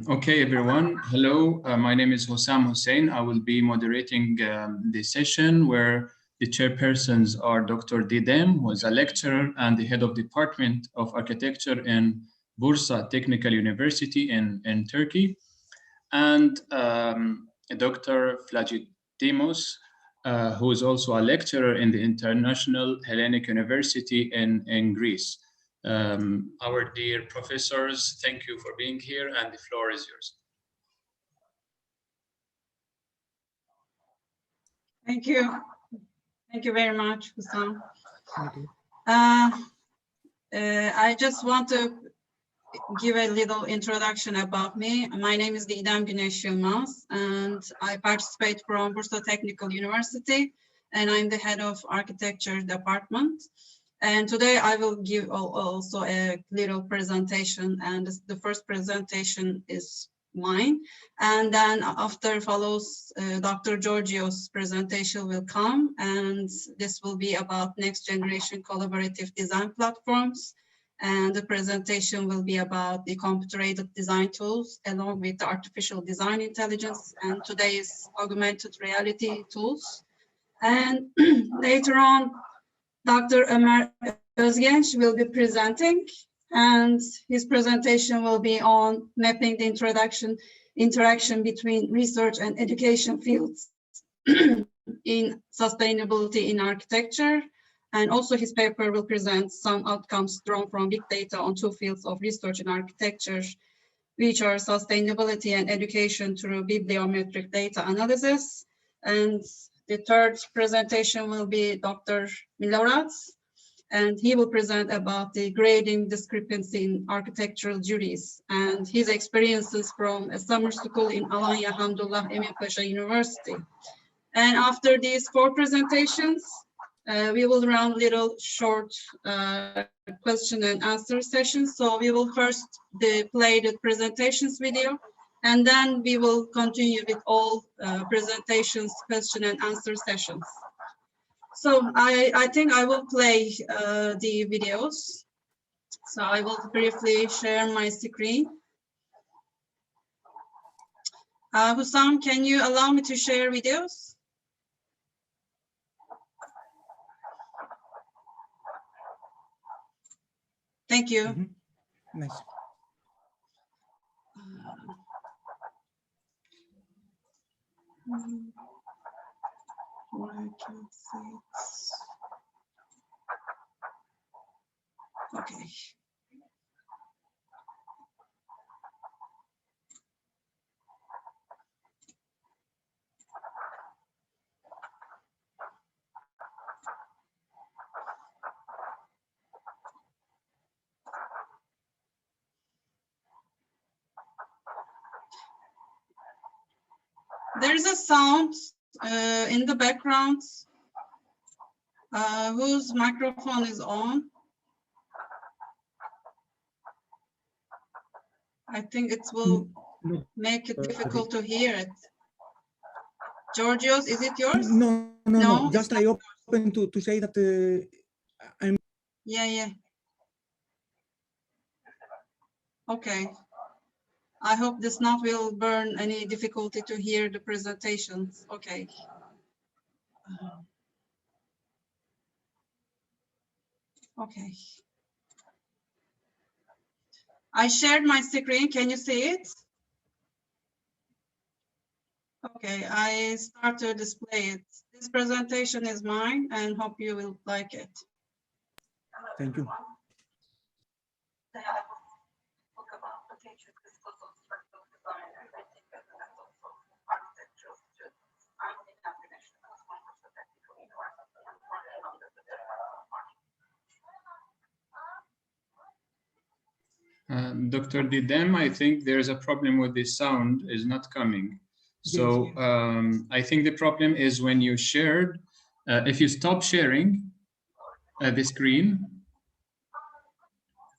Okay, everyone. Hello, my name is Hossam Hussein. I will be moderating this session where the chairpersons are Dr. Didem, who is a lecturer and the head of Department of Architecture in Bursa Technical University in Turkey, and Dr. Flagidimos, who is also a lecturer in the International Hellenic University in Greece. Our dear professors, thank you for being here, and the floor is yours. Thank you. Thank you very much, Hussam. I just want to give a little introduction about me. My name is Didem Güneş Yılmaz, and I participate from Bursa Technical University, and I'm the head of architecture department. And today I will give also a little presentation, and the first presentation is mine. And then after follows Dr. Georgios' presentation will come, and this will be about next generation collaborative design platforms. And the presentation will be about the computer-aided design tools along with the artificial design intelligence and today's augmented reality tools. And later on, Dr. Ömer Özgenç will be presenting, and his presentation will be on mapping the interaction between research and education fields in sustainability in architecture. And also his paper will present some outcomes drawn from big data on two fields of research in architecture, which are sustainability and education through bibliometric data analysis. And the third presentation will be Dr. Milorad, and he will present about the grading discrepancy in architectural juries and his experiences from a summer school in Alanya Hamdullah Emin Pasha University. And after these four presentations, we will run little short question and answer sessions. So we will first play the presentations video, and then we will continue with all presentations, question and answer sessions. So I think I will play the videos. So I will briefly share my screen. Hussam, can you allow me to share videos? Thank you. Mm-hmm. Nice. I can see it. Okay. There is a sound in the background. Whose microphone is on? I think it will make it difficult to hear it. Georgios, is it yours? No. Just I open to say that I'm. Yeah. Okay. I hope this not will burn any difficulty to hear the presentations. Okay. Okay. I shared my screen. Can you see it? Okay, I start to display it. This presentation is mine and hope you will like it. Thank you. Dr. Didem, I think there's a problem with the sound is not coming. So I think the problem is when you shared, if you stop sharing the screen,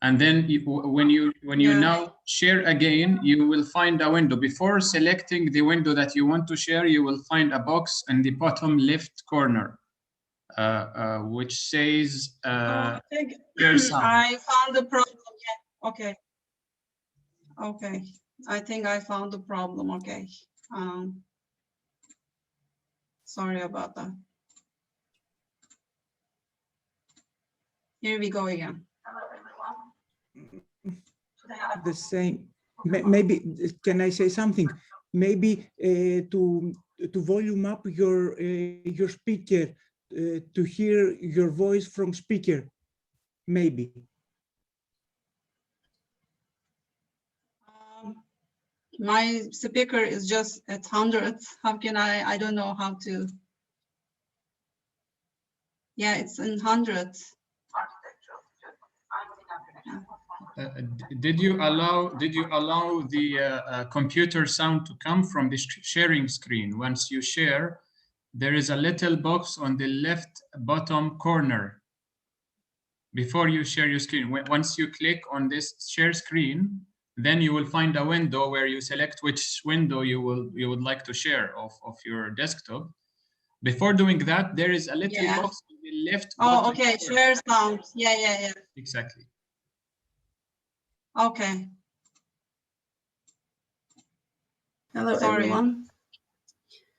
and then when you now share again, you will find a window. Before selecting the window that you want to share, you will find a box in the bottom left corner, which says I think share sound. I found the problem. Yeah. Okay. Okay. I think I found the problem. Okay. Sorry about that. Here we go again. The same. Maybe can I say something? Maybe to volume up your speaker to hear your voice from speaker. Maybe. My speaker is just at 100. How can I don't know how to. Yeah, it's in 100. Did you allow the computer sound to come from the sharing screen? Once you share, there is a little box on the left bottom corner before you share your screen. Once you click on this share screen, then you will find a window where you select which window you would like to share of your desktop. Before doing that, there is a little box on the left. Oh, okay. Share sound. Yeah. Exactly. Okay. Hello, Sorry. everyone.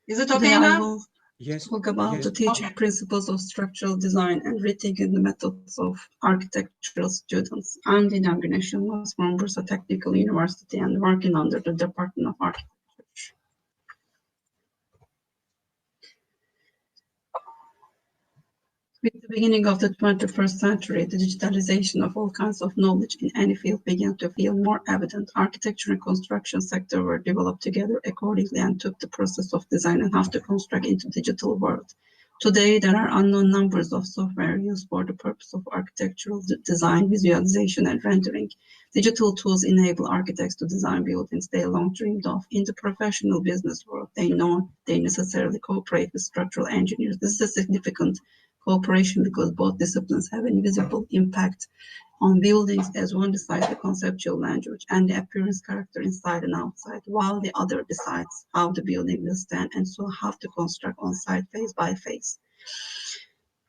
Is it okay Today now? I will Yes. talk about Yes. the teaching principles of structural design and rethinking the methods of architectural students. I'm Didem Güneş Yılmaz from Bursa Technical University and working under the Department of Architecture. With the beginning of the 21st century, the digitalization of all kinds of knowledge in any field began to feel more evident. Architecture and construction sector were developed together accordingly and took the process of design and how to construct into digital world. Today, there are unknown numbers of software used for the purpose of architectural design, visualization, and rendering. Digital tools enable architects to design buildings they long dreamed of. In the professional business world, they necessarily cooperate with structural engineers. This is a significant cooperation because both disciplines have an invisible impact on buildings as one decides the conceptual language and the appearance character inside and outside, while the other decides how the building will stand and so how to construct on site phase by phase.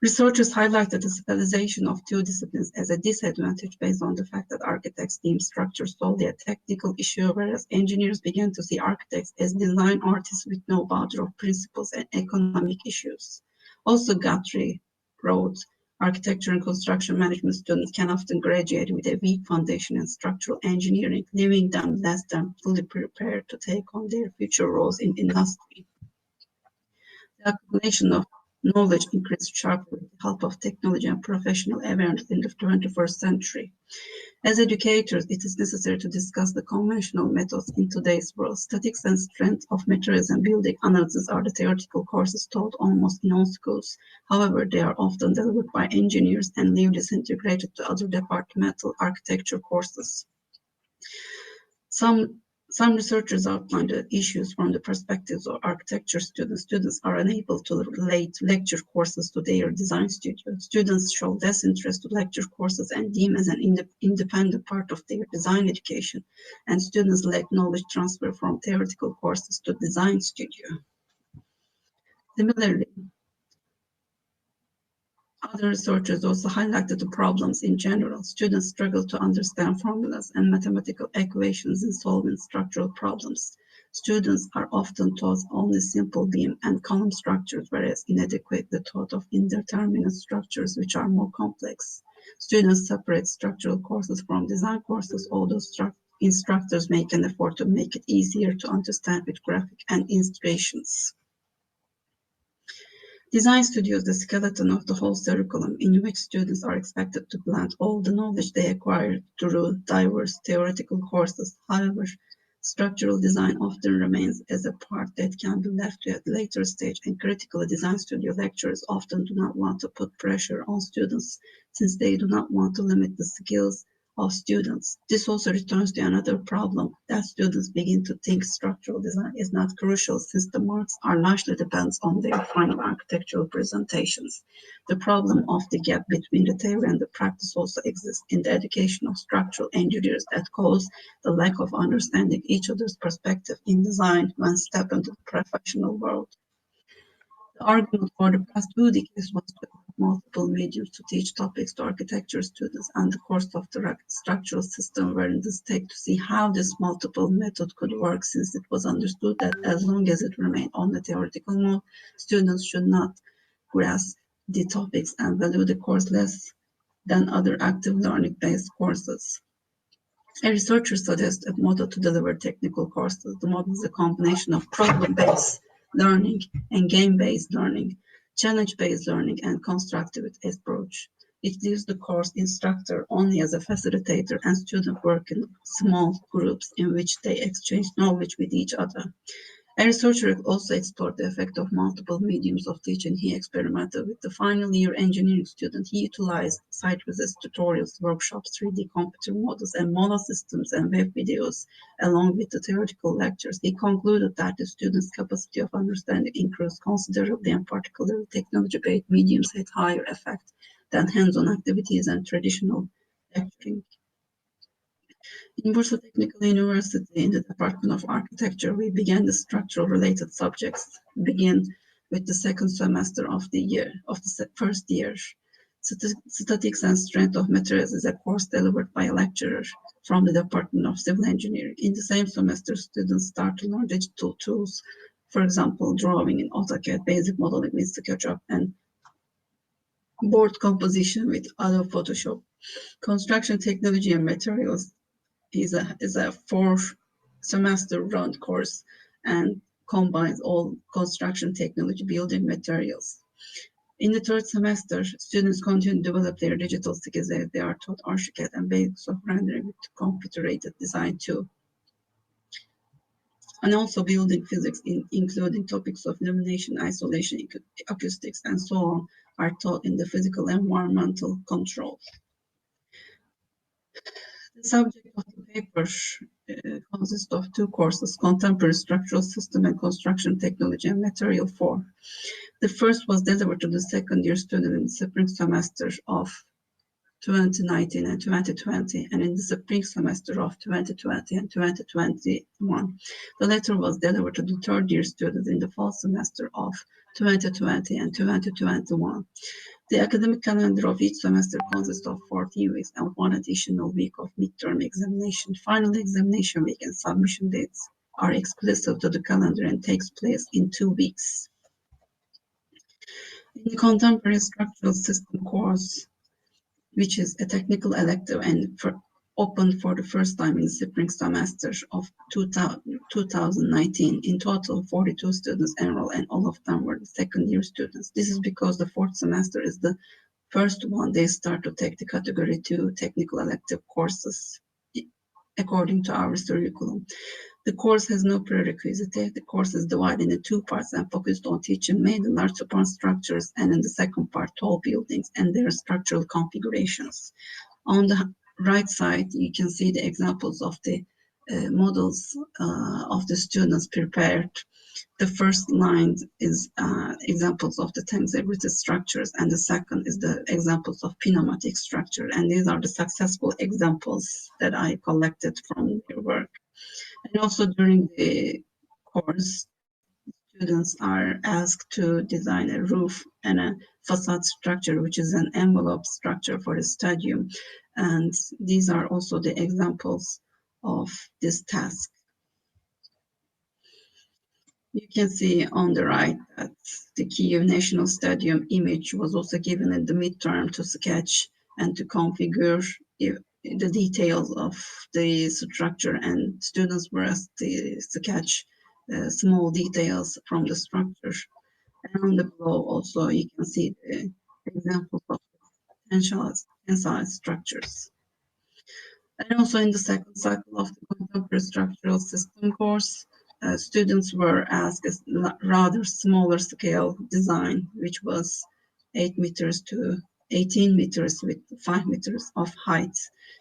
Researchers highlighted the specialization of two disciplines as a disadvantage based on the fact that architects deem structure solely a technical issue, whereas engineers began to see architects as design artists with no bother of principles and economic issues. Also, Guthrie wrote, architecture and construction management students can often graduate with a weak foundation in structural engineering, leaving them less than fully prepared to take on their future roles in industry. The accumulation of knowledge increased sharply with the help of technology and professional awareness in the 21st century. As educators, it is necessary to discuss the conventional methods in today's world. Statics and strength of materials and building analysis are the theoretical courses taught almost in all schools. However, they are often delivered by engineers and leave this integrated to other departmental architecture courses. Some researchers outlined the issues from the perspectives of architecture students. Students are unable to relate lecture courses to their design studio. Students show less interest to lecture courses and deem as an independent part of their design education. And students lack knowledge transfer from theoretical courses to design studio. Similarly, other researchers also highlighted the problems in general. Students struggle to understand formulas and mathematical equations in solving structural problems. Students are often taught only simple beam and column structures, whereas inadequately taught of indeterminate structures which are more complex. Students separate structural courses from design courses, although instructors make an effort to make it easier to understand with graphic and illustrations. Design studio is the skeleton of the whole curriculum in which students are expected to blend all the knowledge they acquire through diverse theoretical courses. However, structural design often remains as a part that can be left to a later stage, and critically design studio lecturers often do not want to put pressure on students since they do not want to limit the skills of students. This also returns to another problem that students begin to think structural design is not crucial since the marks are largely depends on their final architectural presentations. The problem of the gap between the theory and the practice also exists in the education of structural engineers that cause the lack of understanding each other's perspective in design when step into the professional world. The argument for the past 2 decades was to have multiple mediums to teach topics to architecture students, and the course of the structural system were in the stake to see how this multiple method could work, since it was understood that as long as it remained on the theoretical mode, students should not grasp the topics and value the course less than other active learning-based courses. A researcher suggests a model to deliver technical courses. The model is a combination of problem-based learning and game-based learning, challenge-based learning, and constructive approach. It leaves the course instructor only as a facilitator, and students work in small groups in which they exchange knowledge with each other. A researcher also explored the effect of multiple mediums of teaching. He experimented with the final year engineering student. He utilized site visits, tutorials, workshops, 3D computer models, and model systems and web videos, along with the theoretical lectures. He concluded that the students' capacity of understanding increased considerably, and particularly technology-based mediums had higher effect than hands-on activities and traditional lecturing. In Bursa Technical University, in the Department of Architecture, we began the structural related subjects, begin with the second semester of the first year. Statics and Strength of Materials is a course delivered by a lecturer from the Department of Civil Engineering. In the same semester, students start to learn digital tools, for example, drawing in AutoCAD, basic modeling with SketchUp, and board composition with Adobe Photoshop. Construction Technology and Materials is a 4-semester round course and combines all construction technology, building materials. In the third semester, students continue to develop their digital skills as they are taught ArchiCAD and basics of rendering with computer-aided design too. And also building physics, including topics of illumination, isolation, acoustics, and so on, are taught in the physical environmental control. The subject of the paper consists of 2 courses, Contemporary Structural System and Construction Technology and Material 4. The first was delivered to the second-year student in the spring semester of 2019 and 2020, and in the spring semester of 2020 and 2021. The latter was delivered to the third-year students in the fall semester of 2020 and 2021. The academic calendar of each semester consists of 14 weeks and 1 additional week of midterm examination. Final examination week and submission dates are exclusive to the calendar and takes place in 2 weeks. In the Contemporary Structural System course, which is a technical elective and opened for the first time in the spring semester of 2019. In total, 42 students enrolled, and all of them were the second-year students. This is because the 4th semester is the first one they start to take the category 2 technical elective courses according to our curriculum. The course has no prerequisite. The course is divided into 2 parts and focused on teaching mainly large span structures, and in the second part, tall buildings and their structural configurations. On the right side, you can see the examples of the models of the students prepared. The first line is examples of the tensor structures, and the second is the examples of pneumatic structure. And these are the successful examples that I collected from their work. And also during the course, students are asked to design a roof and a facade structure, which is an envelope structure for a stadium. And these are also the examples of this task. You can see on the right that the Kyiv National Stadium image was also given in the midterm to sketch and to configure the details of the structure, and students were asked to sketch small details from the structure. And on the below also you can see the examples of tensile structures. And also in the second cycle of the Contemporary Structural System course, students were asked a rather smaller scale design, which was 8 meters to 18 meters with 5 meters of height.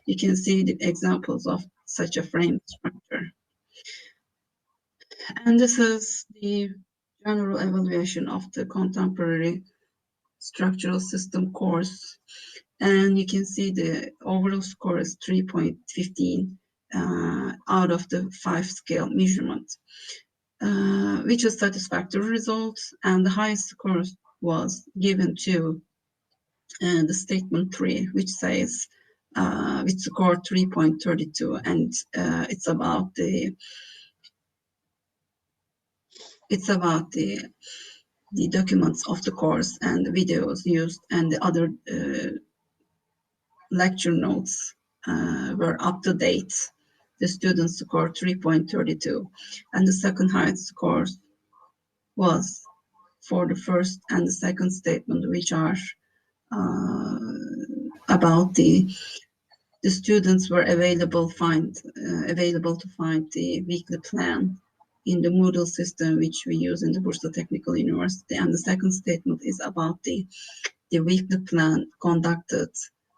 You can see the examples of such a frame structure. And this is the general evaluation of the contemporary structural system course. And you can see the overall score is 3.15 out of the 5 scale measurement, which is satisfactory results. And the highest score was given to the statement 3, which says, which scored 3.32, and it's about the documents of the course and the videos used, and the other lecture notes were up to date. The students scored 3.32, and the second highest score was for the first and the second statement, which are about the students were available to find the weekly plan in the Moodle system, which we use in the Bursa Technical University. And the second statement is about the weekly plan conducted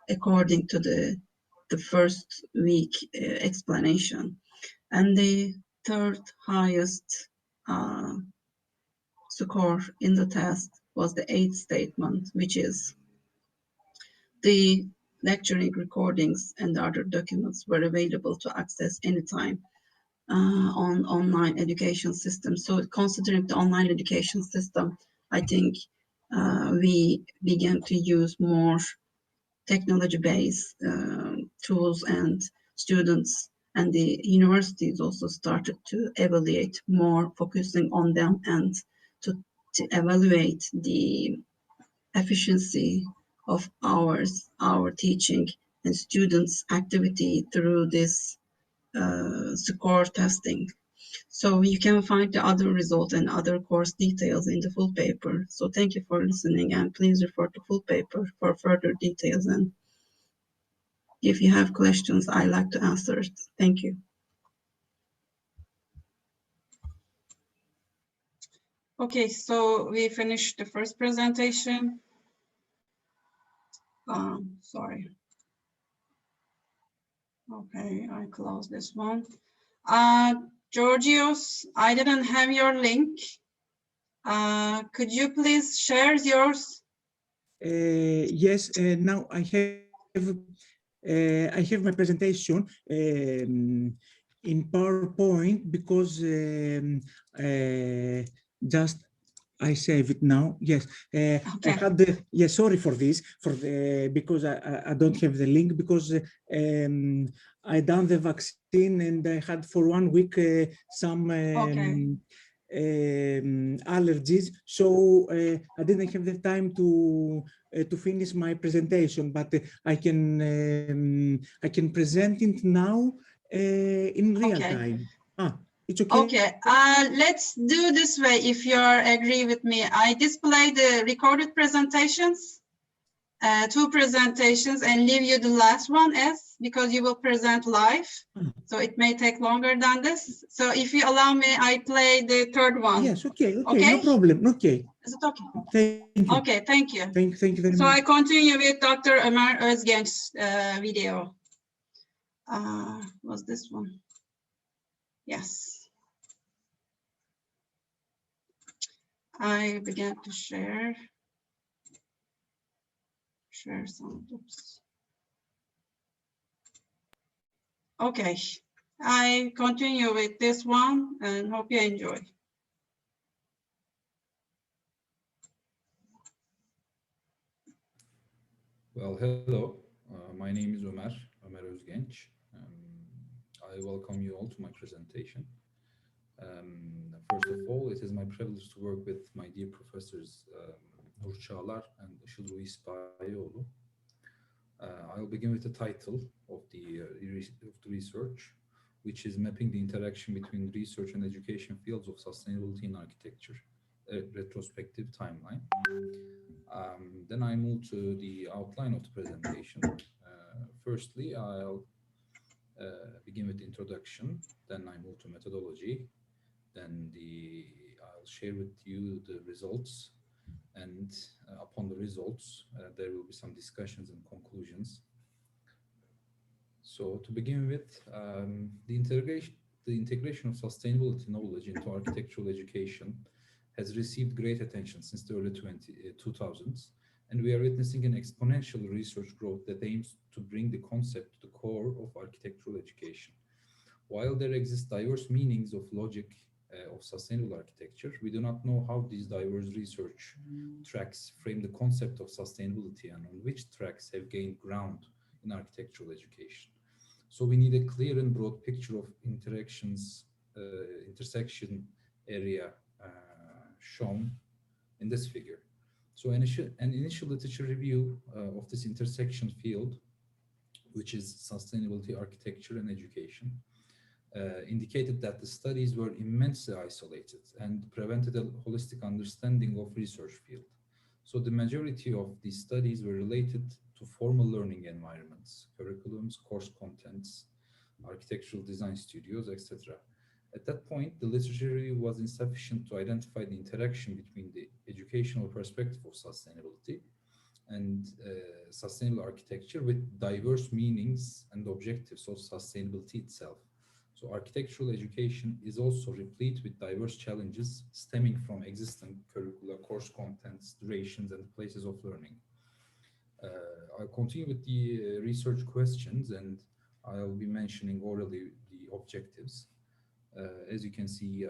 according to the first week explanation. And the third highest score in the test was the 8th statement, which is the lecturing recordings and other documents were available to access anytime on online education system. So considering the online education system, I think we began to use more technology-based tools, and students and the universities also started to evaluate more, focusing on them and to evaluate the efficiency of our teaching and students' activity through this score testing. So you can find the other results and other course details in the full paper. So thank you for listening, and please refer to full paper for further details. And if you have questions, I like to answer it. Thank you. Okay, so we finished the first presentation. Sorry. Okay, I close this one. Georgios, I didn't have your link. Could you please share yours? Yes, now I have my presentation in PowerPoint because just I save it now. Yes, Okay. I had the, yes, sorry for this, because I don't have the link, because I done the vaccine and I had for 1 week some allergies, so I didn't have the time to finish my presentation, but I can present it now in real time. It's okay. Okay, let's do this way. If you agree with me, I display the recorded presentations, 2 presentations, and leave you the last one because you will present live. So it may take longer than this. So if you allow me, I play the third one. Yes, okay, no problem. Okay. Is it okay? Thank you. Okay, thank you. Thank you very much. So I continue with Dr. Ömer Özgenç's video. Was this one? Yes. I began to share some. Oops. Okay, I continue with this one and hope you enjoy. Well, hello. My name is Ömer Özgenç. I welcome you all to my presentation. First of all, it is my privilege to work with my dear professors Nur Çağlar and Işıl Ruiz Bayoğlu. I'll begin with the title of the research, which is mapping the interaction between research and education fields of sustainability in architecture, a retrospective timeline. Then I move to the outline of the presentation. Firstly, I'll begin with the introduction, then I move to methodology, then I'll share with you the results, and upon the results, there will be some discussions and conclusions. So to begin with, the integration of sustainability knowledge into architectural education has received great attention since the early 2000s, and we are witnessing an exponential research growth that aims to bring the concept to the core of architectural education. While there exist diverse meanings of logic of sustainable architecture, we do not know how these diverse research tracks frame the concept of sustainability and on which tracks have gained ground in architectural education. So we need a clear and broad picture of intersection area shown in this figure. So an initial literature review of this intersection field, which is sustainability, architecture, and education, indicated that the studies were immensely isolated and prevented a holistic understanding of research field. So the majority of these studies were related to formal learning environments, curriculums, course contents, architectural design studios, etc. At that point, the literature review was insufficient to identify the interaction between the educational perspective of sustainability and sustainable architecture with diverse meanings and objectives of sustainability itself. So architectural education is also replete with diverse challenges stemming from existing curricula, course contents, durations, and places of learning. I'll continue with the research questions, and I'll be mentioning orally the objectives. As you can see,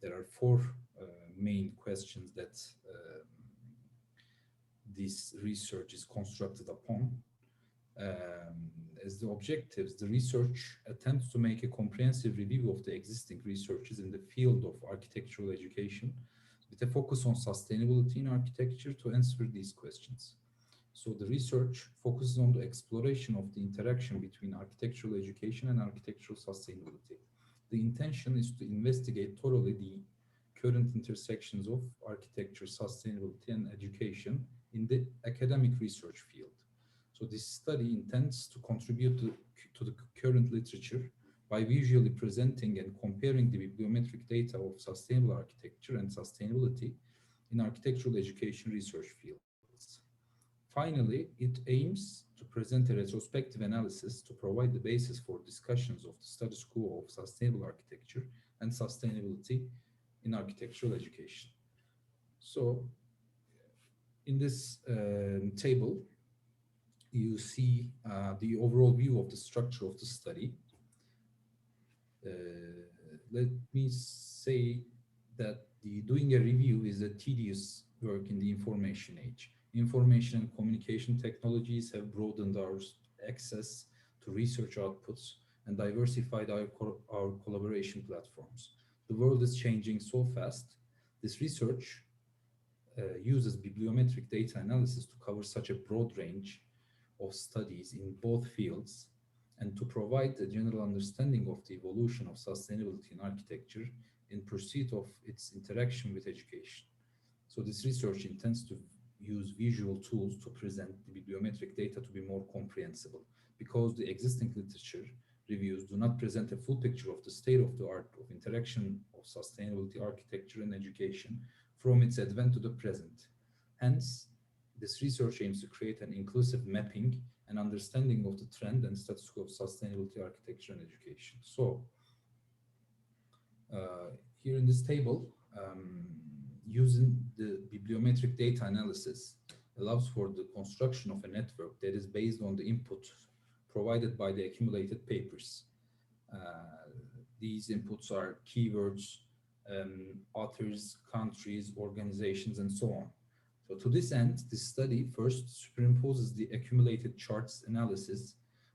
there are four main questions that this research is constructed upon. As the objectives, the research attempts to make a comprehensive review of the existing researches in the field of architectural education with a focus on sustainability in architecture to answer these questions. So the research focuses on the exploration of the interaction between architectural education and architectural sustainability. The intention is to investigate thoroughly the current intersections of architecture, sustainability, and education in the academic research field. So this study intends to contribute to the current literature by visually presenting and comparing the bibliometric data of sustainable architecture and sustainability in architectural education research fields. Finally, it aims to present a retrospective analysis to provide the basis for discussions of the status quo of sustainable architecture and sustainability in architectural education. So in this table, you see the overall view of the structure of the study. Let me say that doing a review is a tedious work in the information age. Information and communication technologies have broadened our access to research outputs and diversified our collaboration platforms. The world is changing so fast. This research uses bibliometric data analysis to cover such a broad range of studies in both fields and to provide a general understanding of the evolution of sustainability in architecture in pursuit of its interaction with education. So this research intends to use visual tools to present the bibliometric data to be more comprehensible, because the existing literature reviews do not present a full picture of the state of the art of interaction of sustainability, architecture, and education from its advent to the present. Hence, this research aims to create an inclusive mapping and understanding of the trend and status quo of sustainability, architecture, and education. So, here in this table, using the bibliometric data analysis allows for the construction of a network that is based on the input provided by the accumulated papers. These inputs are keywords, authors, countries, organizations, and so on. So to this end, this study first superimposes the accumulated charts analysis,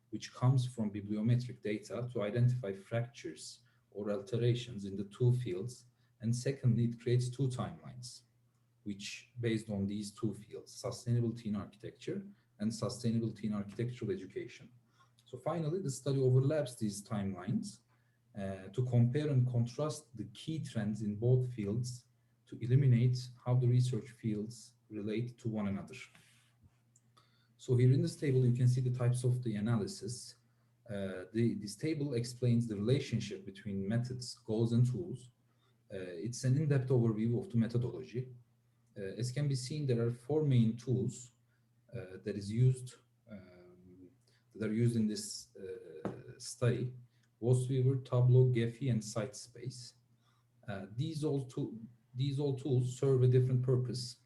which comes from bibliometric data to identify fractures or alterations in the two fields. And secondly, it creates two timelines, which based on these two fields, sustainability in architecture and sustainability in architectural education. So finally, the study overlaps these timelines to compare and contrast the key trends in both fields to illuminate how the research fields relate to one another. So here in this table, you can see the types of the analysis. This table explains the relationship between methods, goals, and tools. It's an in-depth overview of the methodology. As can be seen, there are four main tools that are used in this study: Weaver, Tableau, Gephi, and Sitespace. These all tools serve a different purpose.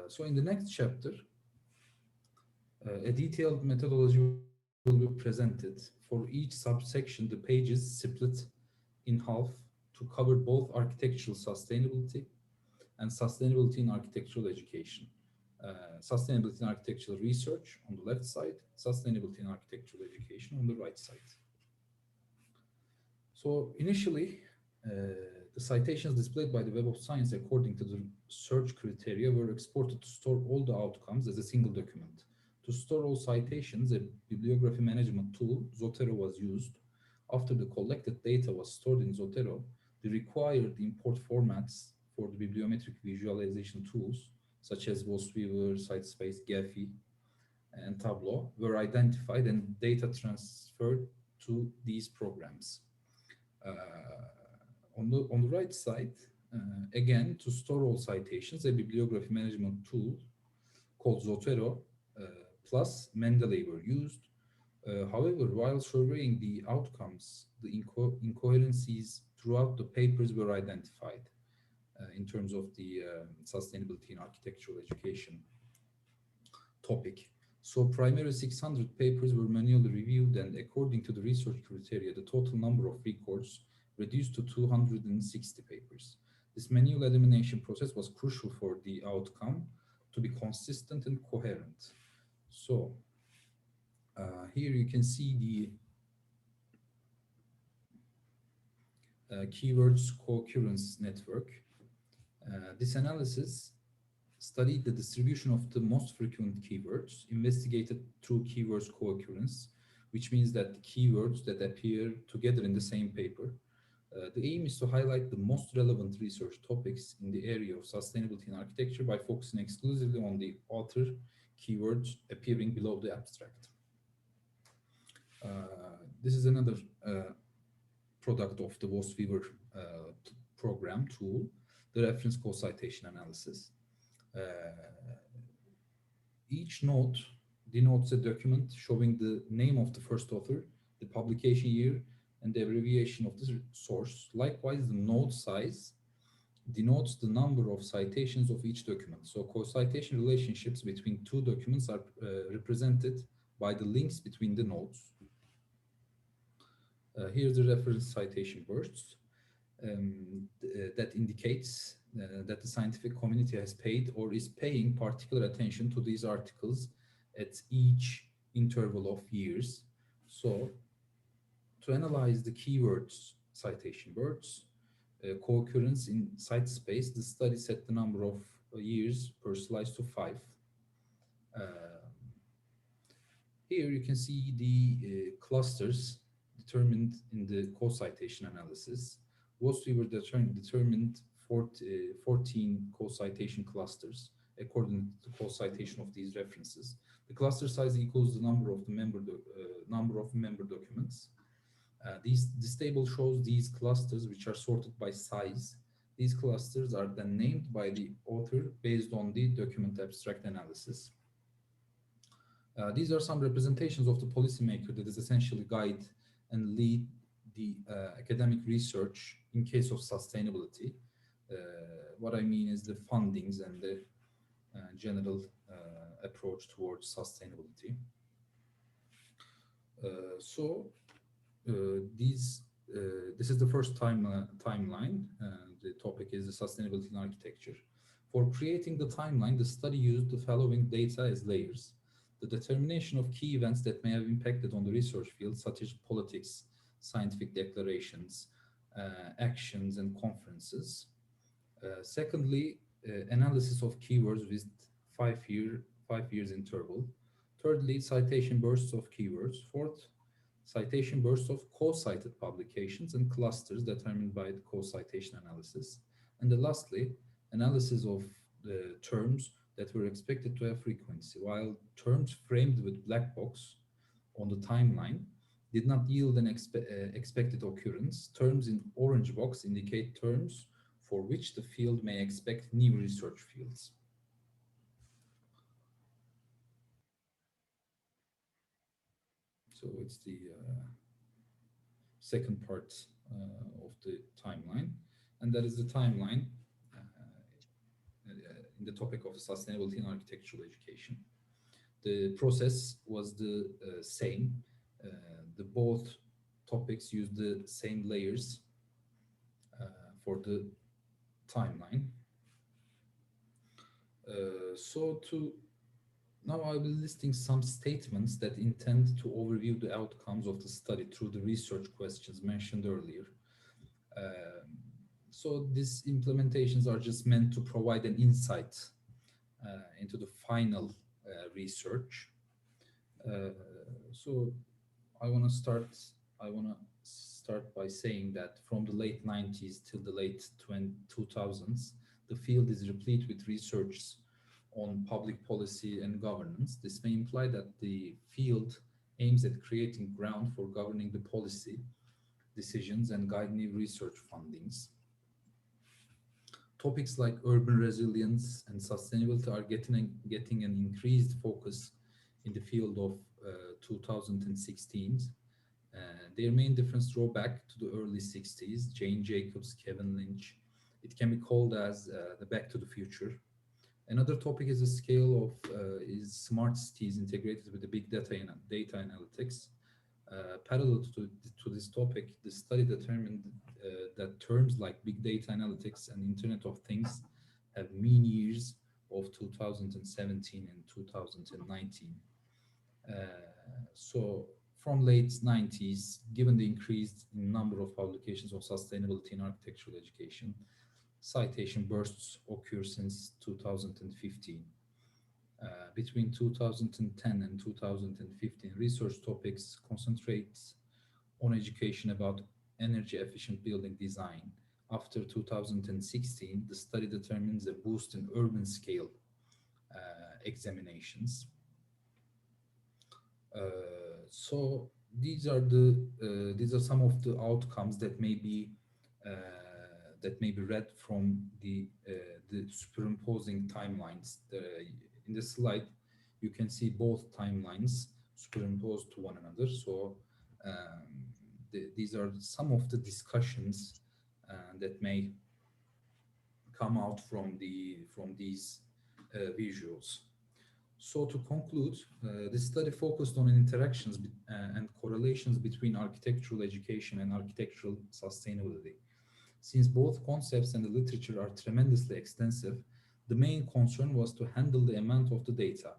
So in the next chapter, a detailed methodology will be presented. For each subsection, the page is split in half to cover both architectural sustainability and sustainability in architectural education. Sustainability in architectural research on the left side, sustainability in architectural education on the right side. So initially, the citations displayed by the Web of Science according to the search criteria were exported to store all the outcomes as a single document. To store all citations, a bibliography management tool, Zotero, was used. After the collected data was stored in Zotero, the required import formats for the bibliometric visualization tools, such as Weaver, Sitespace, Gephi, and Tableau, were identified and data transferred to these programs. On the right side, again, to store all citations, a bibliography management tool called Zotero plus Mendeley were used. However, while surveying the outcomes, the incoherencies throughout the papers were identified in terms of the sustainability in architectural education topic. So primarily 600 papers were manually reviewed, and according to the research criteria, the total number of records reduced to 260 papers. This manual elimination process was crucial for the outcome to be consistent and coherent. So here you can see the keywords co-occurrence network. This analysis studied the distribution of the most frequent keywords investigated through keywords co-occurrence, which means that keywords that appear together in the same paper. The aim is to highlight the most relevant research topics in the area of sustainability in architecture by focusing exclusively on the author keywords appearing below the abstract. This is another product of the Weaver program tool, the reference co-citation analysis. Each note denotes a document showing the name of the first author, the publication year, and the abbreviation of the source. Likewise, the note size denotes the number of citations of each document. So co-citation relationships between two documents are represented by the links between the notes. Here's the reference citation bursts that indicates that the scientific community has paid or is paying particular attention to these articles at each interval of years. So to analyze the keywords citation bursts, co-occurrence in Sitespace, the study set the number of years per slice to 5. Here you can see the clusters determined in the co-citation analysis. Weaver determined 14 co-citation clusters according to the co-citation of these references. The cluster size equals the number of the member documents. This table shows these clusters which are sorted by size. These clusters are then named by the author based on the document abstract analysis. These are some representations of the policymaker that is essentially guide and lead the academic research in case of sustainability. What I mean is the fundings and the general approach towards sustainability. This is the first timeline. The topic is the sustainability in architecture. For creating the timeline, the study used the following data as layers: the determination of key events that may have impacted on the research field, such as politics, scientific declarations, actions, and conferences. Secondly, analysis of keywords with 5 years interval. Thirdly, citation bursts of keywords. Fourth, citation bursts of co-cited publications and clusters determined by the co-citation analysis. And then lastly, analysis of the terms that were expected to have frequency. While terms framed with black box on the timeline did not yield an expected occurrence, terms in orange box indicate terms for which the field may expect new research fields. So it's the second part of the timeline, and that is the timeline in the topic of sustainability in architectural education. The process was the same. The both topics use the same layers for the timeline. Now I will be listing some statements that intend to overview the outcomes of the study through the research questions mentioned earlier. So these implementations are just meant to provide an insight into the final research. So I want to start by saying that from the late 90s till the late 2000s, the field is replete with research on public policy and governance. This may imply that the field aims at creating ground for governing the policy decisions and guide new research fundings. Topics like urban resilience and sustainability are getting an increased focus in the field of 2016. Their main difference draw back to the early 60s, Jane Jacobs, Kevin Lynch. It can be called as the Back to the Future. Another topic is the scale of is smart cities integrated with the big data and data analytics. Parallel to this topic, the study determined that terms like big data analytics and Internet of Things have mean years of 2017 and 2019. So from late 90s, given the increased number of publications of sustainability in architectural education, citation bursts occur since 2015. Between 2010 and 2015, research topics concentrate on education about energy efficient building design. After 2016, the study determines a boost in urban scale examinations. So these are some of the outcomes that may be read from the superimposing timelines. In the slide, you can see both timelines superimposed to one another. So these are some of the discussions that may come out from these visuals. So to conclude, this study focused on interactions and correlations between architectural education and architectural sustainability. Since both concepts and the literature are tremendously extensive, the main concern was to handle the amount of the data.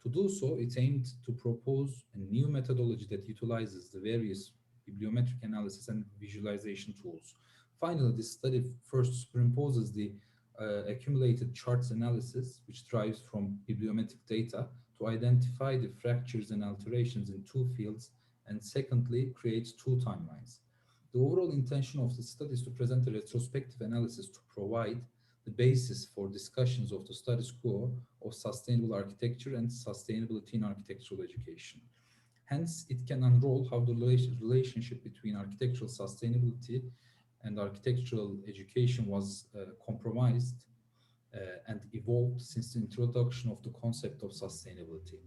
To do so, it aimed to propose a new methodology that utilizes the various bibliometric analysis and visualization tools. Finally, this study first superimposes the accumulated charts analysis, which derives from bibliometric data, to identify the fractures and alterations in two fields, and secondly, creates two timelines. The overall intention of the study is to present a retrospective analysis to provide the basis for discussions of the status quo of sustainable architecture and sustainability in architectural education. Hence, it can unroll how the relationship between architectural sustainability and architectural education was compromised and evolved since the introduction of the concept of sustainability.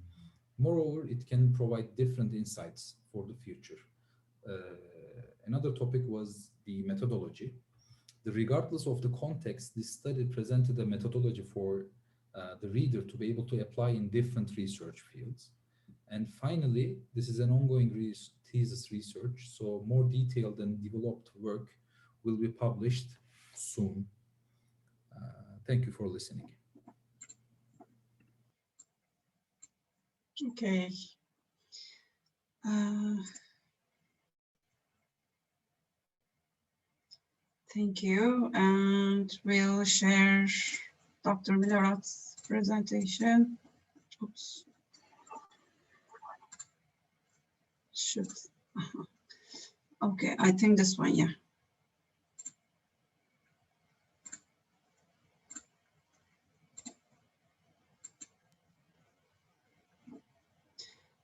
Moreover, it can provide different insights for the future. Another topic was the methodology. Regardless of the context, this study presented a methodology for the reader to be able to apply in different research fields. And finally, this is an ongoing thesis research, so more detailed and developed work will be published soon. Thank you for listening. Okay. Thank you, and we'll share Dr. Milorād's presentation. Oops. Should. Okay, I think this one, yeah.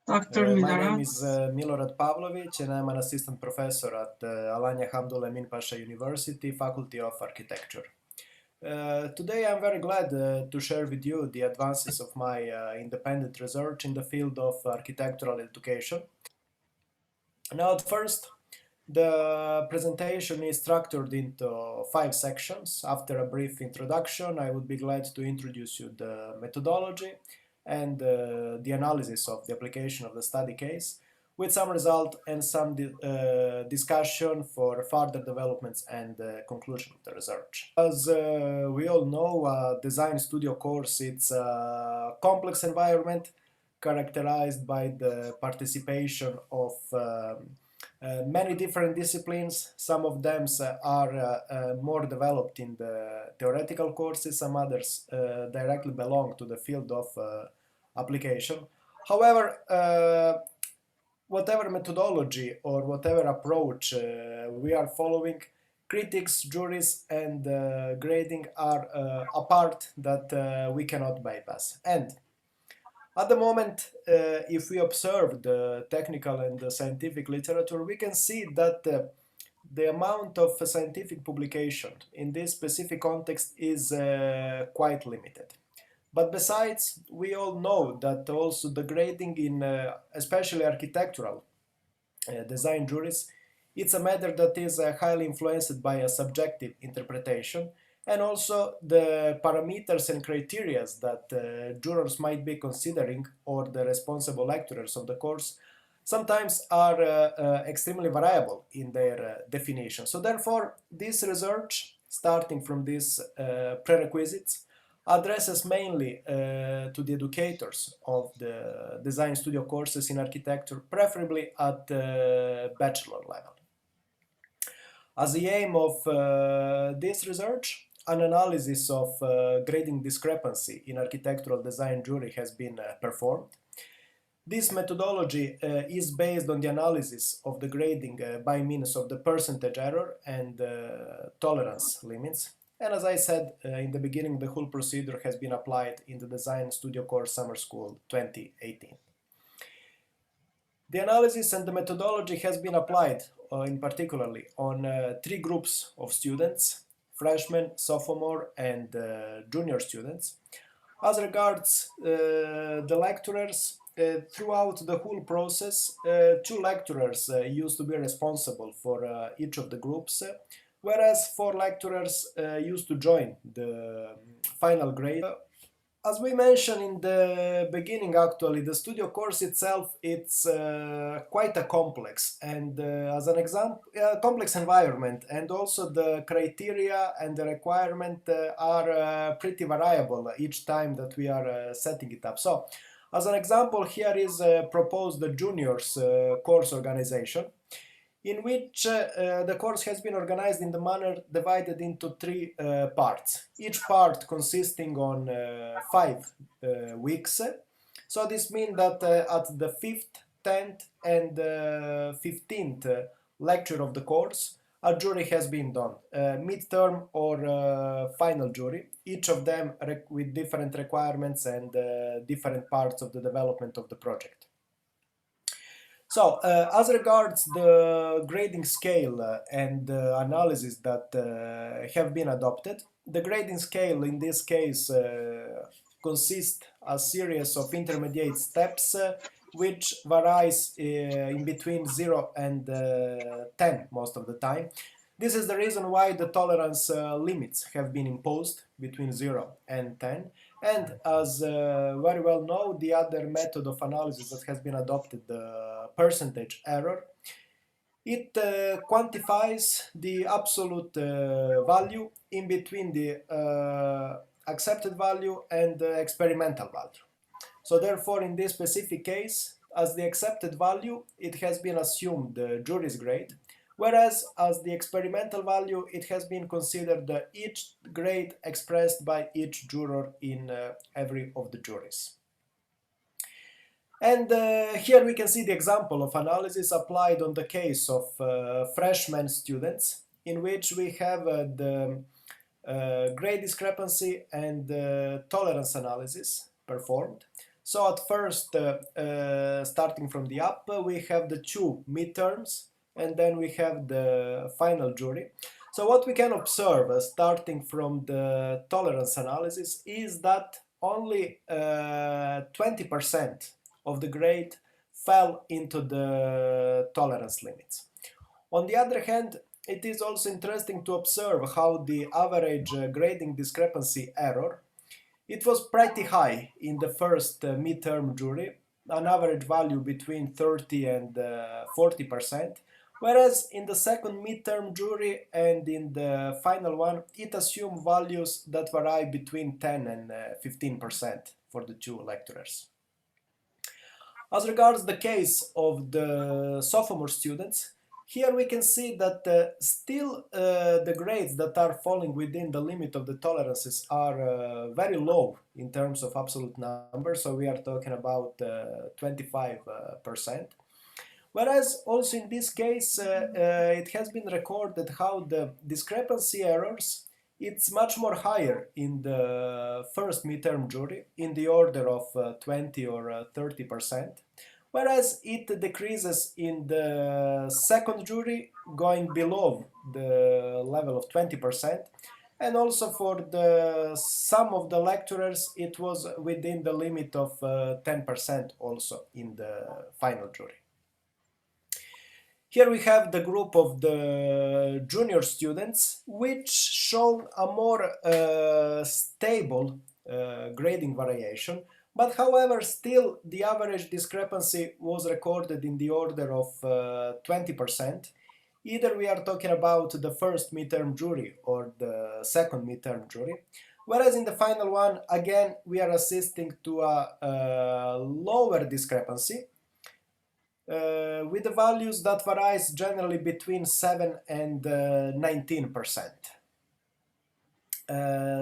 Dr. My Milorād. name is Milorad Pavlović, and I'm an assistant professor at Alanya Hamdullah Emin Pasha University, Faculty of Architecture. Today I'm very glad to share with you the advances of my independent research in the field of architectural education. Now, at first, the presentation is structured into 5 sections. After a brief introduction, I would be glad to introduce you the methodology and the analysis of the application of the study case, with some result and some discussion for further developments and conclusion of the research. As we all know, design studio course, it's a complex environment characterized by the participation of many different disciplines. Some of them are more developed in the theoretical courses, some others directly belong to the field of application. However, whatever methodology or whatever approach we are following, critics, juries, and grading are a part that we cannot bypass. And at the moment, if we observe the technical and the scientific literature, we can see that the amount of scientific publication in this specific context is quite limited. But besides, we all know that also the grading in especially architectural design juries, it's a matter that is highly influenced by a subjective interpretation, and also the parameters and criteria that jurors might be considering, or the responsible lecturers of the course, sometimes are extremely variable in their definition. So therefore, this research, starting from these prerequisites, addresses mainly to the educators of the design studio courses in architecture, preferably at bachelor level. As the aim of this research, an analysis of grading discrepancy in architectural design jury has been performed. This methodology is based on the analysis of the grading by means of the percentage error and tolerance limits. And as I said in the beginning, the whole procedure has been applied in the Design Studio Course Summer School 2018. The analysis and the methodology has been applied in particularly on 3 groups of students: freshmen, sophomore, and junior students. As regards the lecturers, throughout the whole process, 2 lecturers used to be responsible for each of the groups, whereas 4 lecturers used to join the final grade. As we mentioned in the beginning, actually, the studio course itself, it's quite a complex and as an example, complex environment, and also the criteria and the requirement are pretty variable each time that we are setting it up. So, as an example, here is proposed the juniors course organization, in which the course has been organized in the manner divided into 3 parts, each part consisting on 5 weeks. So this means that at the 5th, 10th, and 15th lecture of the course, a jury has been done, midterm or final jury, each of them with different requirements and different parts of the development of the project. So, as regards the grading scale and analysis that have been adopted, the grading scale in this case consists a series of intermediate steps which varies in between 0 and 10 most of the time. This is the reason why the tolerance limits have been imposed between 0 and 10. And as very well know, the other method of analysis that has been adopted, the percentage error, it quantifies the absolute value in between the accepted value and the experimental value. So therefore, in this specific case, as the accepted value, it has been assumed the jury's grade, whereas as the experimental value, it has been considered each grade expressed by each juror in every of the juries. And here we can see the example of analysis applied on the case of freshman students, in which we have the grade discrepancy and tolerance analysis performed. So at first, starting from the up, we have the 2 midterms, and then we have the final jury. So what we can observe, starting from the tolerance analysis, is that only 20% of the grade fell into the tolerance limits. On the other hand, it is also interesting to observe how the average grading discrepancy error, it was pretty high in the first midterm jury, an average value between 30 and 40%, whereas in the second midterm jury and in the final one, it assumed values that vary between 10 and 15% for the two lecturers. As regards the case of the sophomore students, here we can see that still the grades that are falling within the limit of the tolerances are very low in terms of absolute numbers, so we are talking about 25%. Whereas also in this case, it has been recorded how the discrepancy errors, it's much more higher in the first midterm jury, in the order of 20 or 30%. Whereas it decreases in the second jury, going below the level of 20%, and also for the some of the lecturers, it was within the limit of 10% also in the final jury. Here we have the group of the junior students, which show a more stable grading variation. But however, still the average discrepancy was recorded in the order of 20%. Either we are talking about the first midterm jury or the second midterm jury. Whereas in the final one, again, we are assisting to a lower discrepancy with the values that varies generally between 7 and 19%.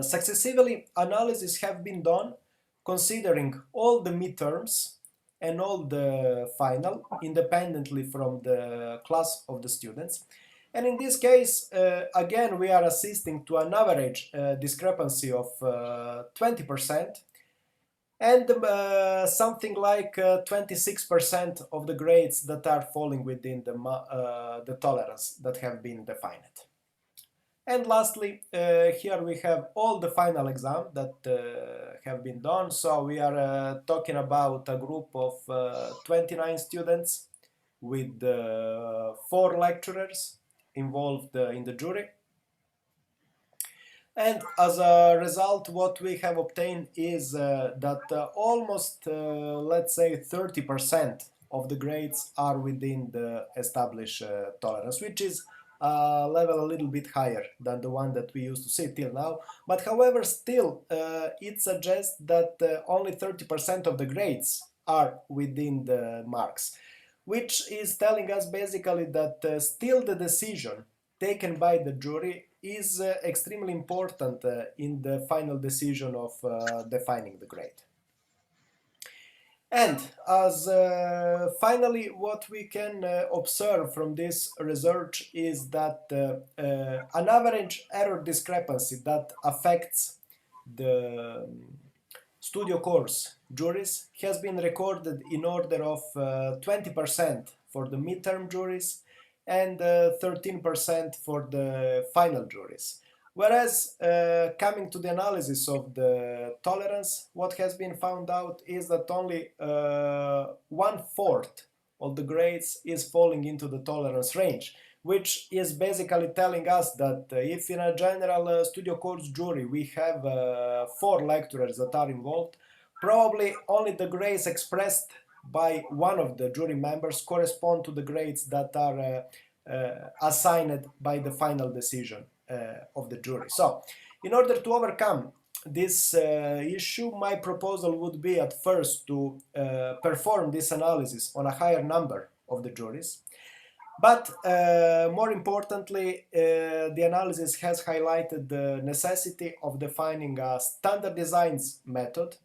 Successively, analyses have been done considering all the midterms and all the final independently from the class of the students. And in this case, again, we are assisting to an average discrepancy of 20% and something like 26% of the grades that are falling within the tolerance that have been defined. And lastly, here we have all the final exams that have been done. So we are talking about a group of 29 students with 4 lecturers involved in the jury. And as a result, what we have obtained is that almost, let's say, 30% of the grades are within the established tolerance, which is a level a little bit higher than the one that we used to see till now. But however, still, it suggests that only 30% of the grades are within the marks, which is telling us basically that still the decision taken by the jury is extremely important in the final decision of defining the grade. And as finally, what we can observe from this research is that an average error discrepancy that affects the studio course juries has been recorded in order of 20% for the midterm juries and 13% for the final juries. Whereas, coming to the analysis of the tolerance, what has been found out is that only 1/4 of the grades is falling into the tolerance range, which is basically telling us that if in a general studio course jury we have 4 lecturers that are involved, probably only the grades expressed by one of the jury members correspond to the grades that are assigned by the final decision of the jury. So, in order to overcome this issue, my proposal would be at first to perform this analysis on a higher number of the juries. But more importantly, the analysis has highlighted the necessity of defining a standard designs method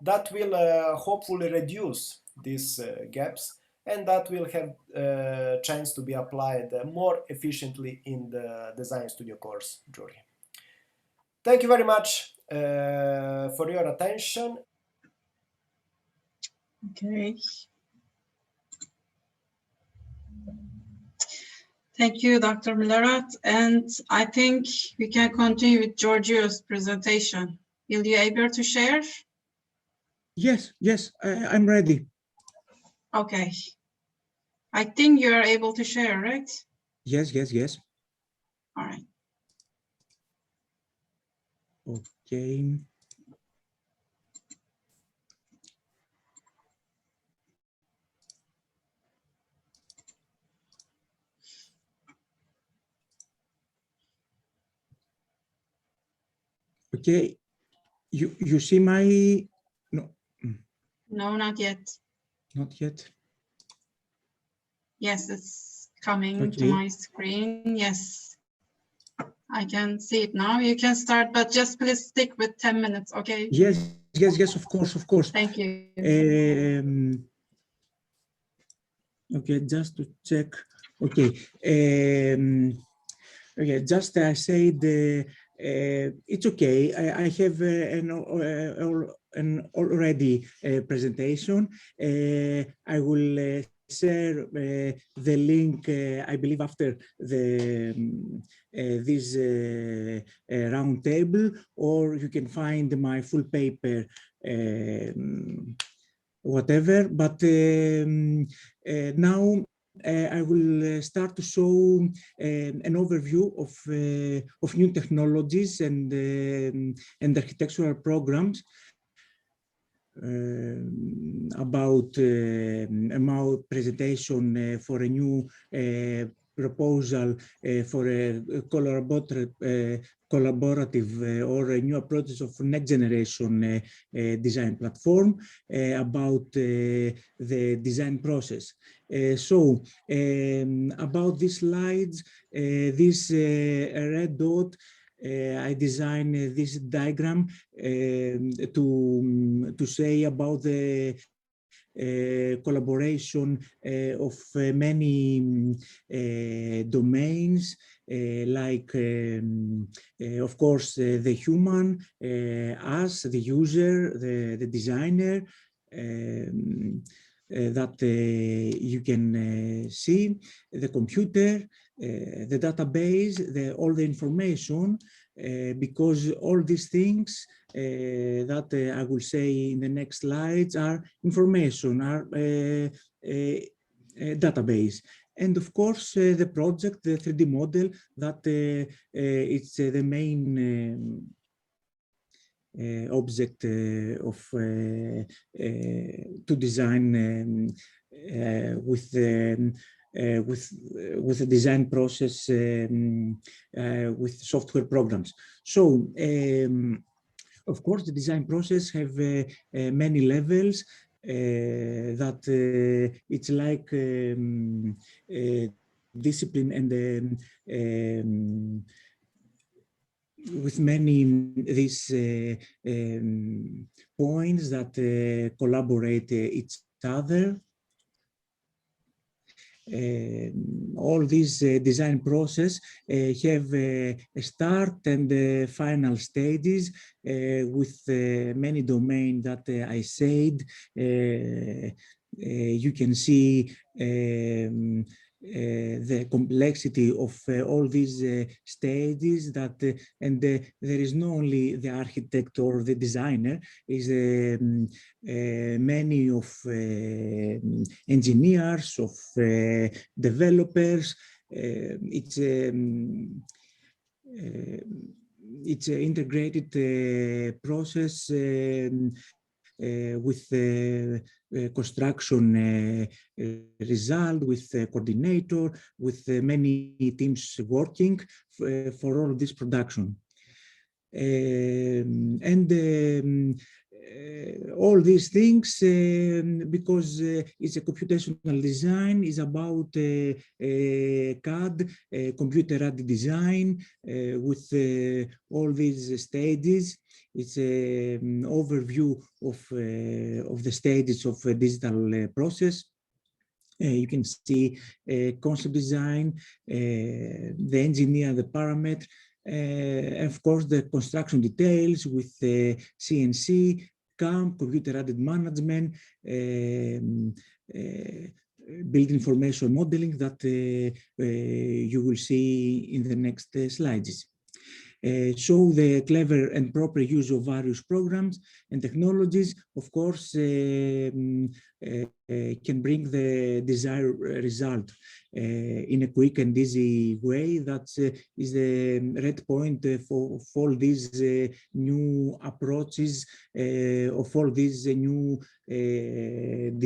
that will hopefully reduce these gaps, and that will have a chance to be applied more efficiently in the design studio course jury. Thank you very much for your attention. Okay. Thank you, Dr. Milarat. And I think we can continue with Giorgio's presentation. Will you able to share? Yes, yes, I'm ready. Okay. I think you are able to share, right? Yes, yes, yes. All right. Okay. Okay, you see my, no. No, not yet. Not yet. Yes, it's coming to Okay. my screen. Yes, I can see it now. You can start, but just please stick with 10 minutes, okay? Yes, yes, yes, of course, of course. Thank you. Okay, just to check. Okay. Okay, just I said it's okay. I have an already presentation. I will share the link, I believe, after the this round table, or you can find my full paper, whatever. But now I will start to show an overview of new technologies and architectural programs about presentation for a new proposal for a collaborative or a new approaches of next generation design platform about the design process. So about these slides, this red dot, I designed this diagram to say about the collaboration of many domains, like, of course, the human, us, the user, the designer, that you can see, the computer, the database, all the information, because all these things that I will say in the next slides are information, are database. And of course, the project, the 3D model, that it's the main object of to design with the design process with software programs. So of course, the design process have many levels that it's like discipline and with many these points that collaborate each other. All these design process have a start and final stages with many domains that I said. You can see the complexity of all these stages that and there is not only the architect or the designer, is many of engineers, of developers. It's an integrated process with construction result, with coordinator, with many teams working for all this production. All these things, because it's a computational design, is about CAD, computer-aided design, with all these stages. It's an overview of the stages of a digital process. You can see concept design, the engineer, the parameter, of course, the construction details with CNC, CAM, computer-aided management, build information modeling that you will see in the next slides. Show the clever and proper use of various programs and technologies, of course, can bring the desired result in a quick and easy way. That is the red point for all these new approaches, of all these new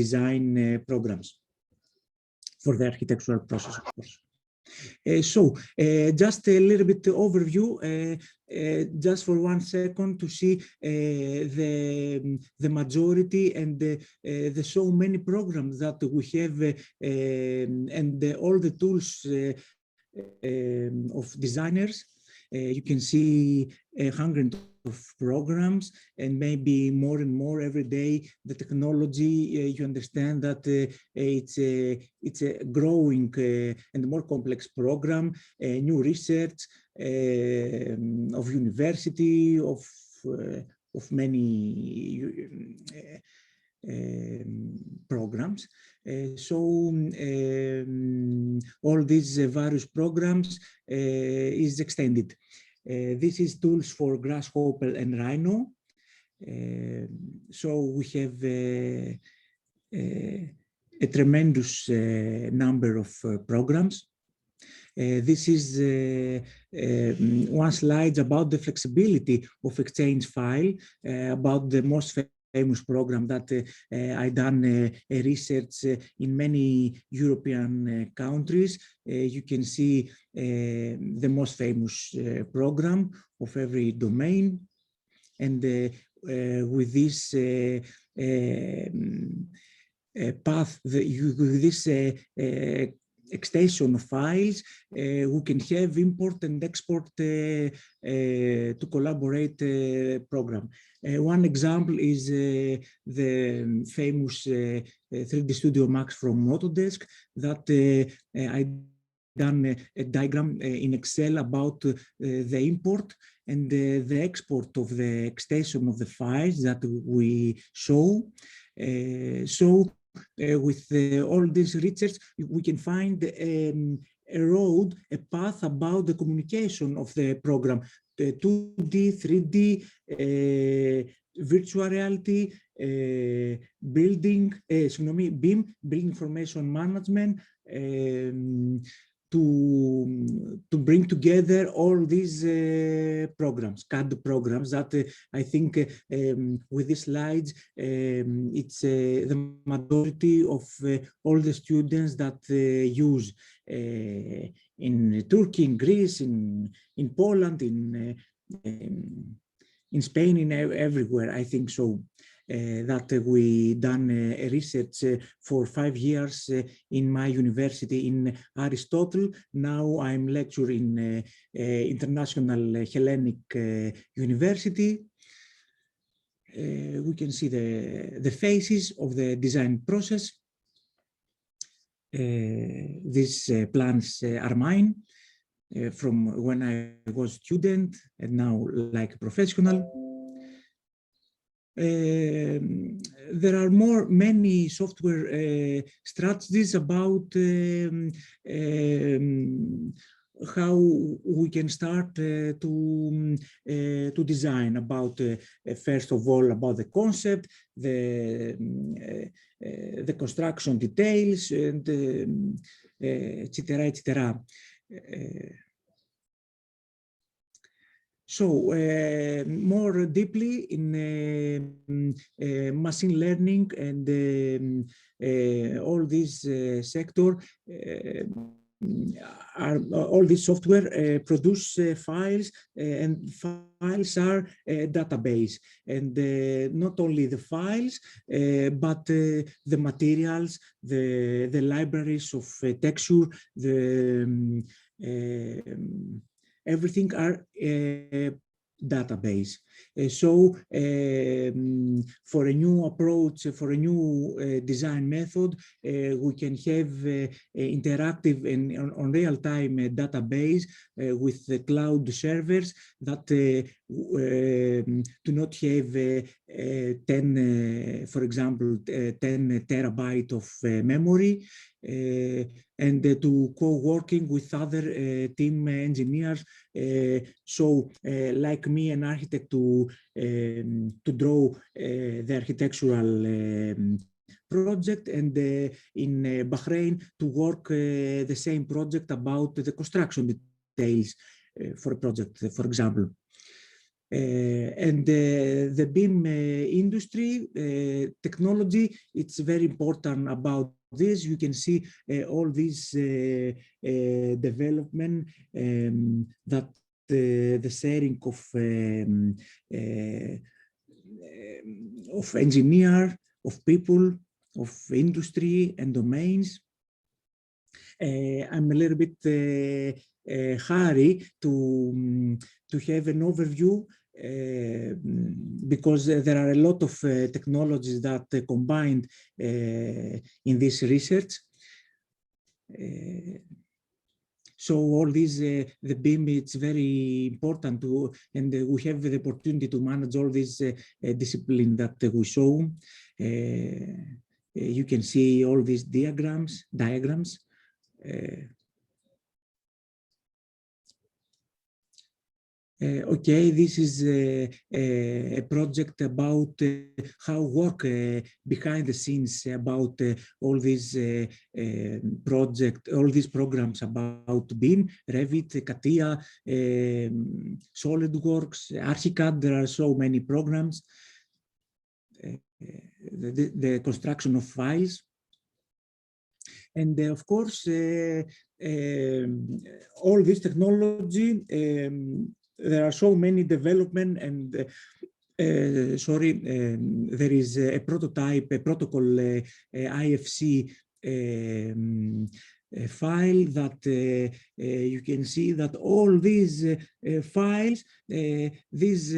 design programs for the architectural process, of course. Just a little bit overview, just for 1 second to see the majority and the so many programs that we have and all the tools of designers. You can see 100 of programs, and maybe more and more every day. The technology, you understand that it's a growing and more complex program, new research of university, of many programs. All these various programs is extended. This is tools for Grasshopper and Rhino. So we have a tremendous number of programs. This is one slide about the flexibility of Exchange file, about the most famous program that I done research in many European countries. You can see the most famous program of every domain, and with this path, with this extension of files, we can have import and export to collaborate program. One example is the famous 3D Studio Max from Autodesk that I done a diagram in Excel about the import and the export of the extension of the files that we show. With all this research, we can find a road, a path about the communication of the program, 2D, 3D, virtual reality, building, BIM, building information management, to bring together all these programs, CAD programs that I think with these slides, it's the majority of all the students that use in Turkey, in Greece, in Poland, in Spain, in everywhere, I think so. That we done research for 5 years in my university in Aristotle. Now I'm lecturing in International Hellenic University. We can see the phases of the design process. These plans are mine from when I was student and now like professional. There are many software strategies about how we can start to design, about first of all about the concept, the construction details, and etc., etc. So more deeply in machine learning and all this sector, all this software produce files, and files are a database, and not only the files, but the materials, the libraries of texture, everything are database. So for a new approach, for a new design method, we can have interactive and on real-time database with the cloud servers that do not have 10, for example, 10 terabyte of memory, and to co-working with other team engineers. So like me, an architect, to draw the architectural project, and in Bahrain to work the same project about the construction details for a project, for example. And the BIM industry technology, it's very important about this. You can see all this development that the sharing of engineer, of people, of industry and domains. I'm a little bit hurry to have an overview because there are a lot of technologies that combined in this research. So all these, the BIM, it's very important to, and we have the opportunity to manage all these discipline that we show. You can see all these diagrams. Okay, this is a project about how work behind the scenes about all these all these programs about BIM, Revit, CATIA, SolidWorks, ArchiCAD. There are so many programs. The construction of files. And of course, all this technology, there are so many development, and there is a prototype, a protocol IFC file that you can see that all these files, these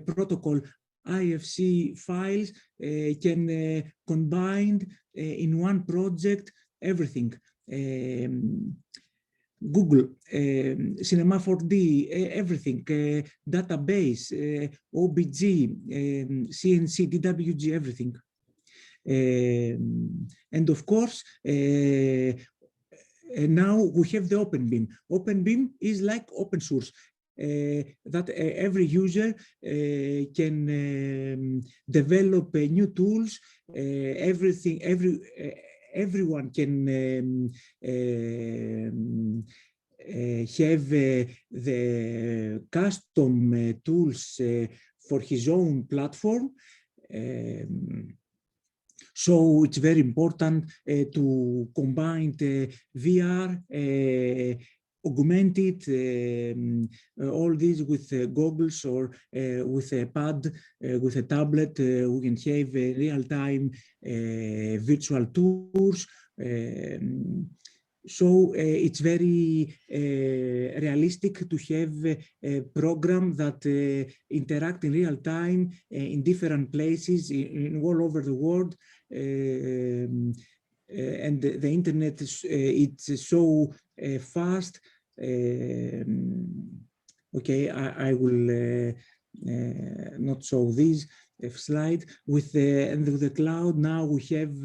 protocol IFC files can combine in one project everything. Google, Cinema 4D, everything, database, OBJ, CNC, DWG, everything. And of course, now we have the OpenBIM. OpenBIM is like open source. That every user can develop new tools, everyone can have the custom tools for his own platform. So it's very important to combine the VR, augmented all these with goggles or with a pad, with a tablet. We can have real-time virtual tours. So it's very realistic to have a program that interact in real time in different places in all over the world. And the internet is it's so fast. Okay, I will not show this slide. With the cloud now we have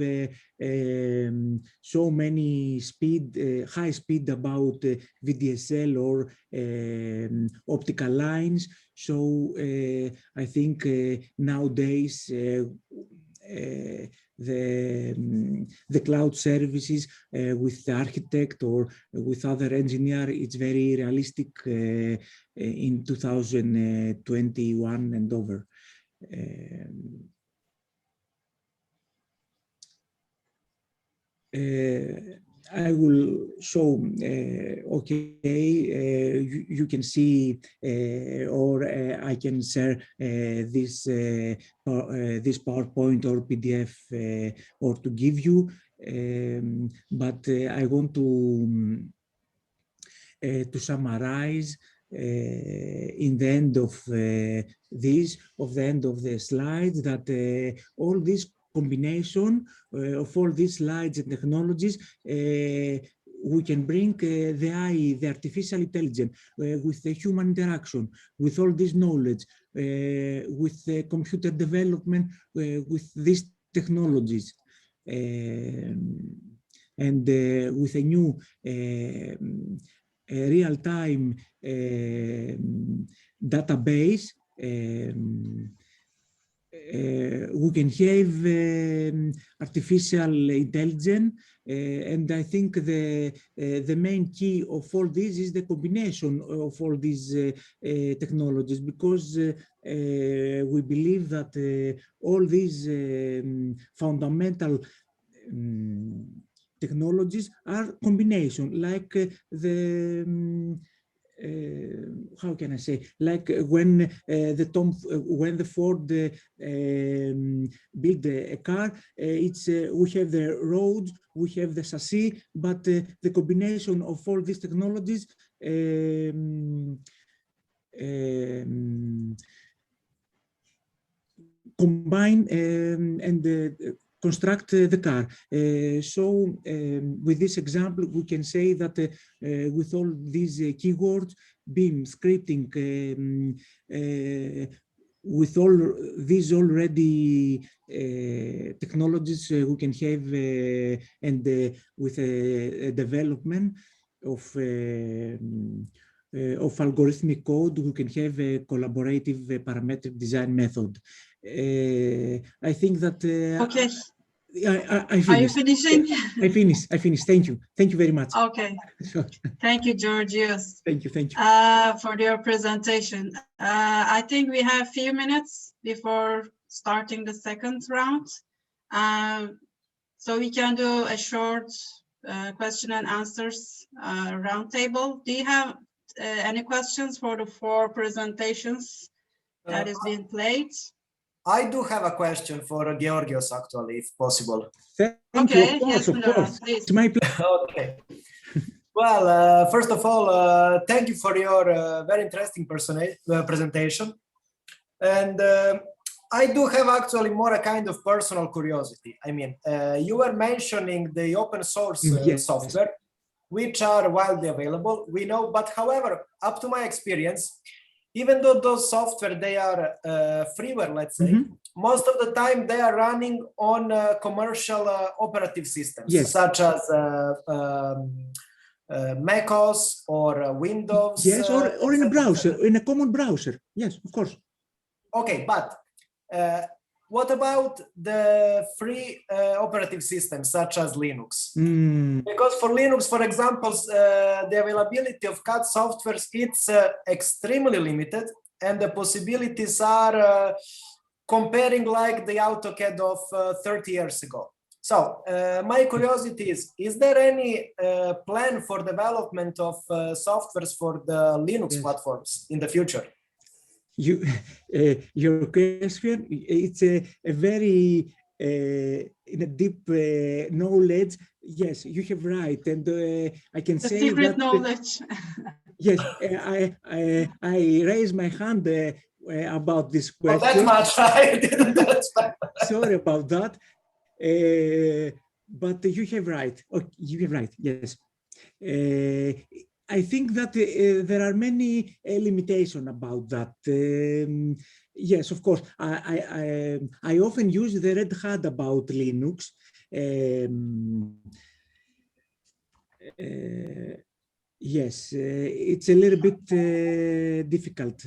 so many high speed about VDSL or optical lines. So I think nowadays the cloud services with the architect or with other engineer, it's very realistic in 2021 and over. I will show, okay, you can see, or I can share this PowerPoint or PDF or to give you, but I want to summarize in the end of the end of the slides, that all this combination of all these slides and technologies, we can bring the AI, the artificial intelligence, with the human interaction, with all this knowledge, with the computer development, with these technologies, and with a new real-time database, we can have artificial intelligence, and I think the main key of all this is the combination of all these technologies, because we believe that all these fundamental technologies are combination, like how can I say, like when when the Ford built a car, it's we have the roads, we have the chassis, but the combination of all these technologies combine and construct the car. So with this example, we can say that with all these keywords, BIM, scripting, with all these already technologies, we can have, and with a development of algorithmic code, we can have a collaborative parametric design method. I think that okay. I finished. Are you finishing? I finished. Thank you. Thank you very much. Okay. Thank you, Georgios. Thank you. For your presentation. I think we have a few minutes before starting the second round. So we can do a short question and answers roundtable. Do you have any questions for the 4 presentations that is being played? I do have a question for Georgios, actually, if possible. Thank you. Of course, of course. It's my pleasure. Okay. Well, first of all, thank you for your very interesting presentation. And I do have actually more a kind of personal curiosity. I mean, you were mentioning the open source software, which are widely available, we know, but however, up to my experience, even though those software, they are freeware, let's say, most of the time they are running on commercial operative systems, such as macOS or Windows. Yes, or in a browser, in a common browser. Yes, of course. Okay, but what about the free operative systems such as Linux? Because for Linux, for example, the availability of CAD softwares, it's extremely limited, and the possibilities are comparing like the AutoCAD of 30 years ago. So my curiosity is there any plan for development of softwares for the Linux platforms in the future? Your question, it's a very in a deep knowledge. Yes, you have right, and I can say secret that knowledge. Yes, I raise my hand about this question. Oh, that much I didn't understand. Sorry about that, but you have right. Okay, you have right. Yes. I think that there are many limitations about that. Yes, of course. I often use the Red Hat about Linux. Yes, it's a little bit difficult.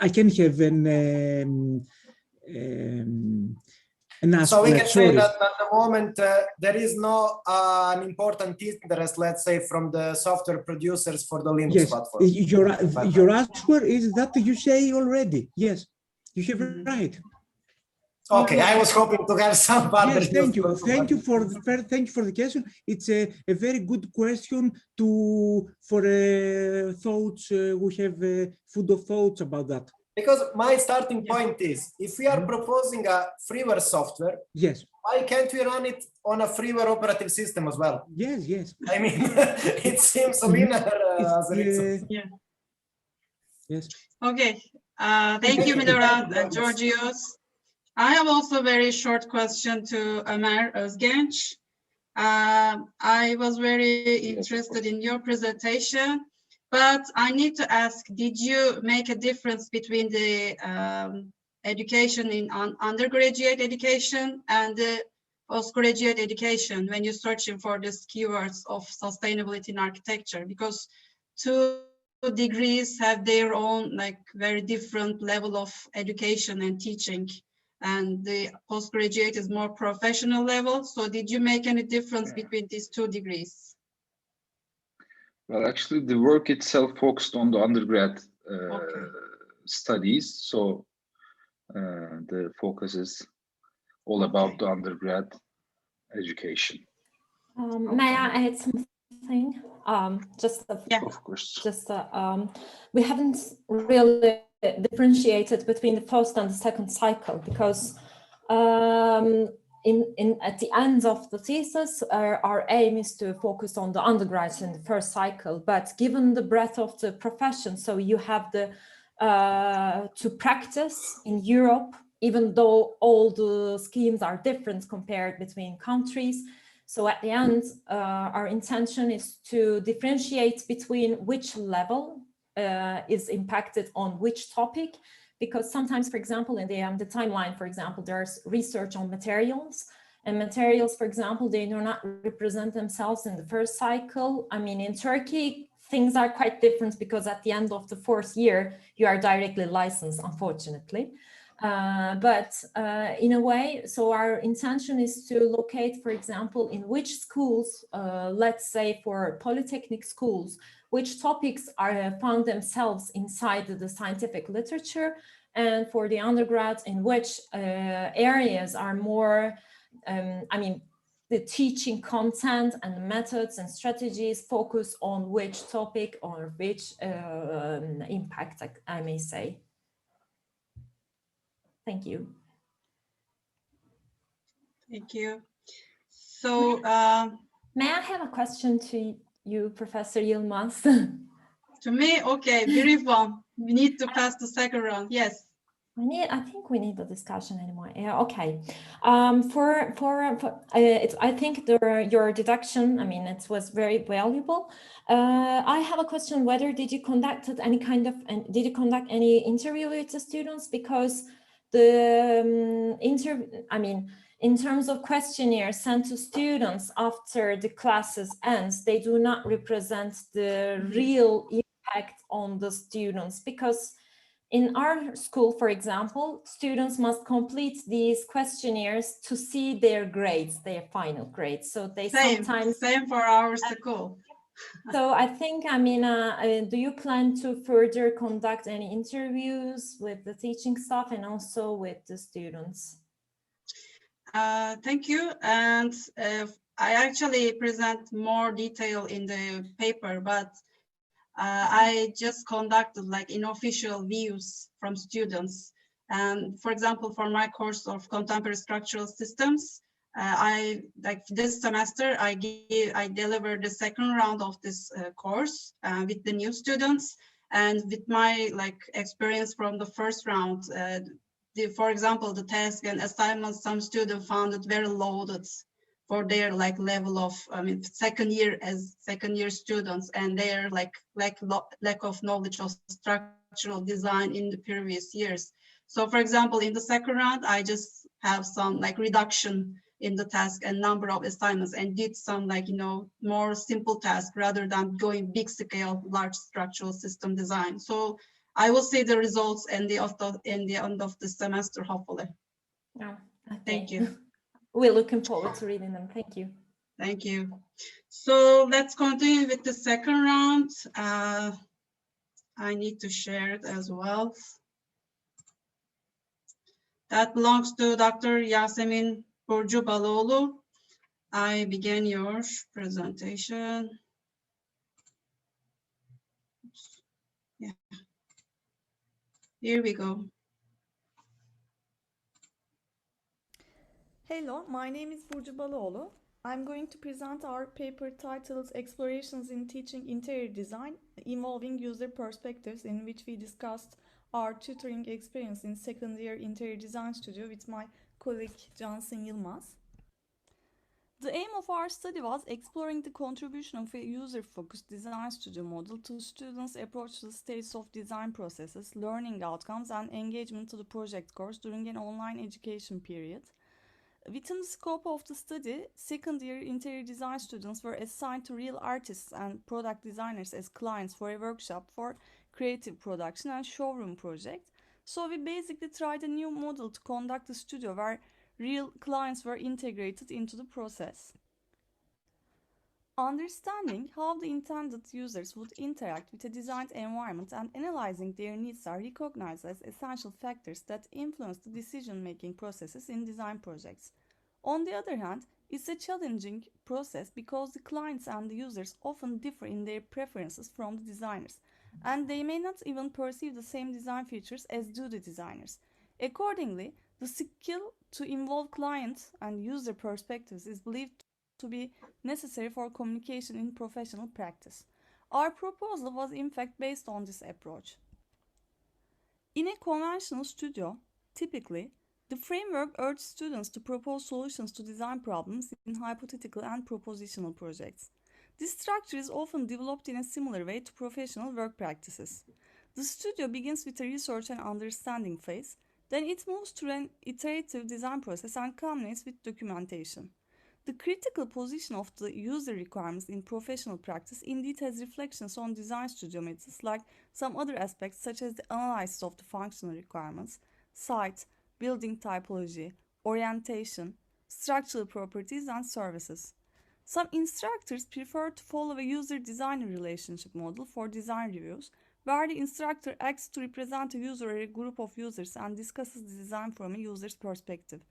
I can have an so we can say that at the moment there is no an important interest, let's say, from the software producers for the Linux platform. Your answer is that you say already. Yes, you have right. Okay, I was hoping to have some further. Yes, thank you. Thank you for the question. It's a very good question for thoughts. We have food of thoughts about that. Because my starting point is, if we are proposing a freeware software, why can't we run it on a freeware operative system as well? Yes. I mean, it seems linear as a reason. Yes. Okay. Thank you, Milorad and Georgios. I have also a very short question to Ömer Özgenç. I was very interested in your presentation, but I need to ask, did you make a difference between the education in undergraduate education and the postgraduate education when you're searching for these keywords of sustainability in architecture? Because two degrees have their own like very different level of education and teaching, and the postgraduate is more professional level. So did you make any difference between these two degrees? Well, actually, the work itself focused on the undergrad Okay. studies. So the focus is all about the undergrad education. May I add something? Yeah. Of course. We haven't really differentiated between the first and the second cycle, because at the end of the thesis, our aim is to focus on the undergrads in the first cycle. But given the breadth of the profession, so you have to practice in Europe, even though all the schemes are different compared between countries. So at the end, our intention is to differentiate between which level is impacted on which topic, because sometimes, for example, in the timeline, for example, there's research on materials, and materials, for example, they do not represent themselves in the first cycle. I mean, in Turkey, things are quite different, because at the end of the fourth year, you are directly licensed, unfortunately. But in a way, so our intention is to locate, for example, in which schools, let's say for polytechnic schools, which topics are found themselves inside the scientific literature, and for the undergrads, in which areas are more, I mean, the teaching content and methods and strategies focus on which topic or which impact, I may say. Thank you. Thank you. So may I have a question to you, Professor Yilmaz? To me, okay, brief one. We need to pass the second round. Yes. I think we need the discussion anymore. Yeah, okay. I think your deduction, I mean, it was very valuable. I have a question: whether did you conduct any interview with the students? Because the in terms of questionnaires sent to students after the classes ends, they do not represent the real impact on the students, because in our school, for example, students must complete these questionnaires to see their grades, their final grades. So they sometimes same for our school. So I think, I mean, do you plan to further conduct any interviews with the teaching staff and also with the students? Thank you. And I actually present more detail in the paper, but I just conducted like unofficial views from students. And for example, for my course of contemporary structural systems, I like this semester I delivered the second round of this course with the new students, and with my like experience from the first round. For example, the task and assignments, some students found it very loaded for their like level of, I mean, second year students, and their like lack of knowledge of structural design in the previous years. So for example, in the second round, I just have some like reduction in the task and number of assignments, and did some like, you know, more simple tasks rather than going big scale, large structural system design. So I will see the results in the end of the semester, hopefully. Oh, okay. Thank you. We're looking forward to reading them. Thank you. Thank you. So let's continue with the second round. I need to share it as well. That belongs to Dr. Yasemin Burcu Baloğlu. I begin your presentation. Yeah. Here we go. Hello, my name is Burcu Baloğlu. I'm going to present our paper titled Explorations in Teaching Interior Design Involving User Perspectives, in which we discussed our tutoring experience in second year interior design studio with my colleague Cansın Yılmaz. The aim of our study was exploring the contribution of a user-focused design studio model to students' approach to the stages of design processes, learning outcomes, and engagement to the project course during an online education period. Within the scope of the study, second-year interior design students were assigned to real artists and product designers as clients for a workshop for creative production and showroom project. So we basically tried a new model to conduct the studio where real clients were integrated into the process. Understanding how the intended users would interact with a designed environment and analyzing their needs are recognized as essential factors that influence the decision-making processes in design projects. On the other hand, it's a challenging process because the clients and the users often differ in their preferences from the designers, and they may not even perceive the same design features as do the designers. Accordingly, the skill to involve client and user perspectives is believed to be necessary for communication in professional practice. Our proposal was in fact based on this approach. In a conventional studio, typically, the framework urges students to propose solutions to design problems in hypothetical and propositional projects. This structure is often developed in a similar way to professional work practices. The studio begins with a research and understanding phase, then it moves through an iterative design process and culminates with documentation. The critical position of the user requirements in professional practice indeed has reflections on design studio methods like some other aspects such as the analysis of the functional requirements, site, building typology, orientation, structural properties, and services. Some instructors prefer to follow a user-designer relationship model for design reviews, where the instructor acts to represent a user or a group of users and discusses the design from a user's perspective.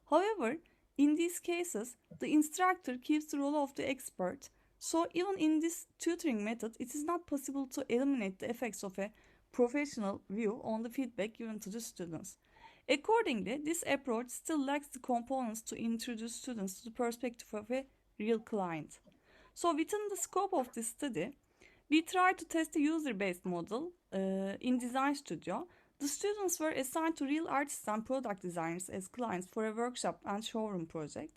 However, in these cases, the instructor keeps the role of the expert, so even in this tutoring method, it is not possible to eliminate the effects of a professional view on the feedback given to the students. Accordingly, this approach still lacks the components to introduce students to the perspective of a real client. So within the scope of this study, we tried to test a user-based model in Design Studio. The students were assigned to real artists and product designers as clients for a workshop and showroom project.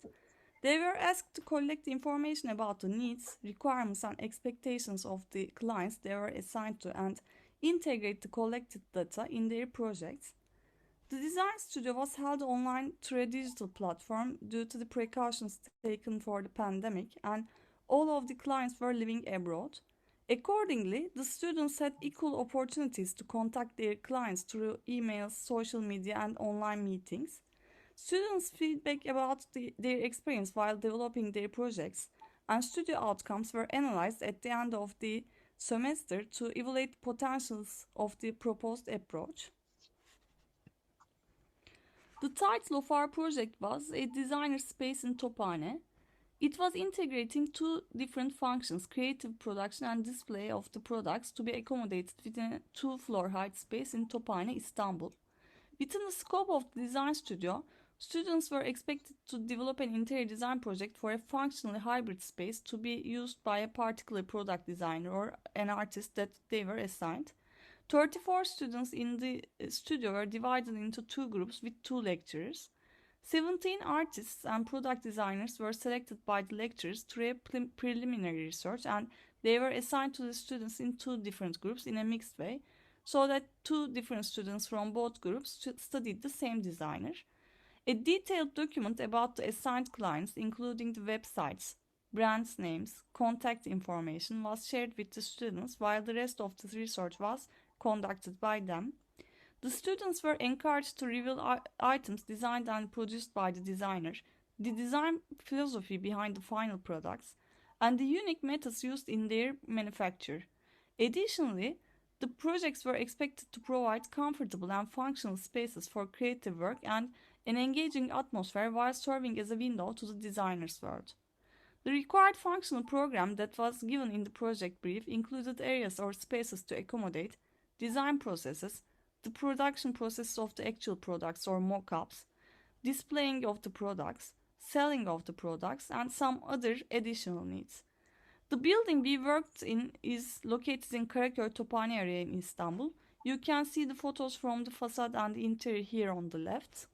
They were asked to collect information about the needs, requirements, and expectations of the clients they were assigned to and integrate the collected data in their projects. The design studio was held online through a digital platform due to the precautions taken for the pandemic, and all of the clients were living abroad. Accordingly, the students had equal opportunities to contact their clients through emails, social media, and online meetings. Students' feedback about their experience while developing their projects and studio outcomes were analyzed at the end of the semester to evaluate potentials of the proposed approach. The title of our project was A Designer Space in Tophane. It was integrating two different functions, creative production and display of the products, to be accommodated within a 2-floor height space in Tophane, Istanbul. Within the scope of the design studio, students were expected to develop an interior design project for a functionally hybrid space to be used by a particular product designer or an artist that they were assigned. 34 students in the studio were divided into two groups with 2 lecturers. 17 artists and product designers were selected by the lecturers through a preliminary research, and they were assigned to the students in 2 different groups in a mixed way, so that 2 different students from both groups studied the same designer. A detailed document about the assigned clients, including the websites, brand names, contact information, was shared with the students, while the rest of the research was conducted by them. The students were encouraged to reveal items designed and produced by the designer, the design philosophy behind the final products, and the unique methods used in their manufacture. Additionally, the projects were expected to provide comfortable and functional spaces for creative work and an engaging atmosphere while serving as a window to the designer's world. The required functional program that was given in the project brief included areas or spaces to accommodate design processes, the production process of the actual products or mock-ups, displaying of the products, selling of the products, and some other additional needs. The building we worked in is located in Karaköy Tophane area in Istanbul. You can see the photos from the facade and the interior here on the left.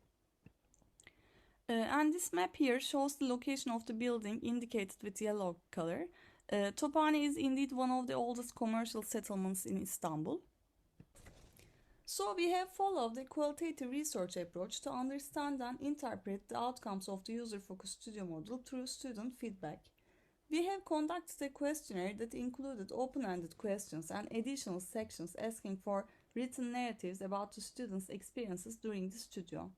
And this map here shows the location of the building indicated with yellow color. Tophane is indeed one of the oldest commercial settlements in Istanbul. So we have followed a qualitative research approach to understand and interpret the outcomes of the user-focused studio model through student feedback. We have conducted a questionnaire that included open-ended questions and additional sections asking for written narratives about the students' experiences during the studio.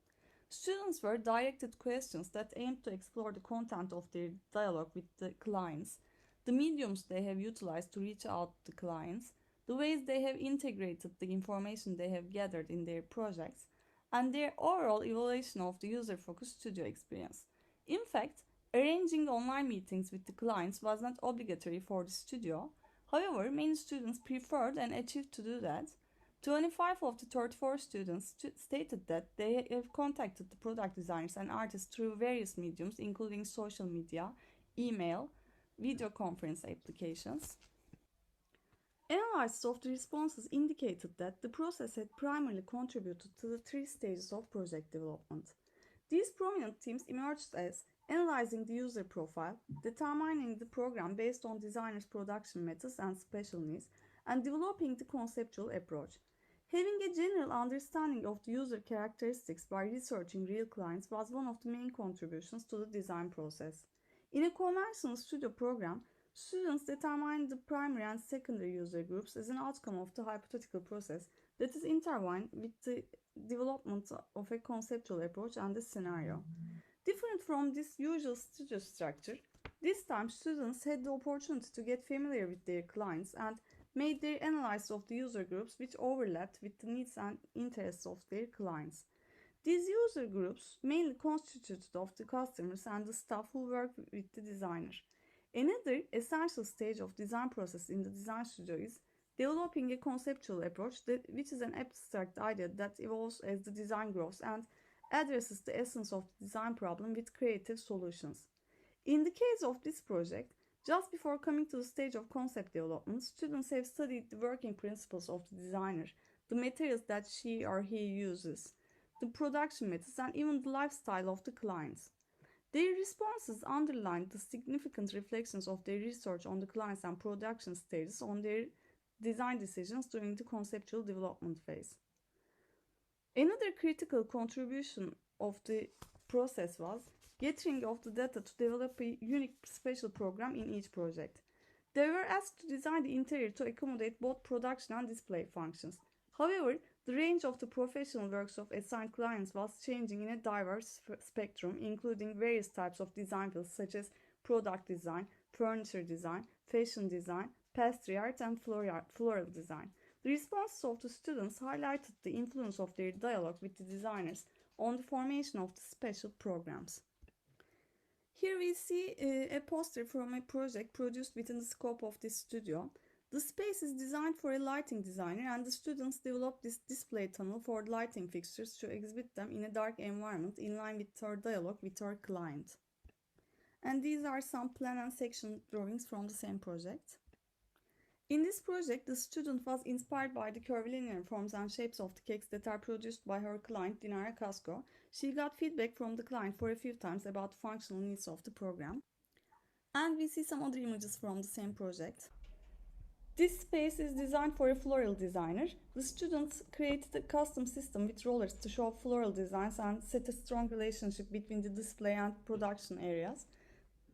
Students were directed questions that aimed to explore the content of their dialogue with the clients, the mediums they have utilized to reach out to clients, the ways they have integrated the information they have gathered in their projects, and their overall evaluation of the user-focused studio experience. In fact, arranging online meetings with the clients was not obligatory for the studio. However, many students preferred and achieved to do that. 25 of the 34 students stated that they have contacted the product designers and artists through various mediums, including social media, email, video conference applications. Analysis of the responses indicated that the process had primarily contributed to the 3 stages of project development. These prominent themes emerged as analyzing the user profile, determining the program based on designers' production methods and special needs, and developing the conceptual approach. Having a general understanding of the user characteristics by researching real clients was one of the main contributions to the design process. In a conventional studio program, students determine the primary and secondary user groups as an outcome of the hypothetical process that is intertwined with the development of a conceptual approach and a scenario. Different from this usual studio structure, this time students had the opportunity to get familiar with their clients and made their analysis of the user groups which overlapped with the needs and interests of their clients. These user groups mainly constituted of the customers and the staff who work with the designer. Another essential stage of design process in the design studio is developing a conceptual approach which is an abstract idea that evolves as the design grows and addresses the essence of the design problem with creative solutions. In the case of this project, just before coming to the stage of concept development, students have studied the working principles of the designer, the materials that she or he uses, the production methods, and even the lifestyle of the clients. Their responses underlined the significant reflections of their research on the clients and production stages on their design decisions during the conceptual development phase. Another critical contribution of the process was gathering of the data to develop a unique special program in each project. They were asked to design the interior to accommodate both production and display functions. However, the range of the professional works of assigned clients was changing in a diverse spectrum, including various types of design fields such as product design, furniture design, fashion design, pastry art, and floral design. The responses of the students highlighted the influence of their dialogue with the designers on the formation of the special programs. Here we see a poster from a project produced within the scope of this studio. The space is designed for a lighting designer, and the students developed this display tunnel for lighting fixtures to exhibit them in a dark environment in line with our dialogue with our client. And these are some plan and section drawings from the same project. In this project, the student was inspired by the curvilinear forms and shapes of the cakes that are produced by her client, Dinara Kasko. She got feedback from the client for a few times about the functional needs of the program. And we see some other images from the same project. This space is designed for a floral designer. The students created a custom system with rollers to show floral designs and set a strong relationship between the display and production areas.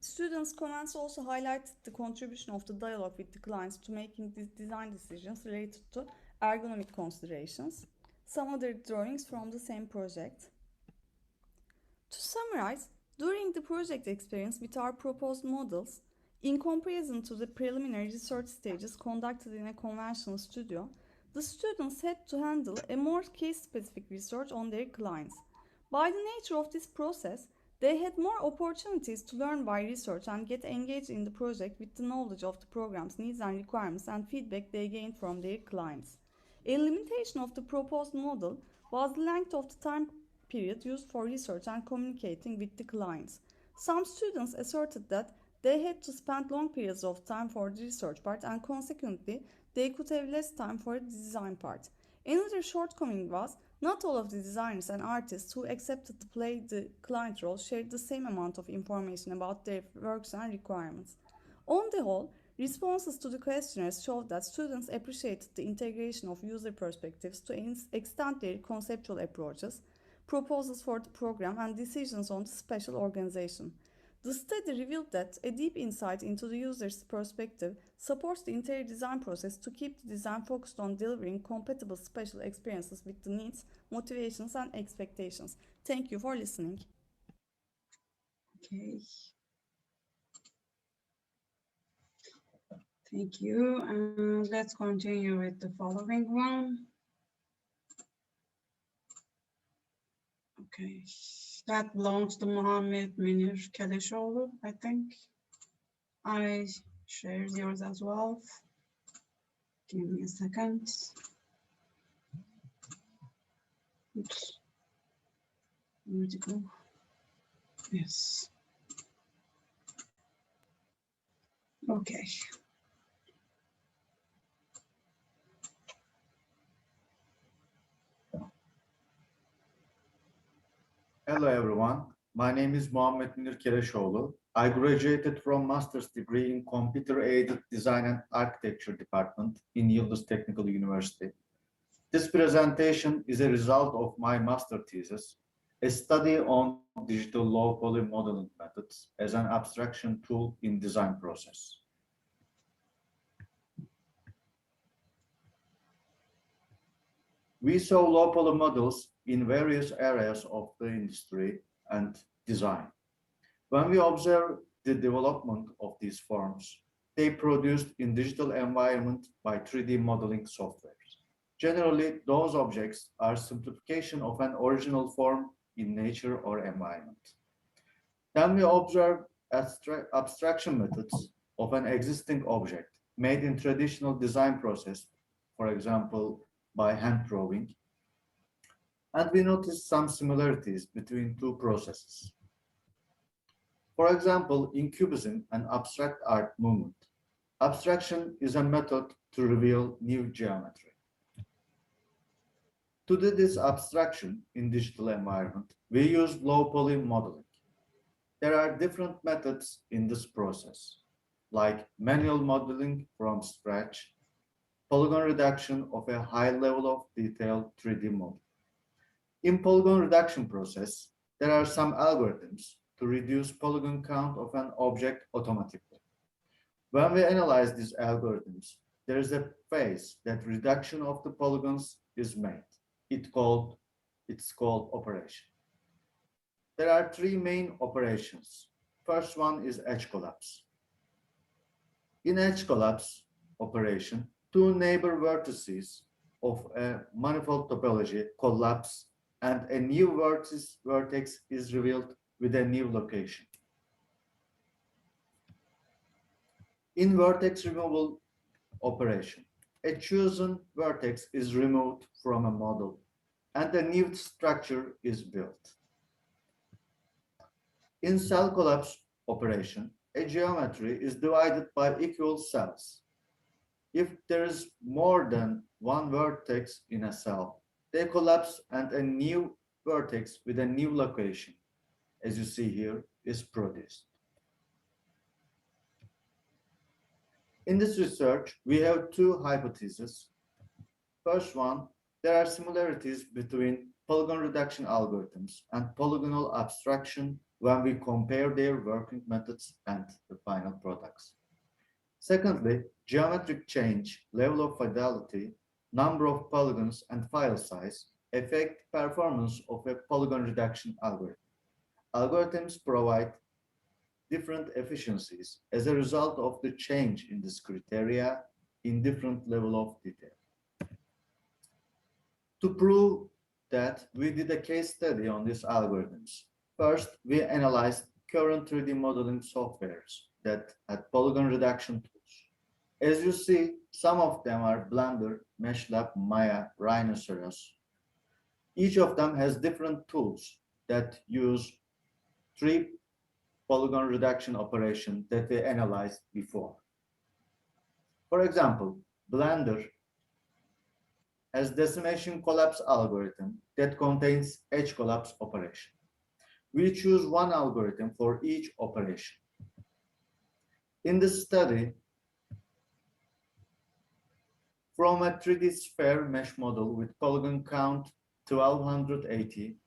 Students' comments also highlighted the contribution of the dialogue with the clients to making these design decisions related to ergonomic considerations. Some other drawings from the same project. To summarize, during the project experience with our proposed models, in comparison to the preliminary research stages conducted in a conventional studio, the students had to handle a more case-specific research on their clients. By the nature of this process, they had more opportunities to learn by research and get engaged in the project with the knowledge of the program's needs and requirements and feedback they gained from their clients. A limitation of the proposed model was the length of the time period used for research and communicating with the clients. Some students asserted that they had to spend long periods of time for the research part and consequently they could have less time for the design part. Another shortcoming was not all of the designers and artists who accepted to play the client role shared the same amount of information about their works and requirements. On the whole, responses to the questionnaires showed that students appreciated the integration of user perspectives to extend their conceptual approaches, proposals for the program, and decisions on the special organization. The study revealed that a deep insight into the user's perspective supports the entire design process to keep the design focused on delivering compatible special experiences with the needs, motivations, and expectations. Thank you for listening. Okay. Thank you. And let's continue with the following one. Okay, that belongs to Mohammed Minir Keleshoğlu, I think. I shared yours as well. Give me a second. Oops. Where'd it go? Yes. Okay. Hello everyone, my name is Muhammed Minir Keleshoğlu. I graduated from master's degree in Computer-Aided Design and Architecture Department in Yıldız Technical University. This presentation is a result of my master thesis, a study on digital low-poly modeling methods as an abstraction tool in design process. We saw low-poly models in various areas of the industry and design. When we observe the development of these forms, they produced in digital environment by 3D modeling softwares. Generally, those objects are simplification of an original form in nature or environment. Then we observe abstraction methods of an existing object made in traditional design process, for example, by hand drawing. And we notice some similarities between two processes. For example, in Cubism and abstract art movement, abstraction is a method to reveal new geometry. To do this abstraction in digital environment, we use low-poly modeling. There are different methods in this process, like manual modeling from scratch, polygon reduction of a high level of detail 3D model. In polygon reduction process, there are some algorithms to reduce polygon count of an object automatically. When we analyze these algorithms, there is a phase that reduction of the polygons is made. It's called operation. There are three main operations. First one is edge collapse. In edge collapse operation, two neighbor vertices of a manifold topology collapse and a new vertex is revealed with a new location. In vertex removal operation, a chosen vertex is removed from a model and a new structure is built. In cell collapse operation, a geometry is divided by equal cells. If there is more than one vertex in a cell, they collapse and a new vertex with a new location, as you see here, is produced. In this research, we have two hypotheses. First one, there are similarities between polygon reduction algorithms and polygonal abstraction when we compare their working methods and the final products. Secondly, geometric change, level of fidelity, number of polygons, and file size affect performance of a polygon reduction algorithm. Algorithms provide different efficiencies as a result of the change in this criteria in different level of detail. To prove that, we did a case study on these algorithms. First, we analyzed current 3D modeling softwares that had polygon reduction tools. As you see, some of them are Blender, MeshLab, Maya, Rhinoceros. Each of them has different tools that use 3 polygon reduction operation that we analyzed before. For example, Blender has decimation collapse algorithm that contains edge collapse operation. We choose one algorithm for each operation. In this study, from a 3D sphere mesh model with polygon count 1280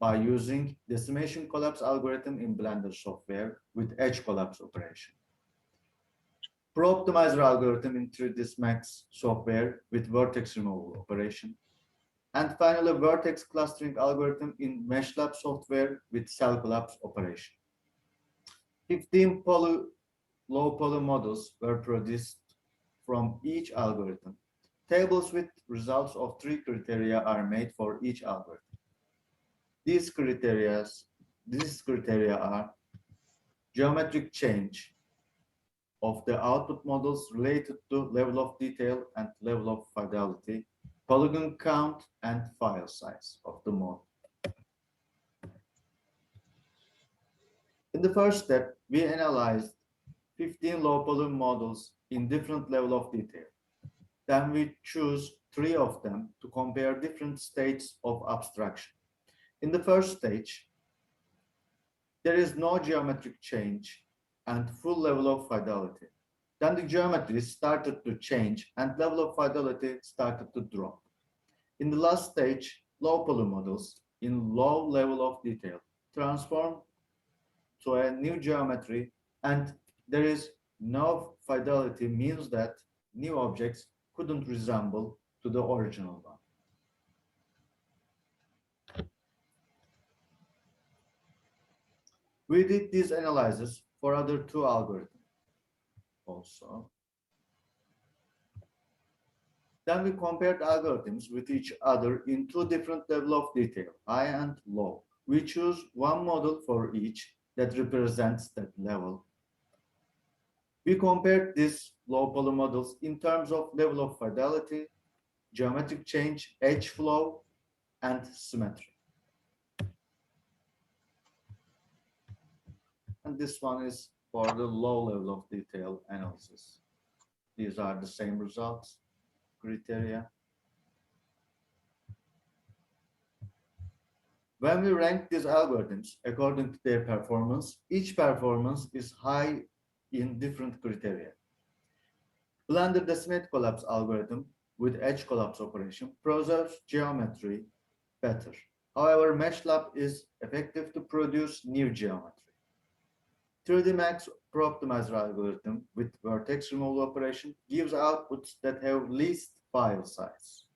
by using decimation collapse algorithm in Blender software with edge collapse operation. Pro-optimizer algorithm in 3ds Max software with vertex removal operation. And finally, vertex clustering algorithm in MeshLab software with cell collapse operation. 15 low poly models were produced from each algorithm. Tables with results of 3 criteria are made for each algorithm. These criteria are geometric change of the output models related to level of detail and level of fidelity, polygon count, and file size of the model. In the first step, we analyzed 15 low poly models in different level of detail. Then we choose 3 of them to compare different states of abstraction. In the first stage, there is no geometric change and full level of fidelity. Then the geometry started to change and level of fidelity started to drop. In the last stage, low poly models in low level of detail transform to a new geometry, and there is no fidelity, means that new objects couldn't resemble to the original one. We did these analyses for other 2 algorithms also. Then we compared algorithms with each other in 2 different levels of detail, high and low. We choose one model for each that represents that level. We compared these low poly models in terms of level of fidelity, geometric change, edge flow, and symmetry. And this one is for the low level of detail analysis. These are the same results, criteria. When we rank these algorithms according to their performance, each performance is high in different criteria. Blender decimate collapse algorithm with edge collapse operation preserves geometry better. However, MeshLab is effective to produce new geometry. 3D Max Pro-optimizer algorithm with vertex removal operation gives outputs that have least file size.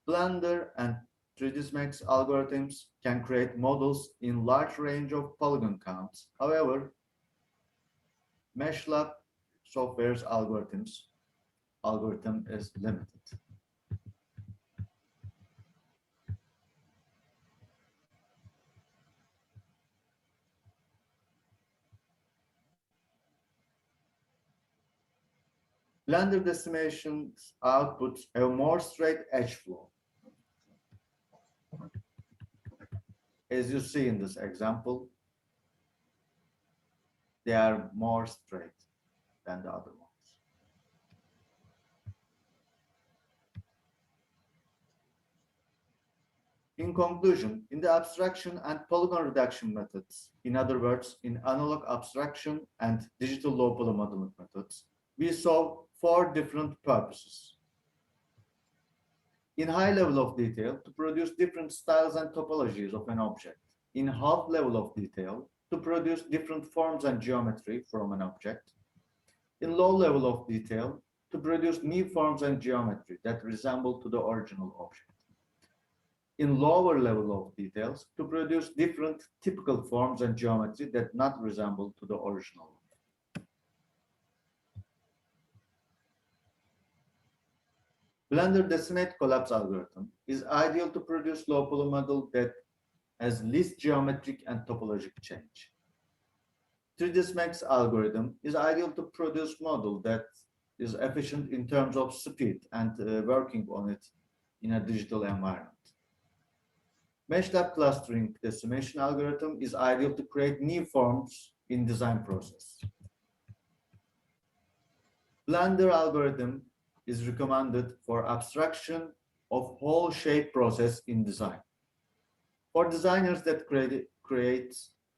Blender and 3ds Max algorithms can create models in large range of polygon counts. However, MeshLab software's algorithm is limited. Blender decimation's outputs have more straight edge flow. As you see in this example, they are more straight than the other ones. In conclusion, in the abstraction and polygon reduction methods, in other words, in analog abstraction and digital low poly modeling methods, we saw 4 different purposes. In high level of detail, to produce different styles and topologies of an object. In half level of detail, to produce different forms and geometry from an object. In low level of detail, to produce new forms and geometry that resemble to the original object. In lower level of details, to produce different typical forms and geometry that not resemble to the original. Blender decimate collapse algorithm is ideal to produce low poly model that has least geometric and topologic change. 3ds Max algorithm is ideal to produce model that is efficient in terms of speed and working on it in a digital environment. Meshlab clustering decimation algorithm is ideal to create new forms in design process. Blender algorithm is recommended for abstraction of whole shape process in design. For designers that create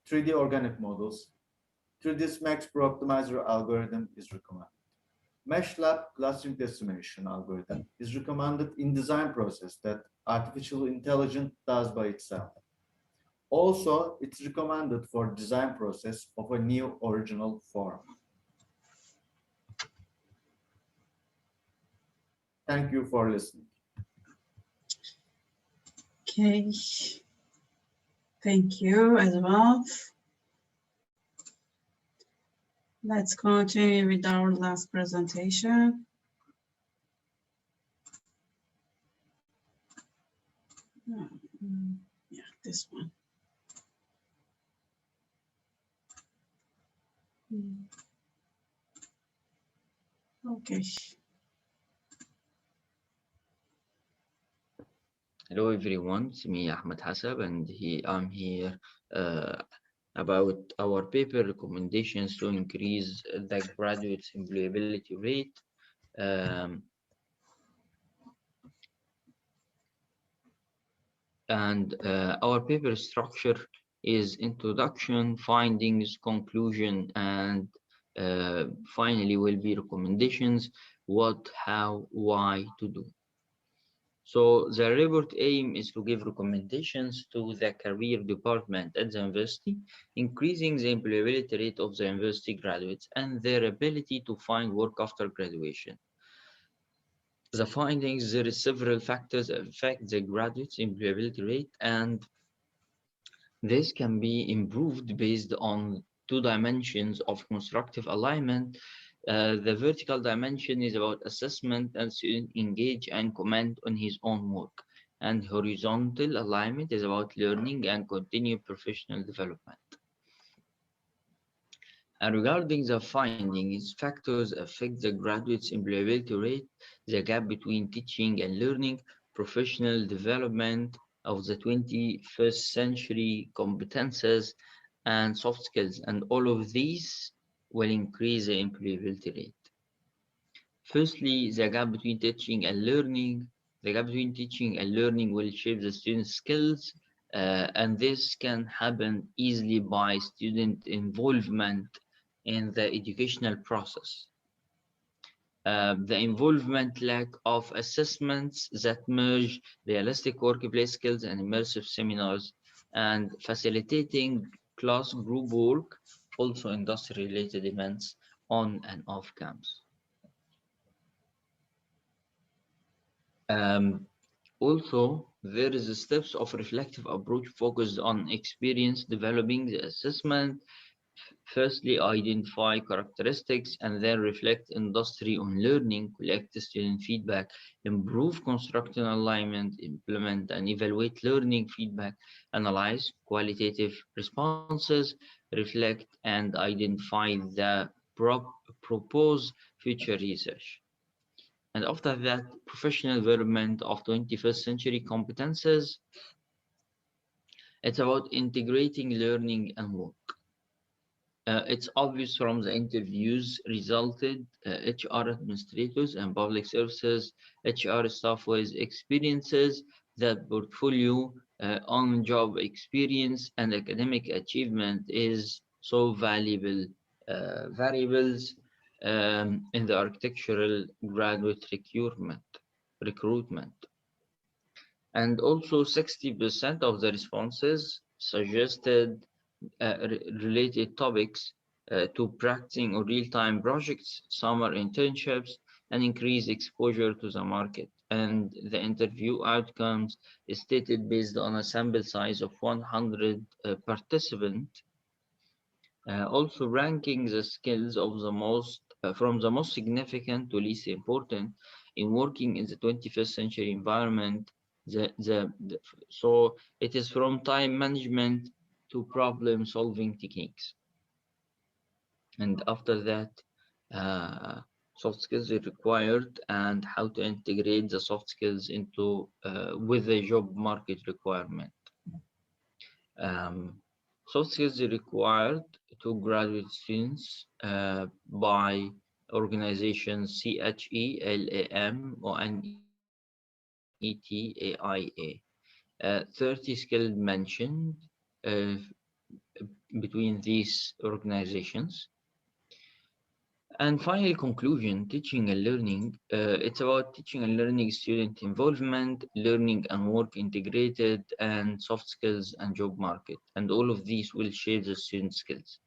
3D organic models, 3ds Max Pro Optimizer algorithm is recommended. Meshlab clustering decimation algorithm is recommended in design process that artificial intelligence does by itself. Also, it's recommended for design process of a new original form. Thank you for listening. Okay. Thank you as well. Let's continue with our last presentation. Yeah, this one. Okay. Hello everyone, it's me Ahmed Hasab, and I'm here about our paper recommendations to increase the graduates' employability rate. Our paper structure is introduction, findings, conclusion, and finally will be recommendations, what, how, why to do. So the report aim is to give recommendations to the career department at the university, increasing the employability rate of the university graduates and their ability to find work after graduation. The findings, there is several factors that affect the graduates' employability rate, and this can be improved based on 2 dimensions of constructive alignment. The vertical dimension is about assessment and student engage and comment on his own work. And horizontal alignment is about learning and continued professional development. And regarding the findings, factors affect the graduates' employability rate, the gap between teaching and learning, professional development of the 21st century competences, and soft skills. And all of these will increase the employability rate. Firstly, the gap between teaching and learning. The gap between teaching and learning will shape the student's skills, and this can happen easily by student involvement in the educational process. The involvement lack of assessments that merge realistic workplace skills and immersive seminars, and facilitating class group work, also industry-related events on and off campus. Also, there is a steps of reflective approach focused on experience, developing the assessment. Firstly, identify characteristics and then reflect industry on learning, collect student feedback, improve constructing alignment, implement and evaluate learning feedback, analyze qualitative responses, reflect and identify the proposed future research. And after that, professional development of 21st century competences. It's about integrating learning and work. It's obvious from the interviews resulted, HR administrators and public services, HR staff with experiences, that portfolio, on-job experience and academic achievement is so valuable variables in the architectural graduate recruitment. And also 60% of the responses suggested related topics to practicing or real-time projects, summer internships, and increased exposure to the market. And the interview outcomes is stated based on a sample size of 100 participants. Also ranking the skills of the most from the most significant to least important in working in the 21st century environment. So it is from time management to problem solving techniques. And after that, soft skills are required, and how to integrate the soft skills into with the job market requirement. Soft skills are required to graduate students by organizations CHELAM or NETAIA. 30 skills mentioned between these organizations. And finally, conclusion, teaching and learning. It's about teaching and learning, student involvement, learning and work integrated, and soft skills and job market. And all of these will shape the student skills.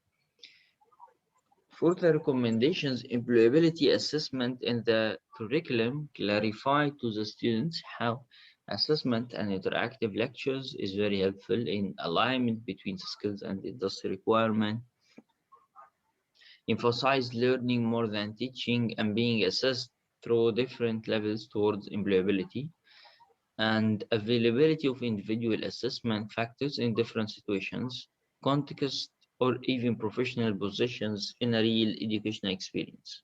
For the recommendations, employability assessment in the curriculum clarify to the students how assessment and interactive lectures is very helpful in alignment between the skills and industry requirement. Emphasize learning more than teaching and being assessed through different levels towards employability, and availability of individual assessment factors in different situations, context, or even professional positions in a real educational experience.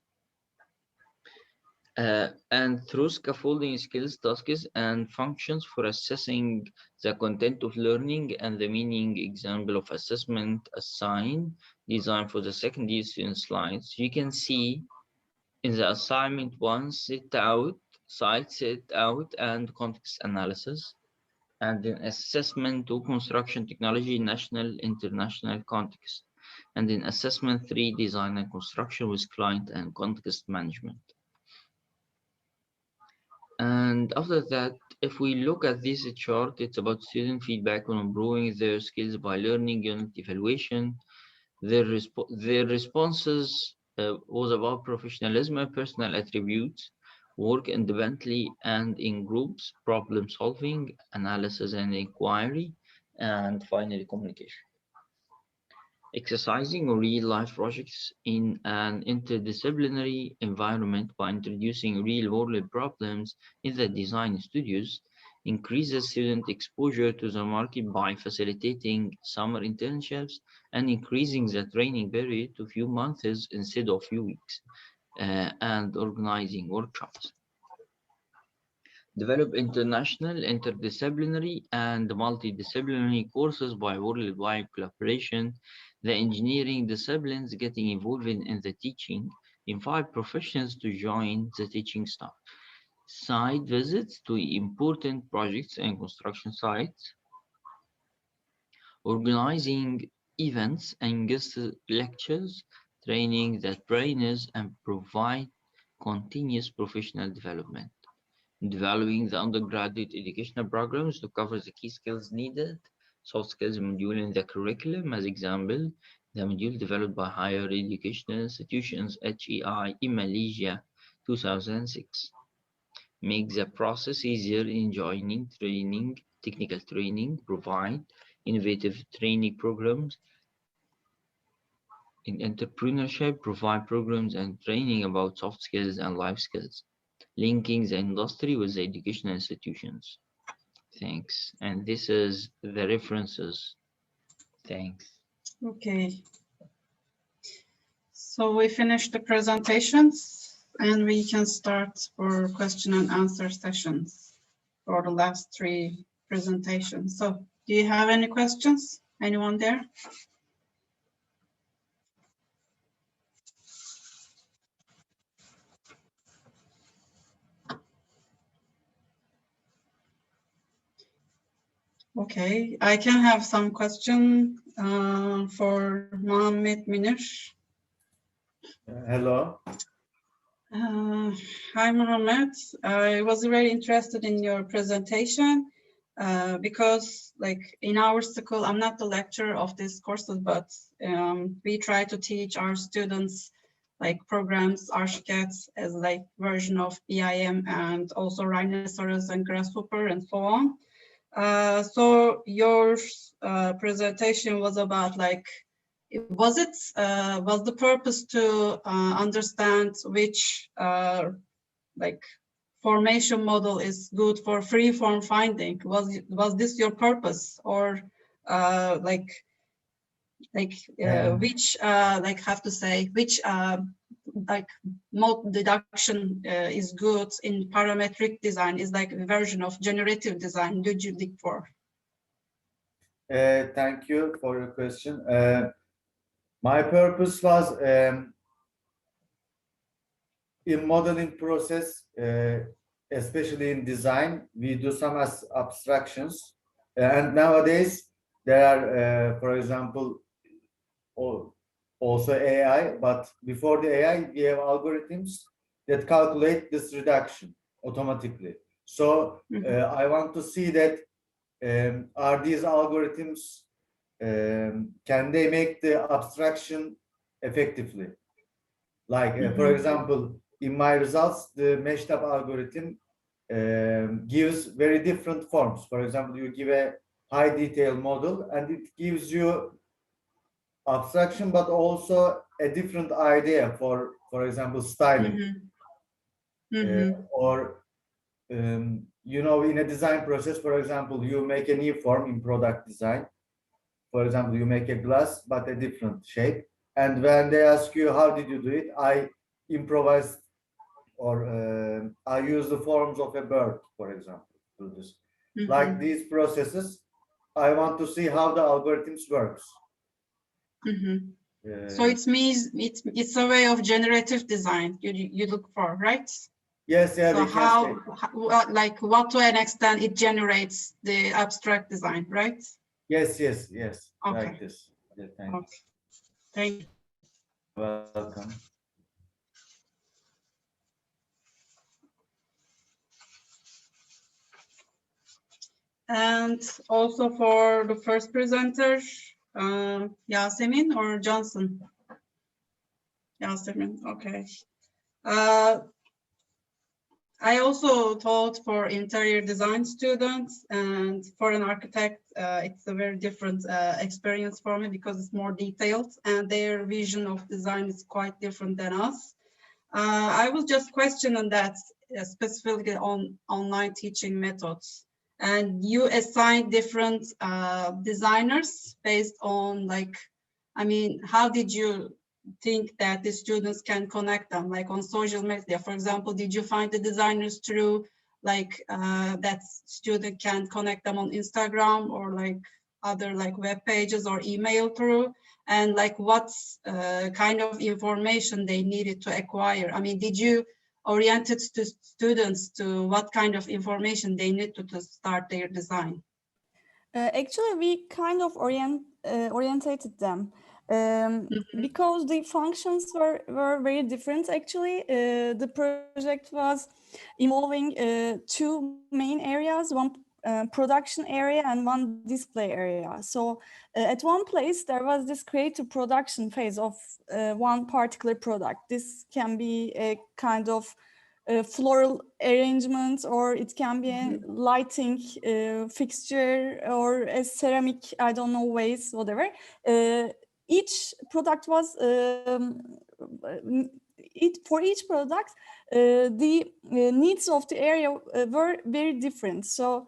And through scaffolding skills, tasks, and functions for assessing the content of learning and the meaning example of assessment assigned, designed for the secondary student slides, you can see in the assignment one, set out, and context analysis, and in assessment two, construction technology, national, international context, and in assessment three, design and construction with client and context management. And after that, if we look at this chart, it's about student feedback on improving their skills by learning unit evaluation. Their responses was about professionalism and personal attributes, work independently and in groups, problem solving, analysis and inquiry, and finally communication. Exercising real-life projects in an interdisciplinary environment by introducing real-world problems in the design studios increases student exposure to the market by facilitating summer internships and increasing the training period to few months instead of few weeks, and organizing workshops. Develop international, interdisciplinary, and multidisciplinary courses by worldwide collaboration. The engineering disciplines getting involved in the teaching. Invite professionals to join the teaching staff. Site visits to important projects and construction sites. Organizing events and guest lectures, training that trainers and provide continuous professional development. Developing the undergraduate educational programs to cover the key skills needed. Soft skills module in the curriculum, as example, the module developed by Higher Educational Institutions, HEI, in Malaysia, 2006. Make the process easier in joining training, technical training, provide innovative training programs. In entrepreneurship, provide programs and training about soft skills and life skills, linking the industry with the educational institutions. Thanks. And this is the references. Thanks. Okay. So we finished the presentations and we can start for question and answer sessions for the last three presentations. So do you have any questions? Anyone there? Okay, I can have some question for Mohammed Minish. Hello. Hi, Mohammed. I was very interested in your presentation because, like, in our school, I'm not the lecturer of this courses, but we try to teach our students like programs, architects as like version of BIM and also Rhinoceros and Grasshopper and so on. So your presentation was about like, was the purpose to understand which like formation model is good for free form finding? Was this your purpose, or like like which like have to say which like mode deduction is good in parametric design, is like a version of generative design did you look for? Thank you for your question. My purpose was in modeling process, especially in design, we do some abstractions. And nowadays, there are, for example, also AI, but before the AI, we have algorithms that calculate this reduction automatically. So I want to see that are these algorithms, can they make the abstraction effectively? Like, for example, in my results, the meshed up algorithm gives very different forms. For example, you give a high detail model and it gives you abstraction, but also a different idea for example, styling. Or, you know, in a design process, for example, you make a new form in product design. For example, you make a glass, but a different shape. And when they ask you, how did you do it? I improvised, or I use the forms of a bird, for example, to do this. Like these processes, I want to see how the algorithms works. So it means it's a way of generative design you look for, right? Yes, yeah. So how, like, what to an extent it generates the abstract design, right? Yes. Okay. Like this. Yeah, thank you. Welcome. And also for the first presenter, Yasemin or Johnson? Yasemin, okay. I also taught for interior design students, and for an architect, it's a very different experience for me because it's more detailed and their vision of design is quite different than us. I was just questioning that specifically on online teaching methods. And you assign different designers based on, like, I mean, how did you think that the students can connect them, like on social media? For example, did you find the designers through, like, that student can connect them on Instagram or like other like web pages or email through? And like what kind of information they needed to acquire? I mean, did you orient it to students to what kind of information they need to start their design? Actually, we kind of orientated them because the functions were very different. Actually, the project was involving two main areas, one production area and one display area. So at one place, there was this creative production phase of one particular product. This can be a kind of floral arrangement, or it can be a lighting fixture or a ceramic, I don't know, vase, whatever. Each product was, for each product, the needs of the area were very different. So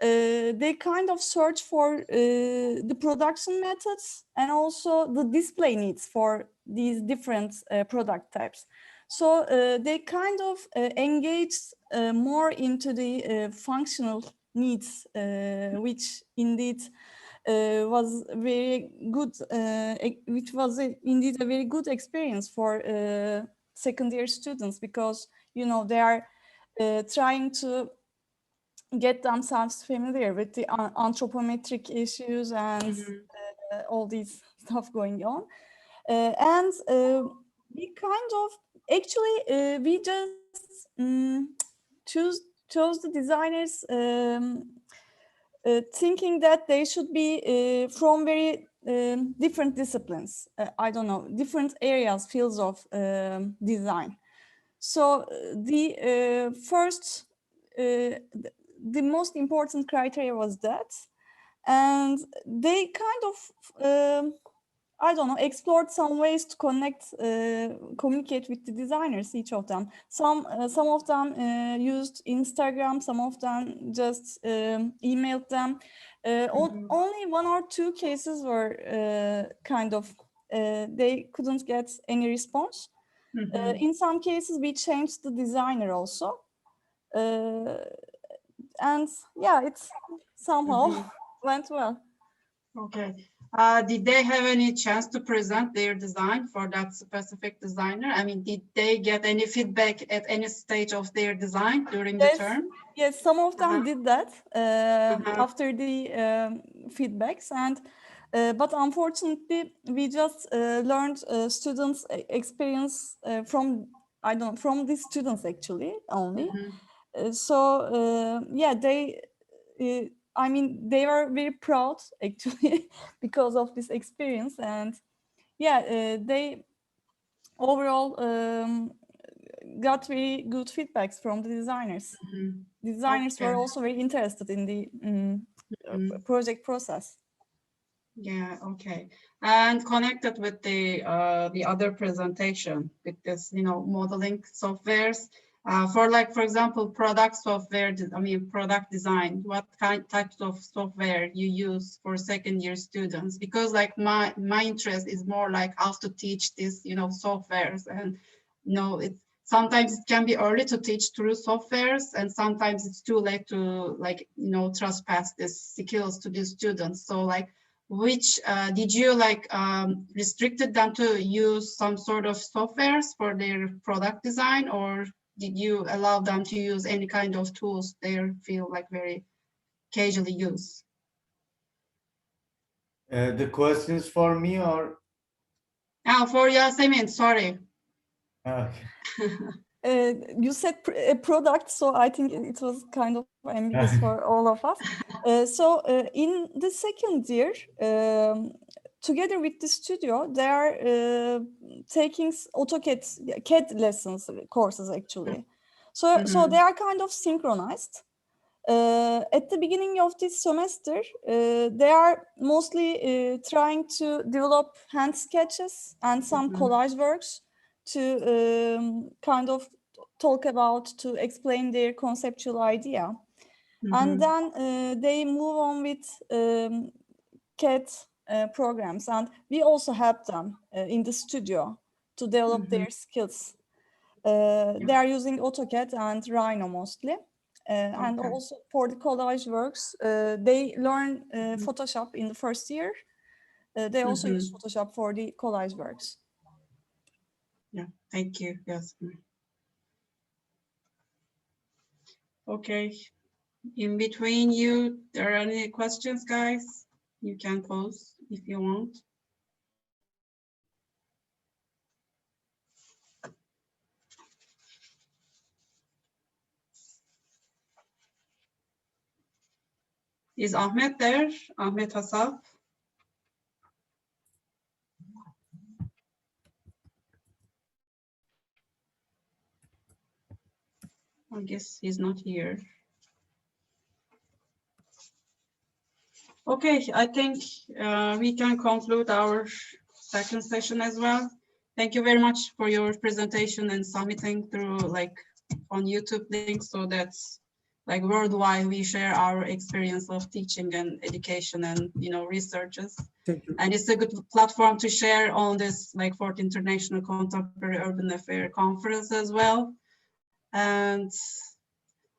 they kind of search for the production methods and also the display needs for these different product types. So they kind of engaged more into the functional needs, which indeed was very good, which was indeed a very good experience for second year students, because, you know, they are trying to get themselves familiar with the anthropometric issues and all these stuff going on. And we kind of, actually, we just chose the designers thinking that they should be from very different disciplines. I don't know, different areas, fields of design. So the first, the most important criteria was that, and they kind of, I don't know, explored some ways to connect, communicate with the designers, each of them. Some of them used Instagram, some of them just emailed them. Only 1 or 2 cases were kind of, they couldn't get any response. In some cases, we changed the designer also. And yeah, it's somehow went well. Okay. Did they have any chance to present their design for that specific designer? I mean, did they get any feedback at any stage of their design during the term? Yes, some of them did that after the feedbacks, and but unfortunately, we just learned students' experience from from these students actually only. So yeah, they. I mean, they are very proud actually because of this experience, and yeah, they overall got very good feedbacks from the designers. The designers were also very interested in the project process. Yeah, okay. And connected with the other presentation with this, modeling softwares. For example, product software, product design, what types of software you use for second-year students? Because like my interest is more like how to teach this, softwares, and sometimes it can be early to teach through softwares, and sometimes it's too late to trespass these skills to these students. So like, which did you restricted them to use some sort of softwares for their product design, or did you allow them to use any kind of tools they feel like very casually use? The question is for me or? For Yasemin, sorry. Okay. You said a product, so I think it was kind of ambiguous for all of us. So in the second year, together with the studio, they are taking AutoCAD CAD lessons courses actually. So they are kind of synchronized. At the beginning of this semester, they are mostly trying to develop hand sketches and some collage works to kind of talk about, to explain their conceptual idea. And then they move on with CAD programs, and we also help them in the studio to develop their skills. They are using AutoCAD and Rhino mostly. And also for the collage works, they learn Photoshop in the first year. They also use Photoshop for the collage works. Yeah, thank you. Yes. Okay. In between you, there are any questions, guys? You can pose if you want. Is Ahmet there? Ahmet Hasaf? I guess he's not here. Okay, I think we can conclude our second session as well. Thank you very much for your presentation and submitting through on YouTube links, so that's worldwide we share our experience of teaching and education and researches. Thank you. And it's a good platform to share on this 4th International Contemporary Urban Affair Conference as well. And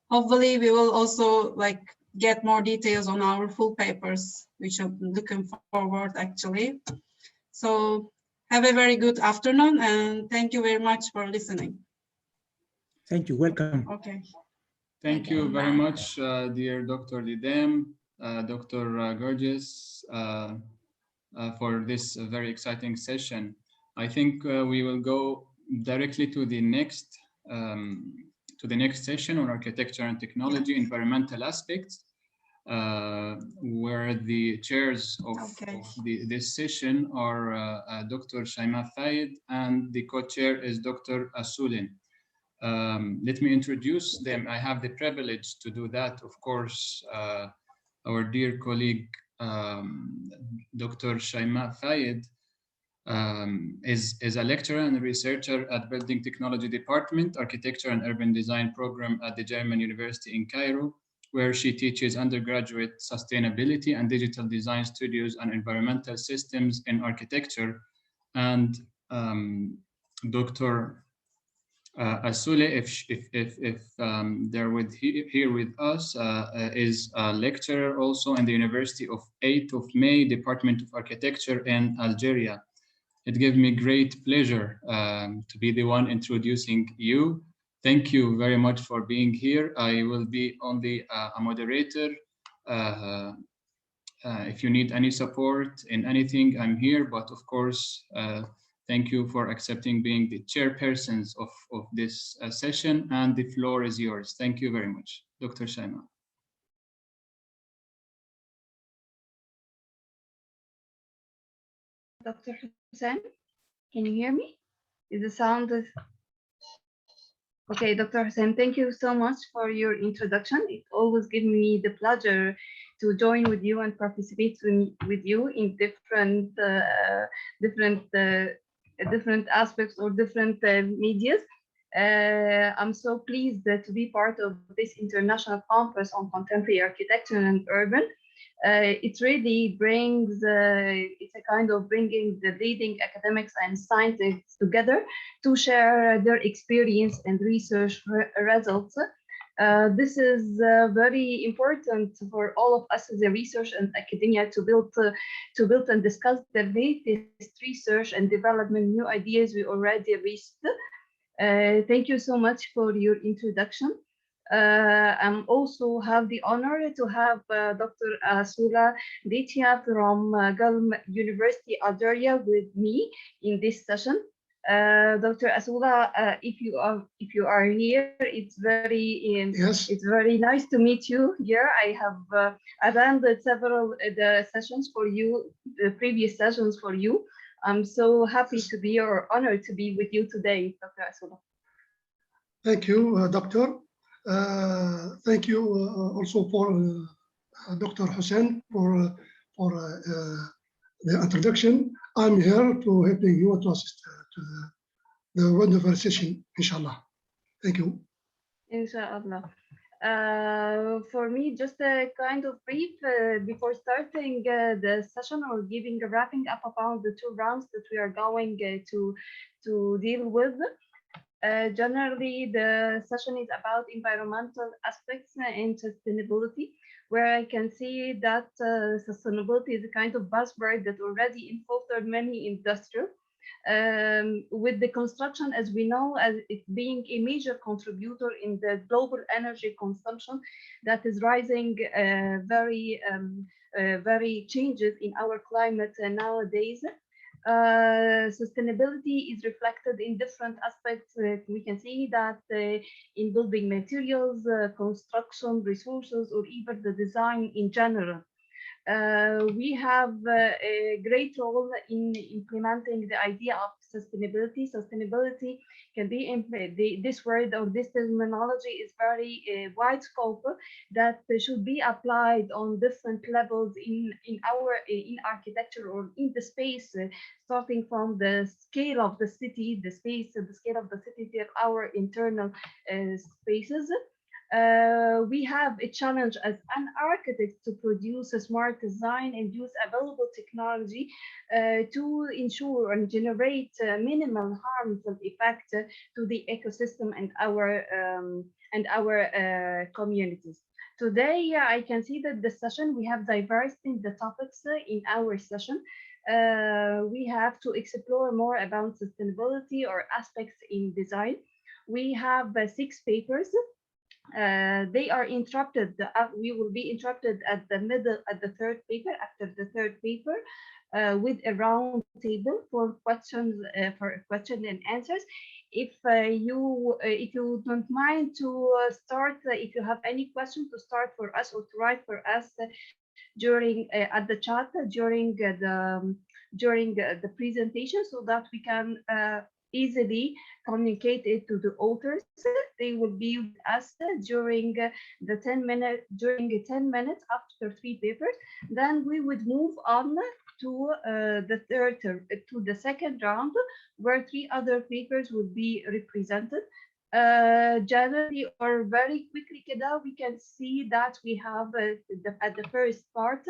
hopefully we will also get more details on our full papers, which I'm looking forward actually. So have a very good afternoon, and thank you very much for listening. Thank you, welcome. Okay. Thank you very much, dear Dr. Didem, Dr. Gorgeous, for this very exciting session. I think we will go directly to the next session on architecture and technology, environmental aspects, where the chairs of this session are Dr. Shaima Fayed, and the co-chair is Dr. Asulin. Let me introduce them. I have the privilege to do that. Of course, our dear colleague, Dr. Shaima Fayed, is a lecturer and researcher at Building Technology Department, Architecture and Urban Design Program at the German University in Cairo. where she teaches undergraduate sustainability and digital design studios and environmental systems in architecture. And Dr. Asule, if they're here with us, is a lecturer also in the University of 8th of May, Department of Architecture in Algeria. It gives me great pleasure to be the one introducing you. Thank you very much for being here. I will be only a moderator. If you need any support in anything, I'm here, but of course, thank you for accepting being the chairpersons of this session, and the floor is yours. Thank you very much. Dr. Shaima. Dr. Hussein, can you hear me? Is the sound? Okay, Dr. Hussein, thank you so much for your introduction. It always gives me the pleasure to join with you and participate with you in different aspects or different medias. I'm so pleased to be part of this international conference on contemporary architecture and urban. It really brings, it's a kind of bringing the leading academics and scientists together to share their experience and research results. This is very important for all of us as a research and academia to build and discuss the latest research and development, new ideas we already reached. Thank you so much for your introduction. I also have the honor to have Dr. Asula Ditia from Gulm University, Algeria, with me in this session. Dr. Asula, if you are here, it's very nice to meet you here. I have attended several the sessions for you, the previous sessions for you. I'm so happy to be or honored to be with you today, Dr. Asula. Thank you, Doctor. Thank you also for Dr. Hussein for the introduction. I'm here to helping you to assist to the wonderful session, inshallah. Thank you. Inshallah. For me, just a kind of brief before starting the session or giving a wrapping up about the two rounds that we are going to deal with. Generally, the session is about environmental aspects and sustainability, where I can see that sustainability is a kind of buzzword that already infiltrated many industries. With the construction, as we know, as it being a major contributor in the global energy consumption that is rising very changes in our climate nowadays. Sustainability is reflected in different aspects. We can see that in building materials, construction, resources, or even the design in general. We have a great role in implementing the idea of sustainability. Sustainability can be this word or this terminology is very wide scope that should be applied on different levels in architecture or in the space, starting from the scale of the city, the scale of the city to our internal spaces. We have a challenge as an architect to produce a smart design and use available technology to ensure and generate minimal harmful effect to the ecosystem and our communities. Today, I can see that the session, we have diversity in the topics in our session. We have to explore more about sustainability or aspects in design. We have 6 papers. They are interrupted. We will be interrupted at the middle, at the third paper, after the third paper, with a round table for questions, for question and answers. If you don't mind to start, if you have any questions to start for us or to write for us during at the chat during the presentation, so that we can easily communicate it to the authors. They will be with us during the 10 minutes after 3 papers. Then we would move on to the second round, where 3 other papers will be represented. generally or very quickly كده, we can see that we have at the first part,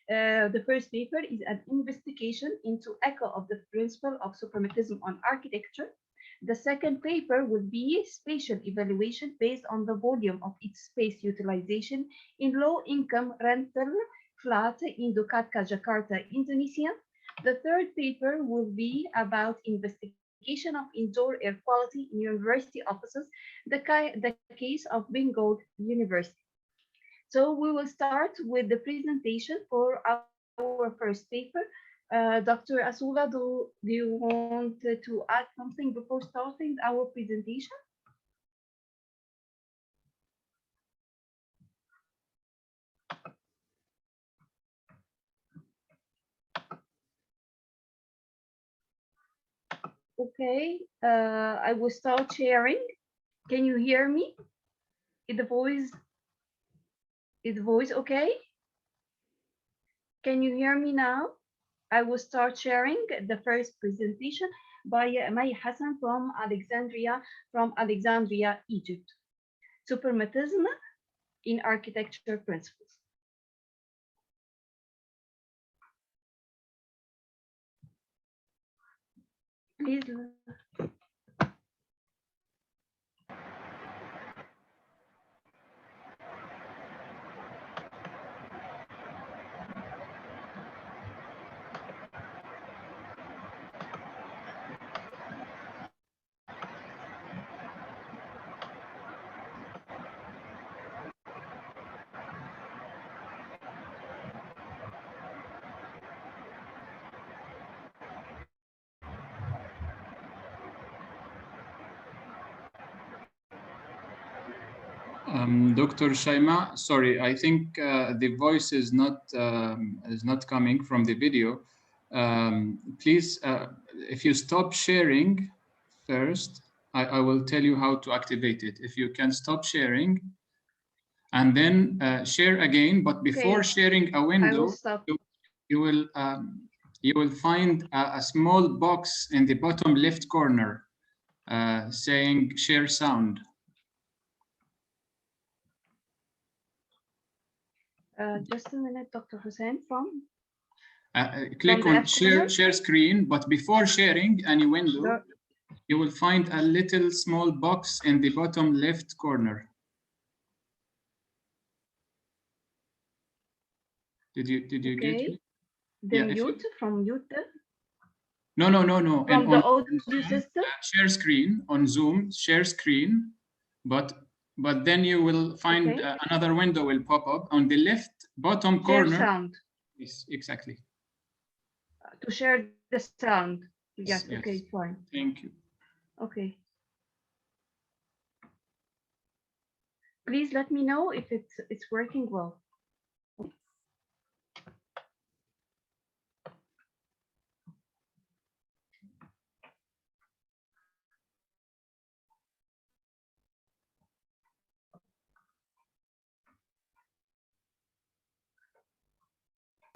the first paper is an investigation into echo of the principle of suprematism on architecture. The second paper will be spatial evaluation based on the volume of its space utilization in low-income rental flat in Dukatka, Jakarta, Indonesia. The third paper will be about investigation of indoor air quality in university offices, the case of Bengal University. So we will start with the presentation for our first paper. Dr. Asula, do you want to add something before starting our presentation? Okay, I will start sharing. Can you hear me? Is the voice okay? Can you hear me now? I will start sharing the first presentation by May Hassan from Alexandria, Egypt. Suprematism in Architecture Principles. Please. Dr. Shaima, sorry, I think the voice is not coming from the video. Please, if you stop sharing first, I will tell you how to activate it. If you can stop sharing and then share again, but before sharing a window, you will find a small box in the bottom left corner saying share sound. Just a minute, Dr. Hussein, from? Click on share screen, but before sharing any window, you will find a little small box in the bottom left corner. Did you get it? The mute from mute? No. From the audio system? Share screen on Zoom, share screen, but then you will find another window will pop up on the left bottom corner. Share sound. Yes, exactly. To share the sound. Yes, okay, fine. Thank you. Okay. Please let me know if it's working well.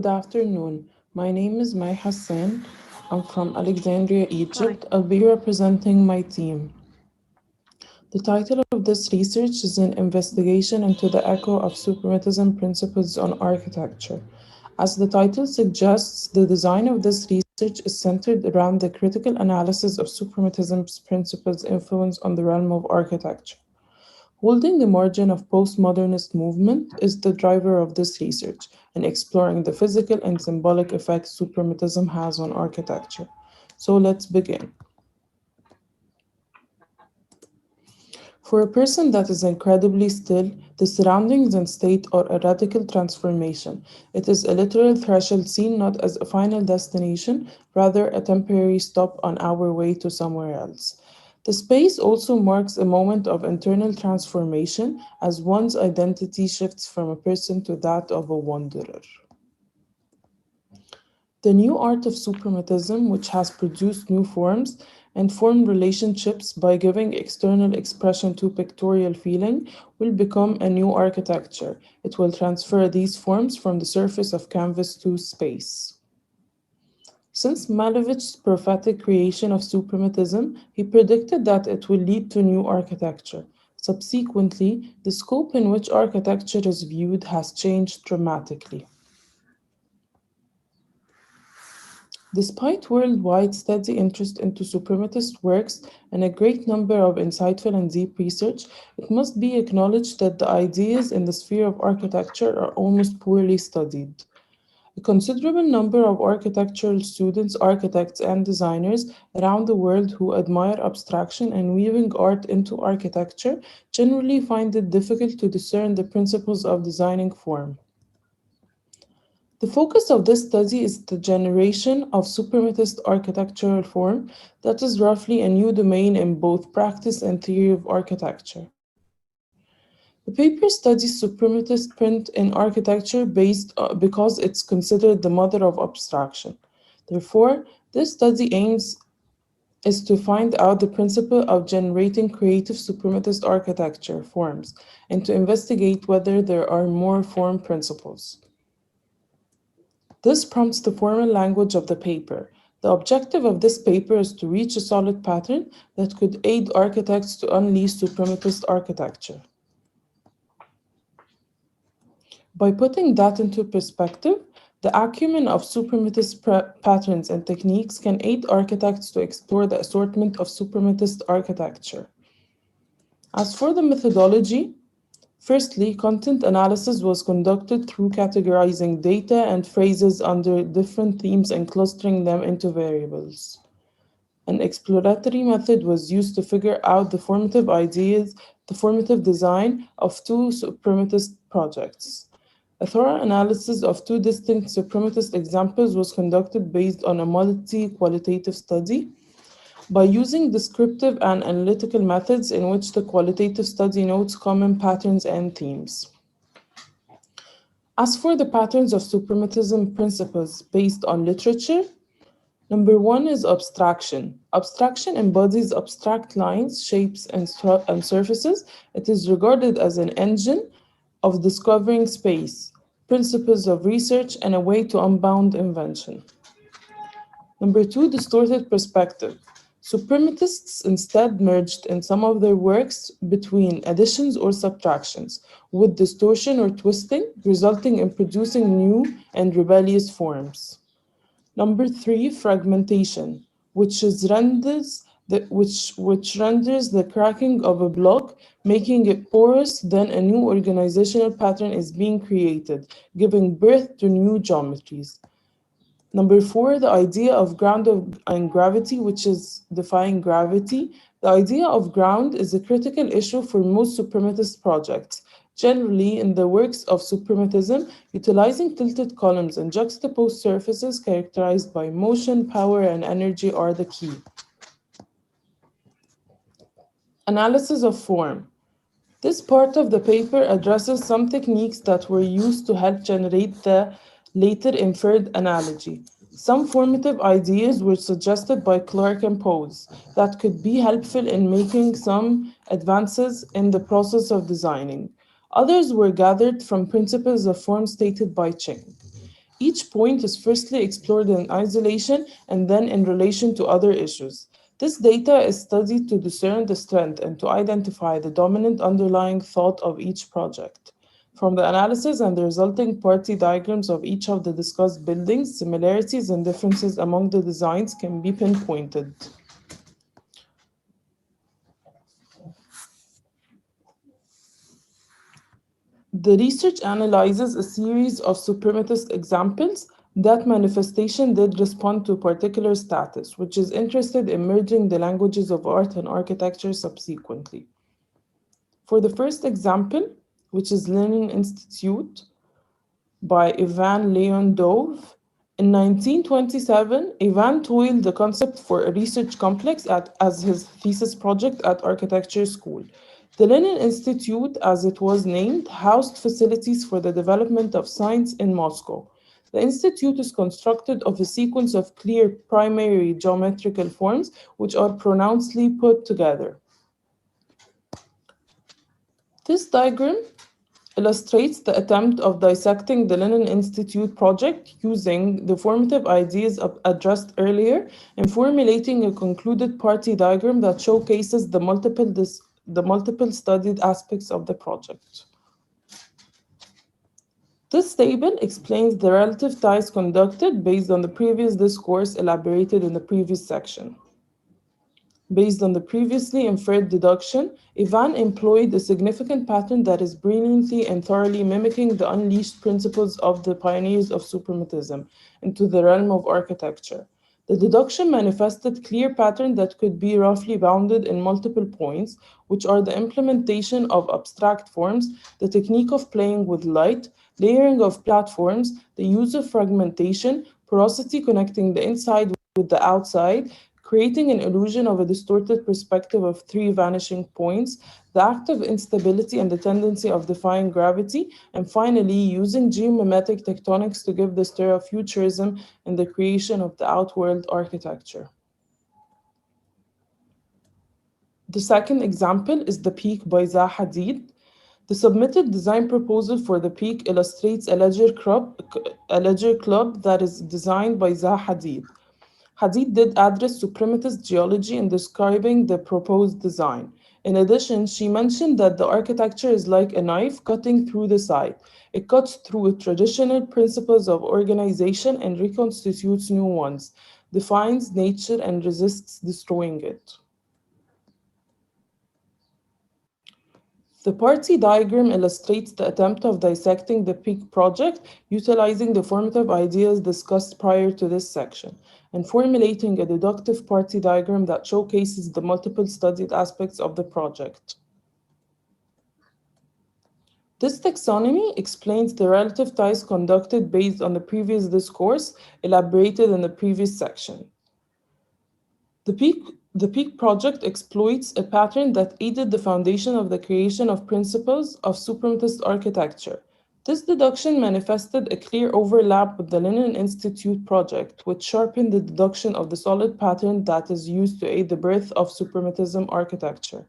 Good afternoon. My name is May Hassan. I'm from Alexandria, Egypt. I'll be representing my team. The title of this research is an investigation into the echo of suprematism principles on architecture. As the title suggests, the design of this research is centered around the critical analysis of suprematism's principles' influence on the realm of architecture. Holding the margin of postmodernist movement is the driver of this research in exploring the physical and symbolic effects suprematism has on architecture. So let's begin. For a person that is incredibly still, the surroundings and state are a radical transformation. It is a literal threshold seen not as a final destination, rather a temporary stop on our way to somewhere else. The space also marks a moment of internal transformation as one's identity shifts from a person to that of a wanderer. The new art of suprematism, which has produced new forms and formed relationships by giving external expression to pictorial feeling, will become a new architecture. It will transfer these forms from the surface of canvas to space. Since Malevich's prophetic creation of suprematism, he predicted that it will lead to new architecture. Subsequently, the scope in which architecture is viewed has changed dramatically. Despite worldwide steady interest into suprematist works and a great number of insightful and deep research, it must be acknowledged that the ideas in the sphere of architecture are almost poorly studied. A considerable number of architectural students, architects, and designers around the world who admire abstraction and weaving art into architecture generally find it difficult to discern the principles of designing form. The focus of this study is the generation of suprematist architectural form that is roughly a new domain in both practice and theory of architecture. The paper studies suprematist print in architecture because it's considered the mother of abstraction. Therefore, this study is to find out the principle of generating creative suprematist architecture forms and to investigate whether there are more form principles. This prompts the formal language of the paper. The objective of this paper is to reach a solid pattern that could aid architects to unleash suprematist architecture. By putting that into perspective, the acumen of suprematist patterns and techniques can aid architects to explore the assortment of suprematist architecture. As for the methodology, firstly, content analysis was conducted through categorizing data and phrases under different themes and clustering them into variables. An exploratory method was used to figure out the formative ideas, the formative design of two suprematist projects. A thorough analysis of two distinct suprematist examples was conducted based on a multi-qualitative study. By using descriptive and analytical methods in which the qualitative study notes common patterns and themes. As for the patterns of suprematism principles based on literature, number one is abstraction. Abstraction embodies abstract lines, shapes, and surfaces. It is regarded as an engine of discovering space, principles of research, and a way to unbound invention. Number two, distorted perspective. Suprematists instead merged in some of their works between additions or subtractions, with distortion or twisting, resulting in producing new and rebellious forms. Number three, fragmentation, which renders the cracking of a block, making it porous. Then a new organizational pattern is being created, giving birth to new geometries. Number four, the idea of ground and gravity, which is defying gravity. The idea of ground is a critical issue for most suprematist projects. Generally, in the works of suprematism, utilizing tilted columns and juxtaposed surfaces characterized by motion, power, and energy are the key. Analysis of form. This part of the paper addresses some techniques that were used to help generate the later inferred analogy. Some formative ideas were suggested by Clark and Pose that could be helpful in making some advances in the process of designing. Others were gathered from principles of form stated by Ching. Each point is firstly explored in isolation and then in relation to other issues. This data is studied to discern the strength and to identify the dominant underlying thought of each project. From the analysis and the resulting party diagrams of each of the discussed buildings, similarities and differences among the designs can be pinpointed. The research analyzes a series of suprematist examples. That manifestation did respond to a particular status, which is interested in merging the languages of art and architecture subsequently. For the first example, which is Lenin Institute by Ivan Leon Dove, in 1927, Ivan toiled the concept for a research complex as his thesis project at architecture school. The Lenin Institute, as it was named, housed facilities for the development of science in Moscow. The institute is constructed of a sequence of clear primary geometrical forms which are pronouncedly put together. This diagram illustrates the attempt of dissecting the Lenin Institute project using the formative ideas addressed earlier and formulating a concluded party diagram that showcases the multiple studied aspects of the project. This table explains the relative ties conducted based on the previous discourse elaborated in the previous section. Based on the previously inferred deduction, Ivan employed a significant pattern that is brilliantly and thoroughly mimicking the unleashed principles of the pioneers of suprematism into the realm of architecture. The deduction manifested clear pattern that could be roughly bounded in multiple points, which are the implementation of abstract forms, the technique of playing with light, layering of platforms, the use of fragmentation, porosity connecting the inside with the outside, creating an illusion of a distorted perspective of three vanishing points, the act of instability and the tendency of defying gravity, and finally, using geomimetic tectonics to give the stir of futurism in the creation of the outworld architecture. The second example is the peak by Zaha Hadid. The submitted design proposal for the peak illustrates a ledger club that is designed by Zaha Hadid. Hadid did address suprematist geology in describing the proposed design. In addition, she mentioned that the architecture is like a knife cutting through the site. It cuts through traditional principles of organization and reconstitutes new ones, defines nature and resists destroying it. The party diagram illustrates the attempt of dissecting the peak project, utilizing the formative ideas discussed prior to this section, and formulating a deductive party diagram that showcases the multiple studied aspects of the project. This taxonomy explains the relative ties conducted based on the previous discourse elaborated in the previous section. The peak project exploits a pattern that aided the foundation of the creation of principles of suprematist architecture. This deduction manifested a clear overlap with the Lenin Institute project, which sharpened the deduction of the solid pattern that is used to aid the birth of suprematism architecture.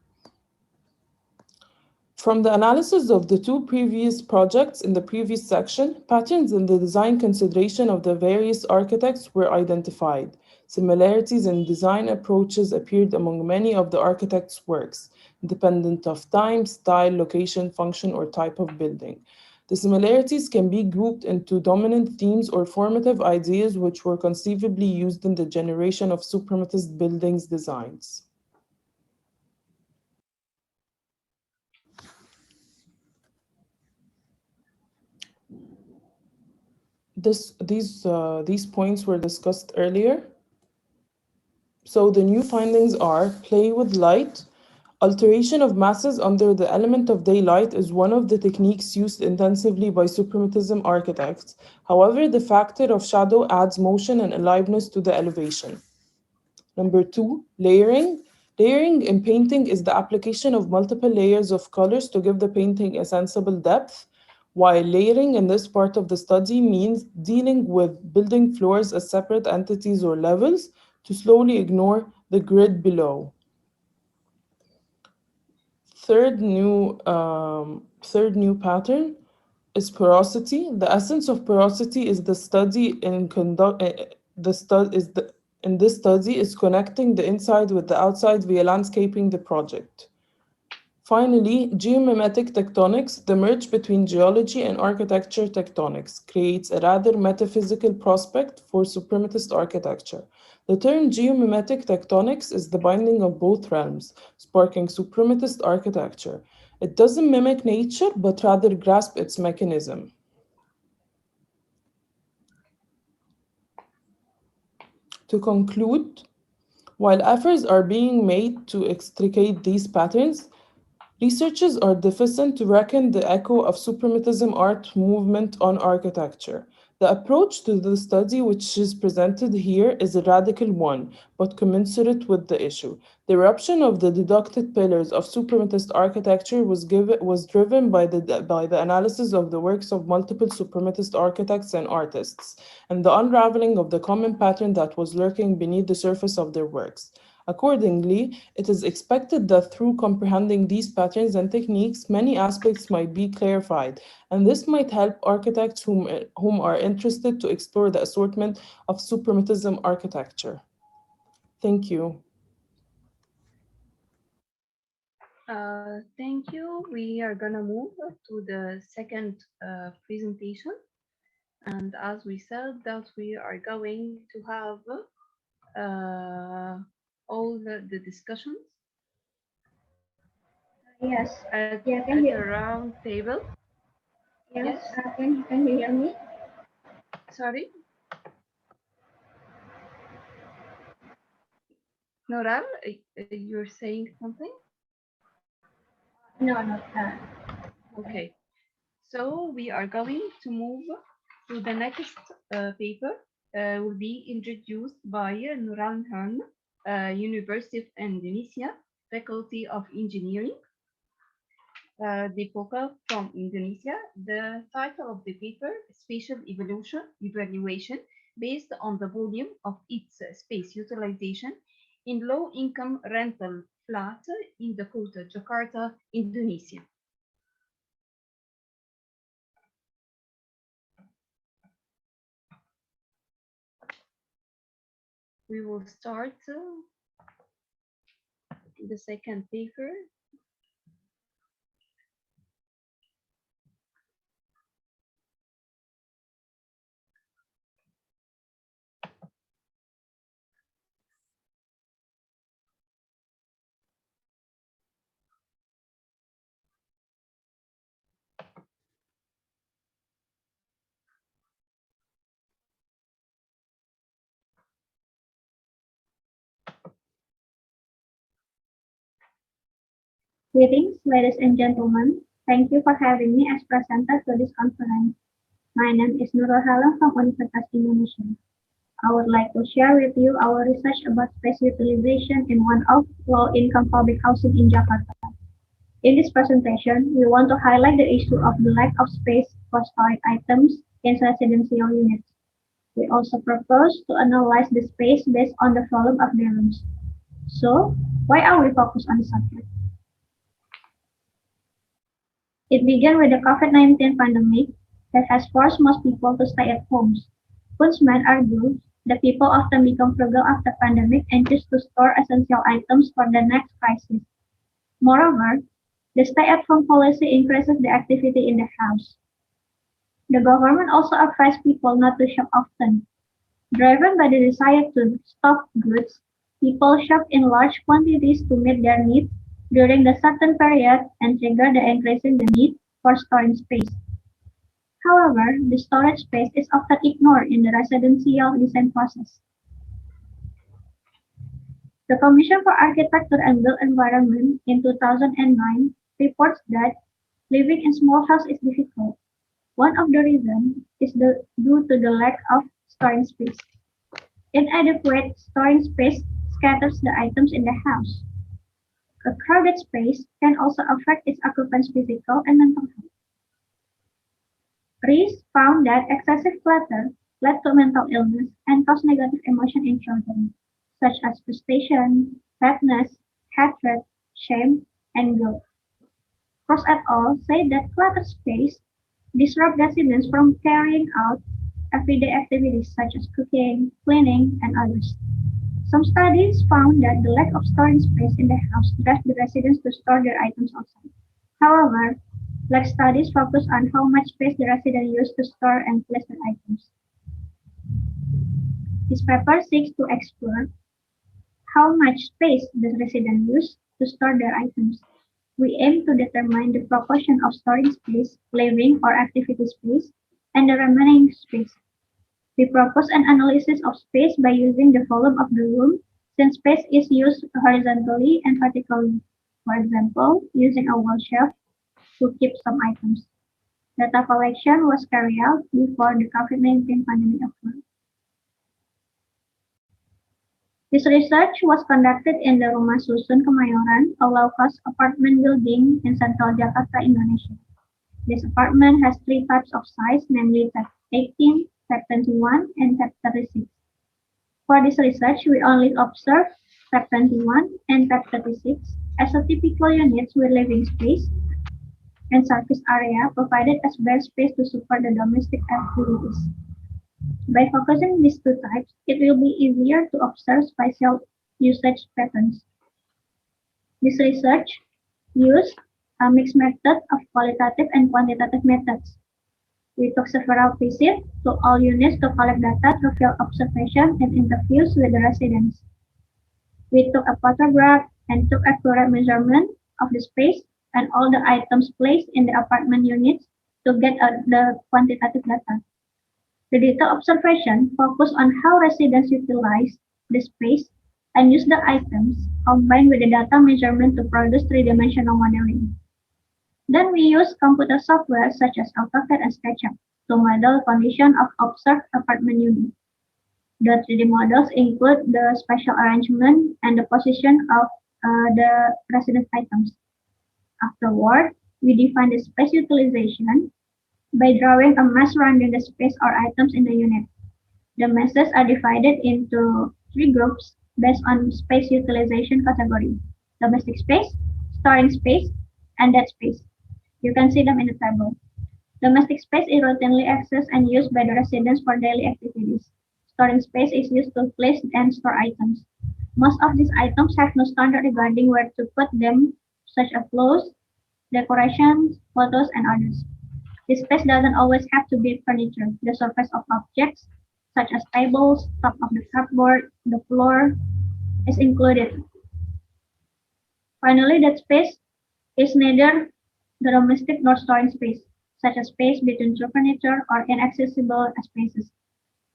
From the analysis of the two previous projects in the previous section, patterns in the design consideration of the various architects were identified. Similarities in design approaches appeared among many of the architects' works, independent of time, style, location, function, or type of building. The similarities can be grouped into dominant themes or formative ideas which were conceivably used in the generation of suprematist buildings designs. These points were discussed earlier. So the new findings are: play with light. Alteration of masses under the element of daylight is one of the techniques used intensively by suprematism architects. However, the factor of shadow adds motion and aliveness to the elevation. Number 2, layering. Layering in painting is the application of multiple layers of colors to give the painting a sensible depth, while layering in this part of the study means dealing with building floors as separate entities or levels to slowly ignore the grid below. Third new pattern is porosity. The essence of porosity is the study in in this study is connecting the inside with the outside via landscaping the project. Finally, geomimetic tectonics, the merge between geology and architecture tectonics, creates a rather metaphysical prospect for suprematist architecture. The term geomimetic tectonics is the binding of both realms, sparking suprematist architecture. It doesn't mimic nature, but rather grasp its mechanism. To conclude, while efforts are being made to extricate these patterns, researchers are deficient to reckon the echo of suprematism art movement on architecture. The approach to the study which is presented here is a radical one, but commensurate with the issue. The eruption of the deducted pillars of suprematist architecture was driven by the analysis of the works of multiple suprematist architects and artists, and the unraveling of the common pattern that was lurking beneath the surface of their works. Accordingly, it is expected that through comprehending these patterns and techniques, many aspects might be clarified, and this might help architects whom are interested to explore the assortment of suprematism architecture. Thank you. Thank you. We are gonna move to the second presentation. And as we said that we are going to have all the discussions. Yes. At Yeah, a round table. Yes. Can you hear me? Sorry. Noral, you're saying something? No. Okay. So we are going to move to the next paper. Will be introduced by Nural Khan, University of Indonesia, Faculty of Engineering. Deepoka from Indonesia. The title of the paper, Spatial Evaluation based on the volume of its space utilization in low-income rental flat in the Kota, Jakarta, Indonesia. We will start the second paper. Greetings, ladies and gentlemen. Thank you for having me as presenter to this conference. My name is Nurul Halam from Universitas Indonesia. I would like to share with you our research about space utilization in one of low-income public housing in Jakarta. In this presentation, we want to highlight the issue of the lack of space for storing items in residential units. We also propose to analyze the space based on the volume of the rooms. So, why are we focused on the subject? It began with the COVID-19 pandemic that has forced most people to stay at homes. Kunzman argues that people often become frugal after pandemic and choose to store essential items for the next crisis. Moreover, the stay-at-home policy increases the activity in the house. The government also advised people not to shop often. Driven by the desire to stock goods, people shop in large quantities to meet their needs during the certain period and trigger the increasing the need for storing space. However, the storage space is often ignored in the residential design process. The Commission for Architecture and Built Environment in 2009 reports that living in small houses is difficult. One of the reasons is due to the lack of storing space. Inadequate storing space scatters the items in the house. A crowded space can also affect its occupants' physical and mental health. Rees found that excessive clutter led to mental illness and caused negative emotion in children, such as frustration, sadness, hatred, shame, and guilt. Cross et al. Say that cluttered space disrupt residents from carrying out everyday activities such as cooking, cleaning, and others. Some studies found that the lack of storing space in the house drives the residents to store their items outside. However, like studies focus on how much space the residents use to store and place their items. This paper seeks to explore how much space the residents use to store their items. We aim to determine the proportion of storing space, living or activity space, and the remaining space. We propose an analysis of space by using the volume of the room, since space is used horizontally and vertically. For example, using a wall shelf to keep some items. Data collection was carried out before the COVID-19 pandemic occurred. This research was conducted in the Rumah Susun Kemayoran, a low-cost apartment building in central Jakarta, Indonesia. This apartment has three types of size, namely Type 18, Type 21, and Type 36. For this research, we only observed Type 21, and Type 36 as a typical units with living space and surface area provided as bare space to support the domestic activities. By focusing these two types, it will be easier to observe spatial usage patterns. This research used a mixed method of qualitative and quantitative methods. We took several visits to all units to collect data through field observation and interviews with the residents. We took a photograph and took accurate measurement of the space and all the items placed in the apartment units to get the quantitative data. The data observation focused on how residents utilize the space and use the items combined with the data measurement to produce three-dimensional modeling. Then we use computer software such as AutoCAD and SketchUp to model condition of observed apartment unit. The 3D models include the spatial arrangement and the position of the resident items. Afterward, we define the space utilization by drawing a mesh surrounding the space or items in the unit. The meshes are divided into three groups based on space utilization category: domestic space, storing space, and dead space. You can see them in the table. Domestic space is routinely accessed and used by the residents for daily activities. Storing space is used to place and store items. Most of these items have no standard regarding where to put them, such as clothes, decorations, photos, and others. This space doesn't always have to be furniture. The surface of objects, such as tables, top of the cupboard, the floor, is included. Finally, that space is neither the domestic nor storing space, such as space between two furniture or inaccessible spaces.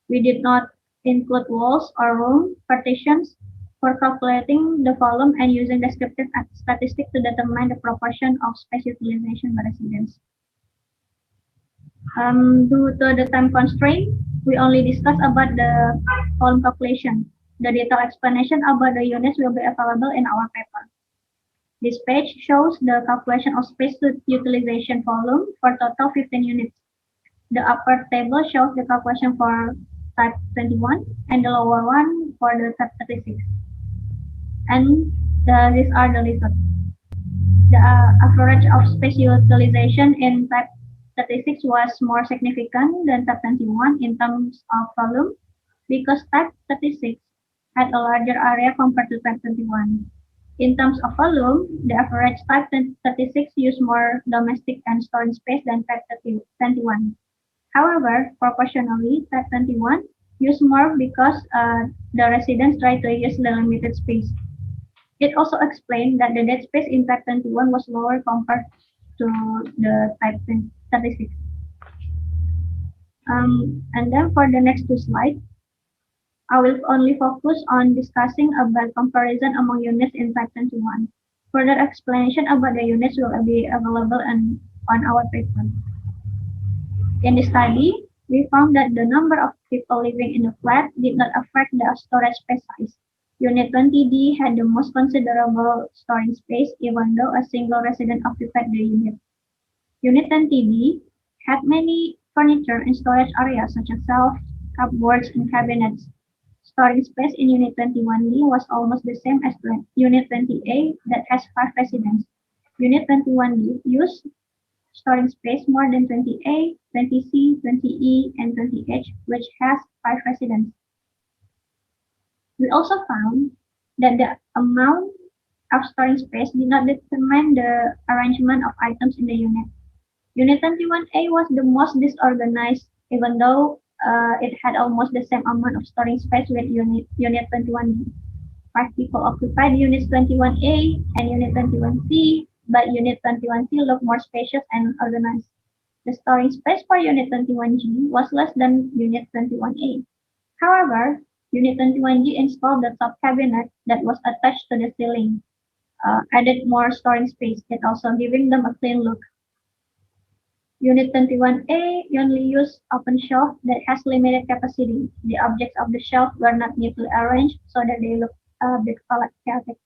We did not include walls or room partitions for calculating the volume and using descriptive statistics to determine the proportion of space utilization by residents. Due to the time constraint, we only discuss about the volume calculation. The detailed explanation about the units will be available in our paper. This page shows the calculation of space utilization volume for total 15 units. The upper table shows the calculation for type 21 and the lower one for the type 36. And these are the results. The average of space utilization in type 36 was more significant than type 21 in terms of volume because type 36 had a larger area compared to type 21. In terms of volume, the average type 36 used more domestic and storing space than type 21. However, proportionally, type 21 used more because the residents tried to use the limited space. It also explained that the dead space in type 21 was lower compared to the type 36. And then for the next two slides, I will only focus on discussing about comparison among units in type 21. Further explanation about the units will be available on our paper. In the study, we found that the number of people living in the flat did not affect the storage space size. Unit 20D had the most considerable storing space even though a single resident occupied the unit. Unit 20D had many furniture and storage areas such as shelves, cupboards, and cabinets. Storing space in Unit 21D was almost the same as Unit 20A that has 5 residents. Unit 21D used storing space more than 20A, 20C, 20E, and 20H, which has 5 residents. We also found that the amount of storing space did not determine the arrangement of items in the unit. Unit 21A was the most disorganized, even though it had almost the same amount of storing space with Unit 21D. 5 people occupied Unit 21A and Unit 21C, but Unit 21C looked more spacious and organized. The storing space for Unit 21G was less than Unit 21A. However, Unit 21G installed the top cabinet that was attached to the ceiling, added more storing space, and also giving them a clean look. Unit 21A only used open shelf that has limited capacity. The objects of the shelf were not neatly arranged so that they look a bit chaotic.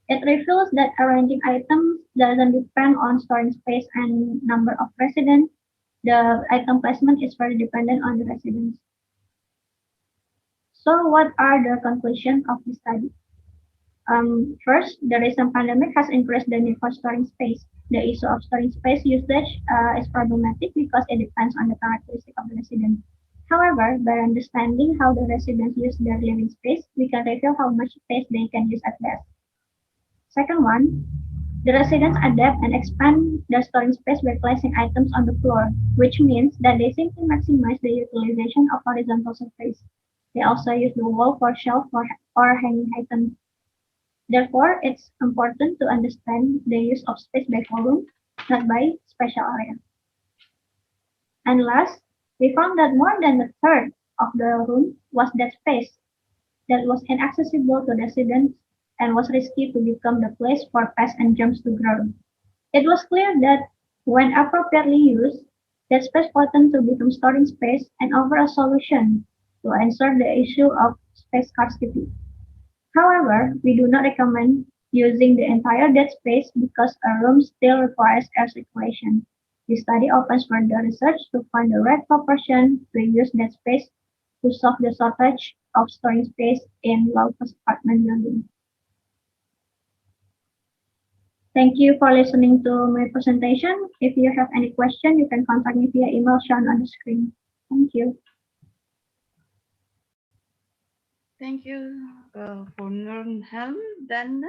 It reveals that arranging items doesn't depend on storing space and number of residents. The item placement is very dependent on the residents. So what are the conclusions of the study? First, the recent pandemic has increased the need for storing space. The issue of storing space usage is problematic because it depends on the characteristic of the resident. However, by understanding how the residents use their living space, we can reveal how much space they can use at best. Second one, the residents adapt and expand their storing space by placing items on the floor, which means that they simply maximize the utilization of horizontal surface. They also use the wall for shelf or hanging items. Therefore, it's important to understand the use of space by volume, not by spatial area. And last, we found that more than a third of the room was dead space that was inaccessible to residents and was risky to become the place for pests and germs to grow. It was clear that when appropriately used, that space potent to become storing space and offer a solution to answer the issue of space scarcity. However, we do not recommend using the entire dead space because a room still requires air circulation. The study opens further research to find the right proportion to use dead space to solve the shortage of storing space in low-cost apartment buildings. Thank you for listening to my presentation. If you have any question, you can contact me via email shown on the screen. Thank you. Thank you for Nurnhelm. Then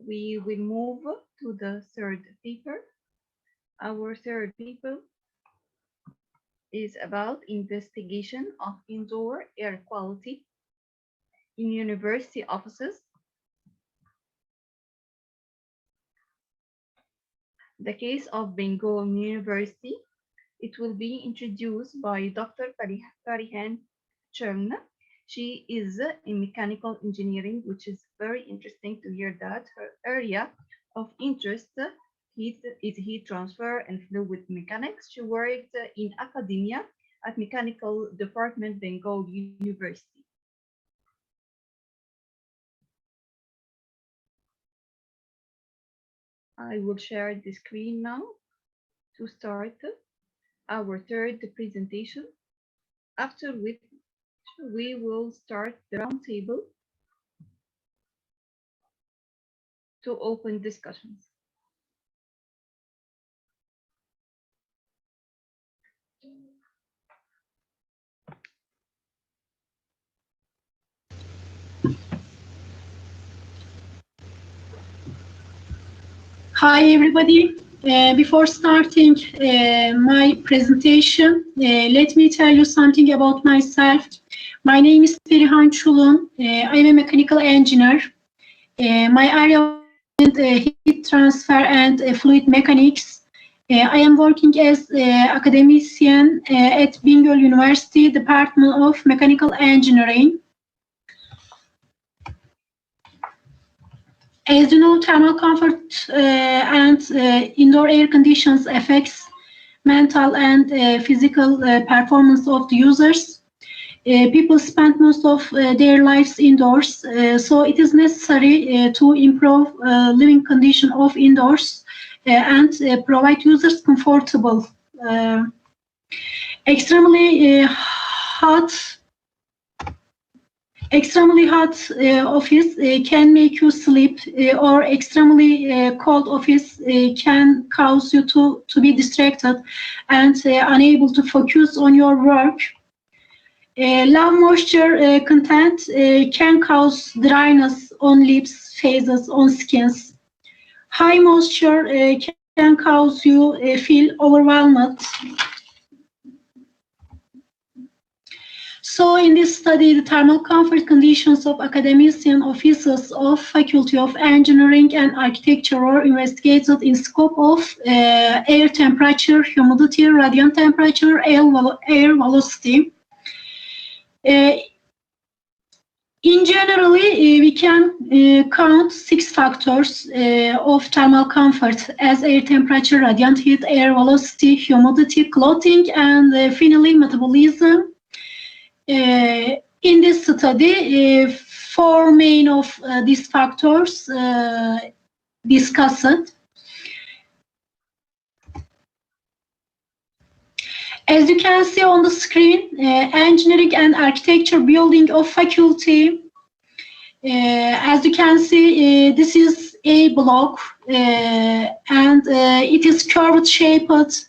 we will move to the third paper. Our third paper is about investigation of indoor air quality in university offices. The case of Bengal University. It will be introduced by Dr. Farihan Churna. She is in mechanical engineering, which is very interesting to hear that. Her area of interest is heat transfer and fluid mechanics. She worked in academia at Mechanical Department, Bengal University. I will share the screen now to start our third presentation, after which we will start the roundtable to open discussions. Hi, everybody. Before starting my presentation, let me tell you something about myself. My name is Ferihan Çulun. I am a mechanical engineer. My area is heat transfer and fluid mechanics. I am working as academician at Bengal University, Department of Mechanical Engineering. As you know, thermal comfort and indoor air conditions affects mental and physical performance of the users. People spend most of their lives indoors, so it is necessary to improve living condition of indoors and provide users comfortable. Extremely hot office can make you sleep, or extremely cold office can cause you to be distracted and unable to focus on your work. Low moisture content can cause dryness on lips, faces, on skins. High moisture can cause you feel overwhelmed. So in this study, the thermal comfort conditions of academician offices of Faculty of Engineering and Architecture were investigated in scope of air temperature, humidity, radiant temperature, air velocity. In generally, we can count 6 factors of thermal comfort as air temperature, radiant heat, air velocity, humidity, clothing, and finally metabolism. In this study, 4 main of these factors discussed. As you can see on the screen, engineering and architecture building of faculty As you can see, this is a block, and it is curved shaped,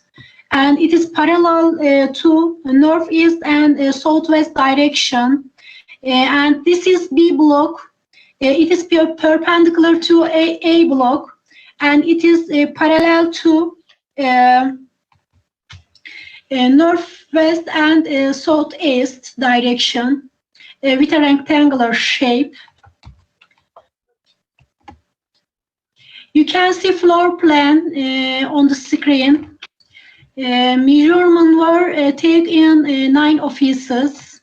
and it is parallel to northeast and southwest direction. And this is B block. It is perpendicular to A block, and it is parallel to northwest and southeast direction with a rectangular shape. You can see floor plan on the screen. Measurements were taken in 9 offices.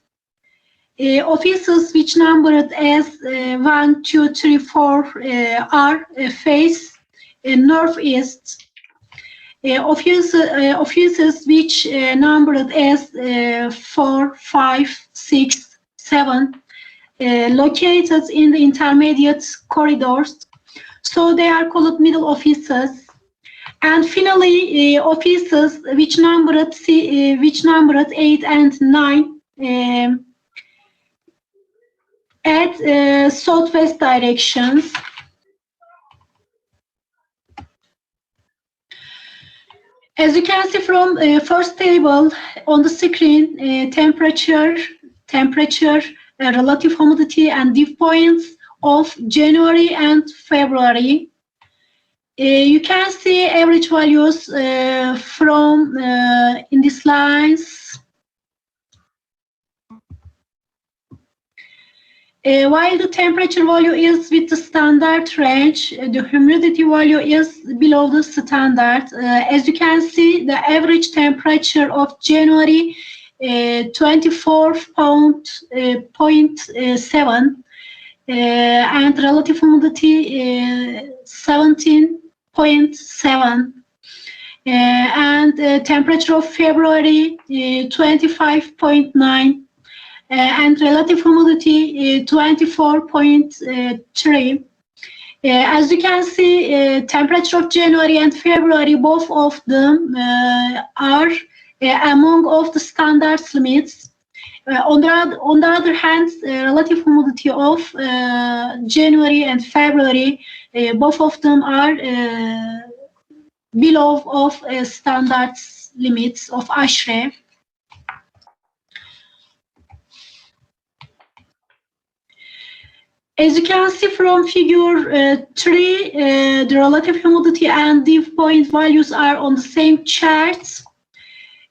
Offices which numbered as 1, 2, 3, 4 are face northeast. Offices which numbered as 4, 5, 6, 7 located in the intermediate corridors. So they are called middle offices. And finally, offices which numbered 8 and 9 at southwest directions. As you can see from first table on the screen, temperature, relative humidity, and dew points of January and February. You can see average values from in these lines. While the temperature value is with the standard range, the humidity value is below the standard. As you can see, the average temperature of January 24.7 and relative humidity 17.7, and temperature of February 25.9. And relative humidity 24.3. As you can see, temperature of January and February, both of them are among of the standard limits. On the other hand, relative humidity of January and February, both of them are below of standard limits of ASHRAE. As you can see from figure 3, the relative humidity and dew point values are on the same charts.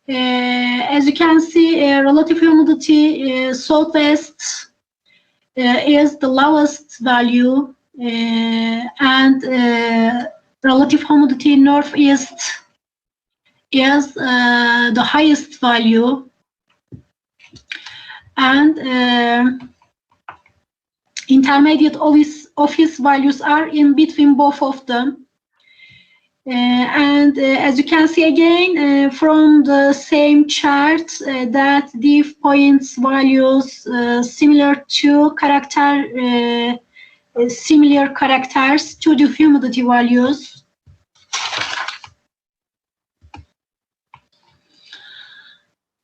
As you can see, relative humidity southwest is the lowest value, and relative humidity northeast is the highest value, and intermediate office values are in between both of them. And as you can see again from the same chart, that dew points values similar characters to the humidity values.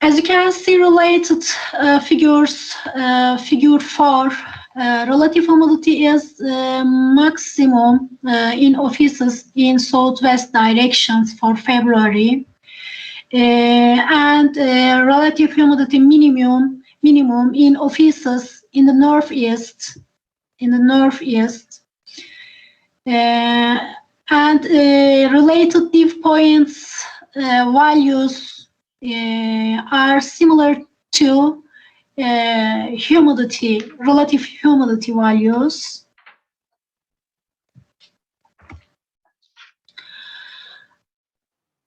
As you can see, related figures, figure 4, relative humidity is maximum in offices in southwest directions for February, and relative humidity minimum in offices in the northeast. And related dew points values are similar to relative humidity values.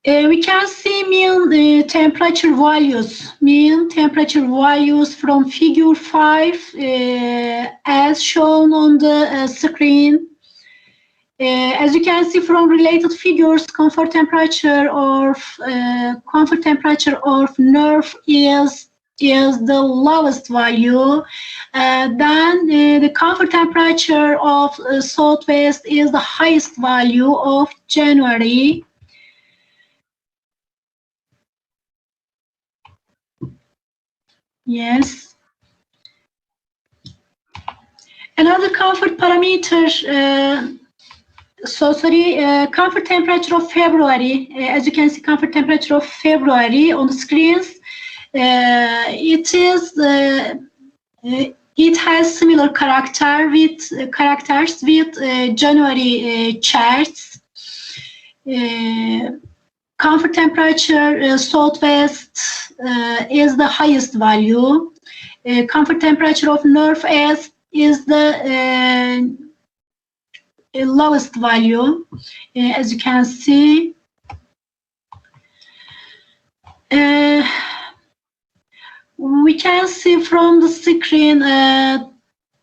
We can see mean temperature values from figure 5 as shown on the screen. As you can see from related figures, comfort temperature of north is the lowest value. Then the comfort temperature of southwest is the highest value of January. Yes. Another comfort parameter, comfort temperature of February. As you can see, comfort temperature of February on the screens. It has similar characters with January charts. Comfort temperature Southwest is the highest value. Comfort temperature of Northwest is the lowest value, as you can see. We can see from the screen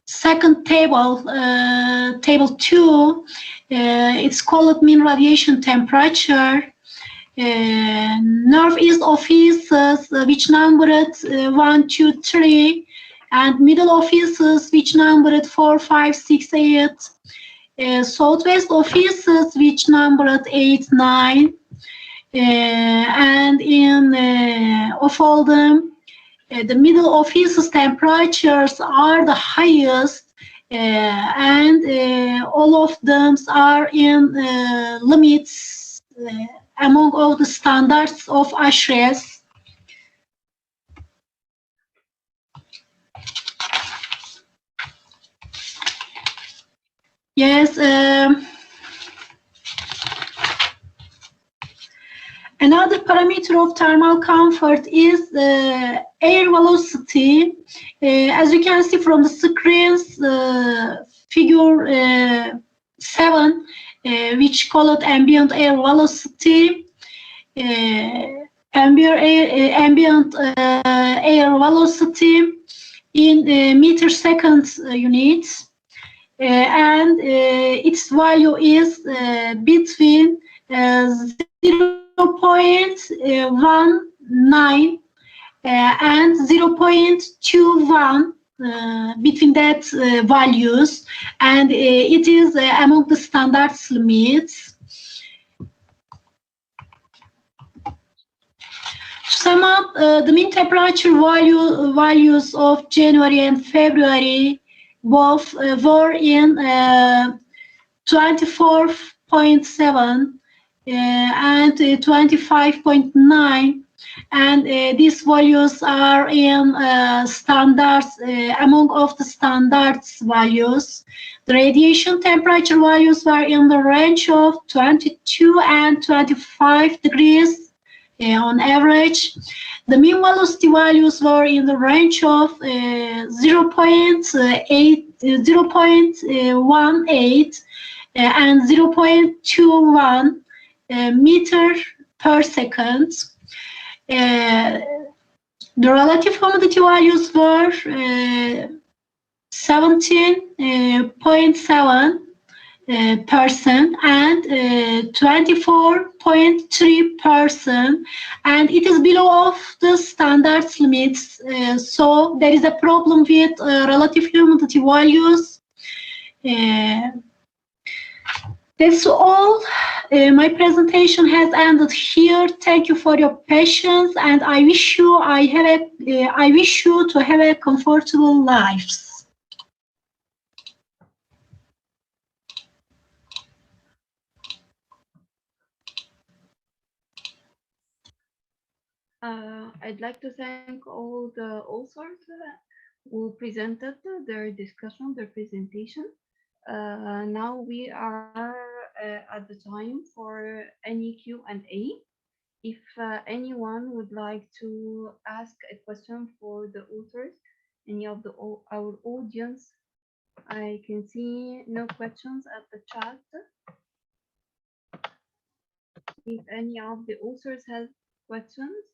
second table, table 2. It's called mean radiation temperature. Northeast offices, which numbered 1, 2, 3, and middle offices, which numbered 4, 5, 6, 8. Southwest offices, which numbered 8, 9. And in of all them, the middle offices temperatures are the highest, and all of them are in limits among all the standards of ASHRAE's. Yes. Another parameter of thermal comfort is air velocity. As you can see from the screens, figure 7, which called ambient air velocity. Ambient air velocity in meter seconds units, and its value is between 0.19 and 0.21 between that values, and it is among the standards limits. To sum up, the mean temperature values of January and February both were in 24.7 and 25.9, and these values are in standards, among of the standards values. The radiation temperature values were in the range of 22 and 25 degrees on average. The mean velocity values were in the range of 0.18 and 0.21 meter per second. The relative humidity values were 17.7% and 24.3%, and it is below of the standards limits. So there is a problem with relative humidity values. That's all. My presentation has ended here. Thank you for your patience, and I wish you to have a comfortable lives. I'd like to thank all the authors who presented their discussion, their presentation. Now we are at the time for any Q&A. If anyone would like to ask a question for the authors, any of our audience, I can see no questions at the chat. If any of the authors have questions.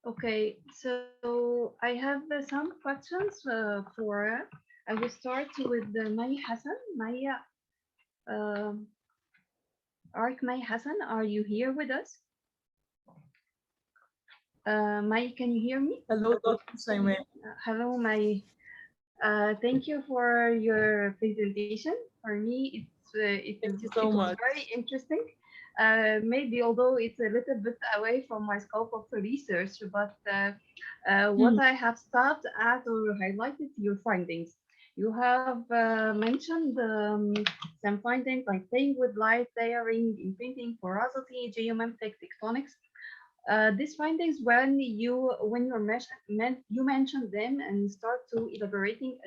Okay, so I have some questions for. I will start with May Hassan. Maya, May Hassan, are you here with us? May, can you hear me? Hello, Dr. Simon. Hello, May. Thank you for your presentation. For me, it was very interesting. Maybe although it's a little bit away from my scope of research, but what I have stopped at or highlighted your findings. You have mentioned some findings like playing with light, layering, imprinting, porosity, geometric tectonics. These findings, when you mention them and start to elaborating,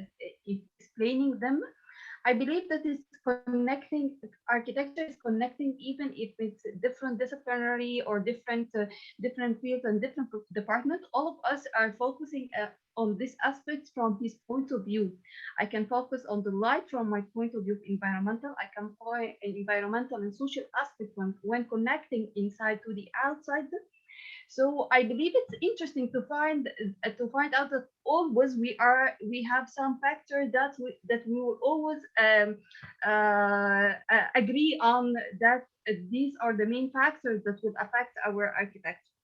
explaining them, I believe that it's connecting, architecture is connecting, even if it's different disciplinary or different fields and different departments. All of us are focusing on this aspect from his point of view. I can focus on the light from my point of view of environmental. I can point an environmental and social aspect when connecting inside to the outside. So I believe it's interesting to find out that always we have some factor that we will always agree on, that these are the main factors that will affect our architecture.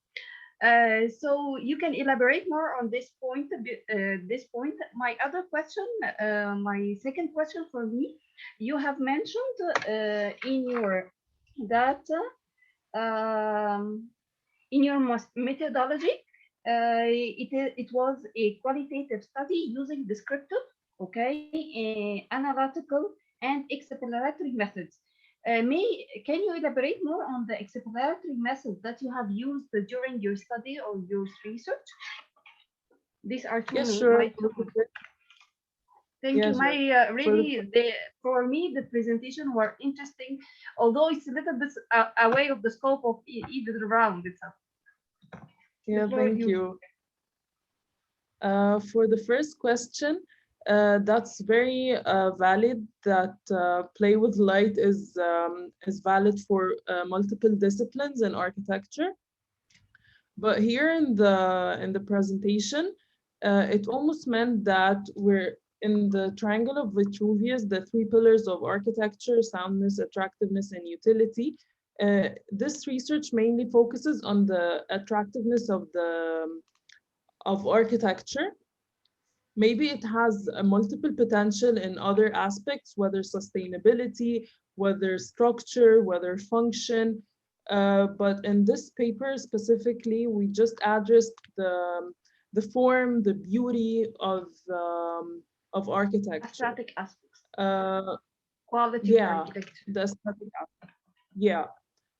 So you can elaborate more on this point. My other question, my second question for me, you have mentioned in your data. In your methodology, it was a qualitative study using descriptive, analytical, and exploratory methods. Can you elaborate more on the exploratory methods that you have used during your study or your research? These are two. Yes, sure. Thank you. For me, the presentation were interesting, although it's a little bit away of the scope of either the round itself. Yeah, thank you. For the first question, that's very valid, that play with light is valid for multiple disciplines in architecture. But here in the presentation, it almost meant that we're in the triangle of Vitruvius, the three pillars of architecture: soundness, attractiveness, and utility. This research mainly focuses on the attractiveness of architecture. Maybe it has a multiple potential in other aspects, whether sustainability, whether structure, whether function. But in this paper specifically, we just addressed the form, the beauty of architecture. Aesthetic aspects. Quality of architecture. The aesthetic aspect. Yeah.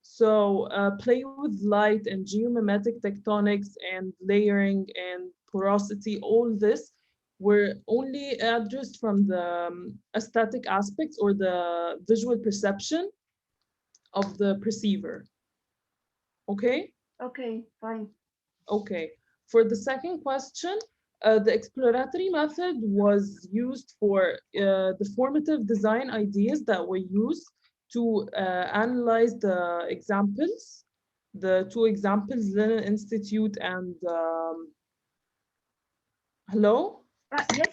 So play with light and geomimetic tectonics and layering and porosity, all this were only addressed from the aesthetic aspects or the visual perception of the perceiver. Okay? Okay, fine. Okay. For the second question, the exploratory method was used for the formative design ideas that were used to analyze the examples, the two examples, Lenin Institute and hello?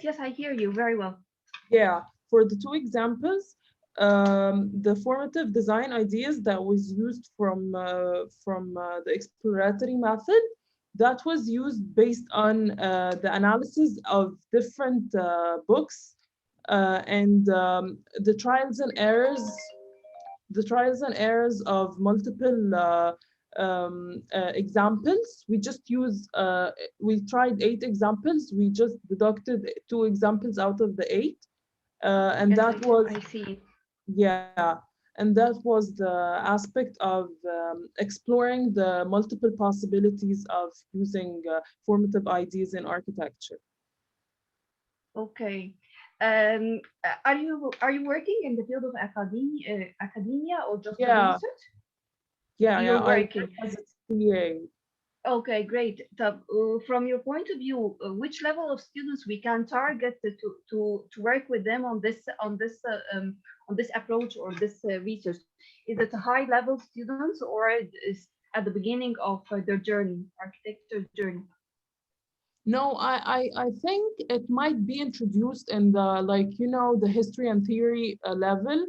Yes, I hear you very well. Yeah, for the two examples, the formative design ideas that was used from the exploratory method, that was used based on the analysis of different books and the trials and errors of multiple examples. We just use, we tried 8 examples. We just deducted 2 examples out of the 8. And yes, that was, I see. Yeah. And that was the aspect of exploring the multiple possibilities of using formative ideas in architecture. Okay. Are you working in the field of academia or just research? You're working as a TA. Okay, great. From your point of view, which level of students we can target to work with them on this approach or this research? Is it high level students or is at the beginning of their journey, architecture journey? No, I think it might be introduced in the, the history and theory level.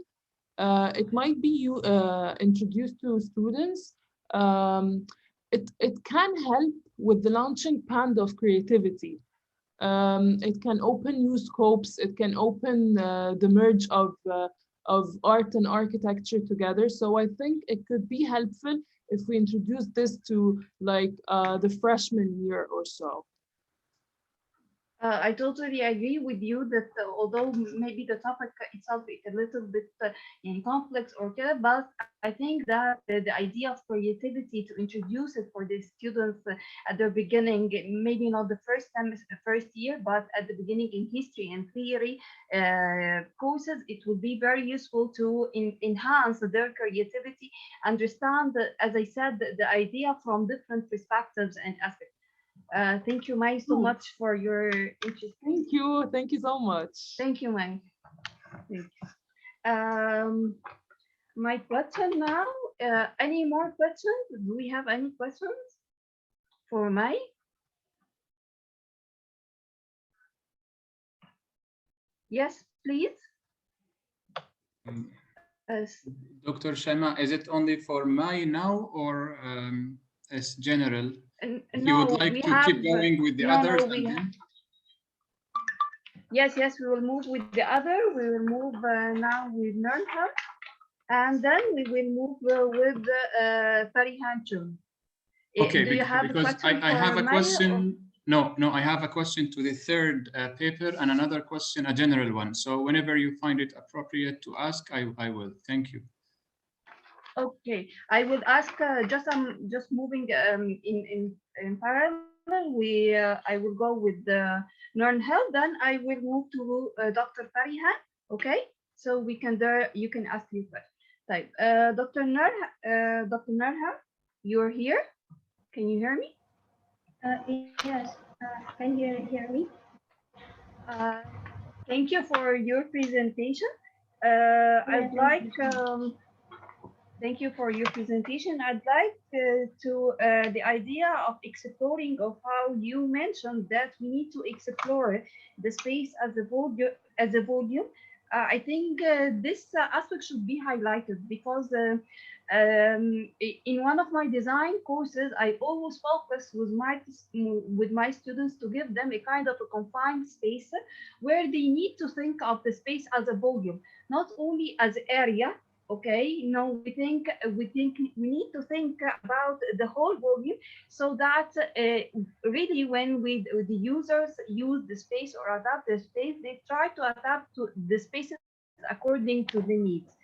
It might be introduced to students. It can help with the launching pad of creativity. It can open new scopes. It can open the merge of of art and architecture together. So I think it could be helpful if we introduce this to like the freshman year or so. I totally agree with you that although maybe the topic itself is a little bit complex or كده, but I think that the idea of creativity to introduce it for the students at the beginning, maybe not the first year, but at the beginning in history and theory courses, it would be very useful to enhance their creativity, understand, as I said, the idea from different perspectives and aspects. Thank you, Mai, so much for your interest. Thank you so much. Thank you, Mai. Thank you. My question now, any more questions? Do we have any questions for Mai? Yes, please. Dr. Shema, is it only for Mai now or as general? If you would like to keep going with the others, and then... Yes, we will move with the other. We will move now with Nernham, and then we will move with Farihan Chun. Okay, Do you have because I have a question. No, I have a question to the third paper and another question, a general one. So whenever you find it appropriate to ask, I will. Thank you. Okay, I will ask. Just moving in parallel. I will go with Nernhel. Then I will move to Dr. Farihan. Okay, so we can you can ask your question. Type. Dr. Nernhel, you're here. Can you hear me? Yes. Can you hear me? Thank you for your presentation. I'd like. Thank you for your presentation. I'd like the idea of exploring of how you mentioned that we need to explore the space as a volume. I think this aspect should be highlighted because in one of my design courses, I always focus with my students to give them a kind of a confined space where they need to think of the space as a volume, not only as area. Okay, no, we think we need to think about the whole volume so that really when the users use the space or adapt the space, they try to adapt to the spaces according to the needs.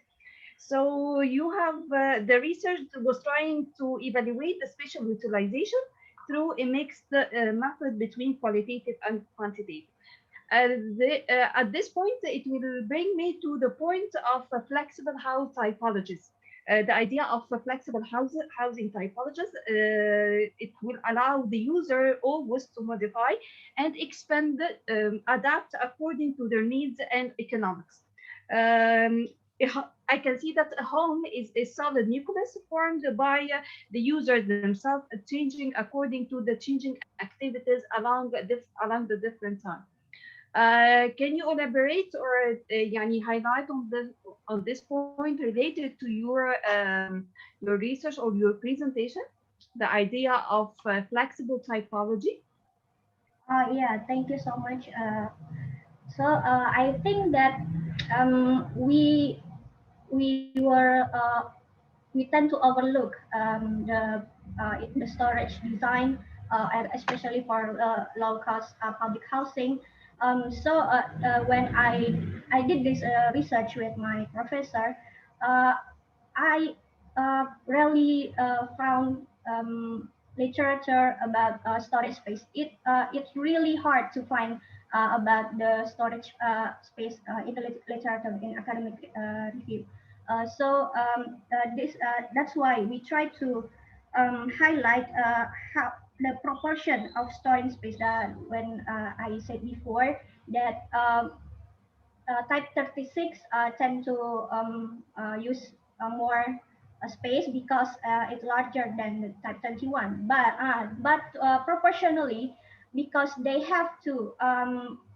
So you have the research was trying to evaluate the spatial utilization through a mixed method between qualitative and quantitative. At this point, it will bring me to the point of flexible house typologies. The idea of flexible housing typologies, it will allow the user always to modify and expand, adapt according to their needs and economics. I can see that a home is a solid nucleus formed by the users themselves, changing according to the changing activities along the different time. Can you elaborate or highlight on this point related to your research or your presentation, the idea of flexible typology? Yeah, thank you so much. So I think that we tend to overlook the storage design, and especially for low cost public housing. When I did this research with my professor, I really found literature about storage space. It's really hard to find about the storage space in the literature in academic review. That's why we try to highlight how the proportion of storage space that when I said before that type 36 tend to use more space because it's larger than the type 21, but proportionally because they have to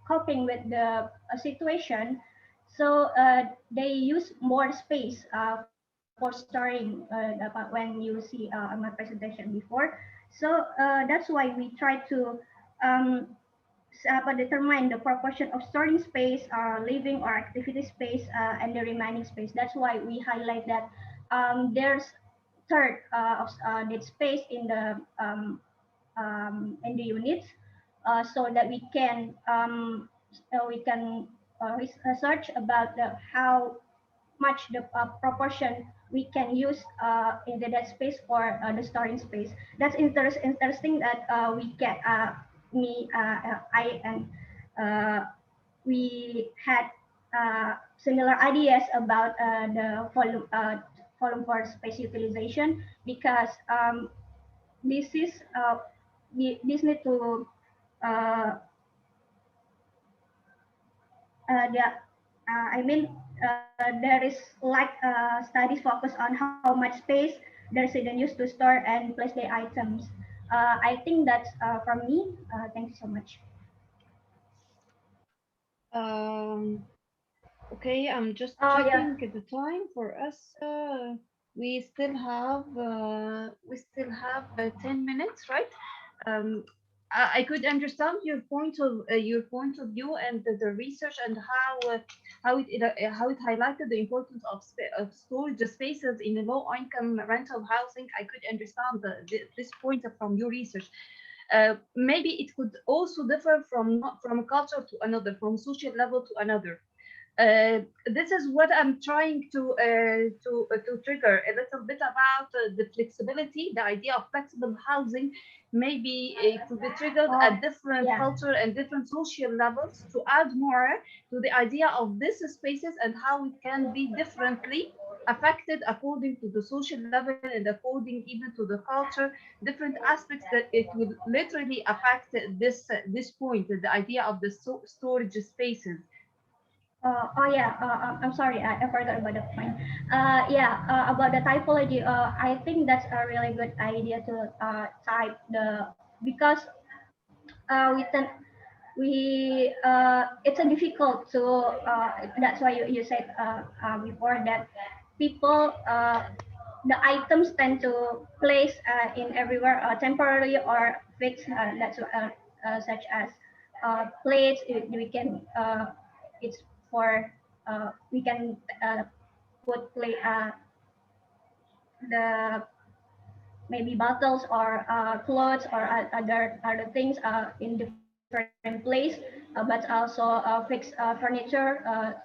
coping with the situation, so they use more space for storing when you see my presentation before. So that's why we try to determine the proportion of storing space, living or activity space, and the remaining space. That's why we highlight that there's third of net space in the units, so that we can research about how much the proportion we can use in the dead space for the storing space. That's interesting that we get I and we had similar ideas about the volume for space utilization, because this is this need to there is like studies focus on how much space the resident used to store and place their items. I think that's from me. Thank you so much. Okay, I'm just Oh, checking yeah. the time for us. We still have 10 minutes, right? I could understand your point of view and the research and how it highlighted the importance of storage spaces in a low income rental housing. I could understand this point from your research. Maybe it could also differ from a culture to another, from social level to another. This is what I'm trying to trigger a little bit about the flexibility, the idea of flexible housing. Maybe it could be triggered at different culture and different social levels to add more to the idea of these spaces and how it can be differently affected according to the social level and according even to the culture, different aspects that it will literally affect this point, the idea of the storage spaces. I'm sorry, I forgot about that point. About the typology, I think that's a really good idea to type because it's a difficult to. That's why you said before that people the items tend to place in everywhere temporarily or fixed. That's such as plates. We can it's for we can put the maybe bottles or clothes or other things in different place, but also fixed furniture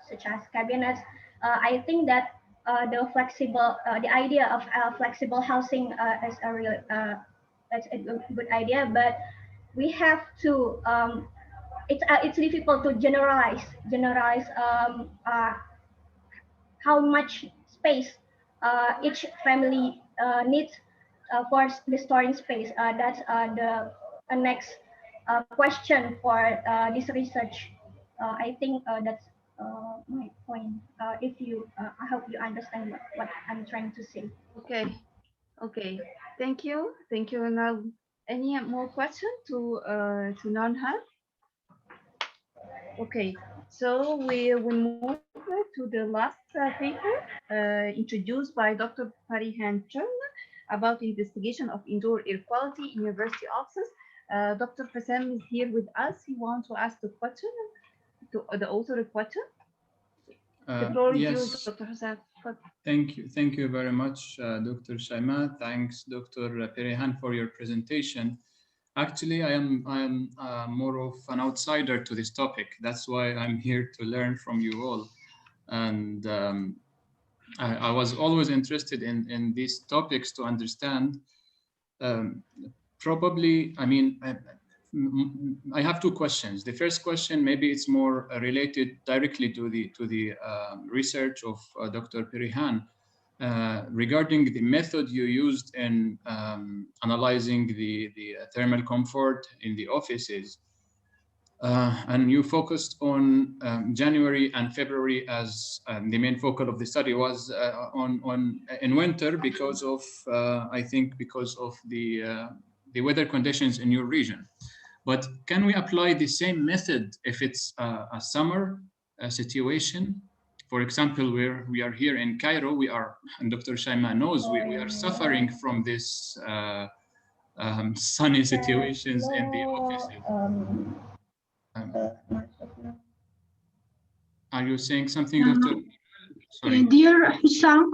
such as cabinets. I think that the idea of flexible housing is a real that's a good idea, but we have to it's difficult to generalize how much space each family needs for the storing space. That's the next question for this research. I think that's my point. If you, I hope you understand what I'm trying to say. Okay. Thank you. Now, any more questions to Nanha? Okay. So we will move to the last paper introduced by Dr. Parihan Chun about investigation of indoor air quality in university offices. Dr. Fassam is here with us. He wants to ask the question, to the author a question. The floor is yours, Dr. Fassam. Thank you very much, Dr. Shaima. Thanks, Dr. Parihan, for your presentation. Actually, I am more of an outsider to this topic. That's why I'm here to learn from you all. And I was always interested in these topics to understand. Probably, I mean, I have two questions. The first question, maybe it's more related directly to the research of Dr. Parihan regarding the method you used in analyzing the thermal comfort in the offices. And you focused on January and February as the main focal of the study was in winter because of I think because of the weather conditions in your region. But can we apply the same method if it's a summer situation? For example, where we are here in Cairo, we are, and Dr. Shaima knows, we are suffering from this sunny situations in the offices. Are you saying something, Dr.? Sorry. Dear Hussam.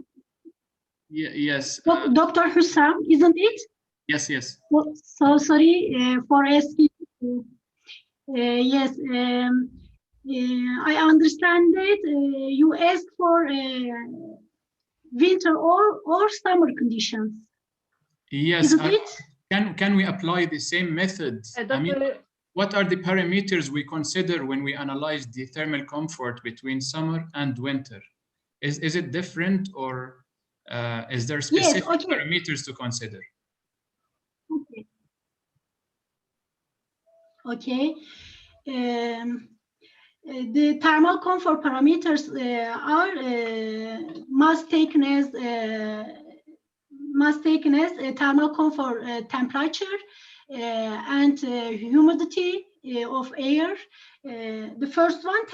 Yes. Dr. Hussam, isn't it? Yes, yes. So sorry for asking. Yes, I understand that you asked for winter or summer conditions. Yes. Isn't it? Can we apply the same method? I mean, what are the parameters we consider when we analyze the thermal comfort between summer and winter? Is it different, or is there specific parameters to consider? Okay. The thermal comfort parameters are must taken as thermal comfort temperature and humidity of air. The first one,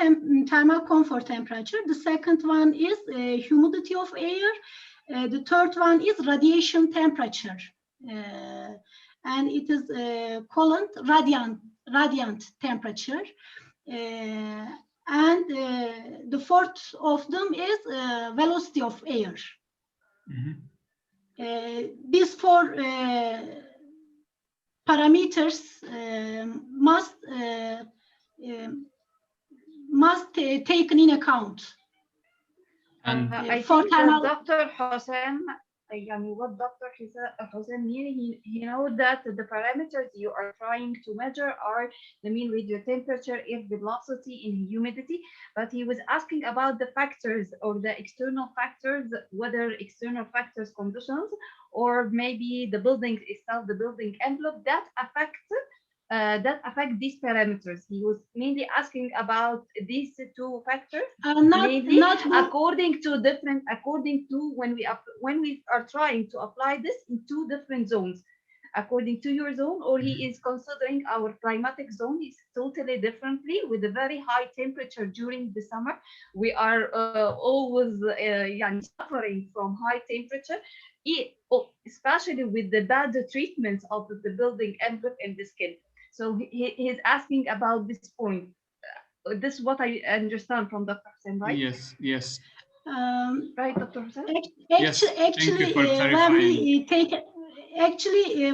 thermal comfort temperature. The second one is humidity of air. The third one is radiation temperature. And it is called radiant temperature. And the fourth of them is velocity of air. These four parameters must taken in account. And I think Dr. Hossein, what Dr. Hossein means, he knows that the parameters you are trying to measure are the mean radio temperature, air velocity, and humidity. But he was asking about the factors or the external factors, whether external factors conditions or maybe the building itself, the building envelope that affect these parameters. He was mainly asking about these two factors, according to when we are trying to apply this in two different zones, according to your zone, or he is considering our climatic zone is totally differently with a very high temperature during the summer. We are always suffering from high temperature, especially with the bad treatment of the building envelope and the skin. So he's asking about this point. This is what I understand from Dr. Hussein, right? Yes, yes. Right, Dr. Hussein? Yes, thank you for clarifying. When we take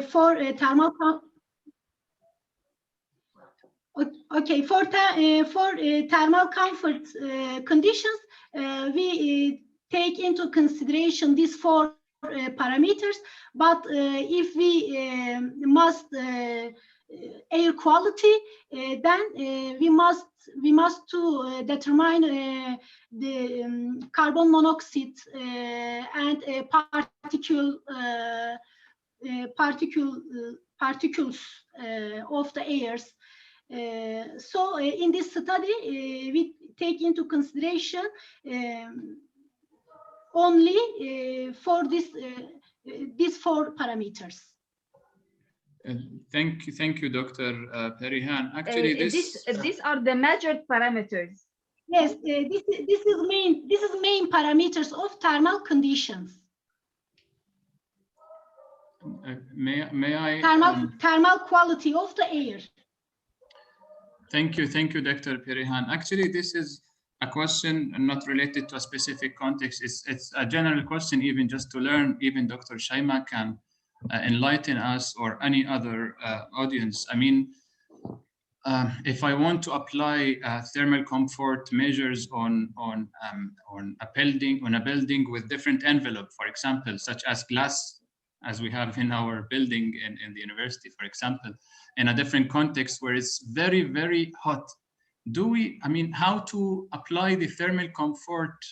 for thermal thermal comfort conditions, we take into consideration these four parameters. But if we must air quality, then we must to determine the carbon monoxide and particles of the airs. So in this study, we take into consideration only for these four parameters. Thank you, Dr. Perihan. Actually, these are the measured parameters. Yes, this is main parameters of thermal conditions. May I? Thermal quality of the air. Thank you, Dr. Perihan. Actually, this is a question not related to a specific context. It's a general question, even just to learn. Even Dr. Shaima can enlighten us or any other audience. I mean, if I want to apply thermal comfort measures on a building with different envelope, for example, such as glass, as we have in our building in the university, for example, in a different context where it's very, very hot, how to apply the thermal comfort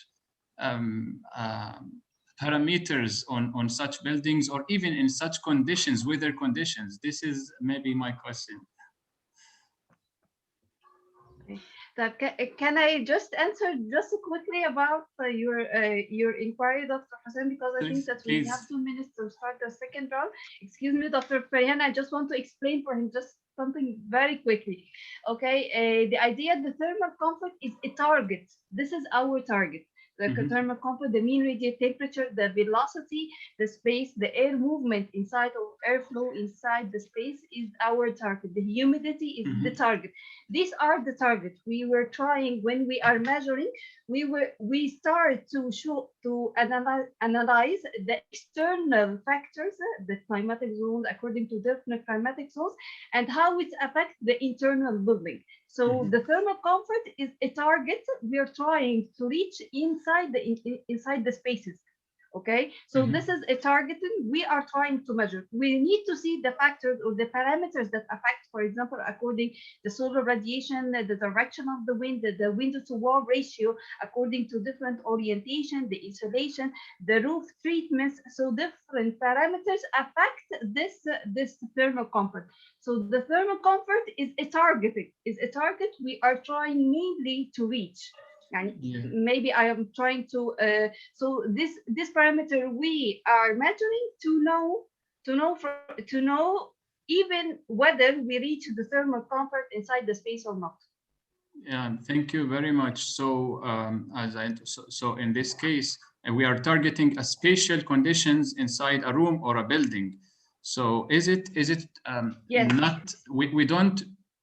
parameters on such buildings, or even in such conditions, weather conditions? This is maybe my question. Can I just answer just quickly about your inquiry, Dr. Hussein, because I think that we have 2 minutes to start the second round. Excuse me, Dr. Perihan, I just want to explain for him just something very quickly. Okay, the idea of the thermal comfort is a target. This is our target. the thermal comfort, the mean radiant temperature, the velocity, the space, the air movement inside of airflow inside the space is our target. The humidity is the target. These are the targets we were trying when we are measuring. We start to analyze the external factors, the climatic zones according to different climatic zones, and how it affects the internal building. So the thermal comfort is a target we are trying to reach inside the spaces. Okay, so this is a targeting we are trying to measure. We need to see the factors or the parameters that affect, for example, according the solar radiation, the direction of the wind, the window to wall ratio, according to different orientation, the insulation, the roof treatments. So different parameters affect this thermal comfort. So the thermal comfort is a target we are trying mainly to reach. And maybe I am trying to so this parameter we are measuring to know even whether we reach the thermal comfort inside the space or not. Yeah, thank you very much. So so in this case, we are targeting a spatial conditions inside a room or a building. So is it yes. Not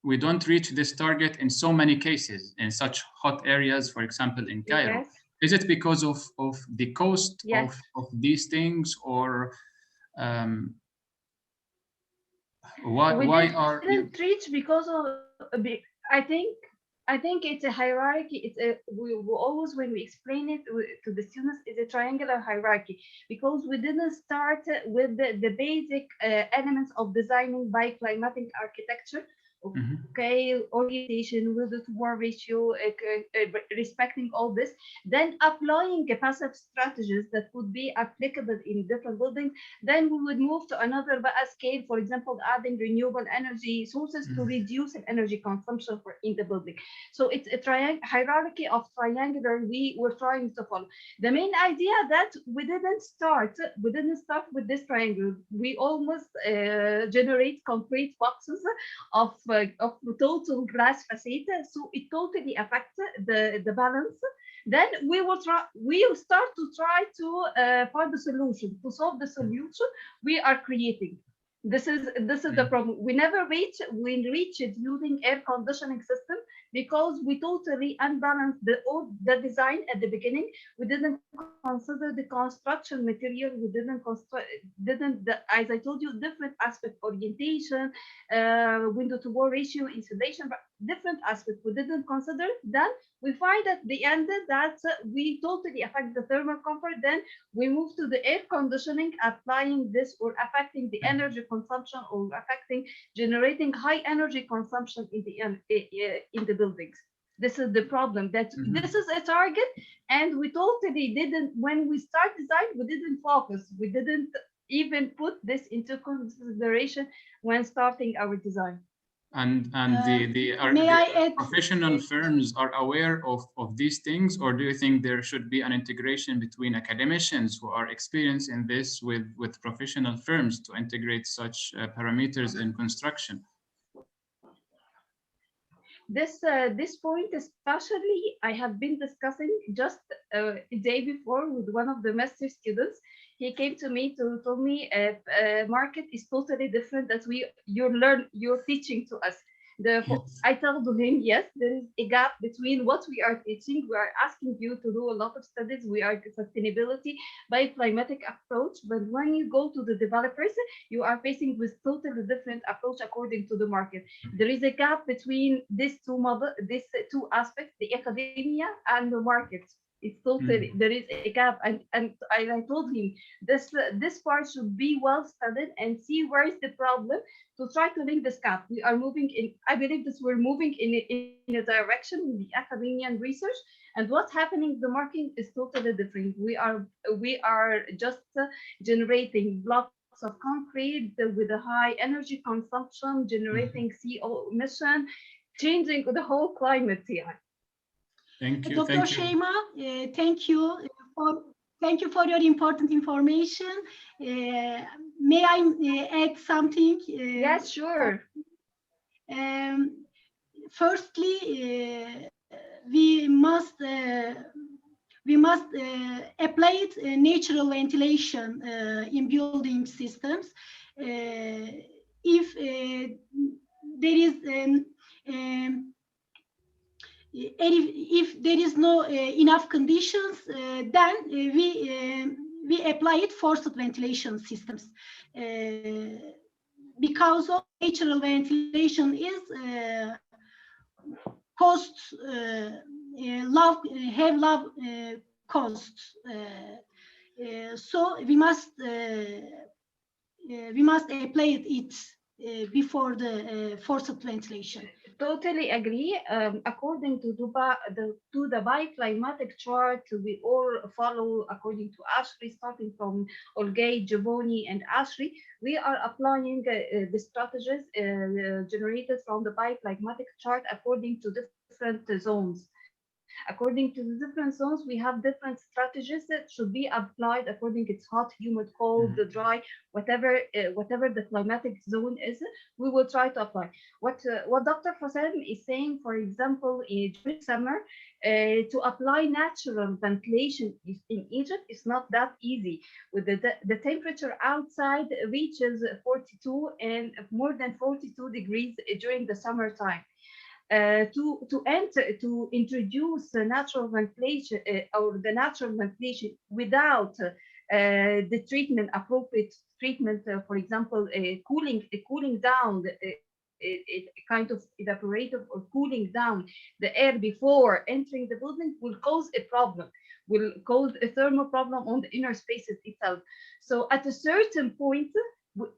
we don't reach this target in so many cases in such hot areas, for example, in Cairo. Yes. Is it because of the cost yes. of these things, or why are you reach because of I think it's a hierarchy. We always, when we explain it to the students, it's a triangular hierarchy, because we didn't start with the basic elements of designing by climatic architecture. Okay, orientation, window to wall ratio, respecting all this, then applying passive strategies that would be applicable in different buildings. Then we would move to another scale, for example, adding renewable energy sources to reduce energy consumption in the building. So it's a hierarchy of triangular we were trying to follow. The main idea that we didn't start with this triangle. We almost generate concrete boxes of total glass facade, so it totally affects the balance. Then we will start to try to find the solution to solve the solution we are creating. This is the problem. We never reach it using air conditioning system, because we totally unbalanced the design at the beginning. We didn't consider the construction material. We as I told you, different aspect, orientation, window to wall ratio, insulation, but different aspects we didn't consider. Then we find at the end that we totally affect the thermal comfort. Then we move to the air conditioning, applying this or affecting the energy consumption, or generating high energy consumption in the buildings. This is the problem, that this is a target, and we totally didn't, when we start design, we didn't focus, we didn't even put this into consideration when starting our design. And the professional firms are aware of these things, or do you think there should be an integration between academicians who are experienced in this with professional firms to integrate such parameters in construction? This point especially I have been discussing just a day before with one of the master students. He came to me to tell me market is totally different that you're teaching to us. Therefore, yes. I told him, yes, there is a gap between what we are teaching. We are asking you to do a lot of studies. We are sustainability by climatic approach, but when you go to the developers, you are facing with totally different approach according to the market. There is a gap between these two aspects, the academia and the market. It's totally there is a gap, and I told him this part should be well studied and see where is the problem to try to link this gap. We are moving in. I believe that we're moving in a direction with the academia and research, and what's happening in the market is totally different. We are just generating blocks of concrete with a high energy consumption, generating CO emission, changing the whole climate here. Thank you, Dr. Şeyma, thank you for your important information. May I add something? Yes, sure. Firstly, we must we must apply natural ventilation in building systems. If there is if there is no enough conditions, then we apply it forced ventilation systems. Because of natural ventilation is costs have low costs. So we must apply it before the forced ventilation. Totally agree. According to the bioclimatic chart, we all follow according to ASHRAE, starting from Olgay, Giovanni, and ASHRAE. We are applying the strategies generated from the bioclimatic chart according to different zones. According to the different zones, we have different strategies that should be applied according to it's hot, humid, cold, dry, whatever the climatic zone is, we will try to apply. What Dr. Hossein is saying, for example, during summer, to apply natural ventilation in Egypt is not that easy. With the temperature outside reaches 42 and more than 42 degrees during the summertime. To introduce natural ventilation or the natural ventilation without the treatment, appropriate treatment, for example, cooling down, kind of evaporative or cooling down the air before entering the building will cause a problem, will cause a thermal problem on the inner spaces itself. So at a certain point,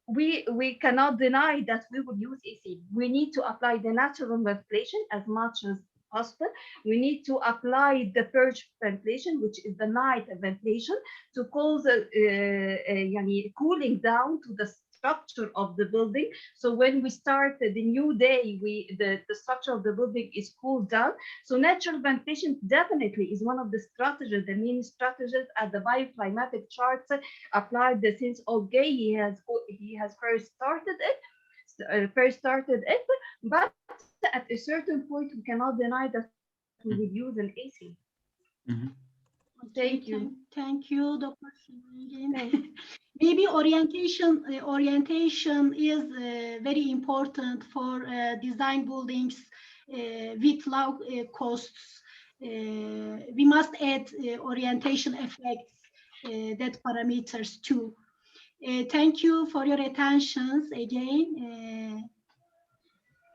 we cannot deny that we would use AC. We need to apply the natural ventilation as much as possible. We need to apply the purge ventilation, which is the night ventilation, to cause cooling down to the structure of the building. So when we start the new day, the structure of the building is cooled down. So natural ventilation definitely is one of the strategies, the main strategies at the bioclimatic charts applied since Olgay. He has first started it, but at a certain point we cannot deny that we would use an AC. Mm-hmm. Thank you. Thank you, Dr. Maybe orientation is very important for design buildings with low costs. We must add orientation effects, that parameters too. Thank you for your attentions again.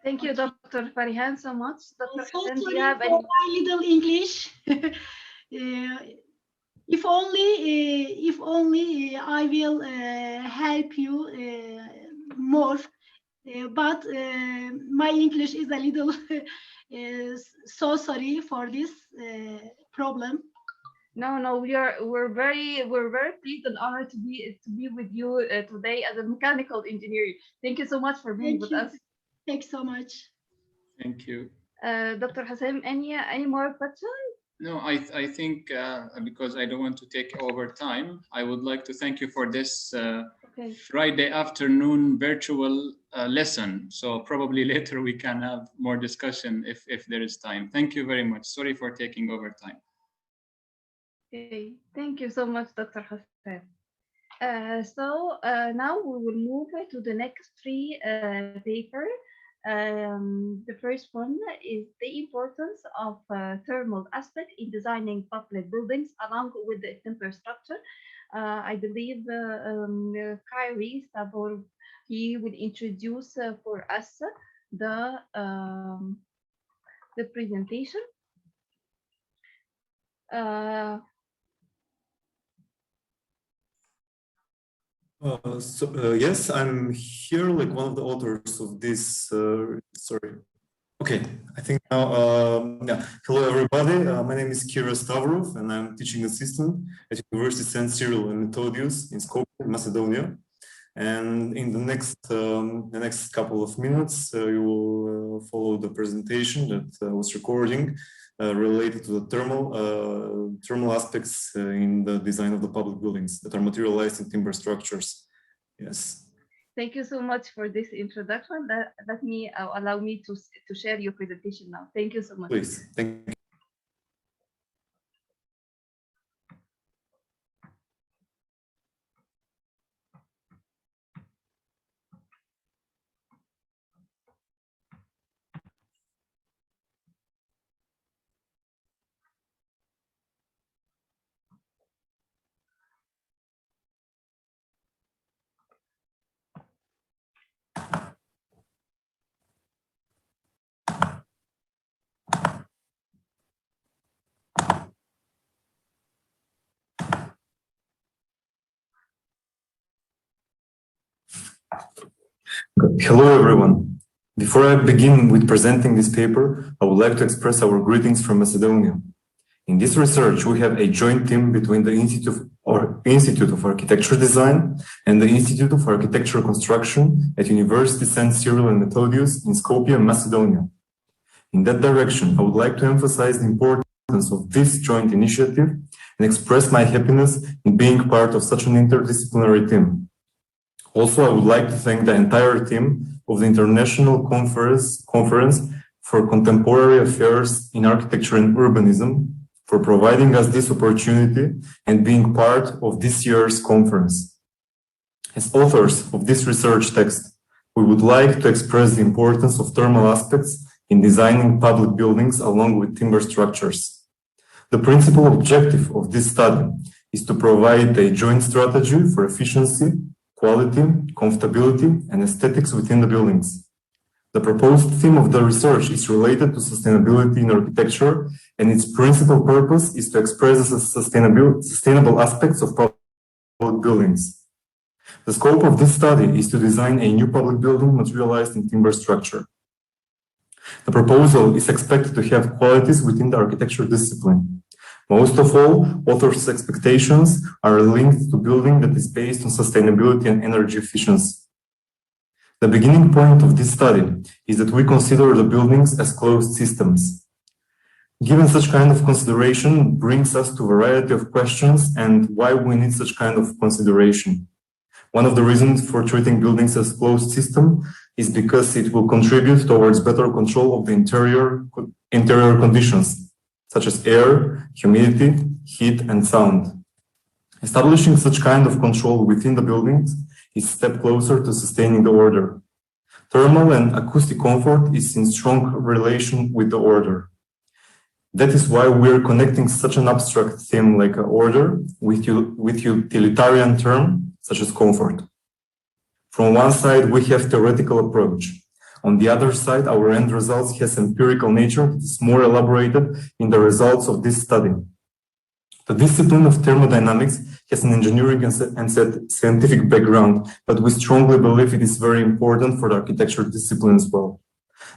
Thank you, Dr. Farihan, so much. Dr. Sorry do you have for any... my little English. If only I will help you more, but my English is a little so sorry for this problem. No, we're very pleased and honored to be with you today as a mechanical engineer. Thank you so much for being with us. Thanks so much. Thank you. Dr. Hossein, any more questions? No, I think because I don't want to take over time, I would like to thank you for this Friday afternoon virtual lesson. So probably later we can have more discussion if there is time. Thank you very much. Sorry for taking over time. Okay, thank you so much, Dr. Hossein. So now we will move to the next three papers. The first one is the importance of thermal aspect in designing public buildings along with the infrastructure. I believe Kyrie Sabor, he will introduce for us the presentation. Yes, I'm here, like one of the authors of this. Sorry. Okay, I think now. Yeah. Hello, everybody. My name is Kira Stavrov, and I'm teaching assistant at University St. Cyril and Methodius in Skopje, Macedonia. And in the next couple of minutes, you will follow the presentation that I was recording related to the thermal aspects in the design of the public buildings that are materialized in timber structures. Yes. Thank you so much for this introduction. Allow me to share your presentation now. Thank you so much. Please. Thank you. Hello, everyone. Before I begin with presenting this paper, I would like to express our greetings from Macedonia. In this research, we have a joint team between the Institute of Architecture Design and the Institute of Architectural Construction at University St. Cyril and Methodius in Skopje, Macedonia. In that direction, I would like to emphasize the importance of this joint initiative and express my happiness in being part of such an interdisciplinary team. Also, I would like to thank the entire team of the International Conference for Contemporary Affairs in Architecture and Urbanism for providing us this opportunity and being part of this year's conference. As authors of this research text, we would like to express the importance of thermal aspects in designing public buildings along with timber structures. The principal objective of this study is to provide a joint strategy for efficiency, quality, comfortability, and aesthetics within the buildings. The proposed theme of the research is related to sustainability in architecture, and its principal purpose is to express the sustainable aspects of public buildings. The scope of this study is to design a new public building materialized in timber structure. The proposal is expected to have qualities within the architecture discipline. Most of all, authors' expectations are linked to building that is based on sustainability and energy efficiency. The beginning point of this study is that we consider the buildings as closed systems. Given such kind of consideration brings us to a variety of questions and why we need such kind of consideration. One of the reasons for treating buildings as closed system is because it will contribute towards better control of the interior conditions, such as air, humidity, heat, and sound. Establishing such kind of control within the buildings is a step closer to sustaining the order. Thermal and acoustic comfort is in strong relation with the order. That is why we're connecting such an abstract theme like order with utilitarian term, such as comfort. From one side, we have theoretical approach. On the other side, our end results has empirical nature that is more elaborated in the results of this study. The discipline of thermodynamics has an engineering and scientific background, but we strongly believe it is very important for the architecture discipline as well.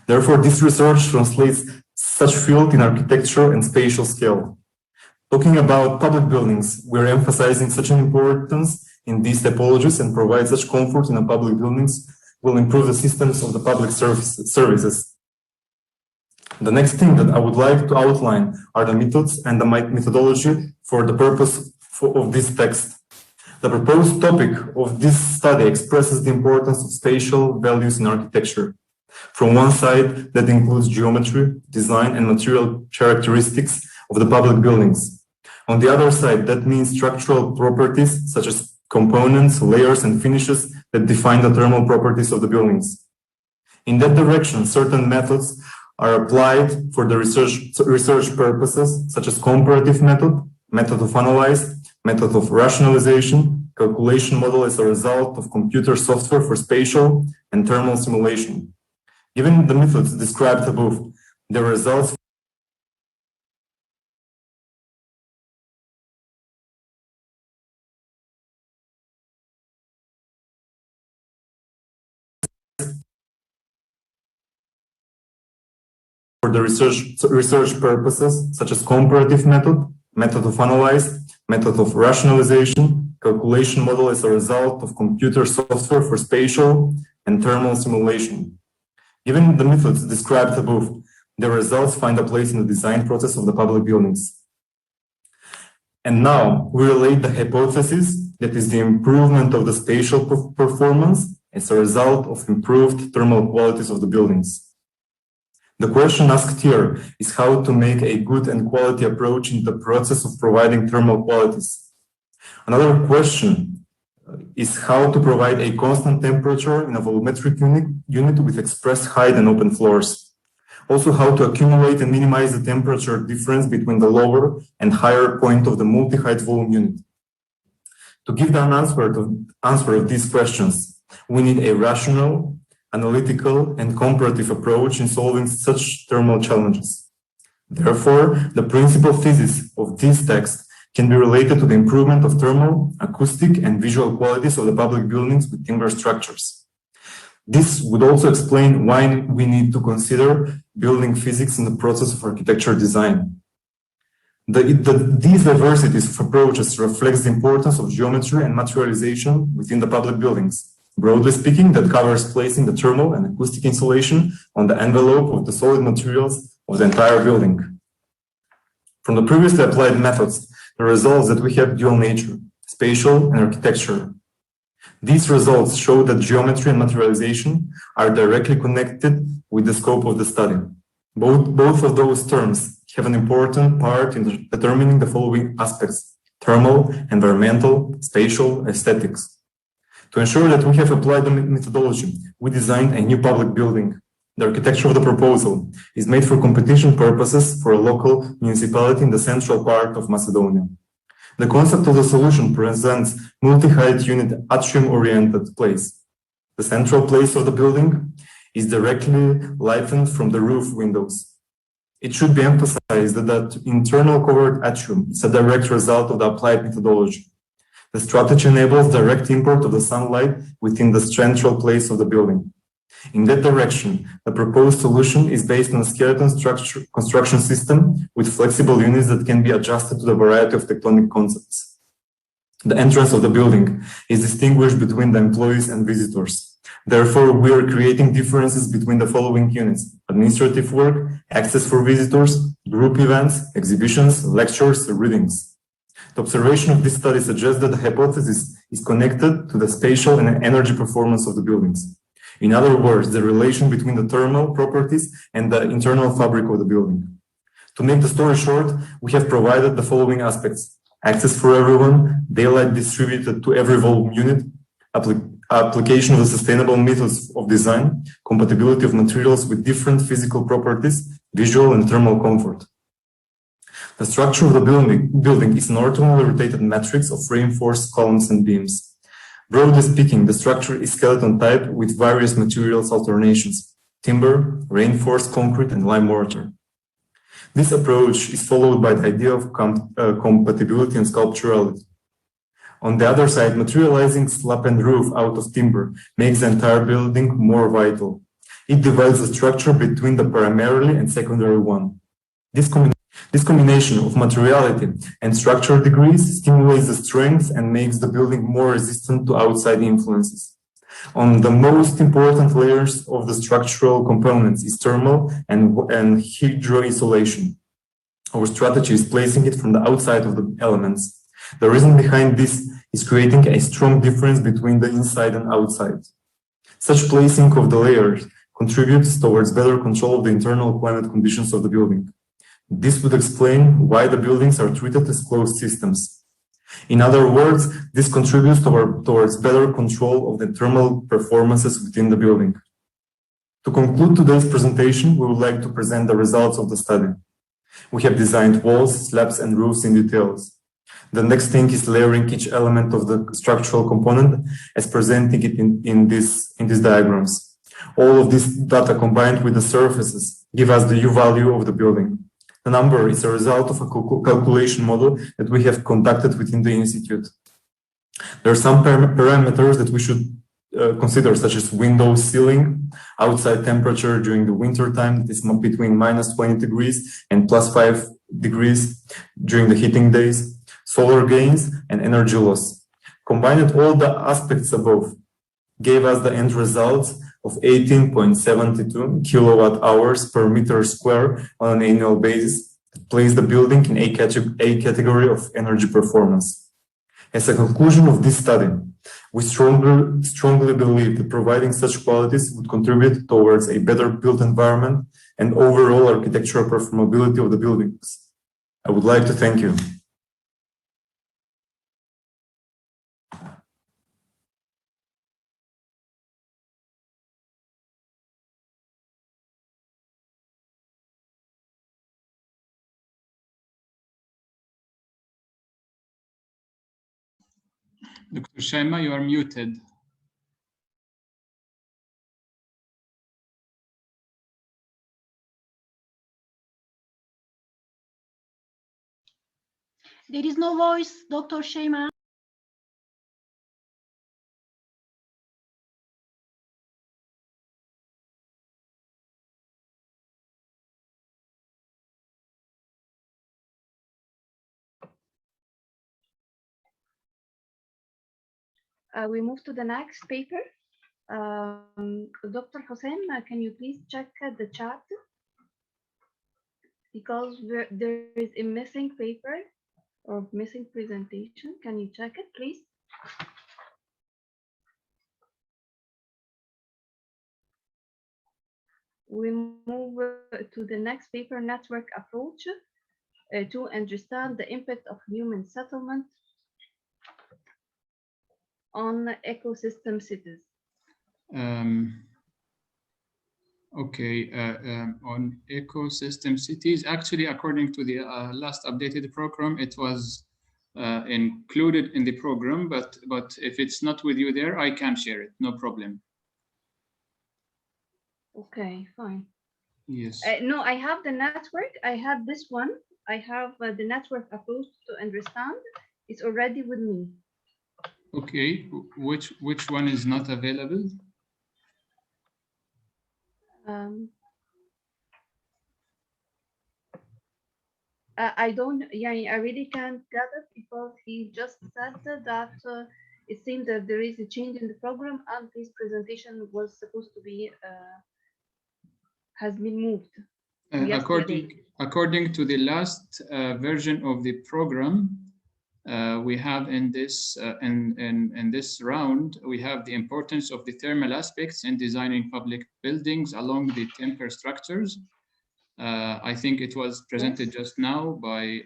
Therefore, this research translates such field in architecture and spatial scale. Talking about public buildings, we're emphasizing such an importance in these typologies and provide such comfort in the public buildings will improve the systems of the public services. The next thing that I would like to outline are the methods and the methodology for the purpose of this text. The proposed topic of this study expresses the importance of spatial values in architecture. From one side, that includes geometry, design, and material characteristics of the public buildings. On the other side, that means structural properties such as components, layers, and finishes that define the thermal properties of the buildings. In that direction, certain methods are applied for the research purposes, such as comparative method, method of analyze, method of rationalization, calculation model as a result of computer software for spatial and thermal simulation. Given the methods described above, the results for the research purposes, such as comparative method, method of analyze, method of rationalization, calculation model as a result of computer software for spatial and thermal simulation. Given the methods described above, the results find a place in the design process of the public buildings. And now we relate the hypothesis that is the improvement of the spatial performance as a result of improved thermal qualities of the buildings. The question asked here is how to make a good and quality approach in the process of providing thermal qualities. Another question is how to provide a constant temperature in a volumetric unit with express height and open floors. Also, how to accumulate and minimize the temperature difference between the lower and higher point of the multi-height volume unit. To give the answer of these questions, we need a rational, analytical, and comparative approach in solving such thermal challenges. Therefore, the principal thesis of this text can be related to the improvement of thermal, acoustic, and visual qualities of the public buildings with timber structures. This would also explain why we need to consider building physics in the process of architecture design. These diversities of approaches reflects the importance of geometry and materialization within the public buildings. Broadly speaking, that covers placing the thermal and acoustic insulation on the envelope of the solid materials of the entire building. From the previously applied methods, the results that we have dual nature, spatial and architecture. These results show that geometry and materialization are directly connected with the scope of the study. Both of those terms have an important part in determining the following aspects: thermal, environmental, spatial, aesthetics. To ensure that we have applied the methodology, we designed a new public building. The architecture of the proposal is made for competition purposes for a local municipality in the central part of Macedonia. The concept of the solution presents multi-height unit atrium-oriented place. The central place of the building is directly lightened from the roof windows. It should be emphasized that internal covered atrium is a direct result of the applied methodology. The strategy enables direct import of the sunlight within the central place of the building. In that direction, the proposed solution is based on a skeleton construction system with flexible units that can be adjusted to the variety of tectonic concepts. The entrance of the building is distinguished between the employees and visitors. Therefore, we are creating differences between the following units: administrative work, access for visitors, group events, exhibitions, lectures, readings. The observation of this study suggests that the hypothesis is connected to the spatial and energy performance of the buildings. In other words, the relation between the thermal properties and the internal fabric of the building. To make the story short, we have provided the following aspects: access for everyone, daylight distributed to every volume unit, application of the sustainable methods of design, compatibility of materials with different physical properties, visual and thermal comfort. The structure of the building is an orthogonally rotated matrix of reinforced columns and beams. Broadly speaking, the structure is skeleton type with various materials alternations: timber, reinforced concrete, and lime mortar. This approach is followed by the idea of compatibility and sculpturality. On the other side, materializing slab and roof out of timber makes the entire building more vital. It divides the structure between the primarily and secondary one. This combination of materiality and structure degrees stimulates the strength and makes the building more resistant to outside influences. On the most important layers of the structural components is thermal and hydro-insulation. Our strategy is placing it from the outside of the elements. The reason behind this is creating a strong difference between the inside and outside. Such placing of the layers contributes towards better control of the internal climate conditions of the building. This would explain why the buildings are treated as closed systems. In other words, this contributes towards better control of the thermal performances within the building. To conclude today's presentation, we would like to present the results of the study. We have designed walls, slabs, and roofs in details. The next thing is layering each element of the structural component as presenting it in these diagrams. All of this data combined with the surfaces give us the U value of the building. The number is a result of a calculation model that we have conducted within the institute. There are some parameters that we should consider, such as window ceiling, outside temperature during the winter time, that is between -20 degrees and +5 degrees during the heating days, solar gains, and energy loss. Combined all the aspects above gave us the end results of 18.72 kilowatt hours per meter square on an annual basis that place the building in a category of energy performance. As a conclusion of this study, we strongly believe that providing such qualities would contribute towards a better built environment and overall architectural performability of the buildings. I would like to thank you. Dr. Shaima, you are muted. There is no voice, Dr. Shaima. We move to the next paper. Dr. Hossein, can you please check the chat? Because there is a missing paper or missing presentation. Can you check it, please? We move to the next paper, Network Approach, to understand the impact of human settlement on ecosystem cities. Okay, on ecosystem cities, actually, according to the last updated program, it was included in the program, but if it's not with you there, I can share it, no problem. Okay, fine. Yes. No, I have the network. I have this one. I have the network approach to understand. It's already with me. Okay, which one is not available? I don't. Yeah, I really can't get it because he just said that it seems that there is a change in the program and this presentation was supposed to be has been moved. According to the last version of the program, we have in this in this round, we have the importance of the thermal aspects in designing public buildings along the temper structures. I think it was presented just now by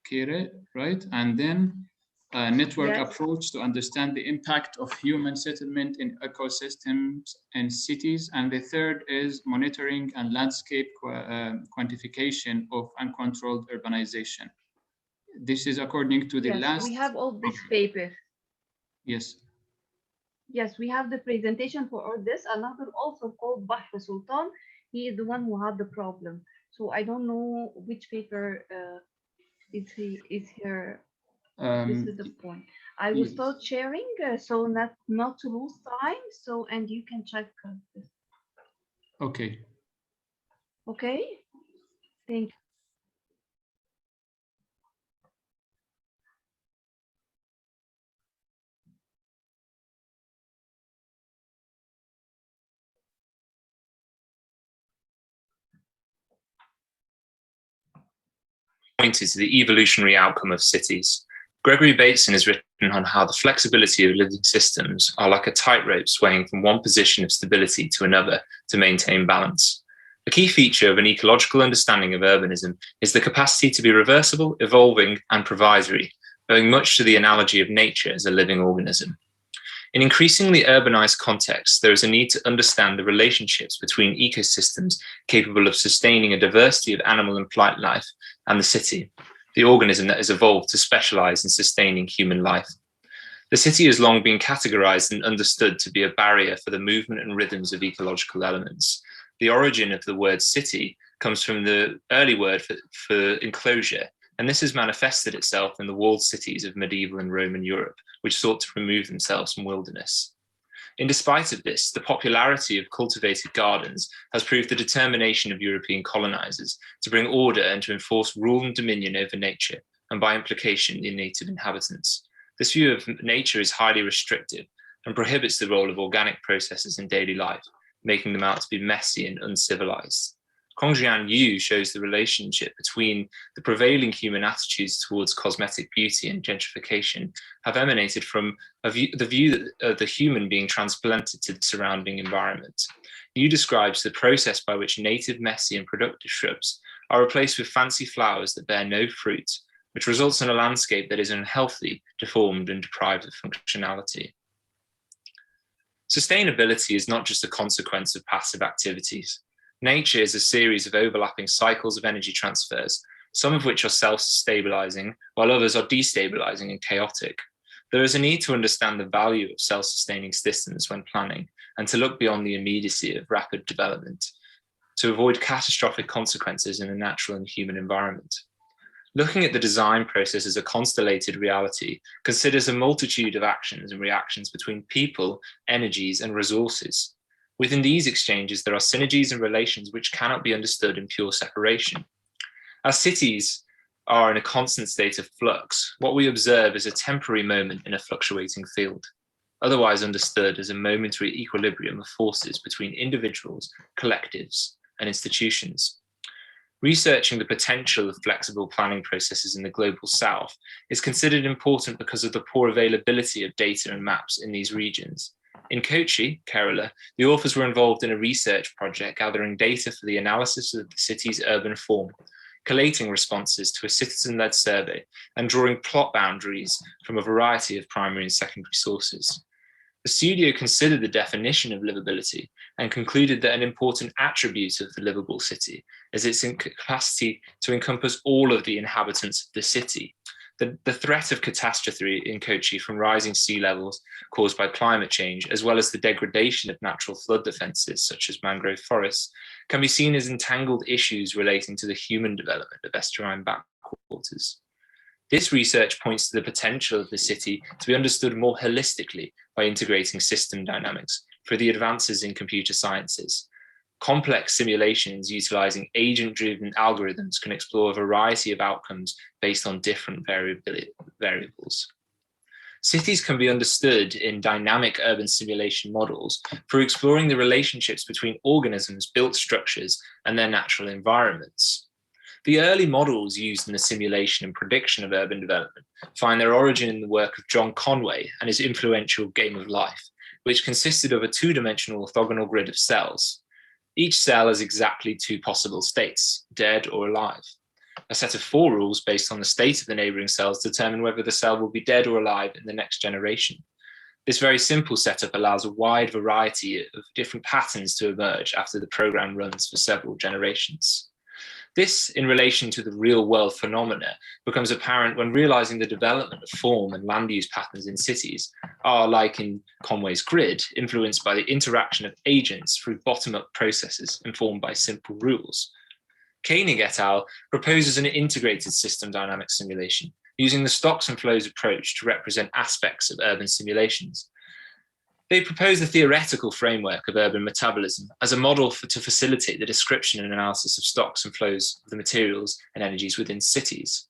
Kire, right? And then network approach to understand the impact of human settlement in ecosystems and cities. And the third is monitoring and landscape quantification of uncontrolled urbanization. This is according to the last. We have all this paper. Yes. Yes, we have the presentation for all this. Another also called Bahr Sultan. He is the one who had the problem. So I don't know which paper is here. This is the point. I will start sharing so not to lose time. So and you can check this. Okay. Okay. Thank you. Pointed to the evolutionary outcome of cities. Gregory Bateson has written on how the flexibility of living systems are like a tightrope swaying from one position of stability to another to maintain balance. A key feature of an ecological understanding of urbanism is the capacity to be reversible, evolving, and provisory, owing much to the analogy of nature as a living organism. In increasingly urbanized contexts, there is a need to understand the relationships between ecosystems capable of sustaining a diversity of animal and plant life and the city, the organism that has evolved to specialize in sustaining human life. The city has long been categorized and understood to be a barrier for the movement and rhythms of ecological elements. The origin of the word city comes from the early word for enclosure, and this has manifested itself in the walled cities of medieval and Roman Europe, which sought to remove themselves from wilderness. In despite of this, the popularity of cultivated gardens has proved the determination of European colonizers to bring order and to enforce rule and dominion over nature, and by implication, the native inhabitants. This view of nature is highly restrictive and prohibits the role of organic processes in daily life, making them out to be messy and uncivilized. Kongjian Yu shows the relationship between the prevailing human attitudes towards cosmetic beauty and gentrification have emanated from the view of the human being transplanted to the surrounding environment. Yu describes the process by which native, messy, and productive shrubs are replaced with fancy flowers that bear no fruit, which results in a landscape that is unhealthy, deformed, and deprived of functionality. Sustainability is not just a consequence of passive activities. Nature is a series of overlapping cycles of energy transfers, some of which are self-stabilizing, while others are destabilizing and chaotic. There is a need to understand the value of self-sustaining systems when planning, and to look beyond the immediacy of rapid development, to avoid catastrophic consequences in a natural and human environment. Looking at the design process as a constellated reality considers a multitude of actions and reactions between people, energies, and resources. Within these exchanges, there are synergies and relations which cannot be understood in pure separation. As cities are in a constant state of flux, what we observe is a temporary moment in a fluctuating field. otherwise understood as a momentary equilibrium of forces between individuals, collectives, and institutions. Researching the potential of flexible planning processes in the global south is considered important because of the poor availability of data and maps in these regions. In Kochi, Kerala, the authors were involved in a research project gathering data for the analysis of the city's urban form, collating responses to a citizen-led survey, and drawing plot boundaries from a variety of primary and secondary sources. The studio considered the definition of livability and concluded that an important attribute of the livable city is its capacity to encompass all of the inhabitants of the city. The threat of catastrophe in Kochi from rising sea levels caused by climate change, as well as the degradation of natural flood defenses, such as mangrove forests, can be seen as entangled issues relating to the human development of estuarine backwaters. This research points to the potential of the city to be understood more holistically by integrating system dynamics through the advances in computer sciences. Complex simulations utilizing agent-driven algorithms can explore a variety of outcomes based on different variables. Cities can be understood in dynamic urban simulation models through exploring the relationships between organisms, built structures, and their natural environments. The early models used in the simulation and prediction of urban development find their origin in the work of John Conway and his influential Game of Life, which consisted of a two-dimensional orthogonal grid of cells. Each cell has exactly two possible states, dead or alive. A set of 4 rules based on the state of the neighboring cells determine whether the cell will be dead or alive in the next generation. This very simple setup allows a wide variety of different patterns to emerge after the program runs for several generations. This, in relation to the real-world phenomena, becomes apparent when realizing the development of form and land use patterns in cities are, like in Conway's grid, influenced by the interaction of agents through bottom-up processes informed by simple rules. Koenig et al. Proposes an integrated system dynamic simulation, using the stocks and flows approach to represent aspects of urban simulations. They propose the theoretical framework of urban metabolism as a model to facilitate the description and analysis of stocks and flows of the materials and energies within cities.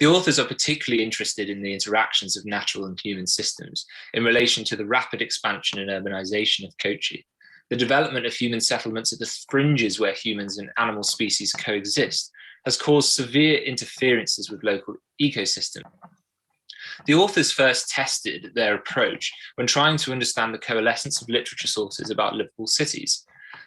The authors are particularly interested in the interactions of natural and human systems in relation to the rapid expansion and urbanization of Kochi. The development of human settlements at the fringes where humans and animal species coexist has caused severe interferences with local ecosystems. The authors first tested their approach when trying to understand the coalescence of literature sources about livable cities.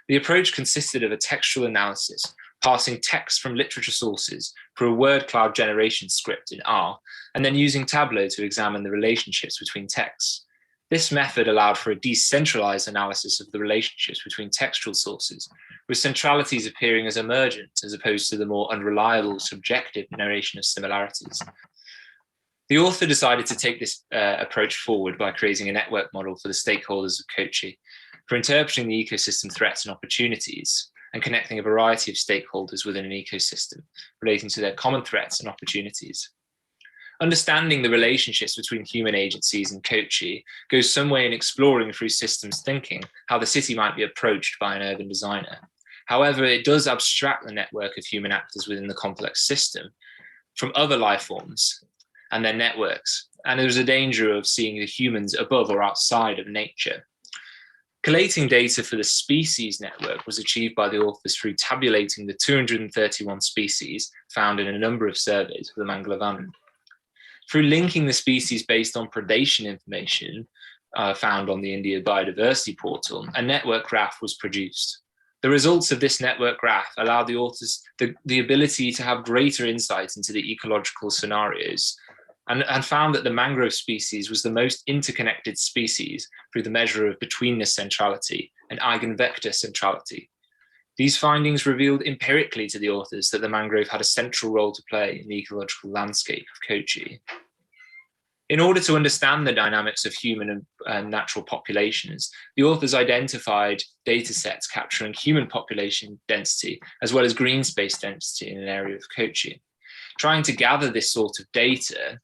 The approach consisted of a textual analysis, parsing text from literature sources through a word cloud generation script in R, and then using Tableau to examine the relationships between texts. This method allowed for a decentralized analysis of the relationships between textual sources, with centralities appearing as emergent as opposed to the more unreliable subjective narration of similarities. The author decided to take this approach forward by creating a network model for the stakeholders of Kochi for interpreting the ecosystem threats and opportunities and connecting a variety of stakeholders within an ecosystem relating to their common threats and opportunities. Understanding the relationships between human agencies and Kochi goes some way in exploring through systems thinking how the city might be approached by an urban designer. However, it does abstract the network of human actors within the complex system from other life forms and their networks, and there's a danger of seeing the humans above or outside of nature. Collating data for the species network was achieved by the authors through tabulating the 231 species found in a number of surveys for the Mangalavan. Through linking the species based on predation information found on the India Biodiversity Portal, a network graph was produced. The results of this network graph allowed the authors the ability to have greater insight into the ecological scenarios and found that the mangrove species was the most interconnected species through the measure of betweenness centrality and eigenvector centrality. These findings revealed empirically to the authors that the mangrove had a central role to play in the ecological landscape of Kochi. In order to understand the dynamics of human and natural populations, the authors identified data sets capturing human population density as well as green space density in an area of Kochi. Trying to gather this sort of data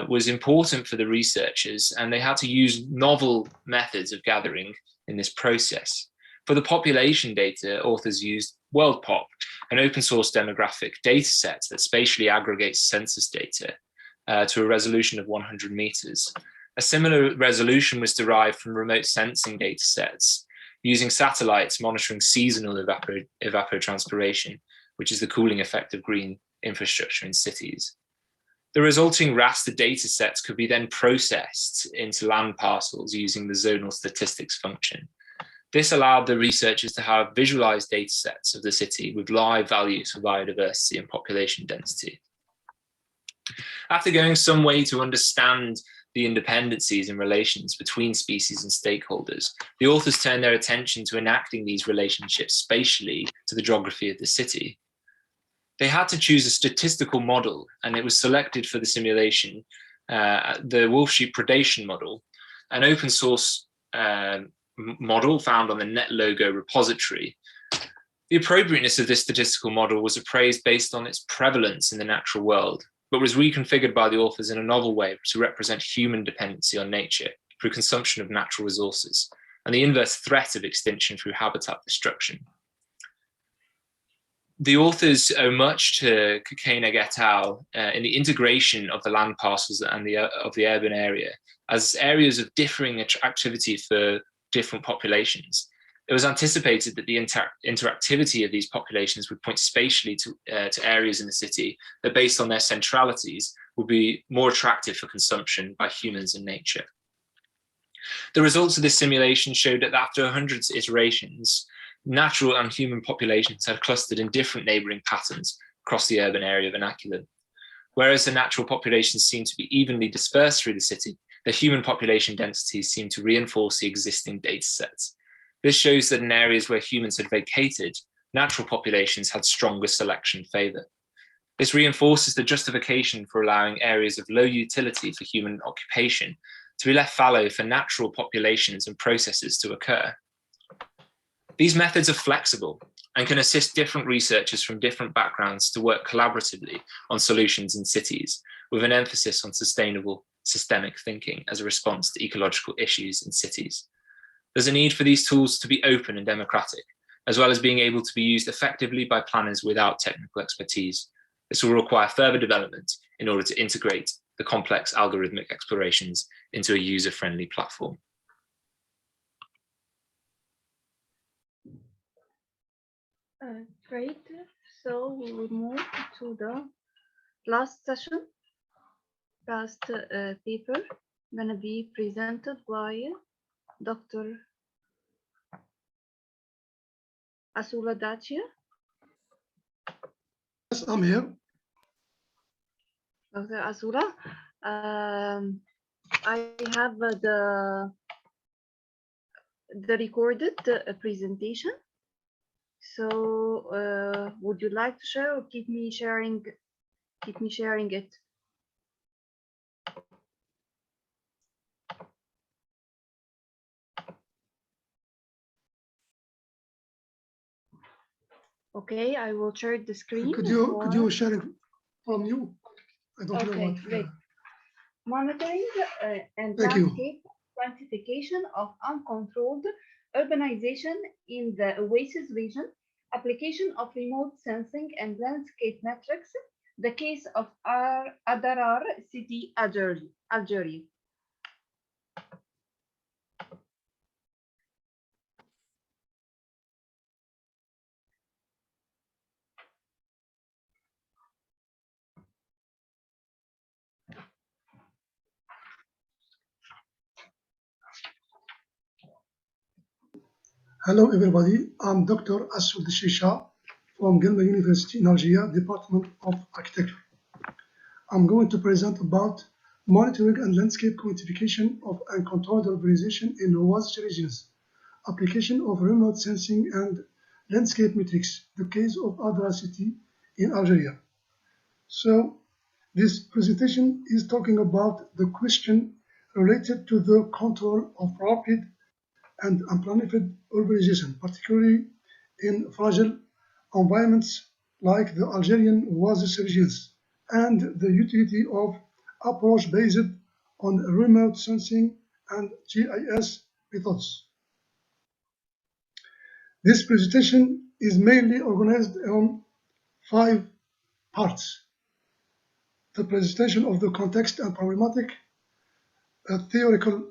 was important for the researchers, and they had to use novel methods of gathering in this process. For the population data, authors used WorldPop, an open source demographic data set that spatially aggregates census data to a resolution of 100 meters. A similar resolution was derived from remote sensing data sets using satellites monitoring seasonal evapotranspiration, which is the cooling effect of green infrastructure in cities. The resulting raster data sets could be then processed into land parcels using the zonal statistics function. This allowed the researchers to have visualized data sets of the city with live values for biodiversity and population density. After going some way to understand the interdependencies and relations between species and stakeholders, the authors turned their attention to enacting these relationships spatially to the geography of the city. They had to choose a statistical model, and it was selected for the simulation, the wolf sheep predation model, an open source model found on the NetLogo repository. The appropriateness of this statistical model was appraised based on its prevalence in the natural world, but was reconfigured by the authors in a novel way to represent human dependency on nature through consumption of natural resources and the inverse threat of extinction through habitat destruction. The authors owe much to Koenig et al. In the integration of the land parcels and of the urban area as areas of differing activity for different populations. It was anticipated that the interactivity of these populations would point spatially to areas in the city that, based on their centralities, would be more attractive for consumption by humans and nature. The results of this simulation showed that after hundreds of iterations, natural and human populations had clustered in different neighboring patterns across the urban area vernacular. Whereas the natural populations seemed to be evenly dispersed through the city, the human population densities seemed to reinforce the existing data sets. This shows that in areas where humans had vacated, natural populations had stronger selection favor. This reinforces the justification for allowing areas of low utility for human occupation to be left fallow for natural populations and processes to occur. These methods are flexible and can assist different researchers from different backgrounds to work collaboratively on solutions in cities, with an emphasis on sustainable systemic thinking as a response to ecological issues in cities. There's a need for these tools to be open and democratic, as well as being able to be used effectively by planners without technical expertise. This will require further development in order to integrate the complex algorithmic explorations into a user-friendly platform. Great. So we will move to the last session. Last paper gonna be presented by Dr. Asula Dacia. Yes, I'm here. Dr. Asula, I have the recorded presentation. So would you like to share or keep me sharing it? Okay, I will share the screen. Could you share it from you? I don't know what. Great. Monitoring and Thank you. landscape quantification of uncontrolled urbanization in the Oasis region, application of remote sensing and landscape metrics, the case of Adarar city, Algeria. Hello, everybody. I'm Dr. Assoud Shisha from Gelma University in Algeria, Department of Architecture. I'm going to present about monitoring and landscape quantification of uncontrolled urbanization in Oasis regions, application of remote sensing and landscape metrics, the case of Adra city in Algeria. So this presentation is talking about the question related to the control of rapid and unplanned urbanization, particularly in fragile environments like the Algerian Oasis regions, and the utility of approach based on remote sensing and GIS methods. This presentation is mainly organized on 5 parts: the presentation of the context and problematic, theoretical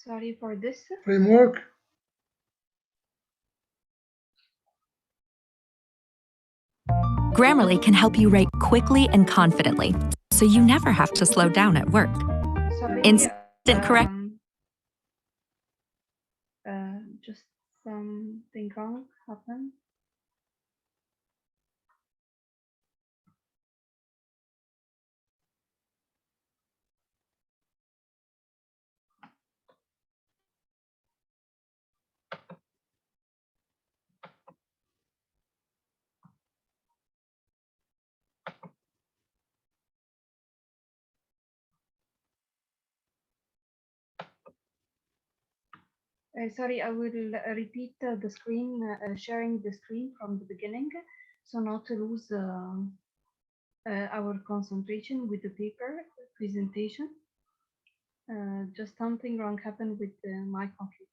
Sorry for this. framework. Grammarly can help you write quickly and confidently, so you never have to slow down at work. Sorry, Instant correct. Just something wrong happened. Sorry, I will repeat the screen, sharing the screen from the beginning, so not to lose our concentration with the paper presentation. Just something wrong happened with my computer.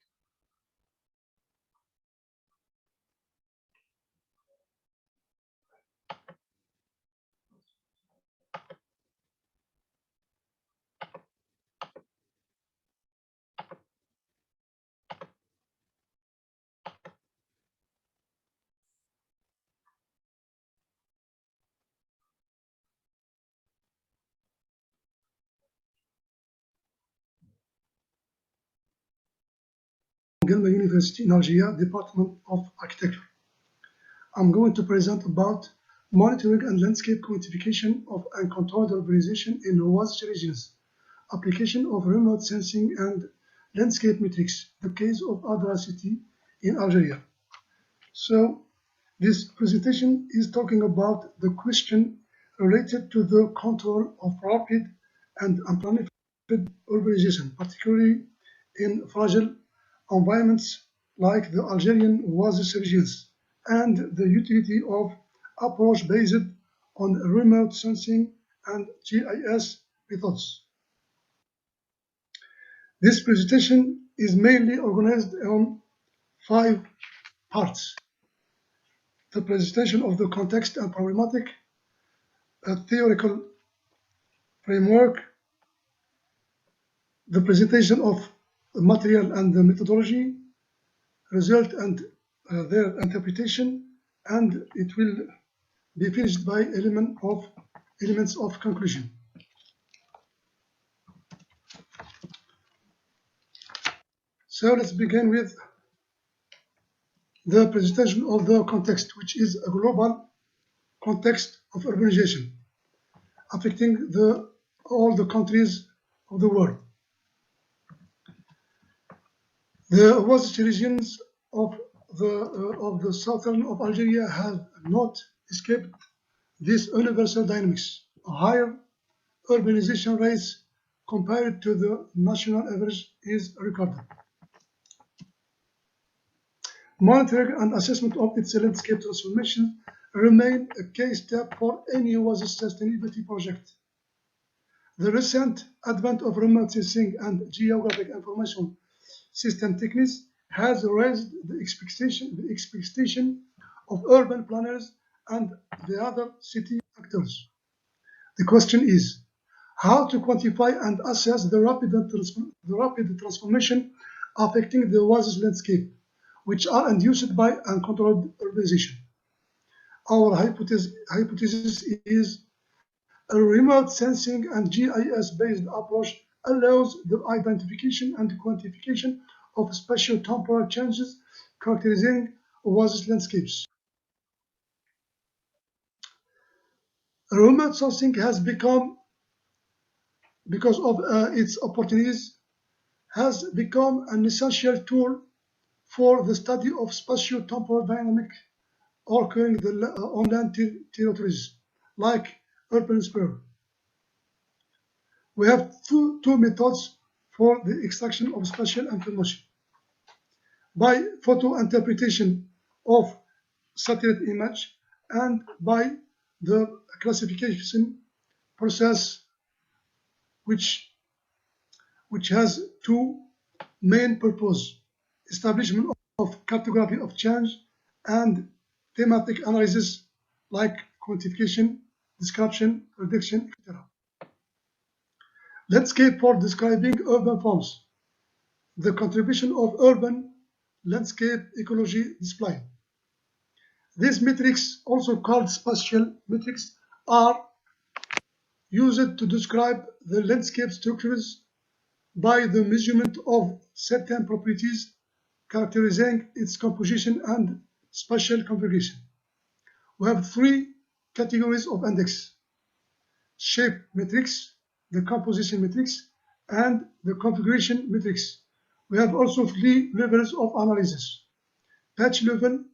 University in Algeria, Department of Architecture. I'm going to present about monitoring and landscape quantification of uncontrolled urbanization in oasis regions, application of remote sensing and landscape metrics, the case of Adra city in Algeria. So this presentation is talking about the question related to the control of rapid and unplanned urbanization, particularly in fragile environments like the Algerian oasis regions, and the utility of approach based on remote sensing and GIS methods. This presentation is mainly organized on 5 parts: the presentation of the context and problematic, a theoretical framework, the presentation of the material and the methodology, result and their interpretation, and it will be finished by elements of conclusion. So let's begin with the presentation of the context, which is a global context of urbanization affecting all the countries of the world. The oasis regions of the southern of Algeria have not escaped this universal dynamics. A higher urbanization rates compared to the national average is recorded. Monitoring and assessment of its landscape transformation remain a key step for any oasis sustainability project. The recent advent of remote sensing and geographic information system techniques has raised the expectation of urban planners and the other city actors. The question is how to quantify and assess the rapid transformation affecting the oasis landscape, which are induced by uncontrolled urbanization. Our hypothesis is a remote sensing and GIS-based approach allows the identification and quantification of spatial-temporal changes characterizing oasis landscapes. Remote sensing has become, because of its opportunities, has become an essential tool for the study of spatio-temporal dynamic occurring on land territories, like urban sprawl. We have two methods for the extraction of spatial information: by photo interpretation of satellite image and by the classification process, which has two main purposes: establishment of cartography of change and thematic analysis like quantification, description, prediction, etc. Landscape for describing urban forms. The contribution of urban landscape ecology display. These metrics, also called spatial metrics, are used to describe the landscape structures by the measurement of certain properties characterizing its composition and spatial configuration. We have three categories of index: shape metrics, the composition metrics, and the configuration metrics. We have also three levels of analysis: patch level,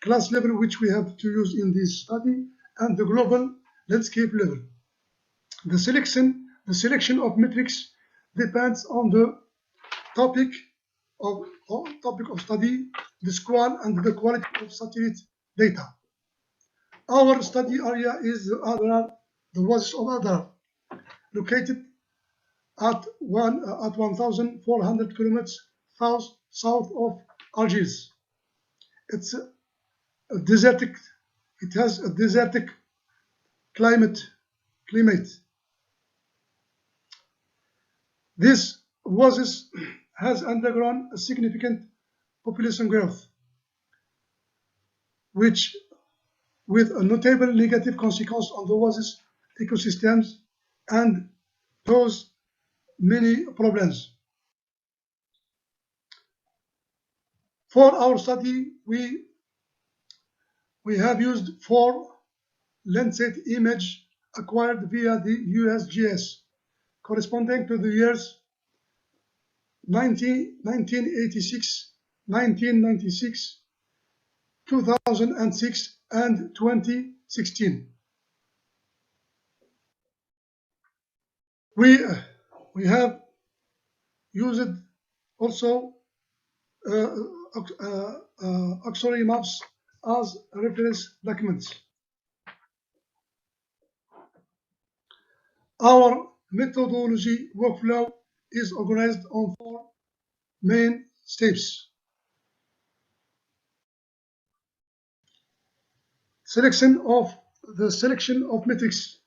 class level, which we have to use in this study, and the global landscape level. The selection of metrics depends on the topic of study, the squad, and the quality of satellite data. Our study area is the Oasis of Adrar, located at 1,400 kilometers south of Algiers. It's a desertic. It has a desertic climate. This oasis has undergone a significant population growth, which with a notable negative consequence on the oasis ecosystems and pose many problems. For our study, we have used 4 Landsat images acquired via the USGS, corresponding to the years 1986, 1996, 2006, and 2016. We have used also auxiliary maps as reference documents. Our methodology workflow is organized on 4 main steps. Selection of metrics.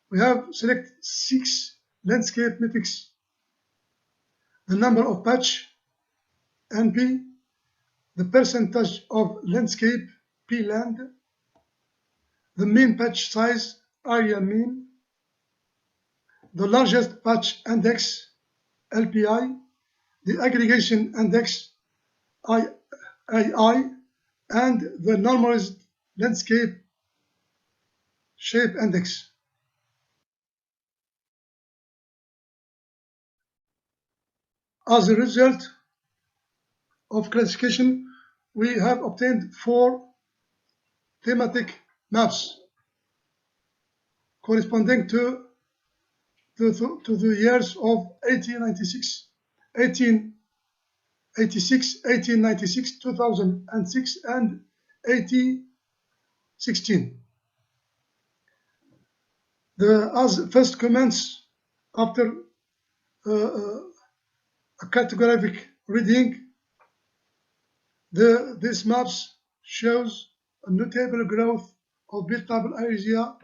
We have select 6 landscape metrics: the number of patch, NP, the percentage of landscape, P-land, the mean patch size, area mean, the largest patch index, LPI, the aggregation index, AI, and the normalized landscape shape index. As a result of classification, we have obtained 4 thematic maps corresponding to the years of 1896, 1896, 2006, and 1816. As first comments after a cartographic reading, these maps shows a notable growth of built-up area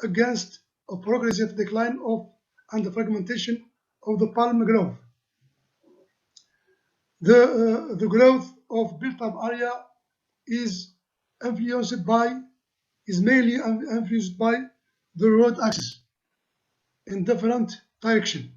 against a progressive decline of and the fragmentation of the palm grove. The growth of built-up area is mainly influenced by the road access in different directions.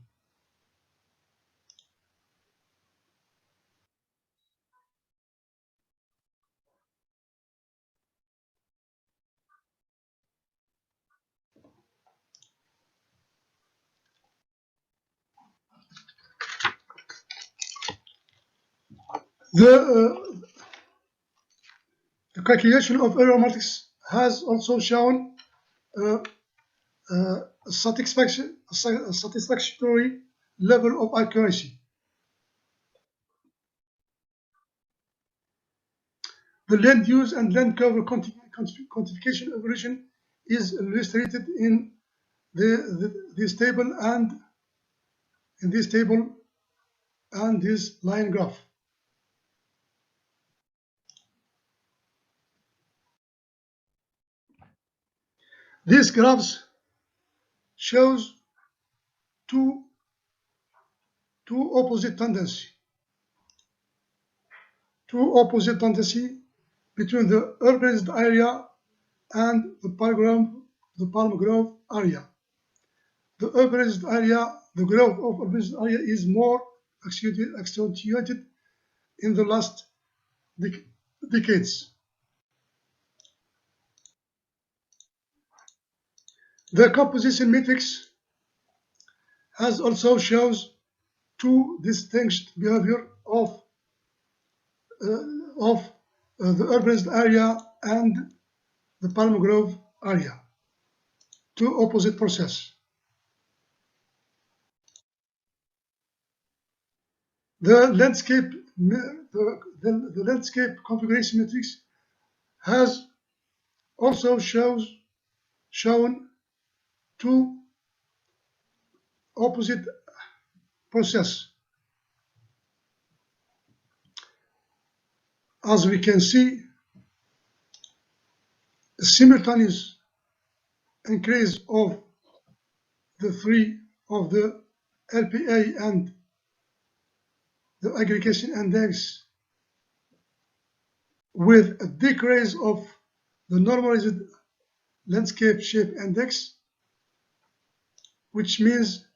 The calculation of error matrix has also shown a satisfactory level of accuracy. The land use and land cover quantification evolution is illustrated in this table and this line graph. These graphs shows two opposite tendency between the urbanized area and the palm grove area. The urbanized area, the growth of urbanized area is more accentuated in the last decades. The composition matrix has also shows two distinct behavior of the urbanized area and the palm grove area, two opposite process. The landscape configuration matrix has also shown two opposite process. As we can see, a simultaneous increase of the three of the LPA and the aggregation index with a decrease of the normalized landscape shape index, which means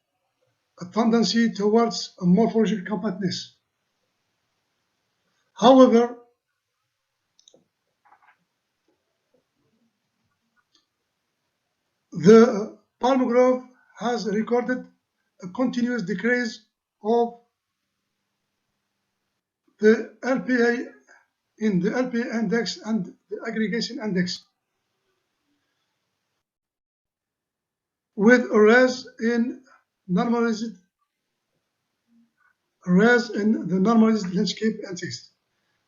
a tendency towards a morphological compactness. However, the palm grove has recorded a continuous decrease of the LPA in the LPA index and the aggregation index, with a rise in the normalized landscape index.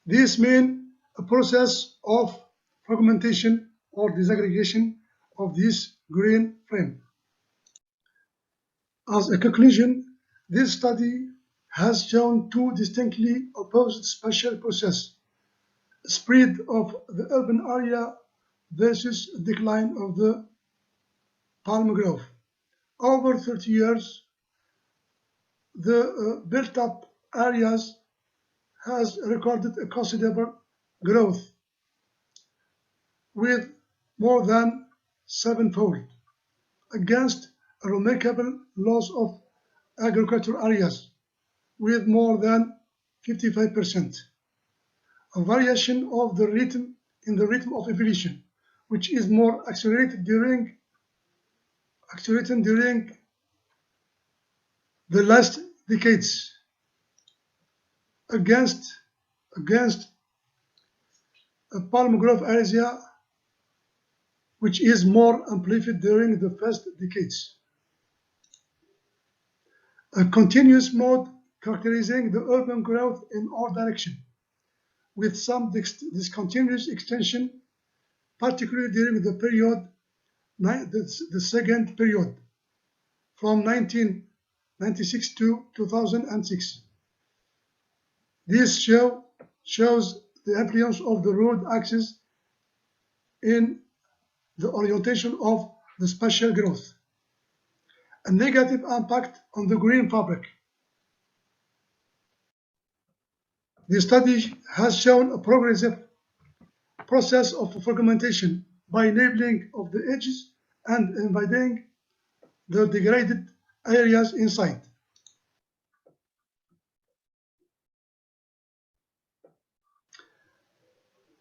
This means a process of fragmentation or disaggregation of this green frame. As a conclusion, this study has shown two distinctly opposed spatial processes: spread of the urban area versus decline of the palm grove. Over 30 years, the built-up areas has recorded a considerable growth with more than sevenfold, against a remarkable loss of agricultural areas with more than 55%. A variation of the rhythm in the rhythm of evolution, which is more accelerated during the last decades, against a palm grove area, which is more amplified during the first decades. A continuous mode characterizing the urban growth in all directions, with some discontinuous extension, particularly during the period, the second period, from 1996 to 2006. This shows the influence of the road axis in the orientation of the spatial growth, a negative impact on the green fabric. The study has shown a progressive process of fragmentation by enabling of the edges and inviting the degraded areas inside.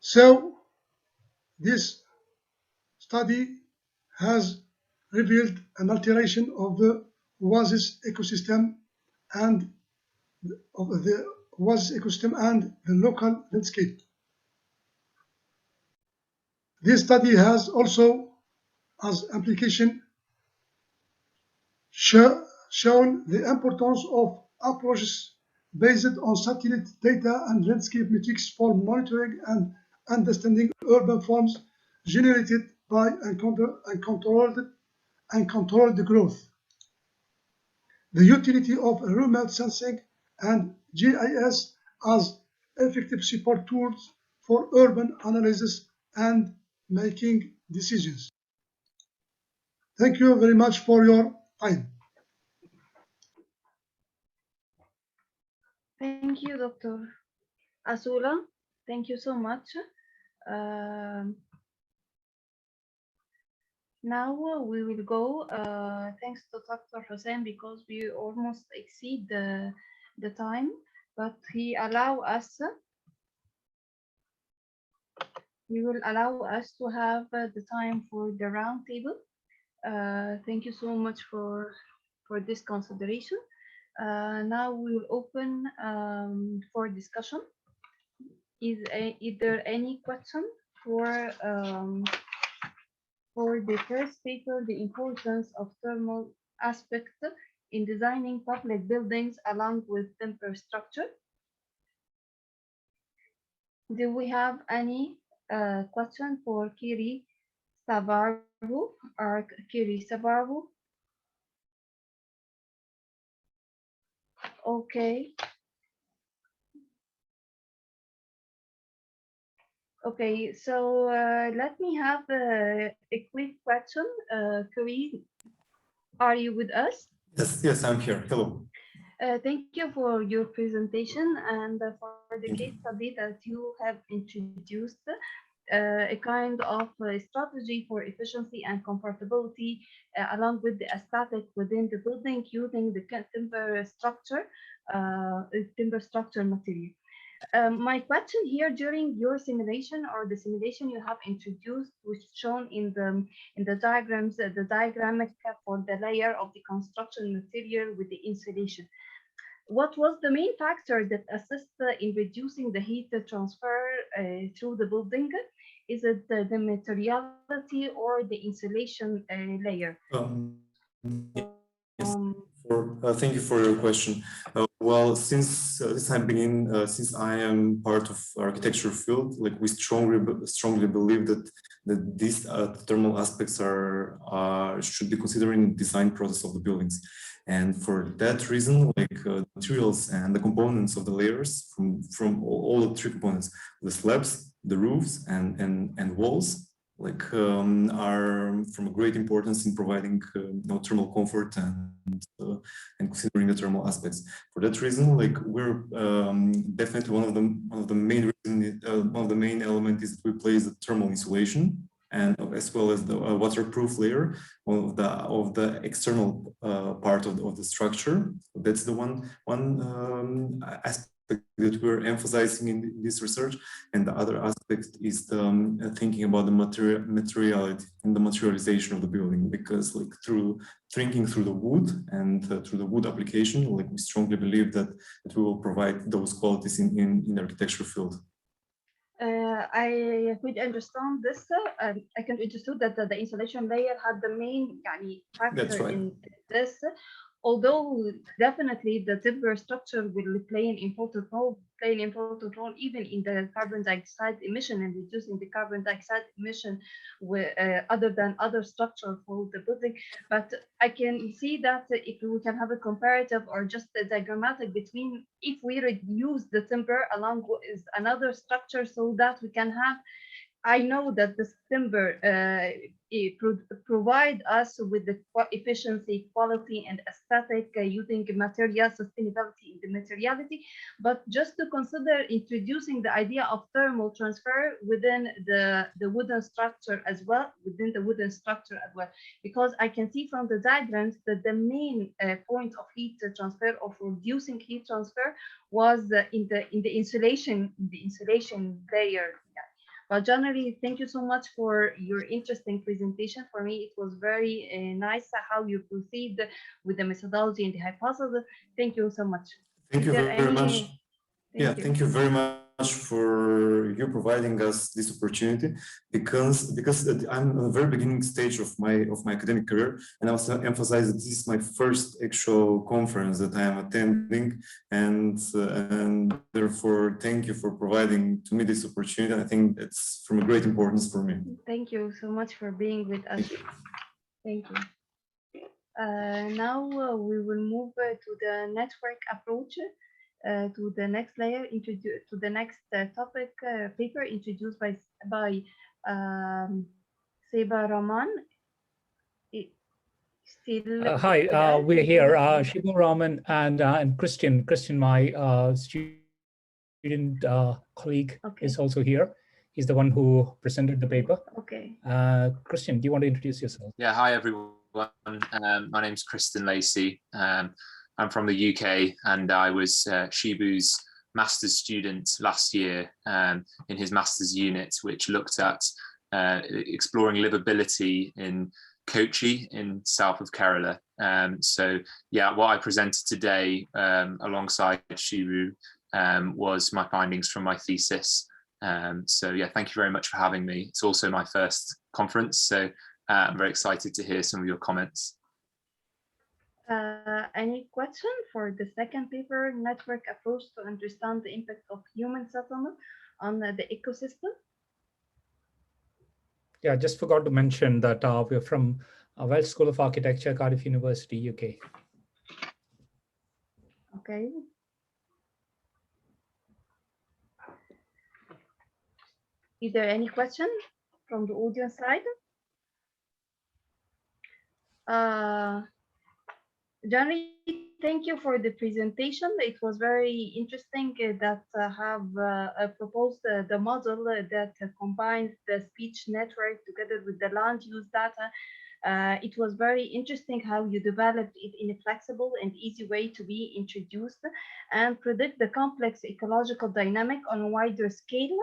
So this study has revealed an alteration of the oasis ecosystem and the local landscape. This study has also, as application, shown the importance of approaches based on satellite data and landscape metrics for monitoring and understanding urban forms generated by uncontrolled growth. The utility of remote sensing and GIS as effective support tools for urban analysis and making decisions. Thank you very much for your time. Thank you, Dr. Asula. Thank you so much. Now we will go, thanks to Dr. Hussein, because we almost exceed the time, but he will allow us to have the time for the round table. Thank you so much for this consideration. Now we will open for discussion. Is there any question for the first paper, the importance of thermal aspect in designing public buildings along with timber structure? Do we have any question for Kiri Savaru or Kiri Savaru? Okay. Okay, so let me have a quick question. Kiri, are you with us? Yes, I'm here. Hello. Thank you for your presentation and for the case study that you have introduced, a kind of strategy for efficiency and comfortability along with the aesthetic within the building using the timber structure material. My question here, during your simulation or the simulation you have introduced, which shown in the diagrams, the diagramic for the layer of the construction material with the insulation. What was the main factor that assists in reducing the heat transfer through the building? Is it the materiality or the insulation layer? Yes. Thank you for your question. Well, since since I am part of architecture field, like we strongly believe that these thermal aspects should be considered in the design process of the buildings. And for that reason, like materials and the components of the layers from all the three components, the slabs, the roofs, and walls, like are from a great importance in providing thermal comfort and considering the thermal aspects. For that reason, like we're definitely one of the main elements is that we place the thermal insulation, and as well as the waterproof layer of the external part of the structure. That's the one aspect that we're emphasizing in this research, and the other aspect is the thinking about the materiality and the materialization of the building, because like through thinking through the wood and through the wood application, like we strongly believe that we will provide those qualities in the architecture field. I could understand this. I can understand that the insulation layer had the main factor in this. Although definitely the timber structure will play an important role even in the carbon dioxide emission and reducing the carbon dioxide emission other than other structure for the building. But I can see that if we can have a comparative or just a diagrammatic between if we reduce the timber along with another structure, so that we can have, I know that this timber provide us with the efficiency, quality, and aesthetic using material sustainability in the materiality. But just to consider introducing the idea of thermal transfer within the wooden structure as well, because I can see from the diagrams that the main point of heat transfer, of reducing heat transfer, was in the insulation layer. But generally, thank you so much for your interesting presentation. For me, it was very nice how you proceed with the methodology and the hypothesis. Thank you so much. Thank you very much. Thank you very much for you providing us this opportunity, because I'm in the very beginning stage of my academic career, and I also emphasize that this is my first actual conference that I am attending, and therefore thank you for providing to me this opportunity. I think it's from a great importance for me. Thank you so much for being with us. Thank you. Now we will move to the network approach. To the next layer, to the next topic paper introduced by Seba Rahman. Hi, we're here. Shibu Raman and Christian. Christian, my student colleague, is also here. He's the one who presented the paper. Okay. Christian, do you want to introduce yourself? Yeah, hi everyone. My name's Kristen Lacey. I'm from the UK, and I was Shibu's master's student last year in his master's unit, which looked at exploring livability in Kochi in south of Kerala. So yeah, what I presented today alongside Shibu was my findings from my thesis. So yeah, thank you very much for having me. It's also my first conference, so I'm very excited to hear some of your comments. Any question for the second paper, network approach to understand the impact of human settlement on the ecosystem? Yeah, just forgot to mention that we're from Welsh School of Architecture, Cardiff University, UK. Okay. Is there any question from the audience side? Johnny, thank you for the presentation. It was very interesting that have proposed the model that combines the speech network together with the land use data. It was very interesting how you developed it in a flexible and easy way to be introduced and predict the complex ecological dynamic on a wider scale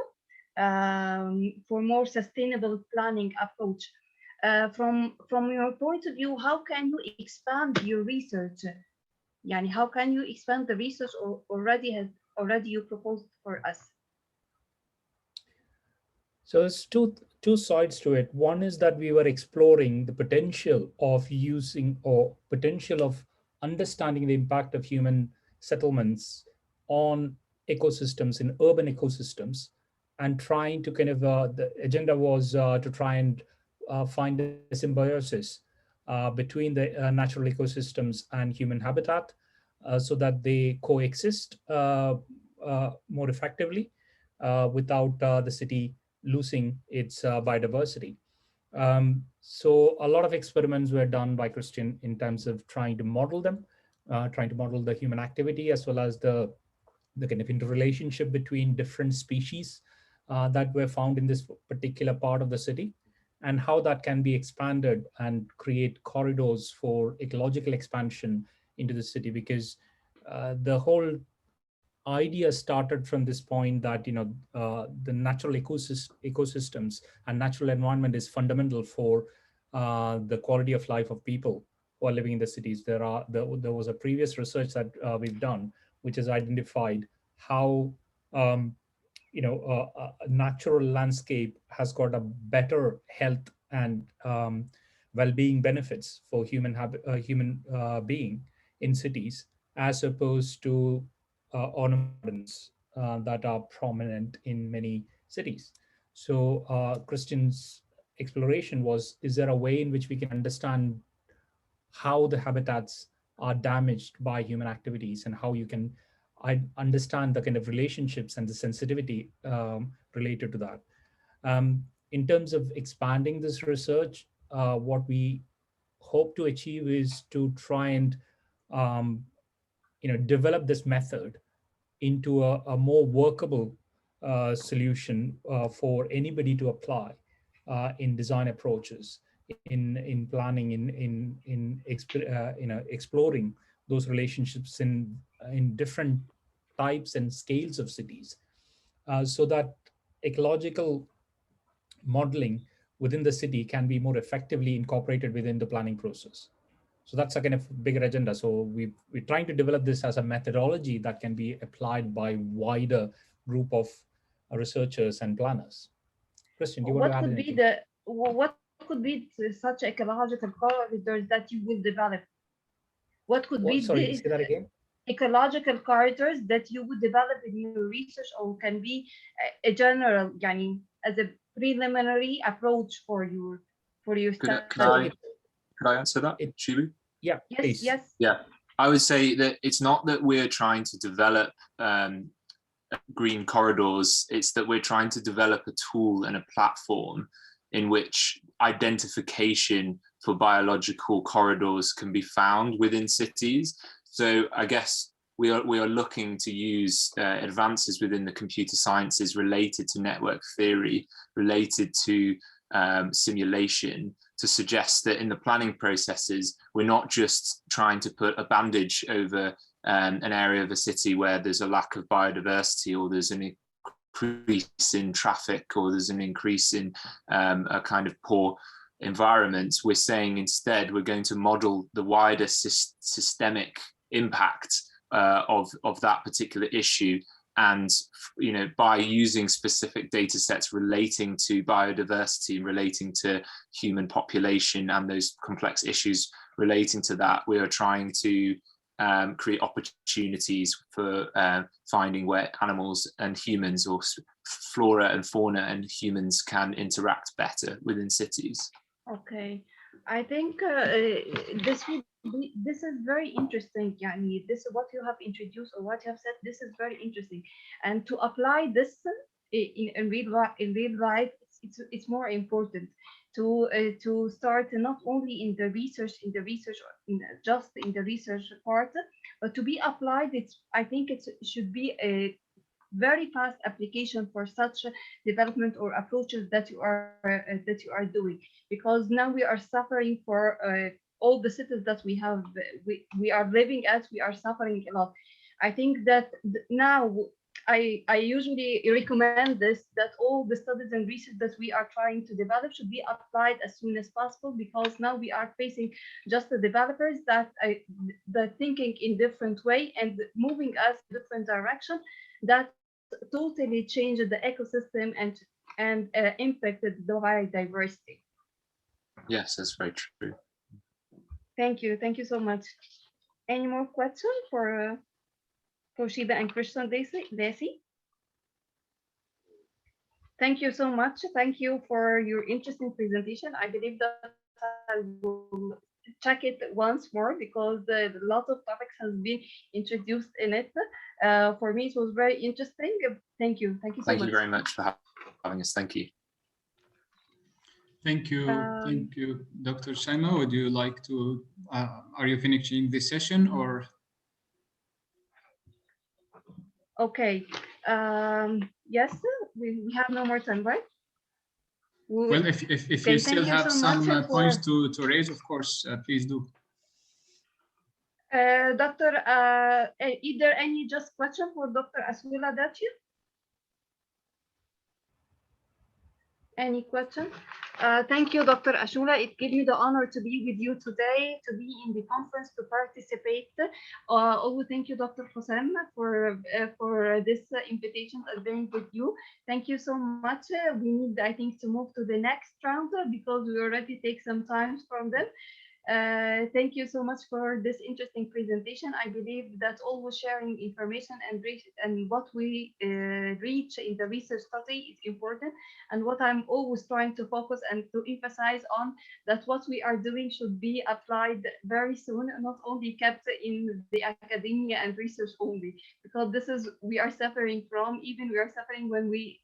for more sustainable planning approach. From your point of view, how can you expand your research? Yani, how can you expand the research already you proposed for us? So there's two sides to it. One is that we were exploring the potential of using or potential of understanding the impact of human settlements on ecosystems in urban ecosystems, and trying to kind of the agenda was to try and find a symbiosis between the natural ecosystems and human habitat so that they coexist more effectively without the city losing its biodiversity. So a lot of experiments were done by Christian in terms of trying to model them, trying to model the human activity as well as the kind of interrelationship between different species that were found in this particular part of the city, and how that can be expanded and create corridors for ecological expansion into the city. Because the whole idea started from this point that the natural ecosystems and natural environment is fundamental for the quality of life of people who are living in the cities. There was a previous research that we've done which has identified how a natural landscape has got a better health and well-being benefits for human being in cities, as opposed to ornaments that are prominent in many cities. So Christian's exploration was, is there a way in which we can understand how the habitats are damaged by human activities, and how you can understand the kind of relationships and the sensitivity related to that. In terms of expanding this research, what we hope to achieve is to try and develop this method into a more workable solution for anybody to apply in design approaches, in planning, in exploring those relationships in different types and scales of cities, so that ecological modeling within the city can be more effectively incorporated within the planning process. So that's a kind of bigger agenda. So we're trying to develop this as a methodology that can be applied by wider group of researchers and planners. Christian, do you want to add anything? What could be such ecological corridors that you will develop? What could be sorry, the say that again? ecological corridors that you would develop in your research, or can be a general, as a preliminary approach for your study? Could I answer that, Shibu? Yeah, yes, please. yes. Yeah, I would say that it's not that we're trying to develop green corridors, it's that we're trying to develop a tool and a platform in which identification for biological corridors can be found within cities. So I guess we are looking to use advances within the computer sciences related to network theory, related to simulation, to suggest that in the planning processes, we're not just trying to put a bandage over an area of a city where there's a lack of biodiversity, or there's an increase in traffic, or there's an increase in a kind of poor environment. We're saying instead we're going to model the wider systemic impact of that particular issue, and by using specific data sets relating to biodiversity, relating to human population and those complex issues relating to that, we are trying to create opportunities for finding where animals and humans, or flora and fauna and humans, can interact better within cities. Okay, I think this is very interesting. Yani, this is what you have introduced, or what you have said. This is very interesting, and to apply this in real life, it's more important to start not only in the research, just in the research part, but to be applied. I think it should be a very fast application for such development or approaches that you are doing, because now we are suffering for all the cities that we have, we are living at, we are suffering a lot. I think that now I usually recommend this, that all the studies and research that we are trying to develop should be applied as soon as possible, because now we are facing just the developers that thinking in different way and moving us in different direction, that totally changed the ecosystem and impacted the biodiversity. Yes, that's very true. Thank you so much. Any more questions for Shiba and Christian Desi? Thank you so much. Thank you for your interesting presentation. I believe that I will check it once more, because a lot of topics has been introduced in it. For me, it was very interesting. Thank you. Thank you so much. Thank you very much for having us. Thank you. Thank you. Thank you, Dr. Shaima. Would you like to, are you finishing this session or? Okay. Yes, we have no more time, right? Well, if you still have some points to raise, of course, please do. Doctor, is there any just question for Dr. Asula Dachi? Any question? Thank you, Dr. Ashula. It gives me the honor to be with you today, to be in the conference, to participate. Also, thank you, Dr. Hossein, for this invitation and being with you. Thank you so much. We need, I think, to move to the next round, because we already take some time from them. Thank you so much for this interesting presentation. I believe that always sharing information and what we reach in the research study is important, and what I'm always trying to focus and to emphasize on, that what we are doing should be applied very soon, not only kept in the academia and research only, because this is we are suffering from. Even we are suffering when we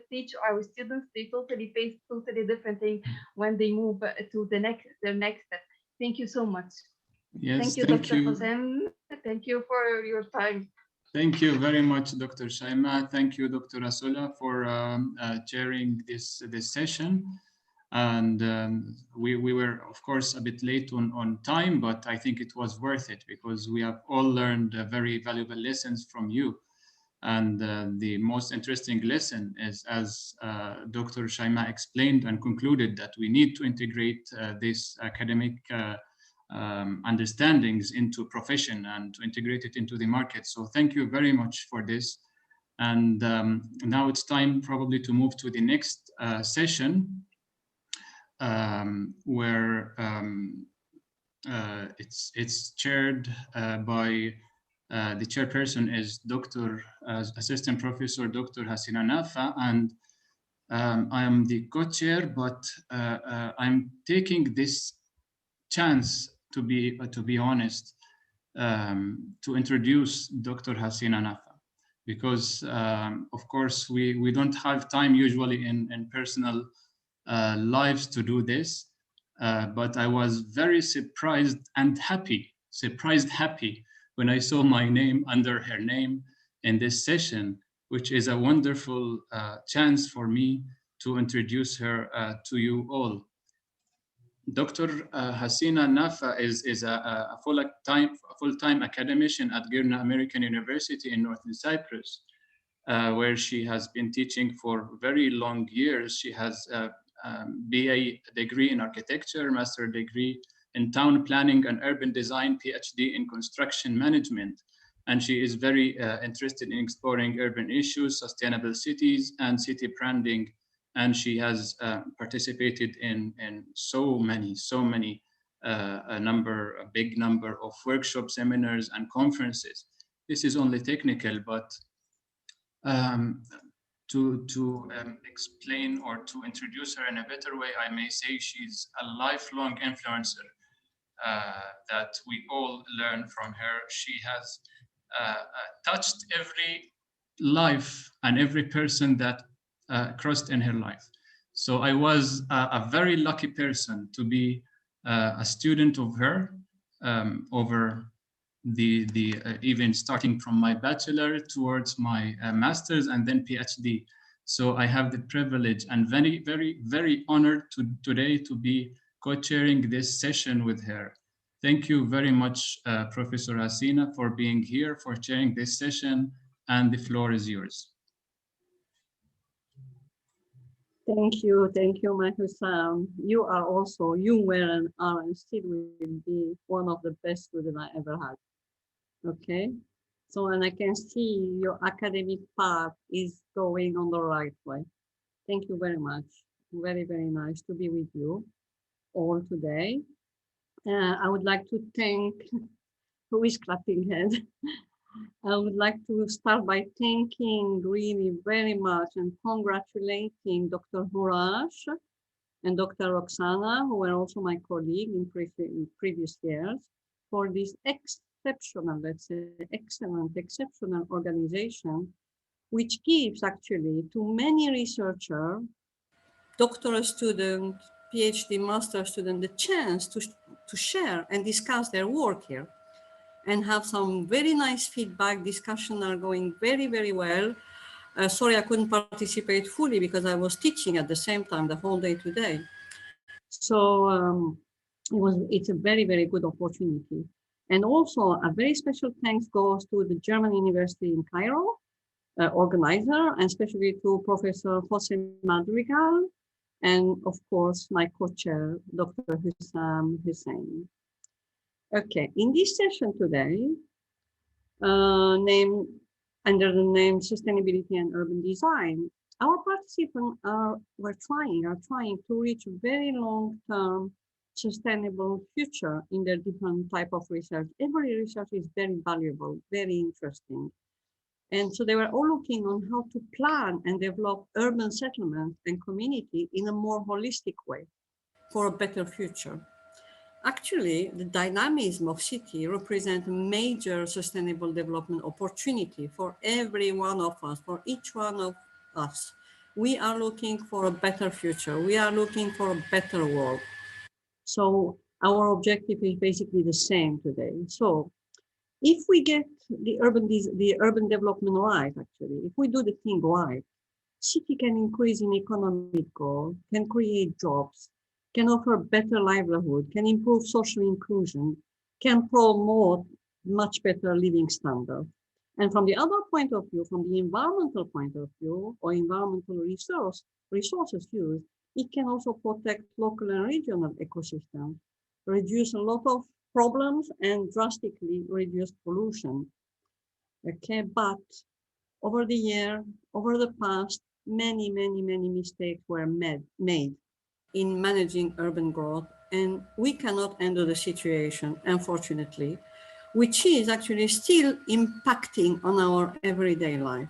teach our students. They totally face totally different things when they move to the next step. Thank you so much. Yes, thank you, Dr. Hossein. Thank you for your time. Thank you very much, Dr. Shaima. Thank you, Dr. Asula, for chairing this session. And we were, of course, a bit late on time, but I think it was worth it, because we have all learned very valuable lessons from you. And the most interesting lesson is, as Dr. Shaima explained and concluded, that we need to integrate this academic understandings into profession and to integrate it into the market. So thank you very much for this. And now it's time probably to move to the next session, where it's chaired by the chairperson is Assistant Professor Dr. Hasina Nafa, and I am the co-chair, but I'm taking this chance to be honest, to introduce Dr. Hasina Nafa, because of course we don't have time usually in personal lives to do this. but I was very surprised happy when I saw my name under her name in this session, which is a wonderful chance for me to introduce her to you all. Dr. Hasina Nafa is a full-time academician at Girna American University in Northern Cyprus, where she has been teaching for very long years. She has a BA degree in architecture, master degree in town planning and urban design, PhD in construction management. And she is very interested in exploring urban issues, sustainable cities, and city branding. And she has participated in so many, a big number of workshops, seminars, and conferences. This is only technical, but to explain or to introduce her in a better way, I may say she's a lifelong influencer that we all learn from her. She has touched every life and every person that crossed in her life. So I was a very lucky person to be a student of her over even starting from my bachelor towards my master's and then PhD. So I have the privilege and very honored today to be co-chairing this session with her. Thank you very much, Professor Hasina, for being here, for chairing this session, and the floor is yours. Thank you, my Hussam. You were and are and still will be one of the best students I ever had. Okay, so and I can see your academic path is going on the right way. Thank you very much. Very nice to be with you all today. I would like to thank, who is clapping head? I would like to start by thanking really very much and congratulating Dr. Hurash and Dr. Roxana, who were also my colleague in previous years, for this exceptional, let's say, exceptional organization, which gives actually to many researchers, doctoral students, PhD, master students, the chance to share and discuss their work here and have some very nice feedback. Discussions are going very well. Sorry, I couldn't participate fully because I was teaching at the same time the whole day today. So it's a very good opportunity. And also a very special thanks goes to the German University in Cairo, organizer, and especially to Professor Jose Madrigal, and of course my co-chair, Dr. Hussam Hussein. Okay, in this session today, under the name Sustainability and Urban Design, our participants are trying to reach a very long-term sustainable future in their different type of research. Every research is very valuable, very interesting. And so they were all looking on how to plan and develop urban settlements and community in a more holistic way for a better future. Actually, the dynamism of city represents a major sustainable development opportunity for every one of us, for each one of us. We are looking for a better future. We are looking for a better world. So our objective is basically the same today. So if we get the urban development right, actually, if we do the thing right, city can increase in economic growth, can create jobs, can offer better livelihood, can improve social inclusion, can promote much better living standards. And from the other point of view, from the environmental point of view, or environmental resources used, it can also protect local and regional ecosystems, reduce a lot of problems, and drastically reduce pollution. Okay, but over the past, many mistakes were made in managing urban growth, and we cannot handle the situation, unfortunately, which is actually still impacting on our everyday life.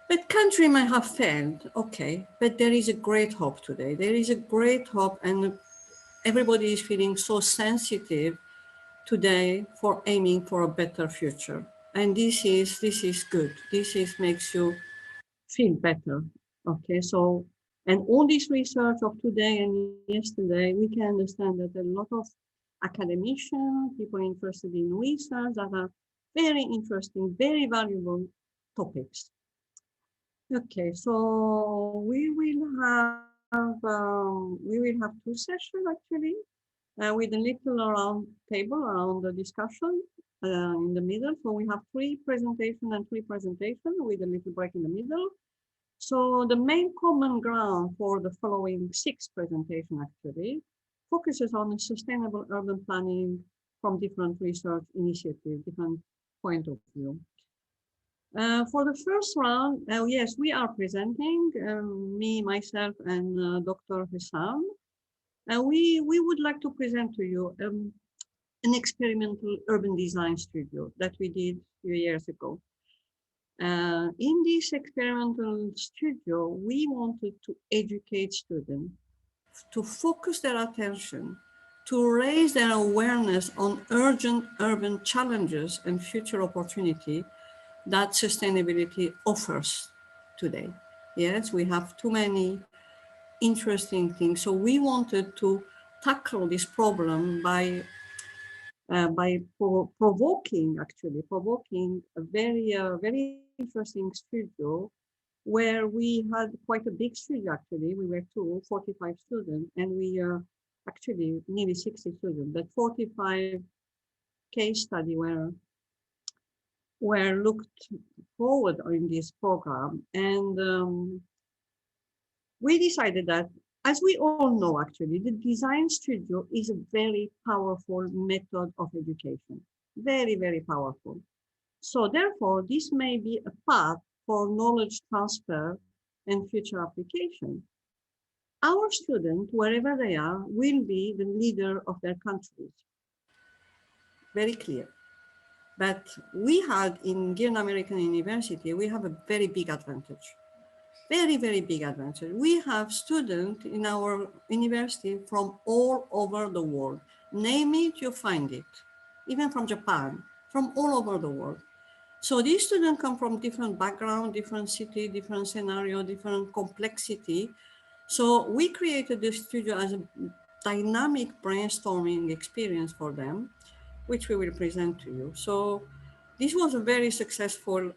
But country might have failed, okay, but there is a great hope today. There is a great hope, and everybody is feeling so sensitive today for aiming for a better future. And this is good. This makes you feel better. Okay, so And all this research of today and yesterday, we can understand that a lot of academicians, people interested in research that are very interesting, very valuable topics. Okay, so we will have two sessions actually, with a little round table around the discussion in the middle. So we have 3 presentations and 3 presentations with a little break in the middle. So the main common ground for the following 6 presentations actually focuses on sustainable urban planning from different research initiatives, different point of view. For the first round, yes, we are presenting, me, myself, and Dr. Hussam. We would like to present to you an experimental urban design studio that we did a few years ago. In this experimental studio, we wanted to educate students, to focus their attention, to raise their awareness on urgent urban challenges and future opportunity that sustainability offers today. Yes, we have too many interesting things. So we wanted to tackle this problem by provoking a very interesting studio where we had quite a big studio actually. We were 45 students, and we actually nearly 60 students, but 45 case study were looked forward in this program. And we decided that, as we all know actually, the design studio is a very powerful method of education. Very, very powerful. So therefore, this may be a path for knowledge transfer and future application. Our students, wherever they are, will be the leader of their countries. Very clear. But we had in Girne American University, we have a very big advantage. Very, very big advantage. We have students in our university from all over the world. Name it, you find it. Even from Japan, from all over the world. So these students come from different background, different city, different scenario, different complexity. So we created this studio as a dynamic brainstorming experience for them, which we will present to you. So this was a very successful,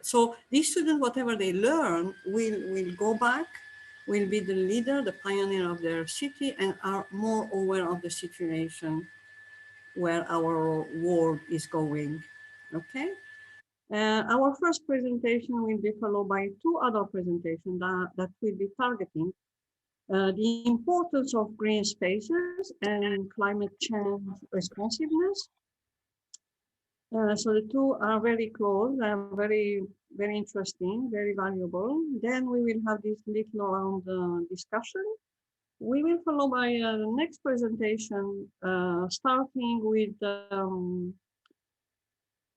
so these students, whatever they learn, will go back, will be the leader, the pioneer of their city, and are more aware of the situation where our world is going, okay? Our first presentation will be followed by 2 other presentations that will be targeting the importance of green spaces and climate change responsiveness. So the 2 are very close and very, very interesting, very valuable. Then we will have this little round discussion. We will follow by the next presentation, starting with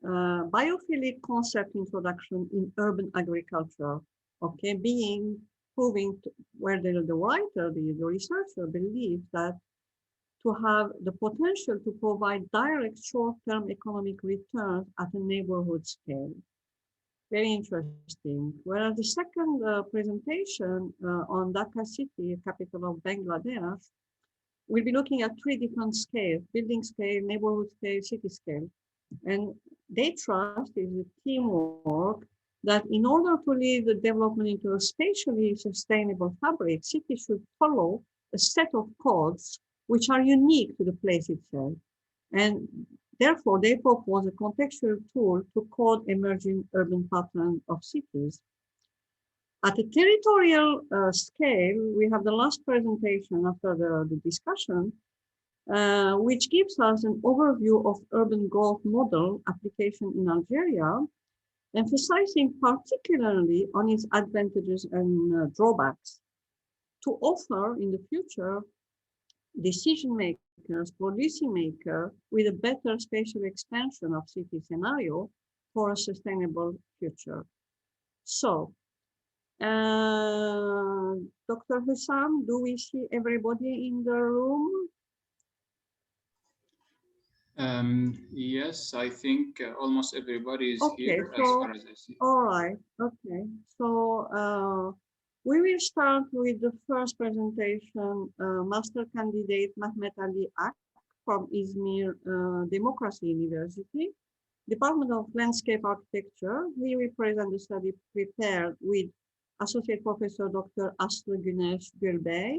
biophilic concept introduction in urban agriculture. Okay, proving where the writer, the researcher believes that to have the potential to provide direct short-term economic returns at a neighborhood scale. Very interesting. Whereas the second presentation on Dhaka city, capital of Bangladesh, we'll be looking at 3 different scales: building scale, neighborhood scale, city scale. And they trust is a teamwork that in order to lead the development into a spatially sustainable fabric, cities should follow a set of codes which are unique to the place itself. And therefore, they propose a contextual tool to code emerging urban patterns of cities. At a territorial scale, we have the last presentation after the discussion, which gives us an overview of urban growth model application in Algeria, emphasizing particularly on its advantages and drawbacks to offer in the future decision makers, policy makers with a better spatial expansion of city scenario for a sustainable future. So, Dr. Hussam, do we see everybody in the room? Yes, I think almost everybody is here as far as I see. All right, okay. So We will start with the first presentation, Master Candidate Mehmet Ali Ak from Izmir Democracy University, Department of Landscape Architecture. He will present the study prepared with Associate Professor Dr. Aslı Güneş Gülbey,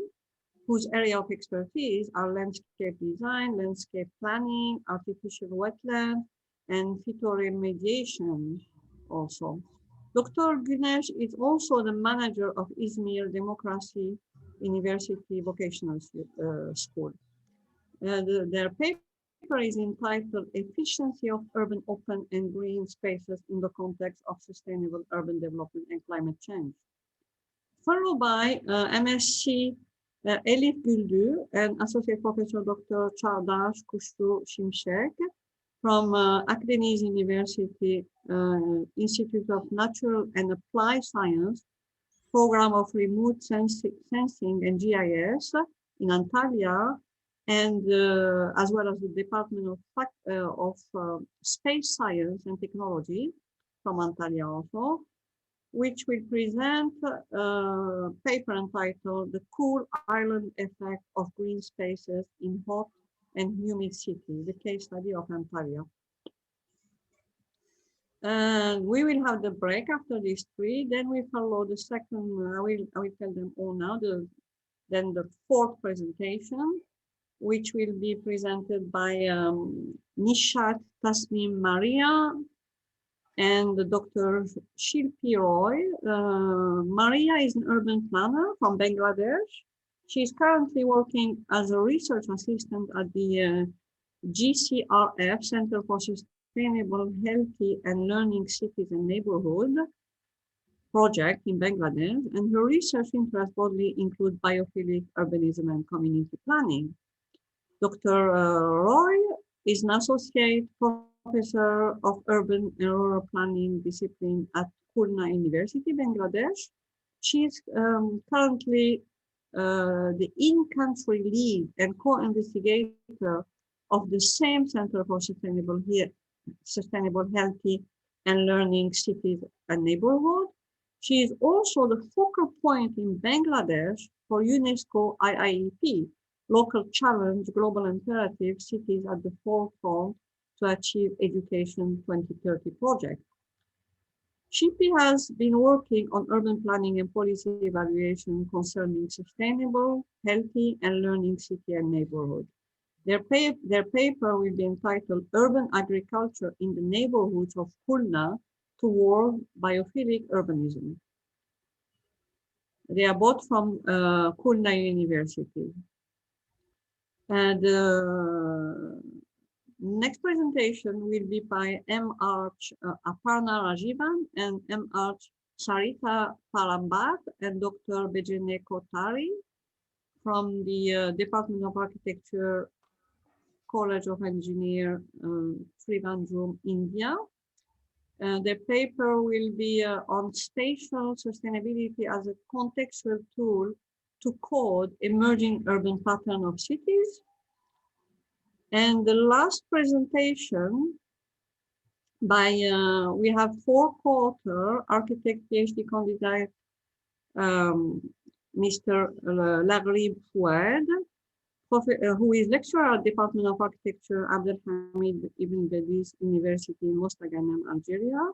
whose area of expertise are landscape design, landscape planning, artificial wetland, and phytoremediation also. Dr. Güneş is also the manager of Izmir Democracy University Vocational School. Their paper is entitled Efficiency of Urban Open and Green Spaces in the Context of Sustainable Urban Development and Climate Change. Followed by MSc Elif Güldü and Associate Professor Dr. Çağdaş Kuşlu Şimşek from Akdeniz University Institute of Natural and Applied Science, Program of Remote Sensing and GIS in Antalya, and as well as the Department of Space Science and Technology from Antalya also, which will present a paper entitled The Cool Island Effect of Green Spaces in Hot and Humid Cities, the case study of Antalya. And we will have the break after these three. Then we follow the second, I will tell them all now, then the fourth presentation, which will be presented by Nishat Tasmim Maria and Dr. Shilpi Roy. Maria is an urban planner from Bangladesh. She is currently working as a research assistant at the GCRF, Center for Sustainable, Healthy and Learning Cities and Neighborhood project in Bangladesh, and her research interests broadly include biophilic urbanism and community planning. Dr. Roy is an associate professor of urban and rural planning discipline at Khulna University, Bangladesh. She is currently the in-country lead and co-investigator of the same Center for Sustainable, Healthy and Learning Cities and Neighborhood. She is also the focal point in Bangladesh for UNESCO IIEP, Local Challenge, Global Imperative, Cities at the Forefront to Achieve Education 2030 project. Shilpi has been working on urban planning and policy evaluation concerning sustainable, healthy, and learning city and neighborhood. Their paper will be entitled Urban Agriculture in the Neighborhoods of Khulna Toward Biophilic Urbanism. They are both from Khulna University. And next presentation will be by M.R. Aparna Rajivan and M.R. Sarita Parambat and Dr. Bejene Kotari from the Department of Architecture, College of Engineer, Trivandrum, India. The paper will be on spatial sustainability as a contextual tool to code emerging urban pattern of cities. And the last presentation by, we have four co-authors, architect, PhD candidate, Mr. Laghrib Fouad, who is lecturer at Department of Architecture, Abdelhamid Ibn Badis University in Mostaganem, Algeria.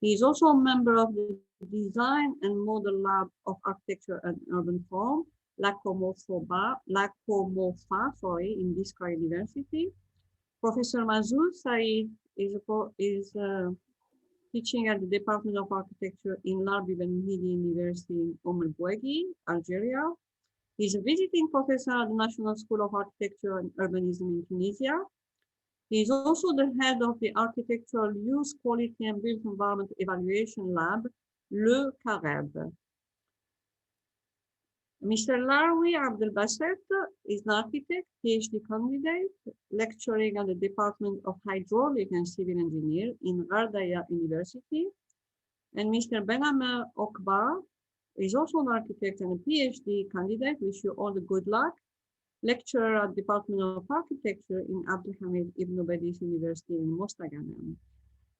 He is also a member of the Design and Model Lab of Architecture and Urban Form, LACOMOFA, in Biskra University. Professor Mazoud Said is teaching at the Department of Architecture in Larbi Ben Mhidi University in El Bouaghi, Algeria. He's a visiting professor at the National School of Architecture and Urbanism in Tunisia. He is also the head of the Architectural Use, Quality and Built Environment Evaluation Lab, Le Careb. Mr. Larwi Abdelbasset is an architect, PhD candidate, lecturing at the Department of Hydraulic and Civil Engineer in Gardaya University. And Mr. Benamer Okbar is also an architect and a PhD candidate. Wish you all the good luck. Lecturer at Department of Architecture in Abdelhamid Ibn Badis University in Mostaganem.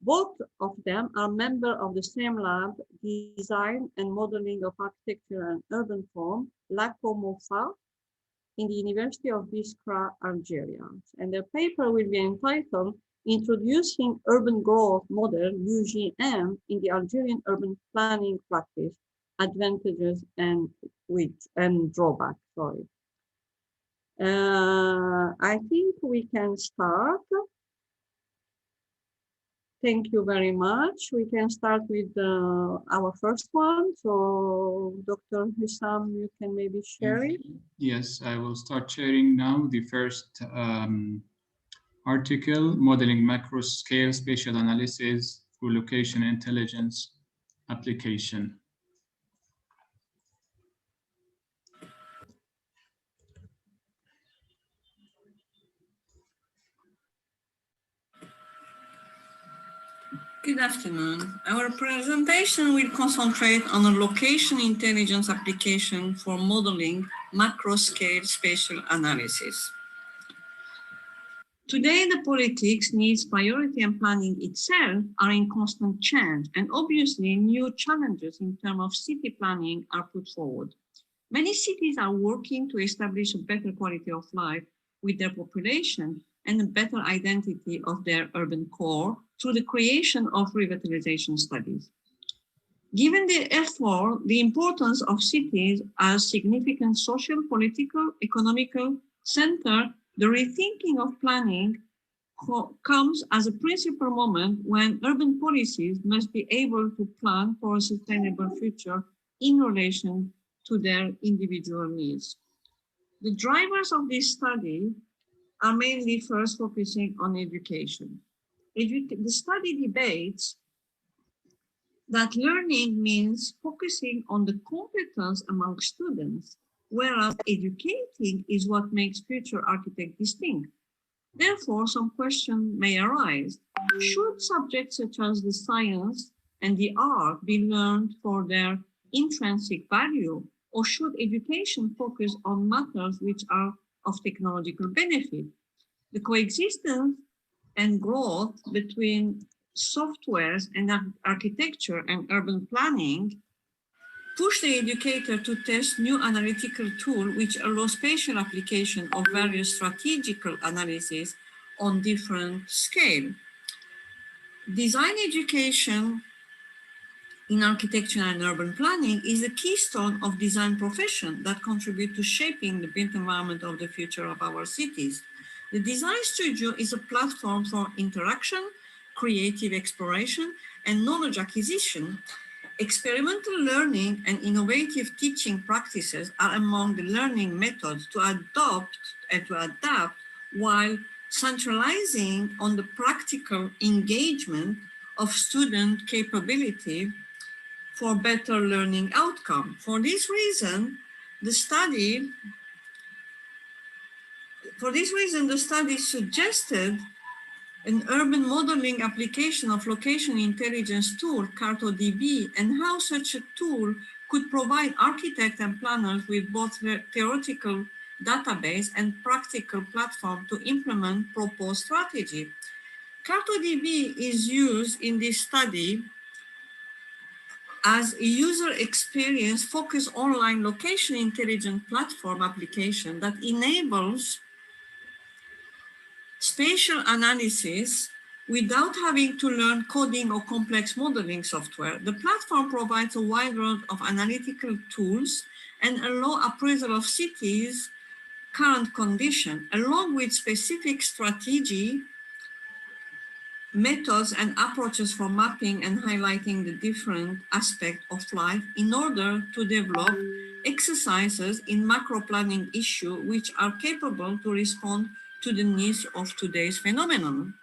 Both of them are members of the same lab, Design and Modeling of Architecture and Urban Form, LACOMOFA, in the University of Biskra, Algeria. And the paper will be entitled Introducing Urban Growth Model, UGM, in the Algerian Urban Planning Practice, Advantages and Drawbacks. Sorry. I think we can start. Thank you very much. We can start with our first one. So, Dr. Hussam, you can maybe share it. Yes, I will start sharing now the first article, Modeling Macro-Scale Spatial Analysis for Location Intelligence Application. Good afternoon. Our presentation will concentrate on a location intelligence application for modeling macro-scale spatial analysis. Today, the politics, needs, priority, and planning itself are in constant change, and obviously new challenges in terms of city planning are put forward. Many cities are working to establish a better quality of life with their population and a better identity of their urban core through the creation of revitalization studies. Given the effort, the importance of cities as significant social, political, economical center, the rethinking of planning comes as a principal moment when urban policies must be able to plan for a sustainable future in relation to their individual needs. The drivers of this study are mainly first focusing on education. The study debates that learning means focusing on the competence among students, whereas educating is what makes future architects distinct. Therefore, some question may arise. Should subjects such as the science and the art be learned for their intrinsic value, or should education focus on matters which are of technological benefit? The coexistence and growth between softwares and architecture and urban planning push the educator to test new analytical tools which allow spatial application of various strategical analyses on different scale. Design education in architecture and urban planning is the keystone of design profession that contribute to shaping the built environment of the future of our cities. The design studio is a platform for interaction, creative exploration, and knowledge acquisition. Experimental learning and innovative teaching practices are among the learning methods to adopt and to adapt while centralizing on the practical engagement of student capability for better learning outcome. For this reason, the study suggested an urban modeling application of location intelligence tool, CartoDB, and how such a tool could provide architects and planners with both theoretical database and practical platform to implement proposed strategy. CartoDB is used in this study as a user experience focused online location intelligence platform application that enables spatial analysis without having to learn coding or complex modeling software. The platform provides a wide range of analytical tools and allow appraisal of cities' current condition, along with specific strategy, methods and approaches for mapping and highlighting the different aspects of life in order to develop exercises in macro planning issues which are capable to respond to the needs of today's phenomenon.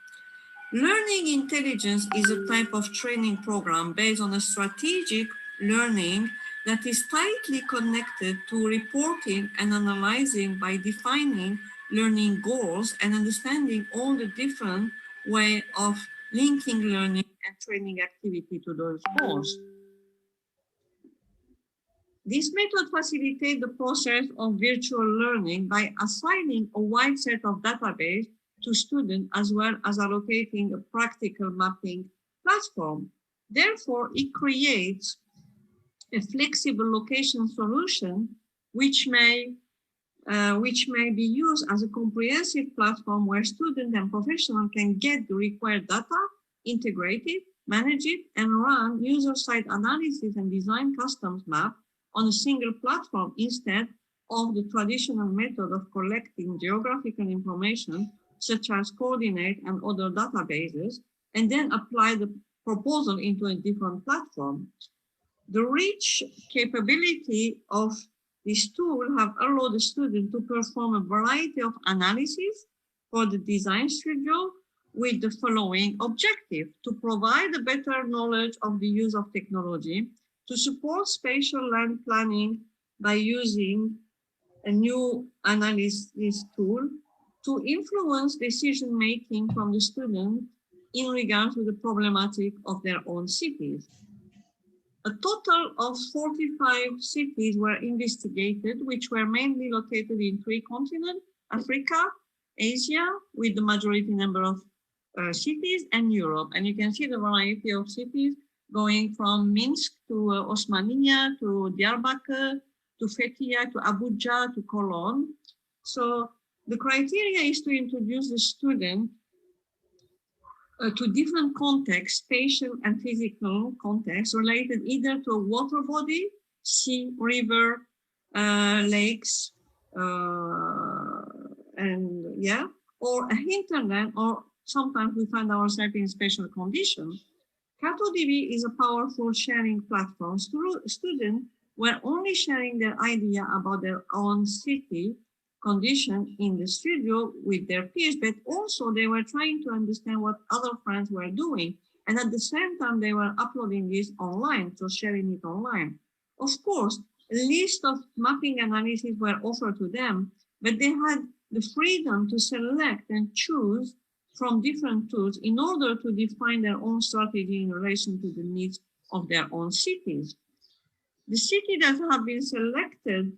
Learning intelligence is a type of training program based on a strategic learning that is tightly connected to reporting and analyzing by defining learning goals and understanding all the different ways of linking learning and training activity to those goals. This method facilitates the process of virtual learning by assigning a wide set of database to students as well as allocating a practical mapping platform. Therefore, it creates a flexible location solution which may be used as a comprehensive platform where students and professionals can get the required data, integrate it, manage it, and run user-side analysis and design custom map on a single platform instead of the traditional method of collecting geographical information such as coordinate and other databases, and then apply the proposal into a different platform. The rich capability of this tool have allowed the student to perform a variety of analyses for the design studio with the following objective: to provide a better knowledge of the use of technology, to support spatial land planning by using a new analysis tool, to influence decision-making from the student in regard to the problematic of their own cities. A total of 45 cities were investigated, which were mainly located in 3 continents: Africa, Asia, with the majority number of cities, and Europe. And you can see the variety of cities going from Minsk to Osmaniye, to Diyarbakir, to Fethiye, to Abuja, to Cologne. So the criteria is to introduce the student to different contexts, spatial and physical contexts related either to a water body, sea, river, lakes, or a hinterland, or sometimes we find ourselves in special conditions. CartoDB is a powerful sharing platform. Students were only sharing their idea about their own city condition in the studio with their peers, but also they were trying to understand what other friends were doing. And at the same time, they were uploading this online, so sharing it online. Of course, a list of mapping analyses were offered to them, but they had the freedom to select and choose from different tools in order to define their own strategy in relation to the needs of their own cities. The cities that have been selected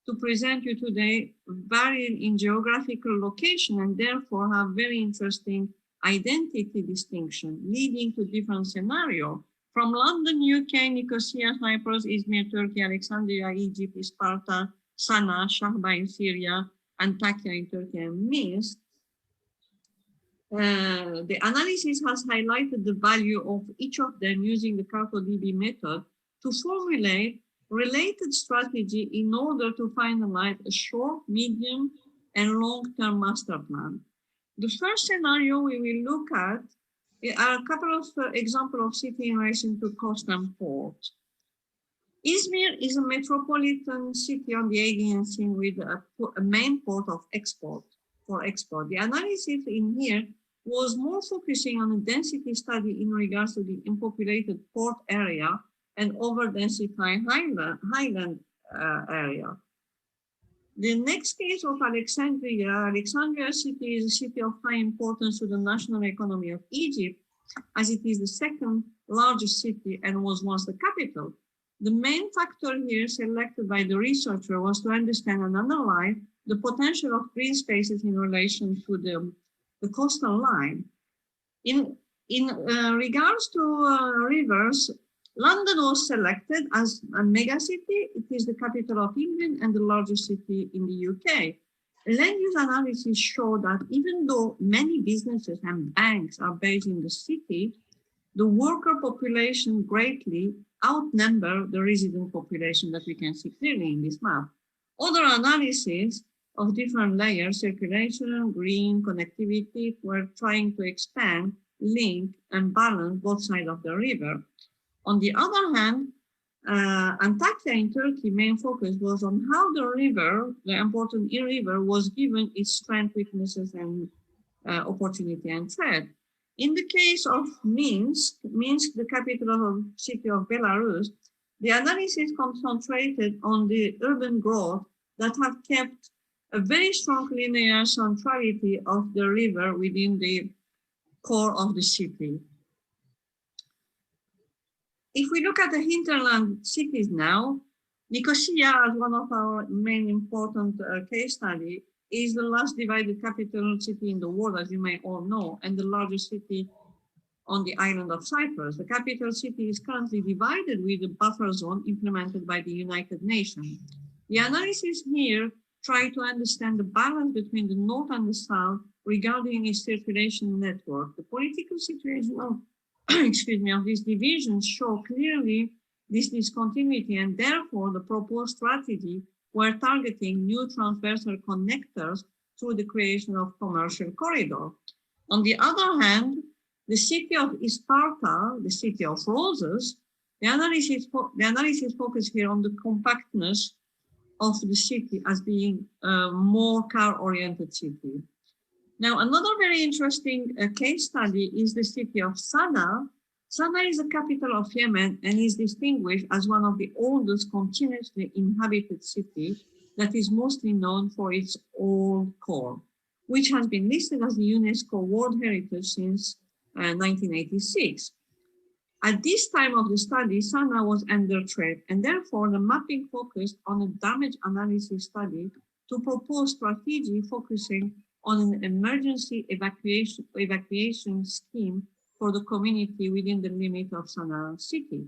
to present you today vary in geographical location and therefore have very interesting identity distinction, leading to different scenarios. From London, UK, Nicosia, Cyprus, Izmir, Turkey, Alexandria, Egypt, Sparta, Sana'a, Shahba in Syria, Antakya in Turkey, and Minsk. The analysis has highlighted the value of each of them using the CartoDB method to formulate related strategy in order to finalize a short, medium, and long-term master plan. The first scenario we will look at are a couple of examples of city in relation to coast and port. Izmir is a metropolitan city on the Aegean Sea with a main port of export. The analysis in here was more focusing on a density study in regards to the unpopulated port area and over-densified highland area. The next case of Alexandria. Alexandria city is a city of high importance to the national economy of Egypt, as it is the second largest city and was once the capital. The main factor here selected by the researcher was to understand and analyze the potential of green spaces in relation to the coastal line. In regards to rivers, London was selected as a megacity. It is the capital of England and the largest city in the UK. Land use analysis show that even though many businesses and banks are based in the city, the worker population greatly outnumber the resident population that we can see clearly in this map. Other analyses of different layers, circulation, green, connectivity, were trying to expand, link, and balance both sides of the river. On the other hand, Antakya in Turkey, main focus was on how the river, the important river, was given its strength, weaknesses, and opportunity and threat. In the case of Minsk, the capital of city of Belarus, the analysis concentrated on the urban growth that have kept a very strong linear centrality of the river within the core of the city. If we look at the hinterland cities now, Nicosia, as one of our main important case study, is the last divided capital city in the world, as you may all know, and the largest city on the island of Cyprus. The capital city is currently divided with a buffer zone implemented by the United Nations. The analysis here try to understand the balance between the north and the south regarding its circulation network. The political situation of, excuse me, of these divisions show clearly this discontinuity, and therefore the proposed strategy were targeting new transversal connectors through the creation of commercial corridor. On the other hand, the city of Sparta, the city of roses, the analysis focus here on the compactness of the city as being a more car-oriented city. Now, another very interesting case study is the city of Sana'a. Sana'a is the capital of Yemen and is distinguished as one of the oldest continuously inhabited cities that is mostly known for its old core, which has been listed as the UNESCO World Heritage since 1986. At this time of the study, Sana'a was under threat, and therefore the mapping focused on a damage analysis study to propose strategy focusing on an emergency evacuation scheme for the community within the limit of Sana'a city.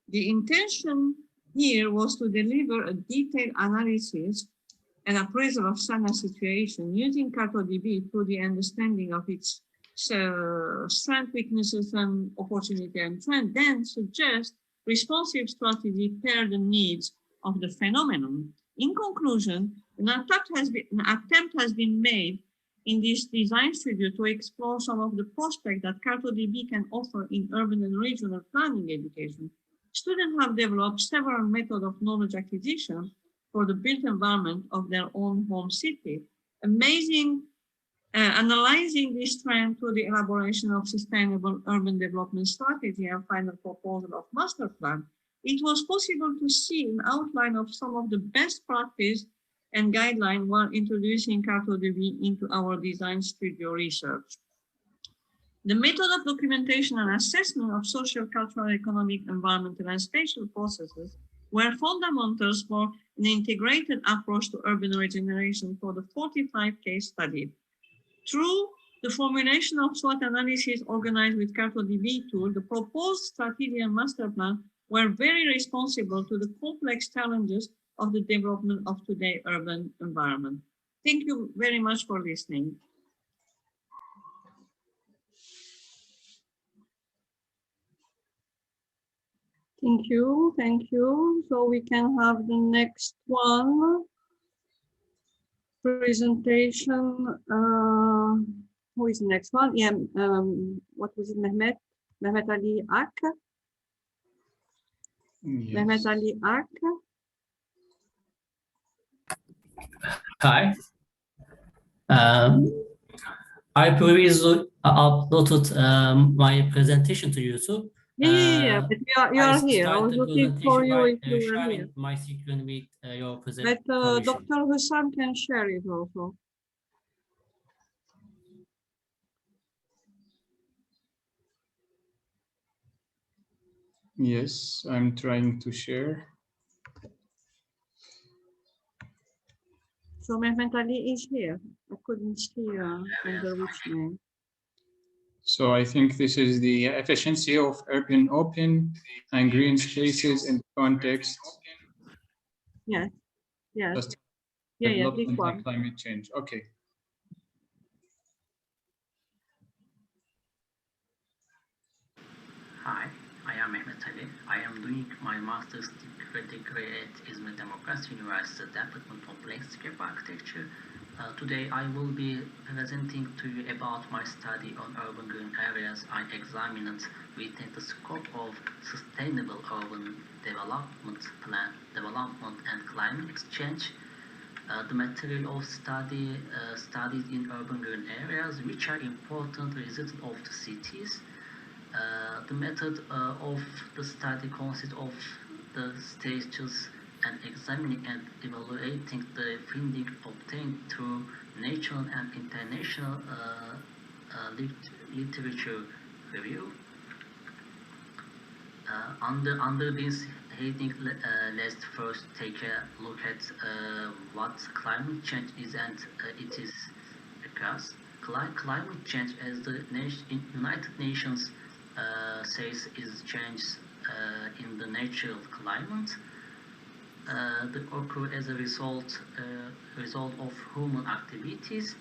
The intention here was to deliver a detailed analysis and appraisal of Sana'a situation using CartoDB through the understanding of its strength, weaknesses, and opportunity and trend, then suggest responsive strategy per the needs of the phenomenon. In conclusion, an attempt has been made in this design studio to explore some of the prospects that CartoDB can offer in urban and regional planning education. Students have developed several methods of knowledge acquisition for the built environment of their own home city. Analyzing this trend through the elaboration of sustainable urban development strategy and final proposal of master plan, it was possible to see an outline of some of the best practice and guidelines while introducing CartoDB into our design studio research. The method of documentation and assessment of social, cultural, economic, environmental, and spatial processes were fundamentals for an integrated approach to urban regeneration for the 45 case study. Through the formulation of SWOT analysis organized with CartoDB tool, the proposed strategy and master plan were very responsible to the complex challenges of the development of today's urban environment. Thank you very much for listening. Thank you, thank you. So we can have the next one. Presentation. Who is the next one? Yeah, what was it? Mehmet Ali Ak. Yes. Mehmet Ali Ak. Hi. I previously uploaded my presentation to YouTube. Yeah, but you are here. I was looking for you if you were here. My screen with your presentation. But Dr. Hussam can share it also. Yes, I'm trying to share. So Mehmet Ali is here. I couldn't see under which name. So I think this is the efficiency of urban open and green spaces in context. Yes, yes. Just yeah, this one. And climate change. Okay. Hi, I am Mehmet Ali. I am doing my master's degree at İzmir Democracy University Department of Landscape Architecture. Today I will be presenting to you about my study on urban green areas I examined within the scope of sustainable urban development plan, development and climate change. The material of studies in urban green areas which are important residents of the cities. The method of the study consists of the stages and examining and evaluating the findings obtained through national and international literature review. Under this heading, let's first take a look at what climate change is and it is because climate change, as the United Nations says, is change in the natural climate. They occur as a result of human activities.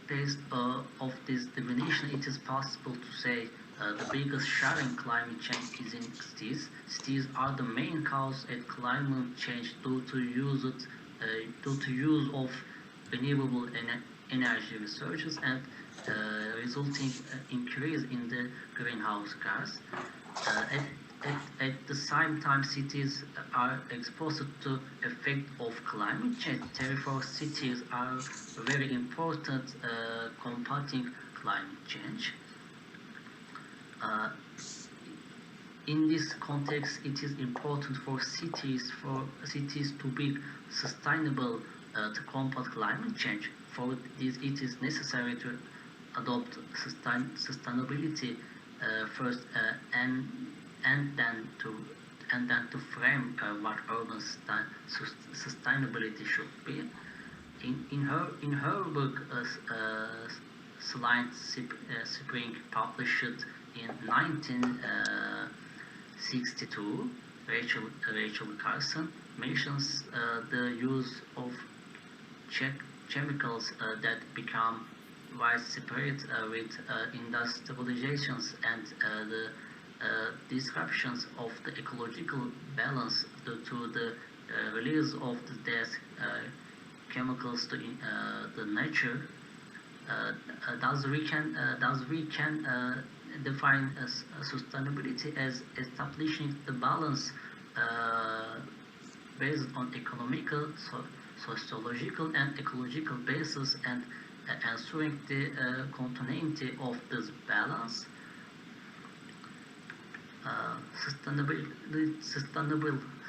Based of this definition, it is possible to say the biggest share in climate change is in cities. Cities are the main cause of climate change due to use of renewable energy resources and resulting increase in the greenhouse gas. At the same time, cities are exposed to effect of climate change. Therefore, cities are very important combating climate change. In this context, it is important for cities to be sustainable to combat climate change. For this, it is necessary to adopt sustainability first and then to frame what urban sustainability should be. In her book, Science Spring, published in 1962, Rachel Carson mentions the use of chemicals that become widespread with industrializations and the disruptions of the ecological balance due to the release of the death chemicals to the nature. Thus we can define sustainability as establishing the balance based on economical, sociological, and ecological basis, and ensuring the continuity of this balance.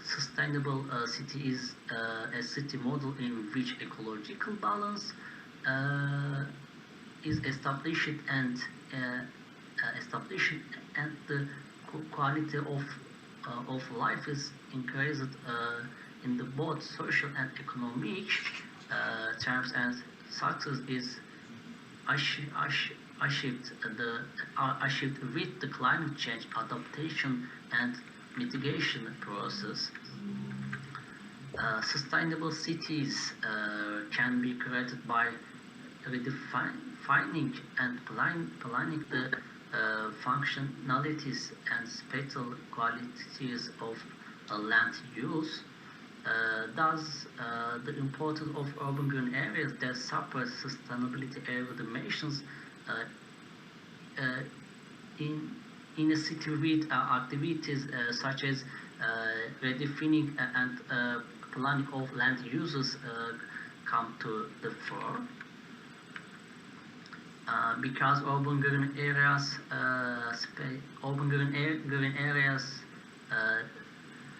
Sustainable city is a city model in which ecological balance is established and the quality of life is increased in the both social and economic terms, and success is achieved with the climate change adaptation and mitigation process. Sustainable cities can be created by redefining and planning the functionalities and spatial qualities of land use. Thus, the importance of urban green areas that support sustainability area dimensions in a city with activities such as redefining and planning of land uses come to the fore. Because urban green areas,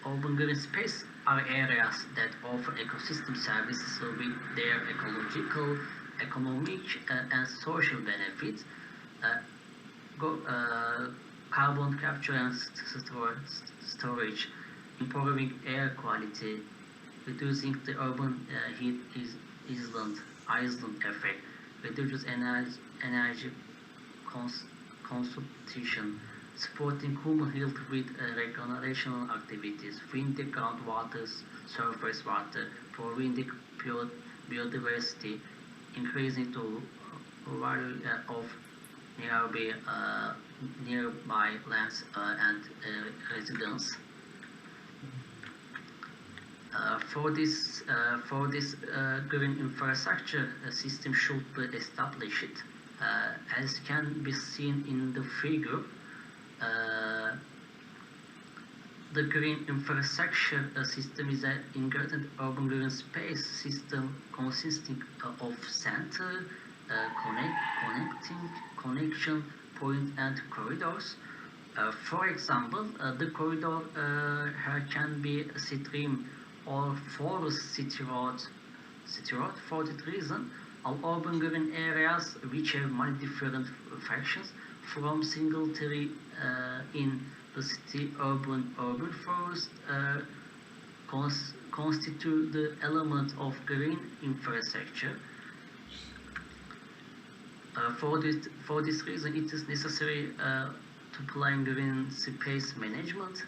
urban green space are areas that offer ecosystem services with their ecological, economic, and social benefits. Carbon capture and storage, improving air quality, reducing the urban heat island effect, reduces energy consumption, supporting human health with recreational activities, winning groundwater, surface water, providing biodiversity, increasing the value of nearby lands and residents. For this green infrastructure system should be established. As can be seen in the figure, the green infrastructure system is an integrated urban green space system consisting of center, connection point, and corridors. For example, the corridor can be a stream or forest city road. For that reason, all urban green areas which have many different factions from single tree in the city urban forest constitute the element of green infrastructure. For this reason, it is necessary to plan green space management,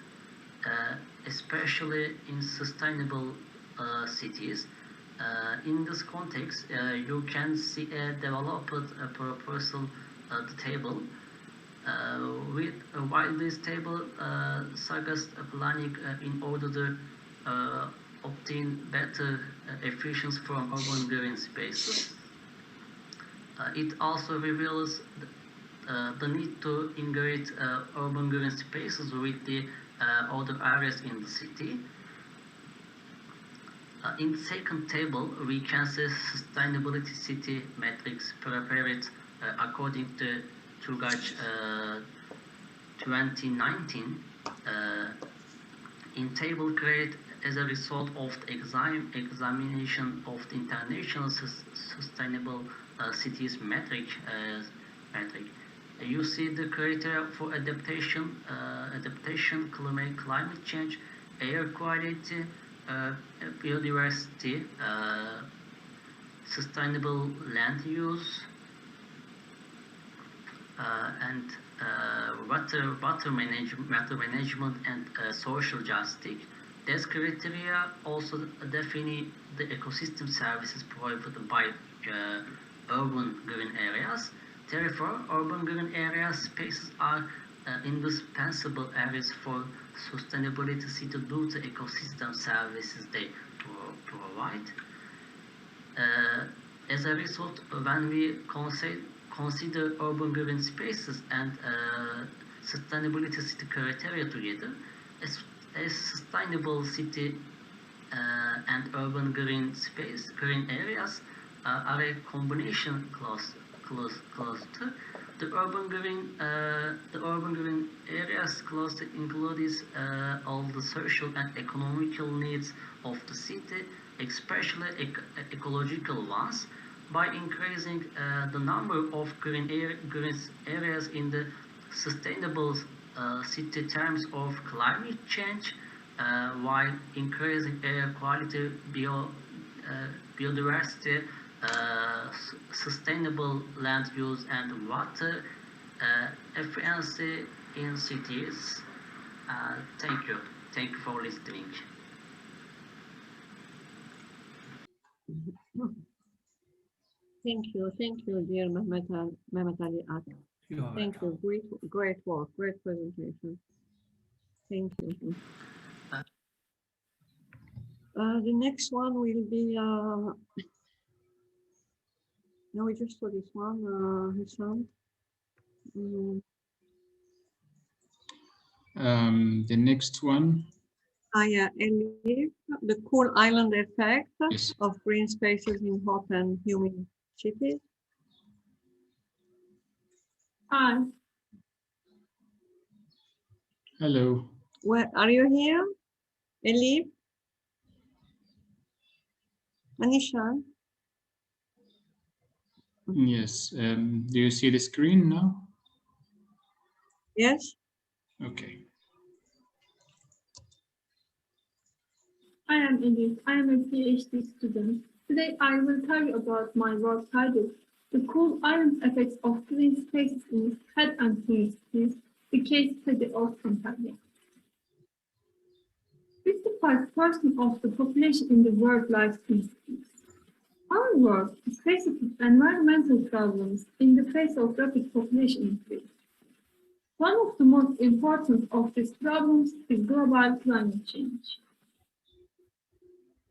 especially in sustainable cities. In this context, you can see a developed proposal table. While this table suggests planning in order to obtain better efficiency from urban green spaces, it also reveals the need to integrate urban green spaces with the other areas in the city. In the second table, we can see sustainability city metrics prepared according to ICCAUA2021. In table created as a result of the examination of the international sustainable cities metric. You see the criteria for adaptation, climate change, air quality, biodiversity, sustainable land use, and water management and social justice. These criteria also define the ecosystem services provided by urban green areas. Therefore, urban green area spaces are indispensable areas for sustainability city due to ecosystem services they provide. As a result, when we consider urban green spaces and sustainability city criteria together, a sustainable city and urban green areas are a combination cluster. The urban green areas cluster includes all the social and economical needs of the city, especially ecological ones. By increasing the number of green areas in the sustainable city terms of climate change, while increasing air quality, biodiversity, sustainable land use and water efficiency in cities. Thank you for listening. Thank you, dear Mehmet Ali Ak. Thank you, great work, great presentation. Thank you. The next one will be, no, we just saw this one, Hisham. The next one. Yeah, Elif, the cool island effect Yes. of green spaces in hot and humid cities. Hi. Hello. Where are you here, Elif? Manisha? Yes. Do you see the screen now? Yes. Okay. I am Elif. I am a PhD student. Today I will tell you about my work titled The Cool Island Effects of Green Spaces in Hot and Humid Cities, the case study of Antalya. 55% of the population in the world lives in cities. Our world is facing environmental problems in the face of rapid population increase. One of the most important of these problems is global climate change.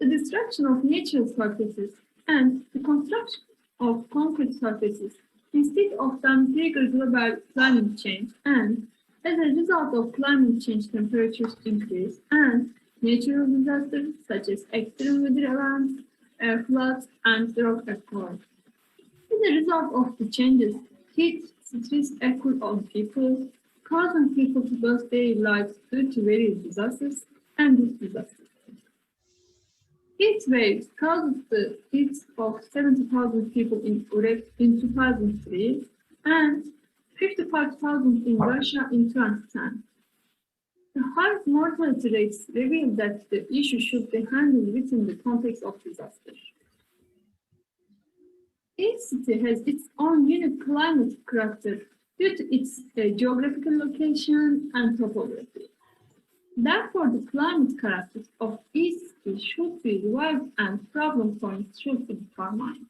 The destruction of natural surfaces and the construction of concrete surfaces instead of them trigger global climate change, and as a result of climate change, temperatures increase and natural disasters such as extreme weather events, air floods, and drought occur. As a result of the changes, heat stress occurs on people, causing people to lose their lives due to various disasters and disasters. Heat waves caused the deaths of 70,000 people in Urek in 2003 and 55,000 in Russia in 2010. The high mortality rates reveal that the issue should be handled within the context of disaster. Each city has its own unique climate character due to its geographical location and topography. Therefore, the climate characters of each city should be derived and problem points should be determined.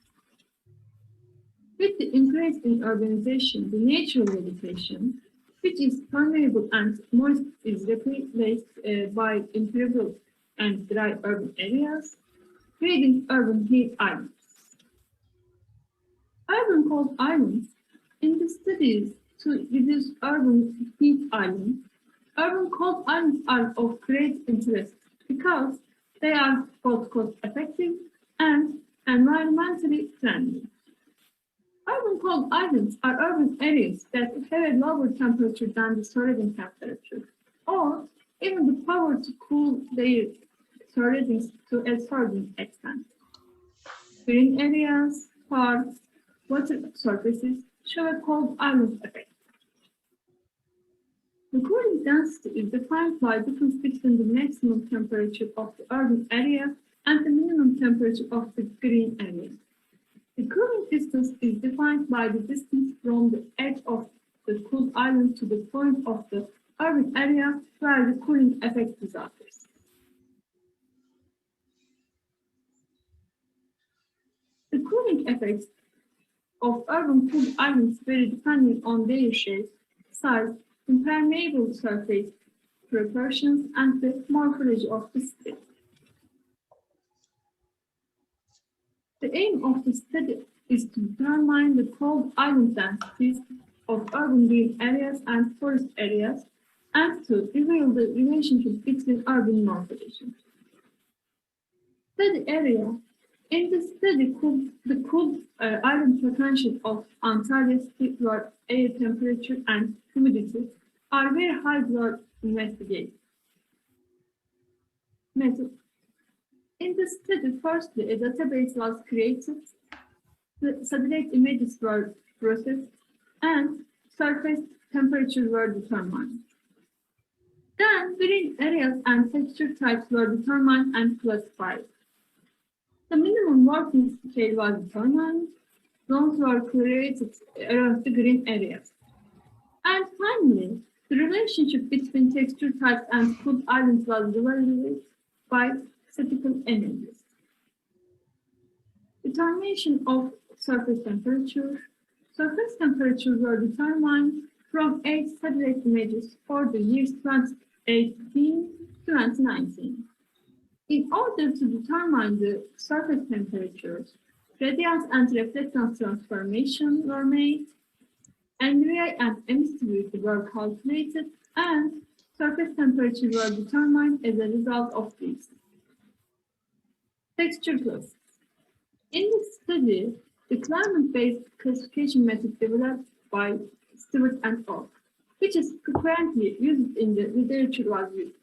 With the increase in urbanization, the natural vegetation, which is permeable and moist, is replaced by impermeable and dry urban areas, creating urban heat islands. Urban cold islands. In the studies to reduce urban heat islands, urban cold islands are of great interest because they are both cost-effective and environmentally friendly. Urban cold islands are urban areas that have a lower temperature than the surrounding temperature, or even the power to cool their surroundings to a certain extent. Green areas, parks, water surfaces show a cold island effect. The cooling density is defined by the difference between the maximum temperature of the urban area and the minimum temperature of the green area. The cooling distance is defined by the distance from the edge of the cooled island to the point of the urban area where the cooling effect results. The cooling effects of urban cooled islands vary depending on their shape, size, impermeable surface proportions, and the morphology of the city. The aim of the study is to determine the cold island densities of urban green areas and forest areas, and to reveal the relationship between urban morphology. Study area. In the study, the cooled island potential of untitled where air temperature and humidity are very high were investigated. Method. In the study, firstly, a database was created, the satellite images were processed, and surface temperatures were determined. Then, green areas and texture types were determined and classified. The minimum working scale was determined, zones were created around the green areas. And finally, the relationship between texture types and cooled islands was evaluated by statistical analysis. Determination of surface temperature. Surface temperatures were determined from 8 satellite images for the years 2018 to 2019. In order to determine the surface temperatures, radiance and reflectance transformation were made, NVI and emissivity were calculated, and surface temperatures were determined as a result of these. Texture classes. In this study, the climate-based classification method developed by Stewart and al., which is currently used in the literature, was used.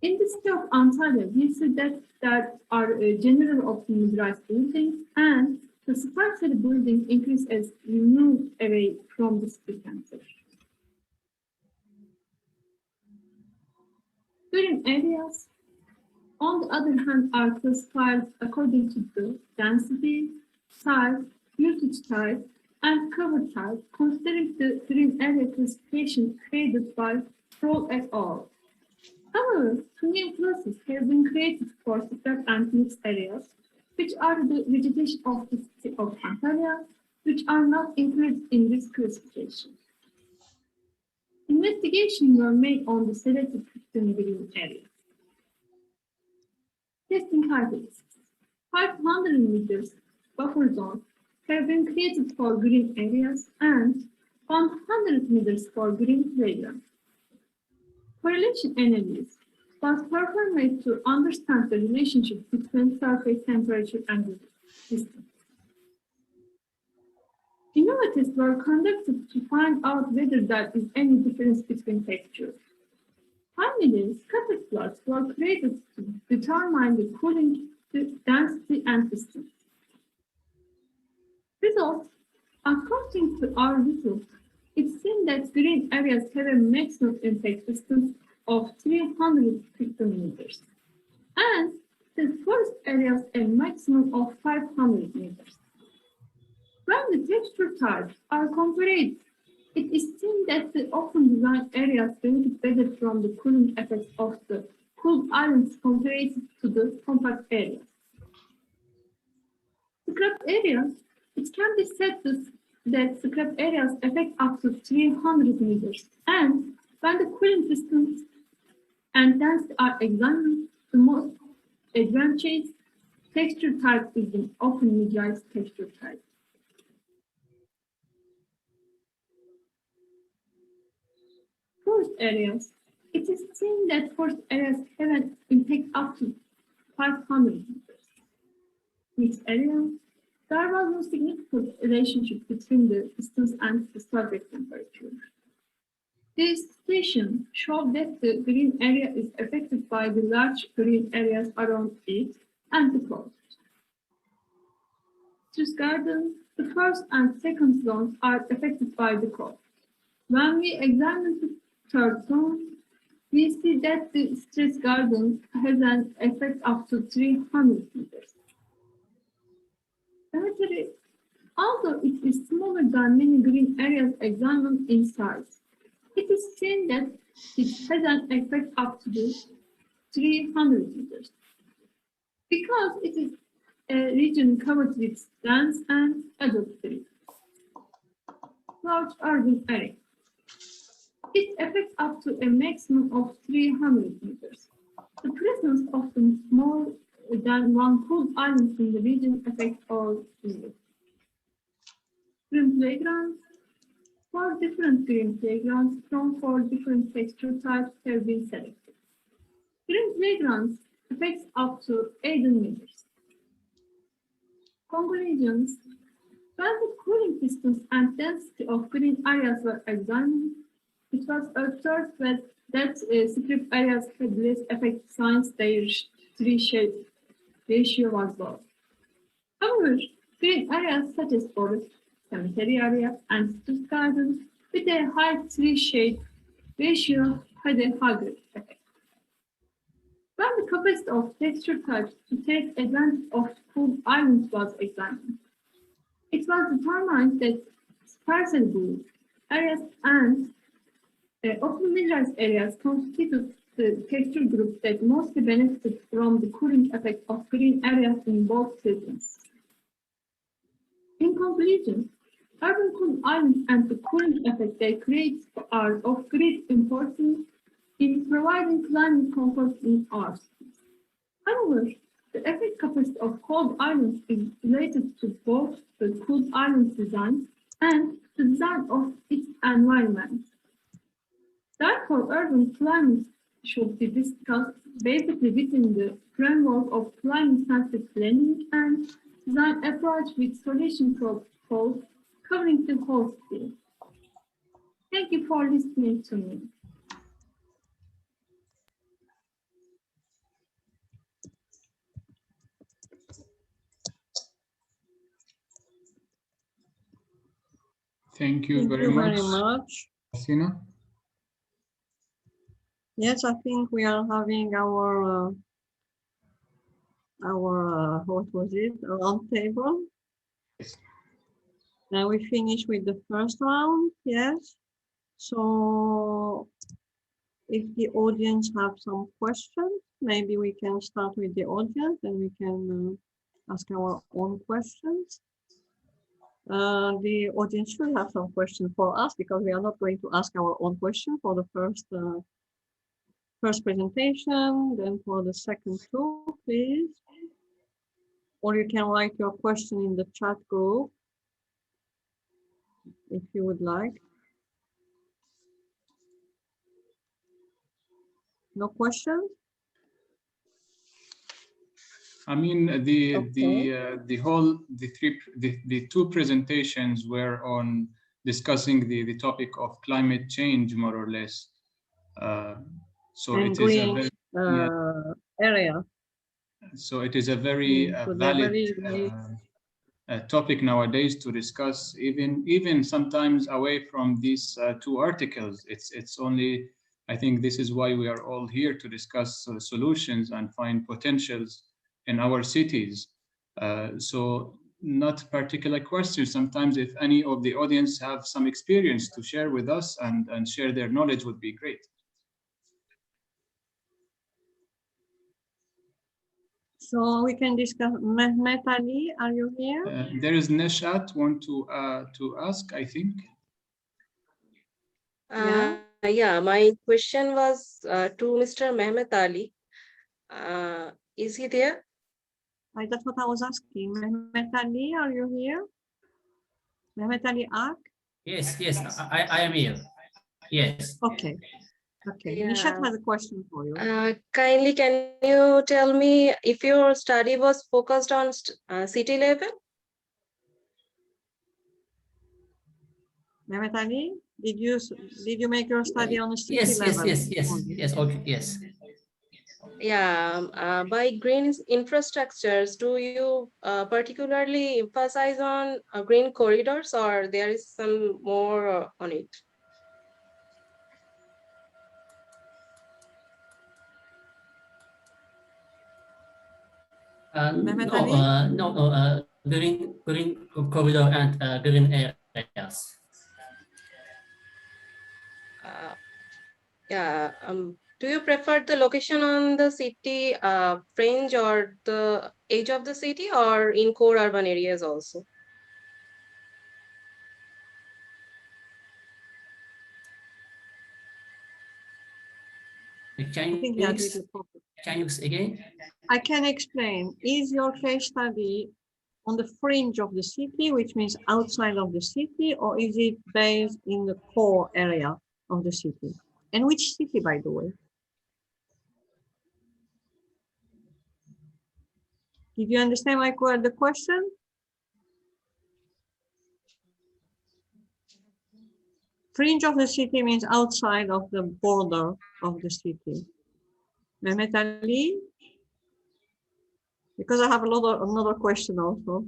In the city of Antalya, we see that there are general optimized buildings, and the supercity building increase as you move away from the city center. Green areas, on the other hand, are classified according to the density, size, usage type, and cover type, considering the green area classification created by Kroll et al. However, 2 new classes have been created for scrap and mixed areas, which are the vegetation of the city of Antalya, which are not included in this classification. Investigations were made on the selected 15 green areas. Testing hypothesis. 500 meters buffer zones have been created for green areas and 100 meters for green playgrounds. Correlation analysis was performed to understand the relationship between surface temperature and distance. Innova tests were conducted to find out whether there is any difference between textures. Finally, scatter plots were created to determine the cooling density and distance. Results. According to our results, it seems that green areas have a maximum impact distance of 350 meters, and the forest areas a maximum of 500 meters. When the texture types are compared, it is seen that the open design areas benefit better from the cooling effects of the cooled islands compared to the compact areas. Scrap areas, it can be said that scrap areas affect up to 300 meters, and when the cooling distance and density are examined, the most advantageous texture type is an open medialized texture type. Forest areas, it is seen that forest areas have an impact up to 500 meters. Mixed areas, there was no significant relationship between the distance and the surface temperature. This citation showed that the green area is affected by the large green areas around it and the coast. Citrus gardens, the first and second zones are affected by the coast. When we examine the third zone, we see that the citrus garden has an effect up to 300 meters. Cemetery, although it is smaller than many green areas examined in size, it is seen that it has an effect up to 300 meters. Because it is a region covered with dense and adult trees. Large urban area. It affects up to a maximum of 300 meters. The presence of the more than one cooled island in the region affects all visitors. Green playgrounds. 4 different green playgrounds from 4 different texture types have been selected. Green playgrounds affects up to 80 meters. Conclusions. When the cooling distance and density of green areas were examined, it was observed that scrap areas had less effect since their tree-shade ratio was low. However, green areas such as forest, cemetery area, and citrus gardens with a high tree-shade ratio had a higher effect. When the capacity of texture types to take advantage of cooled islands was examined, it was determined that sparsely built areas and open mineralized areas constituted the texture groups that mostly benefited from the cooling effect of green areas in both seasons. In conclusion, urban cooled islands and the cooling effect they create are of great importance in providing climate comfort in our cities. However, the effect capacity of cold islands is related to both the cooled island design and the design of its environment. Therefore, urban climate should be discussed basically within the framework of climate-sensitive planning and design approach with solution protocols covering the whole city. Thank you for listening to me. Thank you very much. Sina? Yes, I think we are having our what was it, a round table. Now we finish with the first round, yes. So if the audience have some questions, maybe we can start with the audience and we can ask our own questions. The audience should have some questions for us because we are not going to ask our own question for the first presentation, then for the second two, please. Or you can write your question in the chat group if you would like. No questions? I mean, the two presentations were on discussing the topic of climate change, more or less. So and it green, is a very area. So it is a very valid topic nowadays to discuss, even sometimes away from these two articles. It's only, I think this is why we are all here to discuss solutions and find potentials in our cities. So not particular questions. Sometimes if any of the audience have some experience to share with us and share their knowledge would be great. So we can discuss. Mehmet Ali, are you here? There is Neshat want to ask, I think. Yeah, my question was to Mr. Mehmet Ali. Is he there? That's what I was asking. Mehmet Ali, are you here? Mehmet Ali Ak? Yes, I am here. Yes. Okay. Okay. Nishat has a question for you. Kindly, can you tell me if your study was focused on city level? Mehmet Ali, did you make your study on a city level? Yes. Okay. Yes. Yeah, by green infrastructures, do you particularly emphasize on green corridors, or there is some more on it? Green corridor and green areas. Yeah. Do you prefer the location on the city fringe or the edge of the city, or in core urban areas also? Can you again? I can explain. Is your case study on the fringe of the city, which means outside of the city, or is it based in the core area of the city? And which city, by the way? Did you understand the question? Fringe of the city means outside of the border of the city. Mehmet Ali? Because I have another question also.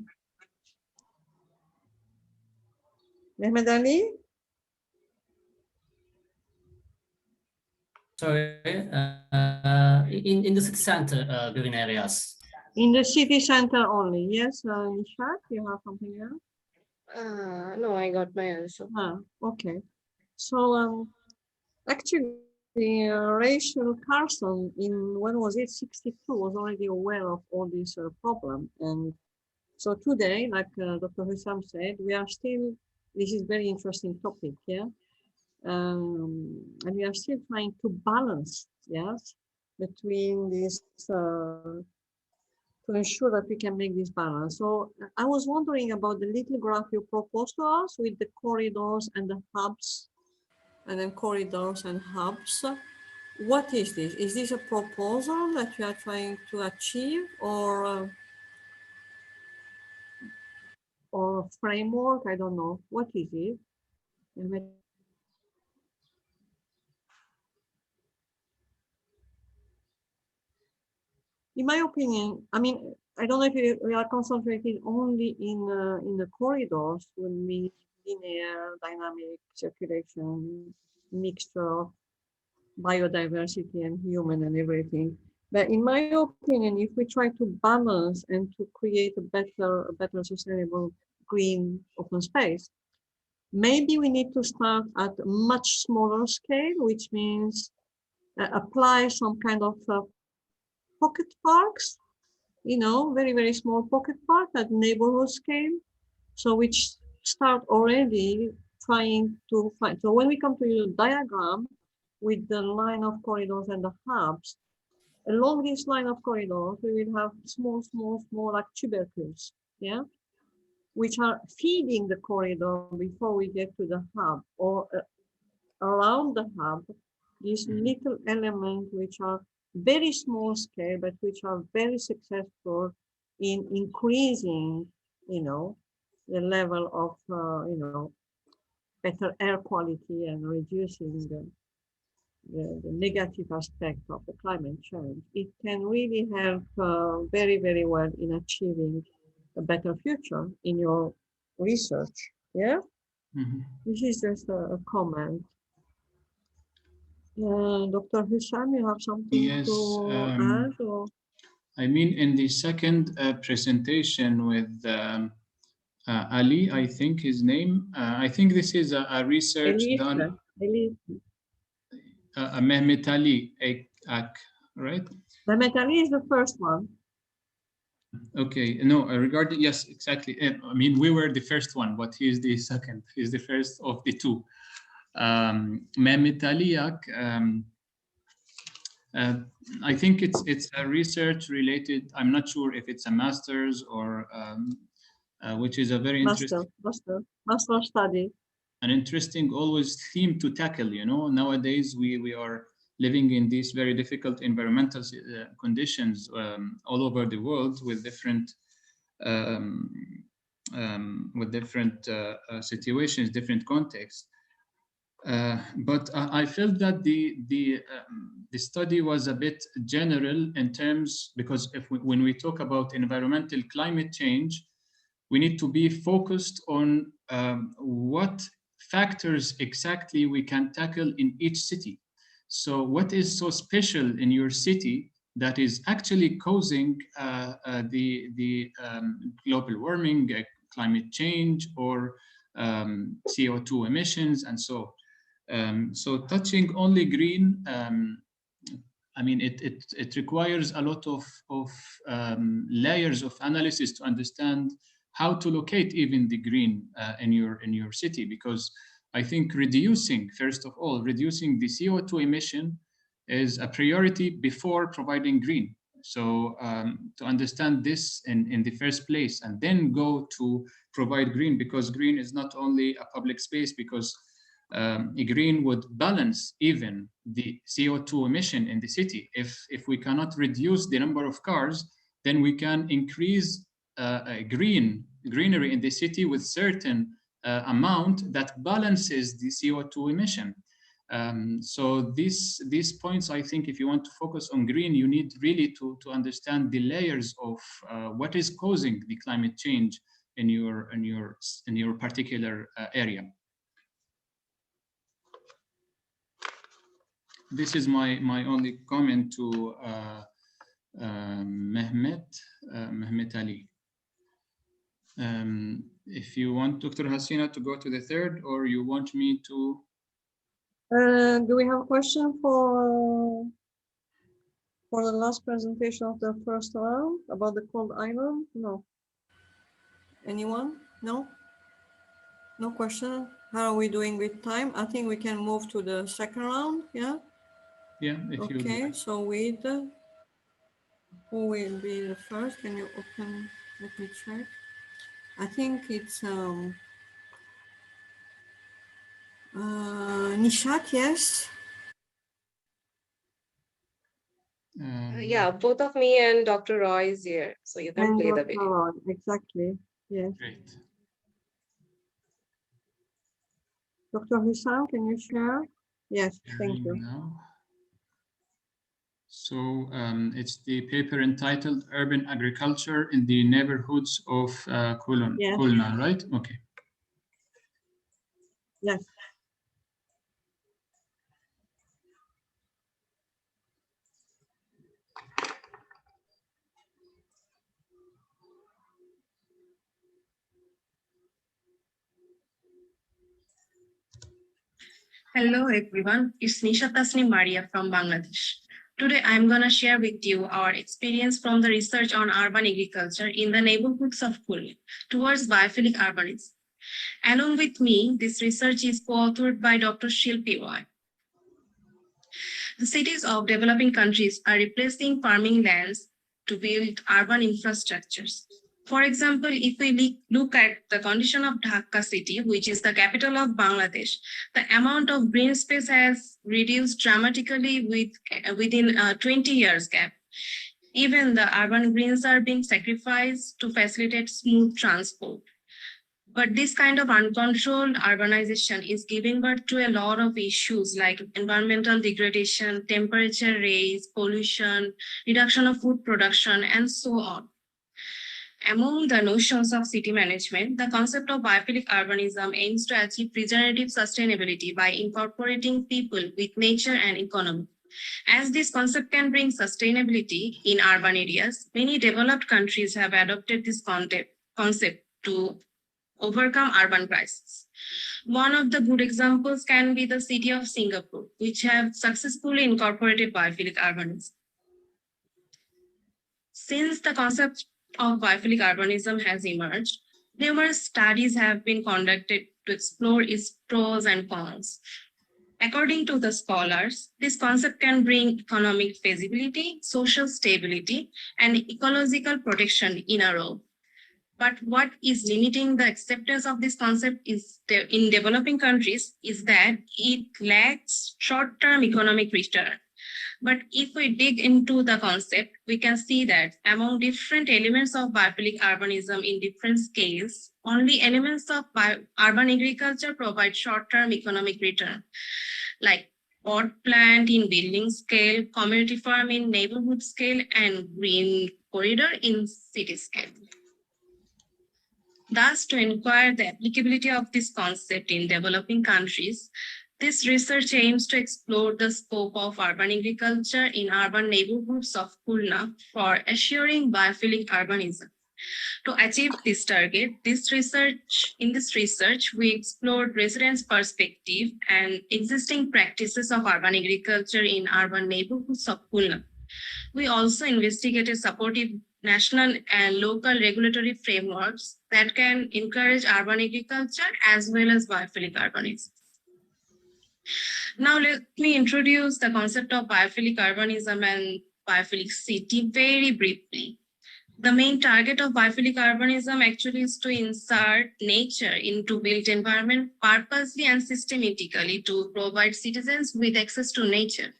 Mehmet Ali? Sorry, in the city center, green areas. In the city center only, yes, Nishat, you have something else? No, I got my answer. Okay. So actually, Rachel Carson in, when was it, 62, was already aware of all this problem. And so today, like Dr. Hussam said, we are still, this is very interesting topic, yeah? And we are still trying to balance, yes, between this, to ensure that we can make this balance. So I was wondering about the little graph you proposed to us with the corridors and the hubs, and then corridors and hubs. What is this? Is this a proposal that you are trying to achieve, or a framework? I don't know. What is it? In my opinion, I mean, I don't know if we are concentrating only in the corridors when we linear, dynamic, circulation, mixture of biodiversity and human and everything. But in my opinion, if we try to balance and to create a better sustainable green open space, maybe we need to start at a much smaller scale, which means apply some kind of pocket parks, you know, very, very small pocket park at neighborhood scale. So which start already trying to find. So when we come to the diagram with the line of corridors and the hubs, along this line of corridors, we will have small like tubercles, yeah, which are feeding the corridor before we get to the hub, or around the hub, these little elements which are very small scale, but which are very successful in increasing, you know, the level of, you know, better air quality and reducing the negative aspect of the climate change. It can really help very, very well in achieving a better future in your research. Yeah, this is just a comment. Dr. Hussam, you have something to add? Or? I mean, in the second presentation with Ali, I think his name, I think this is a research done. Mehmet Ali, right? Mehmet Ali is the first one. Okay, no, regarding, yes, exactly. I mean, we were the first one, but he's the second. He's the first of the two. Mehmet Aliak, I think it's a research related. I'm not sure if it's a master's or which is a very interesting master study. An interesting always theme to tackle. You know, nowadays we are living in these very difficult environmental conditions all over the world with different situations, different contexts. But I felt that the study was a bit general in terms, because when we talk about environmental climate change, we need to be focused on what factors exactly we can tackle in each city. So what is so special in your city that is actually causing the global warming, climate change, or CO2 emissions, and so. So touching only green, I mean, it requires a lot of layers of analysis to understand how to locate even the green in your city, because I think reducing, first of all, reducing the CO2 emission is a priority before providing green. So to understand this in the first place, and then go to provide green, because green is not only a public space, because green would balance even the CO2 emission in the city. If we cannot reduce the number of cars, then we can increase greenery in the city with certain amount that balances the CO2 emission. So these points, I think, if you want to focus on green, you need really to understand the layers of what is causing the climate change in your particular area. This is my only comment to Mehmet Ali. If you want Dr. Hasina to go to the third, or you want me to? Do we have a question for the last presentation of the first round about the cold island? No. Anyone? No? No question? How are we doing with time? I think we can move to the second round, yeah? Yeah, if you okay, like. So with who will be the first? Can you open? Let me check. I think it's Nishat, yes. Yeah, both of me and Dr. Roy is here, so you can play the video. Roy, exactly. Yes. Great. Dr. Hisham, can you share? Yes, thank you. Now. So it's the paper entitled Urban Agriculture in the Neighborhoods of Khulna, right? Okay. Yes. Hello everyone, it's Nisha Tasni Maria from Bangladesh. Today I'm going to share with you our experience from the research on urban agriculture in the neighborhoods of Khulna towards biophilic urbanism. Along with me, this research is co-authored by Dr. Shilpi Roy. The cities of developing countries are replacing farming lands to build urban infrastructures. For example, if we look at the condition of Dhaka city, which is the capital of Bangladesh, the amount of green space has reduced dramatically within a 20 years gap. Even the urban greens are being sacrificed to facilitate smooth transport. But this kind of uncontrolled urbanization is giving birth to a lot of issues like environmental degradation, temperature rise, pollution, reduction of food production, and so on. Among the notions of city management, the concept of biophilic urbanism aims to achieve regenerative sustainability by incorporating people with nature and economy. As this concept can bring sustainability in urban areas, many developed countries have adopted this concept to overcome urban crisis. One of the good examples can be the city of Singapore, which have successfully incorporated biophilic urbanism. Since the concept of biophilic urbanism has emerged, numerous studies have been conducted to explore its pros and cons. According to the scholars, this concept can bring economic feasibility, social stability, and ecological protection in a row. But what is limiting the acceptance of this concept is in developing countries is that it lacks short-term economic return. But if we dig into the concept, we can see that among different elements of biophilic urbanism in different scales, only elements of urban agriculture provide short-term economic return, like pot plant in building scale, community farm in neighborhood scale, and green corridor in city scale. Thus, to inquire the applicability of this concept in developing countries, this research aims to explore the scope of urban agriculture in urban neighborhoods of Khulna for assuring biophilic urbanism. To achieve this target, in this research, we explored residents' perspective and existing practices of urban agriculture in urban neighborhoods of Khulna. We also investigated supportive national and local regulatory frameworks that can encourage urban agriculture as well as biophilic urbanism. Now let me introduce the concept of biophilic urbanism and biophilic city very briefly. The main target of biophilic urbanism actually is to insert nature into built environment purposely and systematically to provide citizens with access to nature.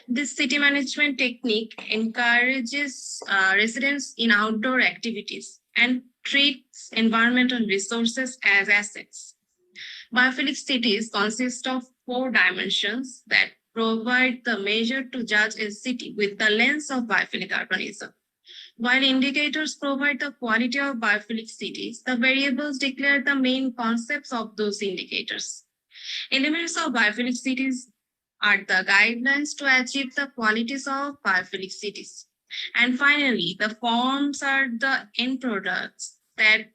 This city management technique encourages residents in outdoor activities and treats environmental resources as assets. Biophilic cities consist of 4 dimensions that provide the measure to judge a city with the lens of biophilic urbanism. While indicators provide the quality of biophilic cities, the variables declare the main concepts of those indicators. Elements of biophilic cities are the guidelines to achieve the qualities of biophilic cities. And finally, the forms are the end products that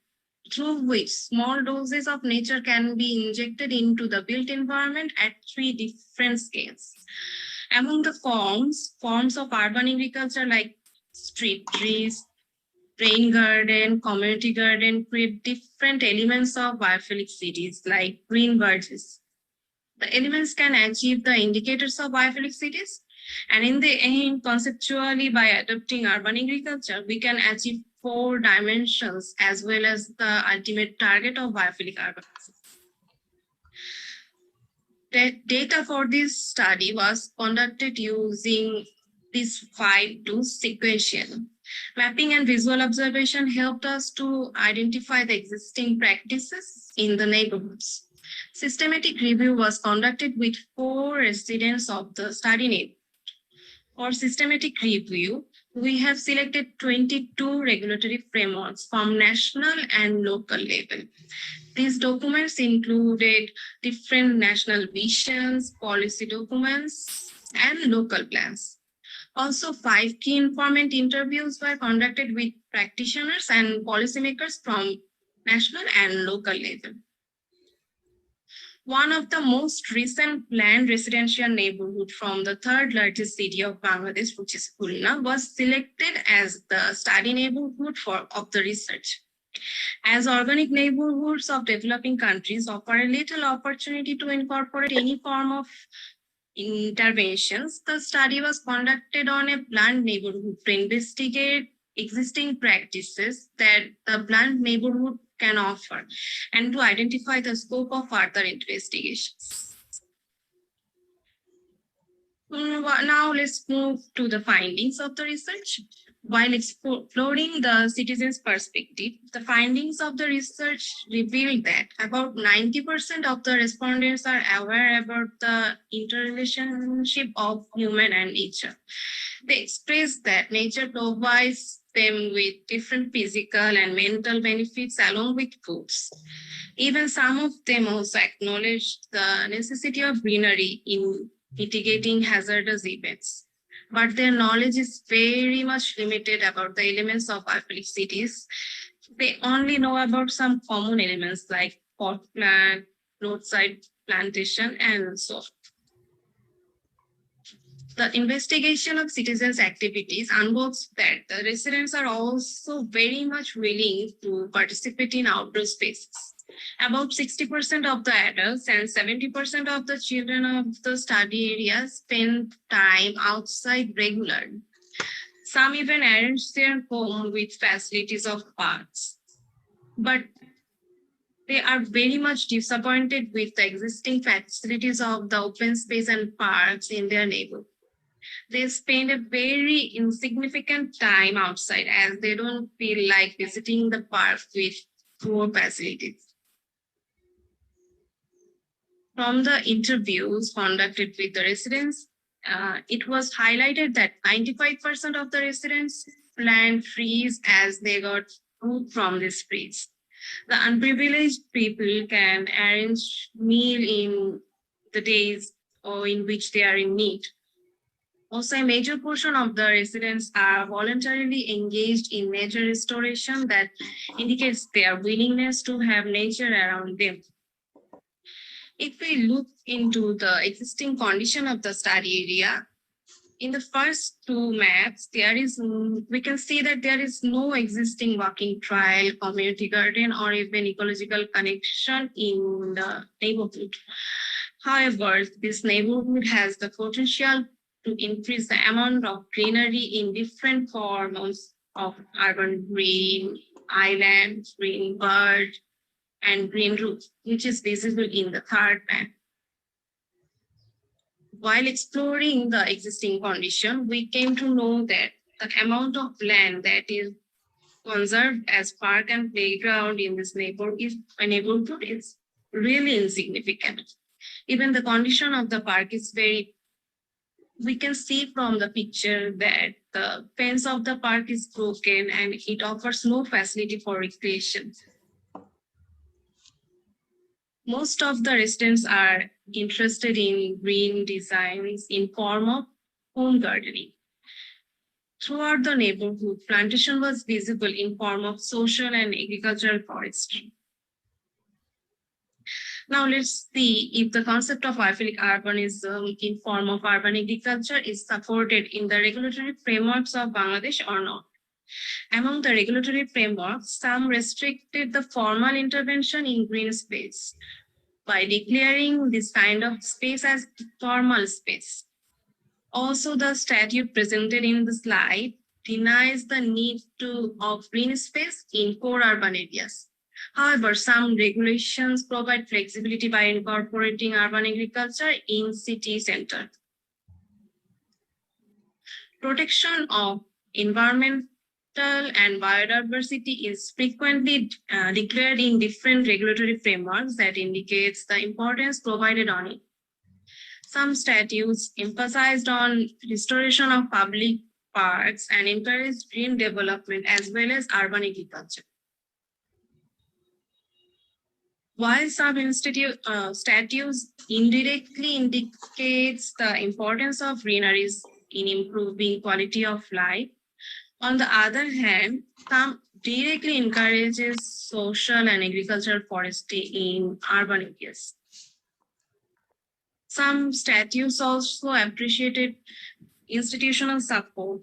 through which small doses of nature can be injected into the built environment at 3 different scales. Among the forms of urban agriculture like street trees, rain garden, community garden create different elements of biophilic cities like green verges. The elements can achieve the indicators of biophilic cities, and in the end, conceptually, by adopting urban agriculture, we can achieve 4 dimensions as well as the ultimate target of biophilic urbanism. The data for this study was conducted using this 5-2 sequential. Mapping and visual observation helped us to identify the existing practices in the neighborhoods. Systematic review was conducted with 4 residents of the study neighborhood. For systematic review, we have selected 22 regulatory frameworks from national and local level. These documents included different national visions, policy documents, and local plans. Also, 5 key informant interviews were conducted with practitioners and policymakers from national and local level. One of the most recent planned residential neighborhood from the 3rd largest city of Bangladesh, which is Khulna, was selected as the study neighborhood of the research. As organic neighborhoods of developing countries offer a little opportunity to incorporate any form of interventions, the study was conducted on a planned neighborhood to investigate existing practices that the planned neighborhood can offer and to identify the scope of further investigations. Now let's move to the findings of the research. While exploring the citizens' perspective, the findings of the research revealed that about 90% of the respondents are aware about the interrelationship of human and nature. They express that nature provides them with different physical and mental benefits along with goods. Even some of them also acknowledge the necessity of greenery in mitigating hazardous events. But their knowledge is very much limited about the elements of biophilic cities. They only know about some common elements like pot plant, roadside plantation, and so on. The investigation of citizens' activities unfolds that the residents are also very much willing to participate in outdoor spaces. About 60% of the adults and 70% of the children of the study area spend time outside regularly. Some even arrange their home with facilities of parks. But they are very much disappointed with the existing facilities of the open space and parks in their neighborhood. They spend a very insignificant time outside as they don't feel like visiting the park with poor facilities. From the interviews conducted with the residents, it was highlighted that 95% of the residents plant trees as they got food from these trees. The unprivileged people can arrange meal in the days or in which they are in need. Also, a major portion of the residents are voluntarily engaged in nature restoration that indicates their willingness to have nature around them. If we look into the existing condition of the study area, in the first two maps, we can see that there is no existing walking trail, community garden, or even ecological connection in the neighborhood. However, this neighborhood has the potential to increase the amount of greenery in different forms of urban green, island, green bird, and green roof, which is visible in the third map. While exploring the existing condition, we came to know that the amount of land that is conserved as park and playground in this neighborhood is really insignificant. Even the condition of the park is we can see from the picture that the fence of the park is broken and it offers no facility for recreation. Most of the residents are interested in green designs in form of home gardening. Throughout the neighborhood, plantation was visible in form of social and agricultural forestry. Now let's see if the concept of biophilic urbanism in form of urban agriculture is supported in the regulatory frameworks of Bangladesh or not. Among the regulatory frameworks, some restricted the formal intervention in green space by declaring this kind of space as formal space. Also, the statute presented in the slide denies the need of green space in core urban areas. However, some regulations provide flexibility by incorporating urban agriculture in city center. Protection of environmental and biodiversity is frequently declared in different regulatory frameworks that indicates the importance provided on it. Some statutes emphasized on restoration of public parks and encouraged green development as well as urban agriculture. While some statutes indirectly indicates the importance of greeneries in improving quality of life, on the other hand, some directly encourages social and agricultural forestry in urban areas. Some statutes also appreciated institutional support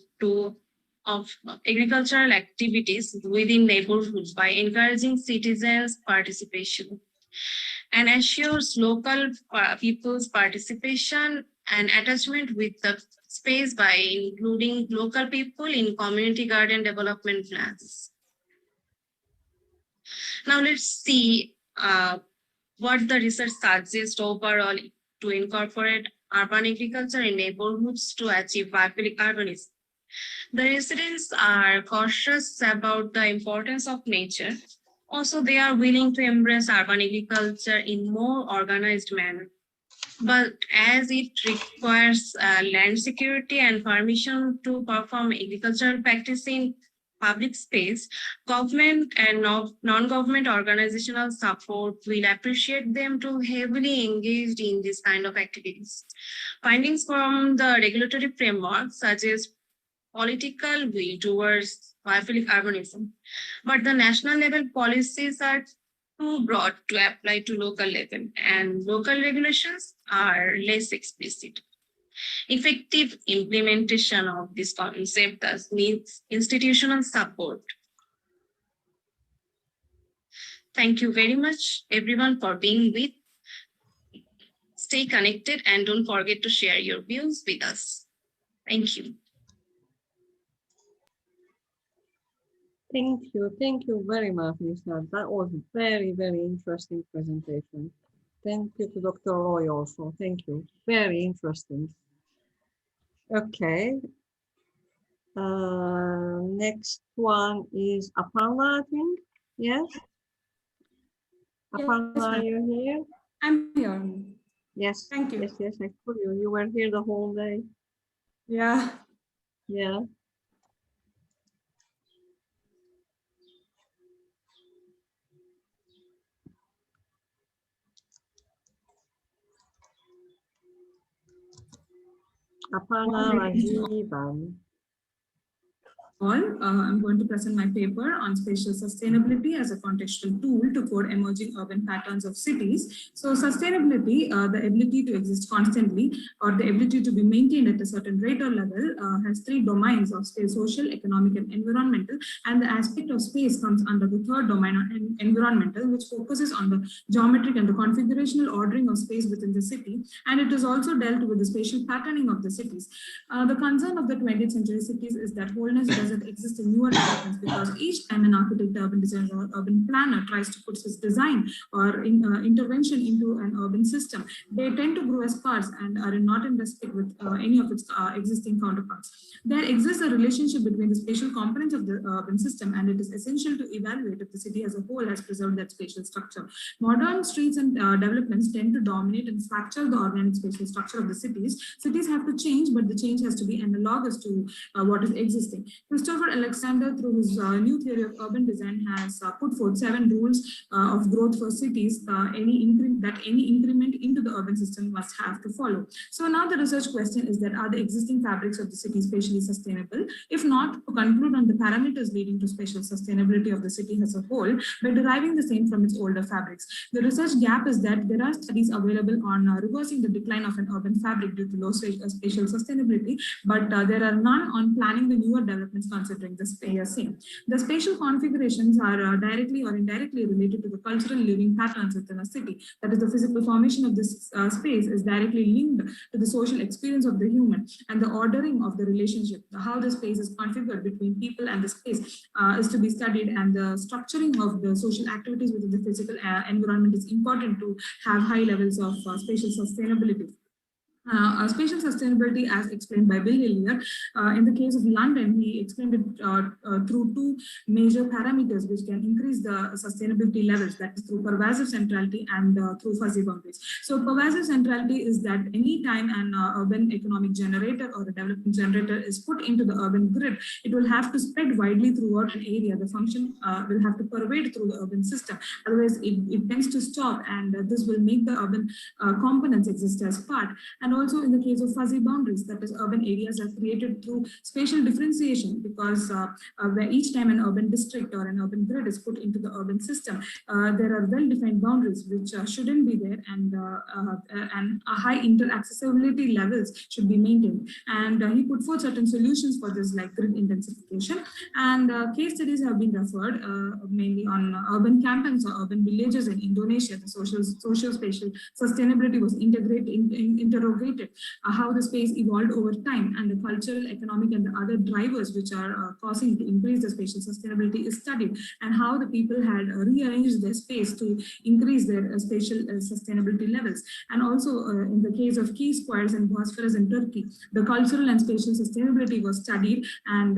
of agricultural activities within neighborhoods by encouraging citizens' participation and assures local people's participation and attachment with the space by including local people in community garden development plans. Now let's see what the research suggests overall to incorporate urban agriculture in neighborhoods to achieve biophilic urbanism. The residents are cautious about the importance of nature. Also, they are willing to embrace urban agriculture in more organized manner. But as it requires land security and permission to perform agricultural practice in public space, government and non-government organizational support will appreciate them to heavily engaged in this kind of activities. Findings from the regulatory framework suggest political will towards biophilic urbanism, but the national level policies are too broad to apply to local level, and local regulations are less explicit. Effective implementation of this concept thus needs institutional support. Thank you very much, everyone, for being with. Stay connected and don't forget to share your views with us. Thank you. Thank you very much, Nisha. That was a very, very interesting presentation. Thank you to Dr. Roy also. Thank you. Very interesting. Okay. Next one is Aparna, I think. Yes? Aparna, are you here? I'm here. Yes. Thank you. Yes, I told you. You were here the whole day. Yeah. Yeah. Aparna Rajivan. I'm going to present my paper on spatial sustainability as a contextual tool to code emerging urban patterns of cities. So sustainability, the ability to exist constantly or the ability to be maintained at a certain rate or level has three domains of space: social, economic, and environmental. And the aspect of space comes under the third domain on environmental, which focuses on the geometric and the configurational ordering of space within the city. And it is also dealt with the spatial patterning of the cities. The concern of the 20th century cities is that wholeness doesn't exist in newer developments, because each time an architect, urban designer, or urban planner tries to put his design or intervention into an urban system, they tend to grow as parts and are not in respect with any of its existing counterparts. There exists a relationship between the spatial components of the urban system, and it is essential to evaluate if the city as a whole has preserved that spatial structure. Modern streets and developments tend to dominate and fracture the organic spatial structure of the cities. Cities have to change, but the change has to be analogous to what is existing. Christopher Alexander, through his new theory of urban design, has put forth 7 rules of growth for cities, any increment into the urban system must have to follow. So now the research question is that, are the existing fabrics of the city spatially sustainable? If not, to conclude on the parameters leading to spatial sustainability of the city as a whole by deriving the same from its older fabrics. The research gap is that there are studies available on reversing the decline of an urban fabric due to low spatial sustainability, but there are none on planning the newer developments considering the same. The spatial configurations are directly or indirectly related to the cultural living patterns within a city. That is, the physical formation of this space is directly linked to the social experience of the human, and the ordering of the relationship, how the space is configured between people and the space is to be studied, and the structuring of the social activities within the physical environment is important to have high levels of spatial sustainability. Spatial sustainability, as explained by Bill Hillier, in the case of London, he explained it through 2 major parameters which can increase the sustainability levels, that is through pervasive centrality and through fuzzy boundaries. So pervasive centrality is that any time an urban economic generator or a development generator is put into the urban grid, it will have to spread widely throughout an area. The function will have to pervade through the urban system. Otherwise, it tends to stop, and this will make the urban components exist as part. And also in the case of fuzzy boundaries, that is, urban areas are created through spatial differentiation, because where each time an urban district or an urban grid is put into the urban system, there are well-defined boundaries which shouldn't be there, and a high interaccessibility levels should be maintained. And he put forth certain solutions for this, like grid intensification. And case studies have been referred mainly on urban campings or urban villages in Indonesia. The social spatial sustainability was interrogated how the space evolved over time, and the cultural, economic, and the other drivers which are causing to increase the spatial sustainability is studied, and how the people had rearranged their space to increase their spatial sustainability levels. And also in the case of key squares in Bosphorus in Turkey, the cultural and spatial sustainability was studied, and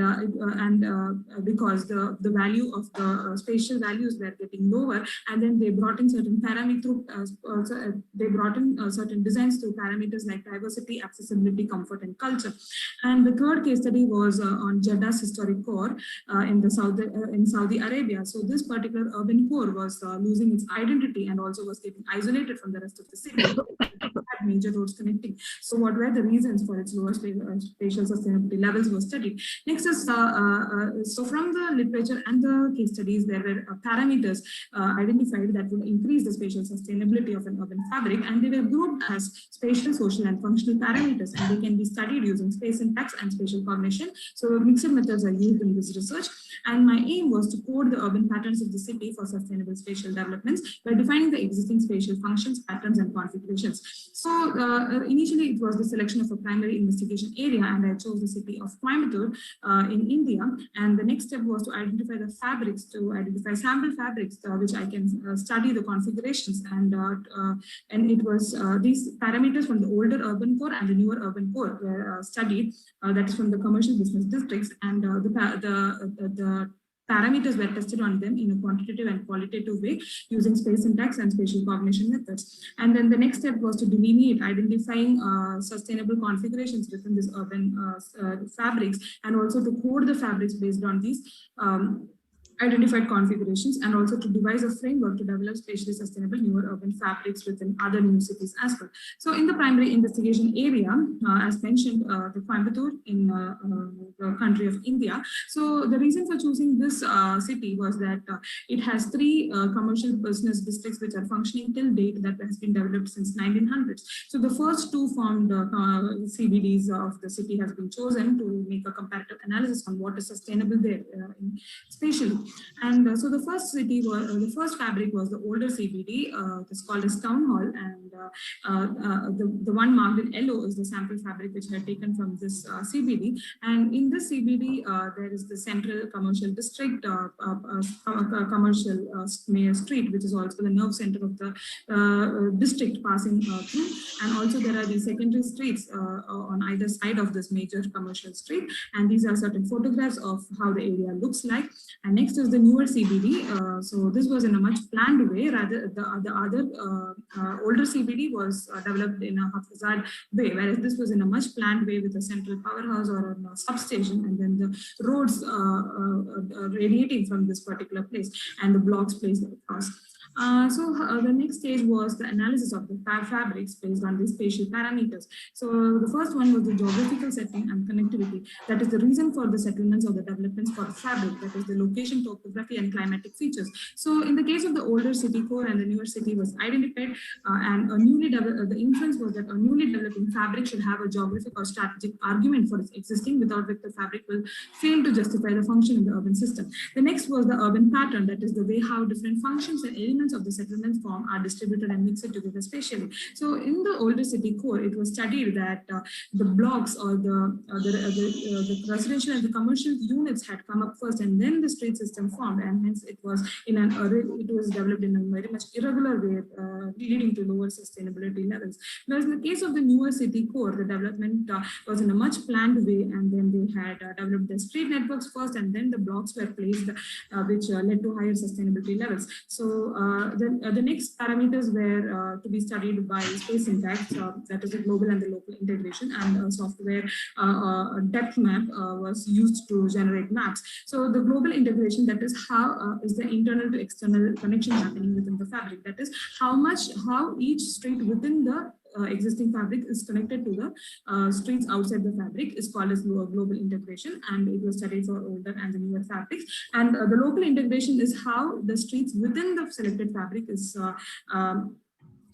because the value of the spatial values were getting lower, and then they brought in certain parameters, they brought in certain designs through parameters like like diversity, accessibility, comfort, and culture. And the third case study was on Jeddah's historic core in Saudi Arabia. So this particular urban core was losing its identity and also was getting isolated from the rest of the city. Had major roads connecting. So what were the reasons for its lower spatial sustainability levels was studied. Next is, so from the literature and the case studies, there were parameters identified that would increase the spatial sustainability of an urban fabric, and they were grouped as spatial, social, and functional parameters, and they can be studied using space syntax and spatial cognition. So mixed methods are used in this research, and my aim was to code the urban patterns of the city for sustainable spatial developments by defining the existing spatial functions, patterns, and configurations. So initially it was the selection of a primary investigation area, and I chose the city of Coimbatore in India. And the next step was to identify the fabrics, to identify sample fabrics, which I can study the configurations. And it was these parameters from the older urban core and the newer urban core were studied. That is from the commercial business districts, and the parameters were tested on them in a quantitative and qualitative way using space syntax and spatial cognition methods. And then the next step was to delineate identifying sustainable configurations within this urban fabrics, and also to code the fabrics based on these identified configurations, and also to devise a framework to develop spatially sustainable newer urban fabrics within other new cities as well. So in the primary investigation area, as mentioned, the Coimbatore in the country of India. So the reason for choosing this city was that it has 3 commercial business districts which are functioning till date, that has been developed since 1900s. So the first 2 formed CBDs of the city has been chosen to make a comparative analysis on what is sustainable there spatially. And so the first city was, the first fabric was the older CBD. It's called as Town Hall, and the one marked in yellow is the sample fabric which had taken from this CBD. And in this CBD, there is the central commercial district, commercial street, which is also the nerve center of the district passing through. And also there are the secondary streets on either side of this major commercial street. And these are certain photographs of how the area looks like. And next is the newer CBD. So this was in a much planned way, rather the other older CBD was developed in a haphazard way, whereas this was in a much planned way with a central powerhouse or a substation, and then the roads radiating from this particular place and the blocks placed across. So the next stage was the analysis of the fabrics based on these spatial parameters. So the first one was the geographical setting and connectivity. That is the reason for the settlements or the developments for the fabric, that is the location, topography, and climatic features. So in the case of the older city core and the newer city was identified, and a newly developed, the inference was that a newly developing fabric should have a geographic or strategic argument for its existing, without which the fabric will fail to justify the function in the urban system. The next was the urban pattern, that is the way how different functions and elements of the settlement form are distributed and mixed together spatially. So in the older city core, it was studied that the blocks or the residential and the commercial units had come up first, and then the street system formed, and hence it was developed in a very much irregular way, leading to lower sustainability levels. Whereas in the case of the newer city core, the development was in a much planned way, and then they had developed the street networks first, and then the blocks were placed, which led to higher sustainability levels. So the next parameters were to be studied by space syntax, that is the global and the local integration, and software depth map was used to generate maps. So the global integration, that is how is the internal to external connection happening within the fabric. That is how each street within the existing fabric is connected to the streets outside the fabric is called as global integration, and it was studied for older and the newer fabrics. And the local integration is how the streets within the selected fabric is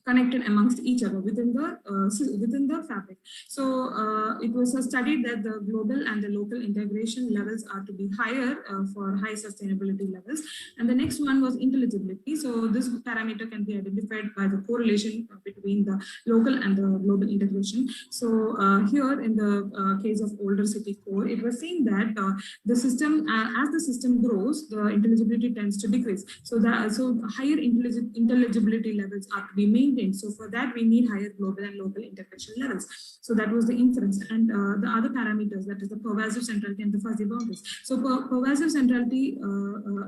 connected amongst each other within the fabric. So it was studied that the global and the local integration levels are to be higher for high sustainability levels. And the next one was intelligibility. So this parameter can be identified by the correlation between the local and the global integration. So here in the case of older city core, it was seen that the system, as the system grows, the intelligibility tends to decrease. So higher intelligibility levels are to be maintained maintained. So for that, we need higher global and local integration levels. So that was the inference. And the other parameters, that is the pervasive centrality and the fuzzy boundaries. So pervasive centrality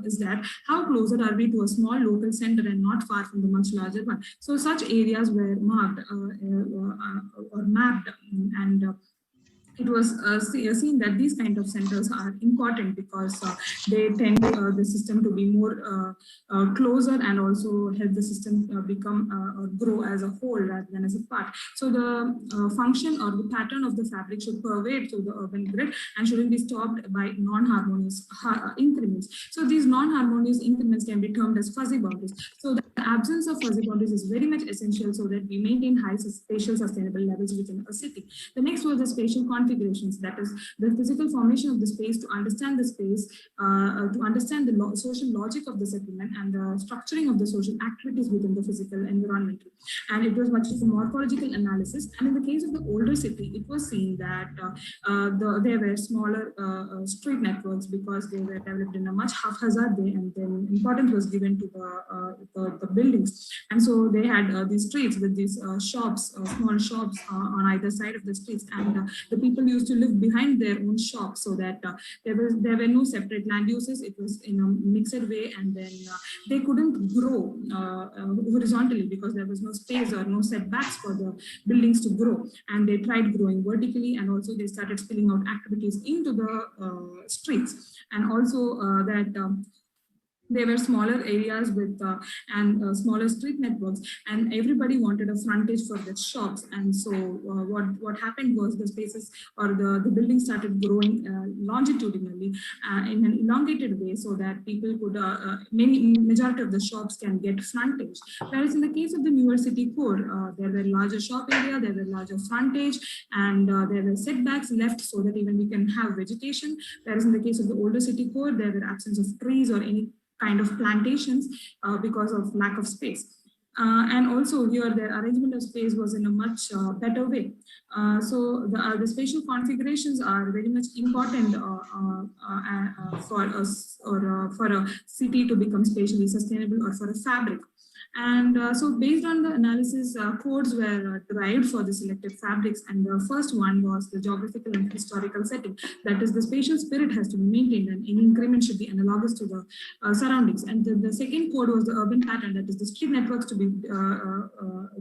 is that how closer are we to a small local center and not far from the much larger one. So such areas were marked or mapped, and it was seen that these kind of centers are important because they tend the system to be more closer and also help the system become or grow as a whole rather than as a part. So the function or the pattern of the fabric should pervade through the urban grid and shouldn't be stopped by non-harmonious increments. So these non-harmonious increments can be termed as fuzzy boundaries. So the absence of fuzzy boundaries is very much essential so that we maintain high spatial sustainable levels within a city. The next was the spatial configurations, that is the physical formation of the space to understand the space, to understand the social logic of the settlement and the structuring of the social activities within the physical environment. And it was much of a morphological analysis. And in the case of the older city, it was seen that there were smaller street networks because they were developed in a much haphazard way, and then importance was given to the buildings. And so they had these streets with these shops, small shops on either side of the streets, and the people used to live behind their own shops so that there were no separate land uses. It was in a mixed way, and then they couldn't grow horizontally because there was no space or no setbacks for the buildings to grow. And they tried growing vertically, and also they started spilling out activities into the streets. And also that there were smaller areas with smaller street networks, and everybody wanted a frontage for their shops. And so what happened was the spaces or the buildings started growing longitudinally in an elongated way so that people could, majority of the shops can get frontage. Whereas in the case of the newer city core, there were larger shop area, there were larger frontage, and there were setbacks left so that even we can have vegetation. Whereas in the case of the older city core, there were absence of trees or any kind of plantations because of lack of space. And also here the arrangement of space was in a much better way. So the spatial configurations are very much important for us, or for a city to become spatially sustainable, or for a fabric. And so based on the analysis, codes were derived for the selected fabrics. And the first one was the geographical and historical setting. That is, the spatial spirit has to be maintained and any increment should be analogous to the surroundings. And the second code was the urban pattern. That is, the street networks to be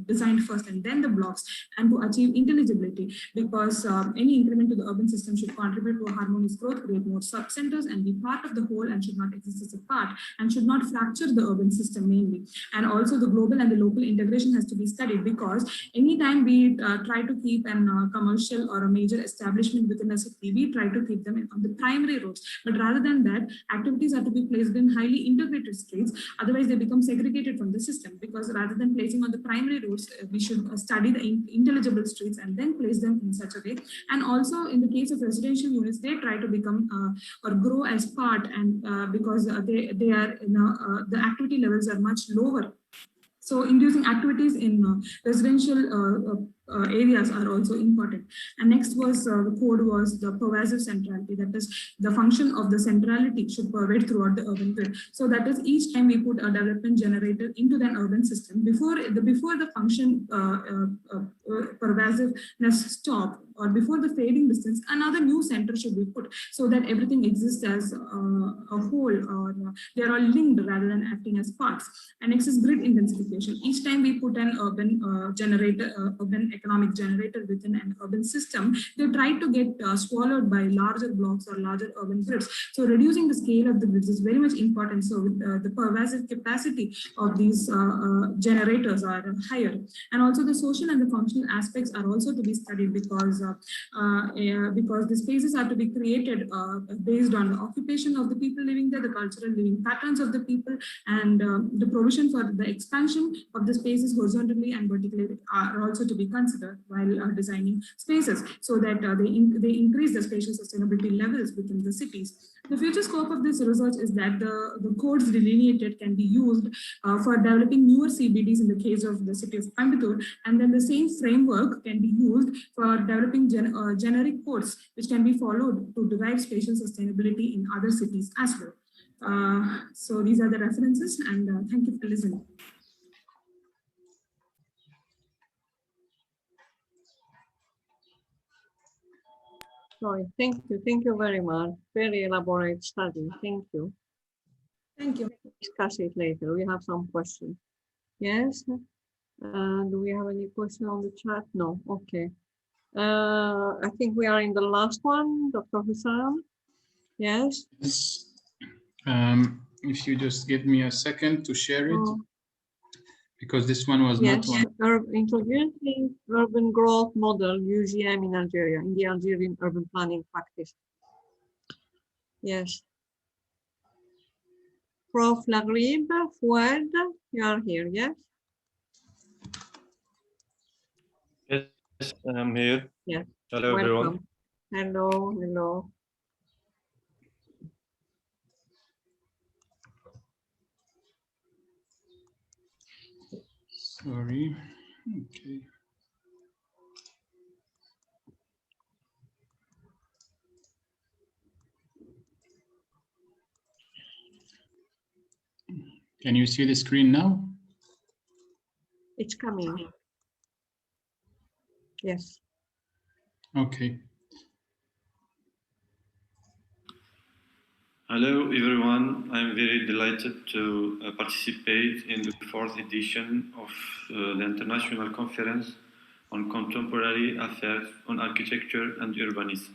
designed first and then the blocks, and to achieve intelligibility, because any increment to the urban system should contribute to a harmonious growth, create more sub-centers and be part of the whole, and should not exist as a part, and should not fracture the urban system mainly. And also the global and the local integration has to be studied, because anytime we try to keep an commercial or a major establishment within a city, we try to keep them on the primary roads. But rather than that, activities are to be placed in highly integrated streets. Otherwise, they become segregated from the system, because rather than placing on the primary roads, we should study the intelligible streets and then place them in such a way. And also in the case of residential units, they try to become or grow as part, and because they are, the activity levels are much lower. So inducing activities in residential areas are also important. And next was the code was the pervasive centrality. That is, the function of the centrality should pervade throughout the urban grid. So that is, each time we put a development generator into an urban system, before the function pervasiveness stop, or before the fading distance, another new center should be put, so that everything exists as a whole, or they are all linked rather than acting as parts. And next is grid intensification. Each time we put an urban urban economic generator within an urban system, they try to get swallowed by larger blocks or larger urban grids. So reducing the scale of the grids is very much important. So the pervasive capacity of these generators are higher. And also the social and the functional aspects are also to be studied, because the spaces are to be created based on the occupation of the people living there, the cultural living patterns of the people, and the provision for the expansion of the spaces horizontally and vertically are also to be considered while designing spaces, so that they increase the spatial sustainability levels within the cities. The future scope of this research is that the codes delineated can be used for developing newer CBDs in the case of the city of Coimbatore, and then the same framework can be used for developing generic codes which can be followed to derive spatial sustainability in other cities as well. So these are the references, and thank you for listening. Sorry, thank you very much. Very elaborate study, thank you. Thank you. Discuss it later, we have some questions. Yes, do we have any question on the chat? No, okay. I think we are in the last one, Dr. Hussam. Yes. Yes. If you just give me a second to share it, because this one was not one. Introducing urban growth model, UGM in Algeria, in the Algerian urban planning practice. Yes. Prof. Lagrib, Fouad, you are here, yes? Yes, I'm here. Yes. Hello, Welcome. everyone. Hello, hello. Sorry. Okay. Can you see the screen now? It's coming. Yes. Okay. Hello, everyone. I'm very delighted to participate in the 4th edition of the International Conference on Contemporary Affairs on Architecture and Urbanism.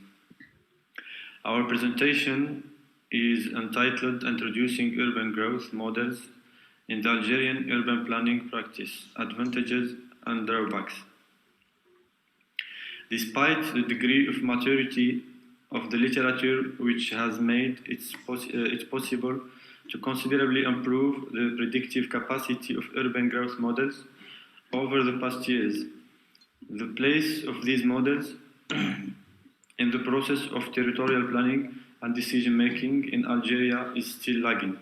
Our presentation is entitled Introducing Urban Growth Models in the Algerian Urban Planning Practice, Advantages and Drawbacks. Despite the degree of maturity of the literature, which has made it possible to considerably improve the predictive capacity of urban growth models over the past years, the place of these models in the process of territorial planning and decision-making in Algeria is still lagging.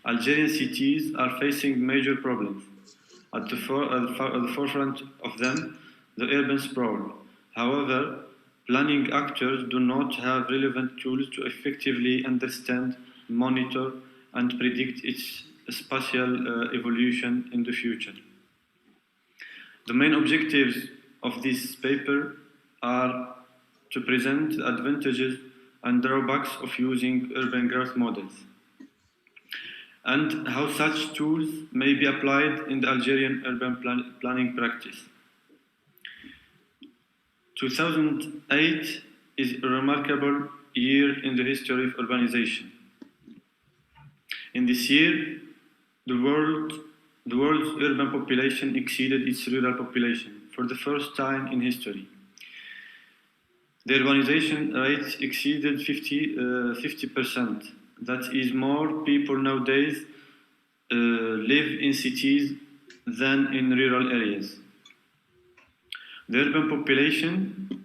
Algerian cities are facing major problems. At the forefront of them, the urban sprawl. However, planning actors do not have relevant tools to effectively understand, monitor, and predict its spatial evolution in the future. The main objectives of this paper are to present the advantages and drawbacks of using urban growth models, and how such tools may be applied in the Algerian urban planning practice. 2008 is a remarkable year in the history of urbanization. In this year, the world's urban population exceeded its rural population for the first time in history. The urbanization rate exceeded 50%. That is, more people nowadays live in cities than in rural areas. The urban population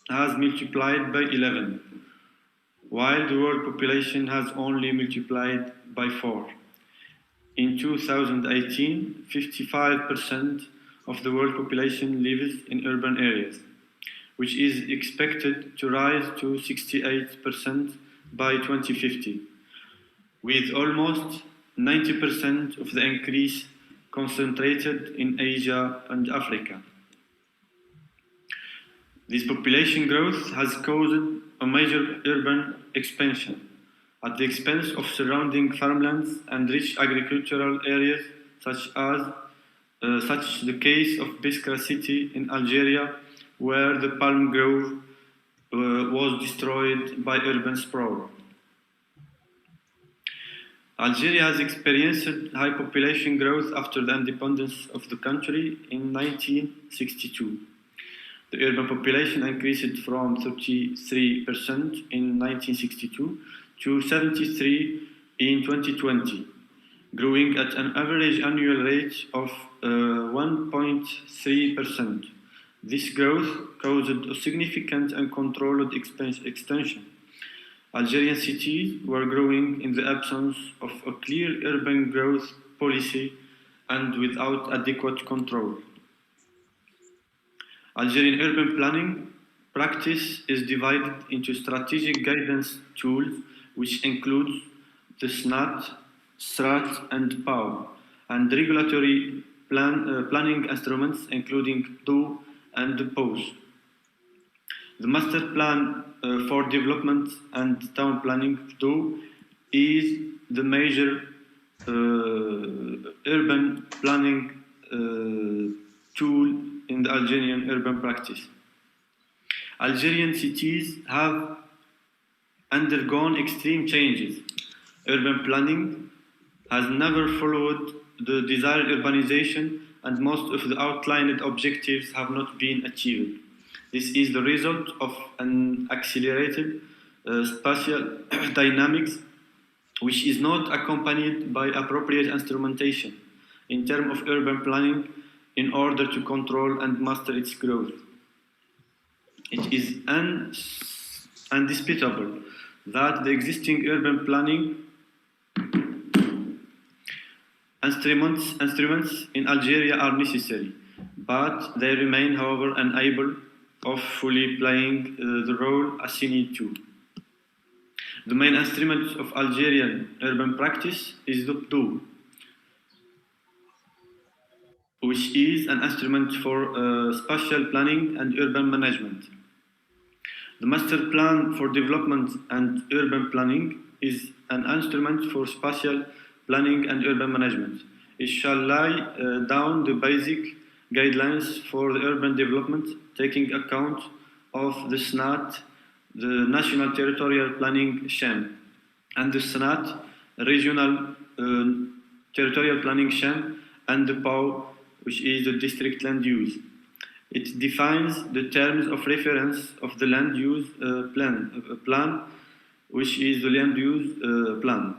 has multiplied by 11, while the world population has only multiplied by 4. In 2018, 55% of the world population lives in urban areas, which is expected to rise to 68% by 2050, with almost 90% of the increase concentrated in Asia and Africa. This population growth has caused a major urban expansion at the expense of surrounding farmlands and rich agricultural areas, such the case of Biskra city in Algeria, where the palm grove was destroyed by urban sprawl. Algeria has experienced high population growth after the independence of the country in 1962. The urban population increased from 33% in 1962 to 73% in 2020, growing at an average annual rate of 1.3%. This growth caused a significant and controlled extension. Algerian cities were growing in the absence of a clear urban growth policy and without adequate control. Algerian urban planning practice is divided into strategic guidance tools, which includes the SNAT, STRAT, and PAU, and regulatory planning instruments, including DO and POS. The master plan for development and town planning, though, is the major urban planning tool in the Algerian urban practice. Algerian cities have undergone extreme changes. Urban planning has never followed the desired urbanization, and most of the outlined objectives have not been achieved. This is the result of an accelerated spatial dynamics, which is not accompanied by appropriate instrumentation in terms of urban planning in order to control and master its growth. It is indisputable that the existing urban planning instruments in Algeria are necessary, but they remain, however, unable of fully playing the role assigned to. The main instrument of Algerian urban practice is the DO, which is an instrument for spatial planning and urban management. The Master Plan for Development and Urban Planning is an instrument for spatial planning and urban management. It shall lay down the basic guidelines for the urban development, taking account of the SNAT, the National Territorial Planning Scheme, and the SNAT, Regional Territorial Planning Scheme, and the PAU, which is the District Land Use. It defines the terms of reference of the land use plan, which is the land use plan.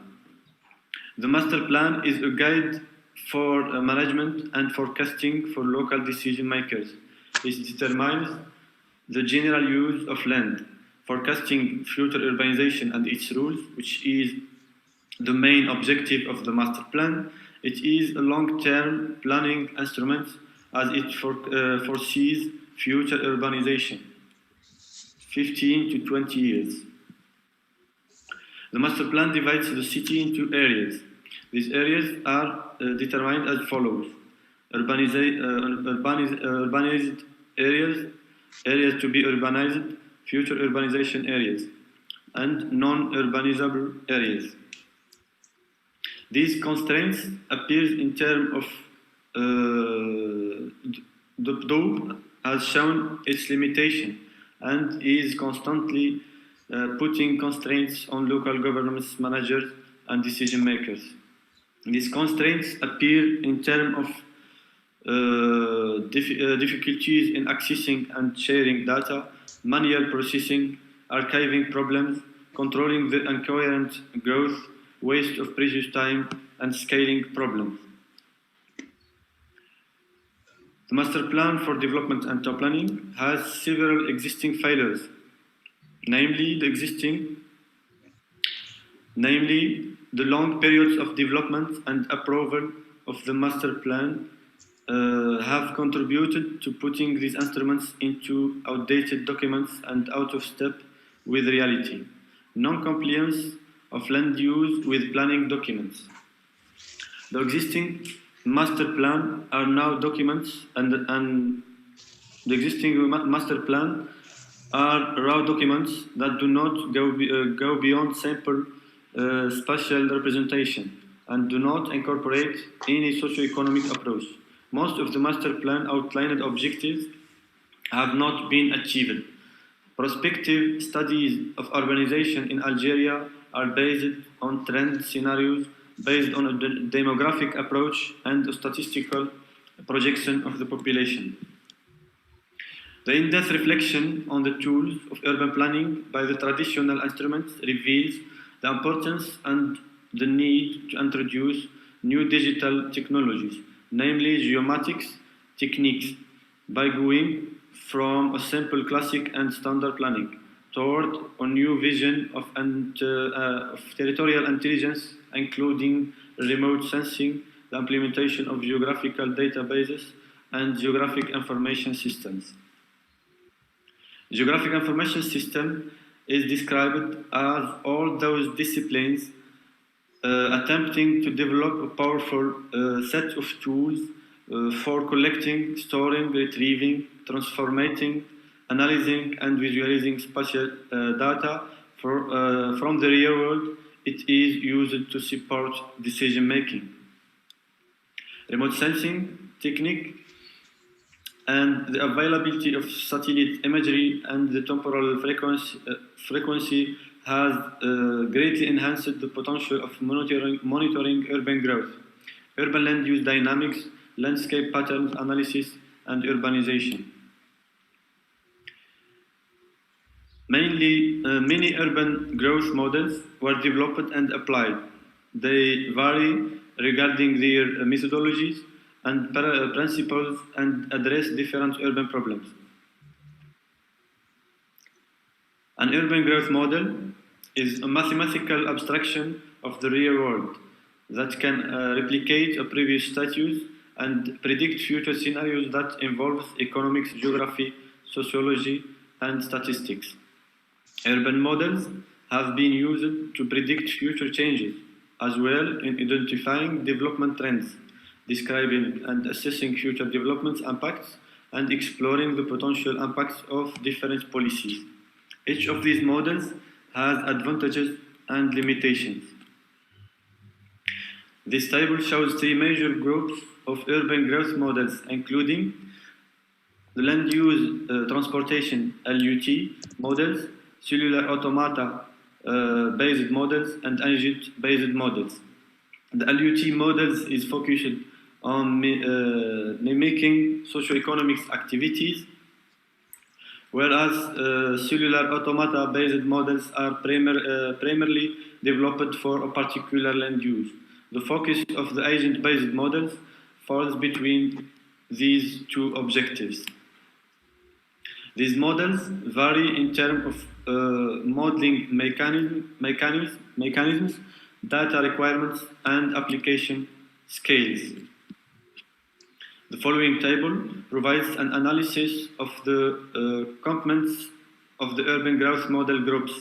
The master plan is a guide for management and forecasting for local decision makers. It determines the general use of land, forecasting future urbanization and its rules, which is the main objective of the master plan. It is a long-term planning instrument as it foresees future urbanization, 15 to 20 years. The master plan divides the city into areas. These areas are determined as follows: urbanized areas, areas to be urbanized, future urbanization areas, and non-urbanizable areas. These constraints appear in terms of the DO has shown its limitation and is constantly putting constraints on local governments, managers, and decision makers. These constraints appear in terms of difficulties in accessing and sharing data, manual processing, archiving problems, controlling the incoherent growth, waste of precious time, and scaling problems. The Master Plan for Development and Town Planning has several existing failures, namely the long periods of development and approval of the Master Plan have contributed to putting these instruments into outdated documents and out of step with reality. Non-compliance of land use with planning documents. The existing master plan are now documents, and the existing master plan are raw documents that do not go beyond simple spatial representation and do not incorporate any socio-economic approach. Most of the master plan outlined objectives have not been achieved. Prospective studies of urbanization in Algeria are based on trend scenarios based on a demographic approach and a statistical projection of the population. The in-depth reflection on the tools of urban planning by the traditional instruments reveals the importance and the need to introduce new digital technologies, namely geomatics techniques, by going from a simple classic and standard planning toward a new vision of territorial intelligence, including remote sensing, the implementation of geographical databases, and geographic information systems. Geographic information system is described as all those disciplines attempting to develop a powerful set of tools for collecting, storing, retrieving, transforming, analyzing and visualizing spatial data from the real world. It is used to support decision making. Remote sensing technique and the availability of satellite imagery and the temporal frequency has greatly enhanced the potential of monitoring urban growth, urban land use dynamics, landscape patterns analysis, and urbanization. Many urban growth models were developed and applied. They vary regarding their methodologies and principles and address different urban problems. An urban growth model is a mathematical abstraction of the real world that can replicate a previous status and predict future scenarios that involve economics, geography, sociology, and statistics. Urban models have been used to predict future changes, as well in identifying development trends, describing and assessing future development impacts, and exploring the potential impacts of different policies. Each of these models has advantages and limitations. This table shows three major groups of urban growth models, including the land use transportation LUT models, cellular automata based models, and agent-based models. The LUT models is focused on mimicking socioeconomic activities, whereas cellular automata-based models are primarily developed for a particular land use. The focus of the agent-based models falls between these two objectives. These models vary in terms of modeling mechanisms, data requirements, and application scales. The following table provides an analysis of the components of the urban growth model groups.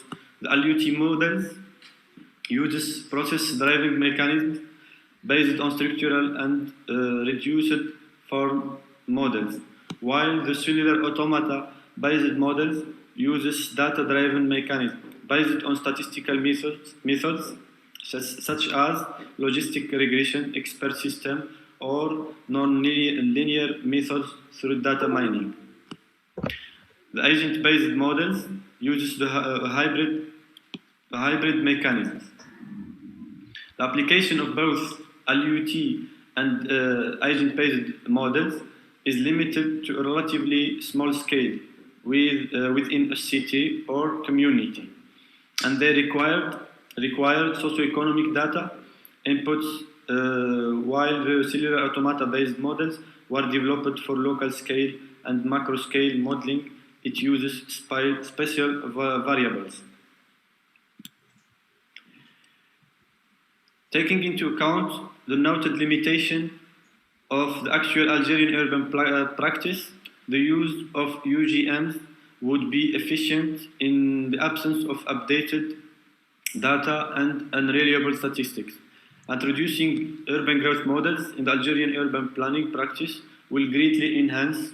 The LUT models uses process-driven mechanisms based on structural and reduced form models, while the cellular automata-based models uses data-driven mechanisms based on statistical methods such as logistic regression, expert system, or non-linear methods through data mining. The agent-based models uses the hybrid mechanisms. The application of both LUT and agent-based models is limited to a relatively small scale within a city or community, and they require socioeconomic data inputs, while the cellular automata-based models were developed for local scale and macro scale modeling. It uses spatial variables. Taking into account the noted limitation of the actual Algerian urban practice, the use of UGMs would be efficient in the absence of updated data and unreliable statistics. Introducing urban growth models in the Algerian urban planning practice will greatly enhance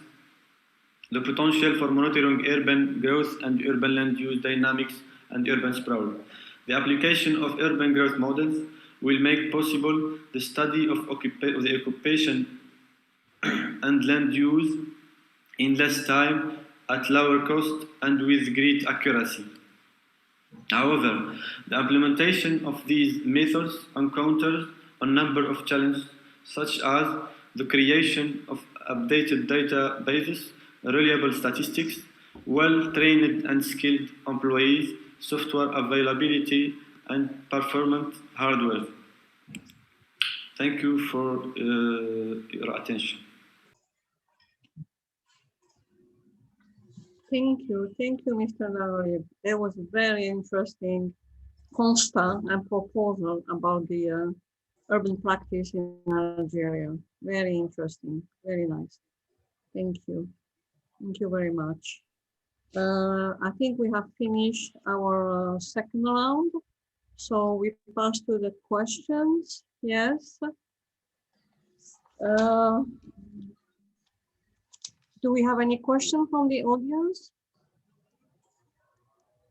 the potential for monitoring urban growth and urban land use dynamics and urban sprawl. The application of urban growth models will make possible the study of the occupation and land use in less time, at lower cost, and with great accuracy. However, the implementation of these methods encounters a number of challenges, such as the creation of updated databases, reliable statistics, well-trained and skilled employees, software availability, and performant hardware. Thank you for your attention. Thank you, Mr. Larry. It was very interesting constat and proposal about the urban practice in Algeria. Very interesting, very nice. Thank you very much. I think we have finished our second round, so we pass to the questions. Yes. Do we have any question from the audience?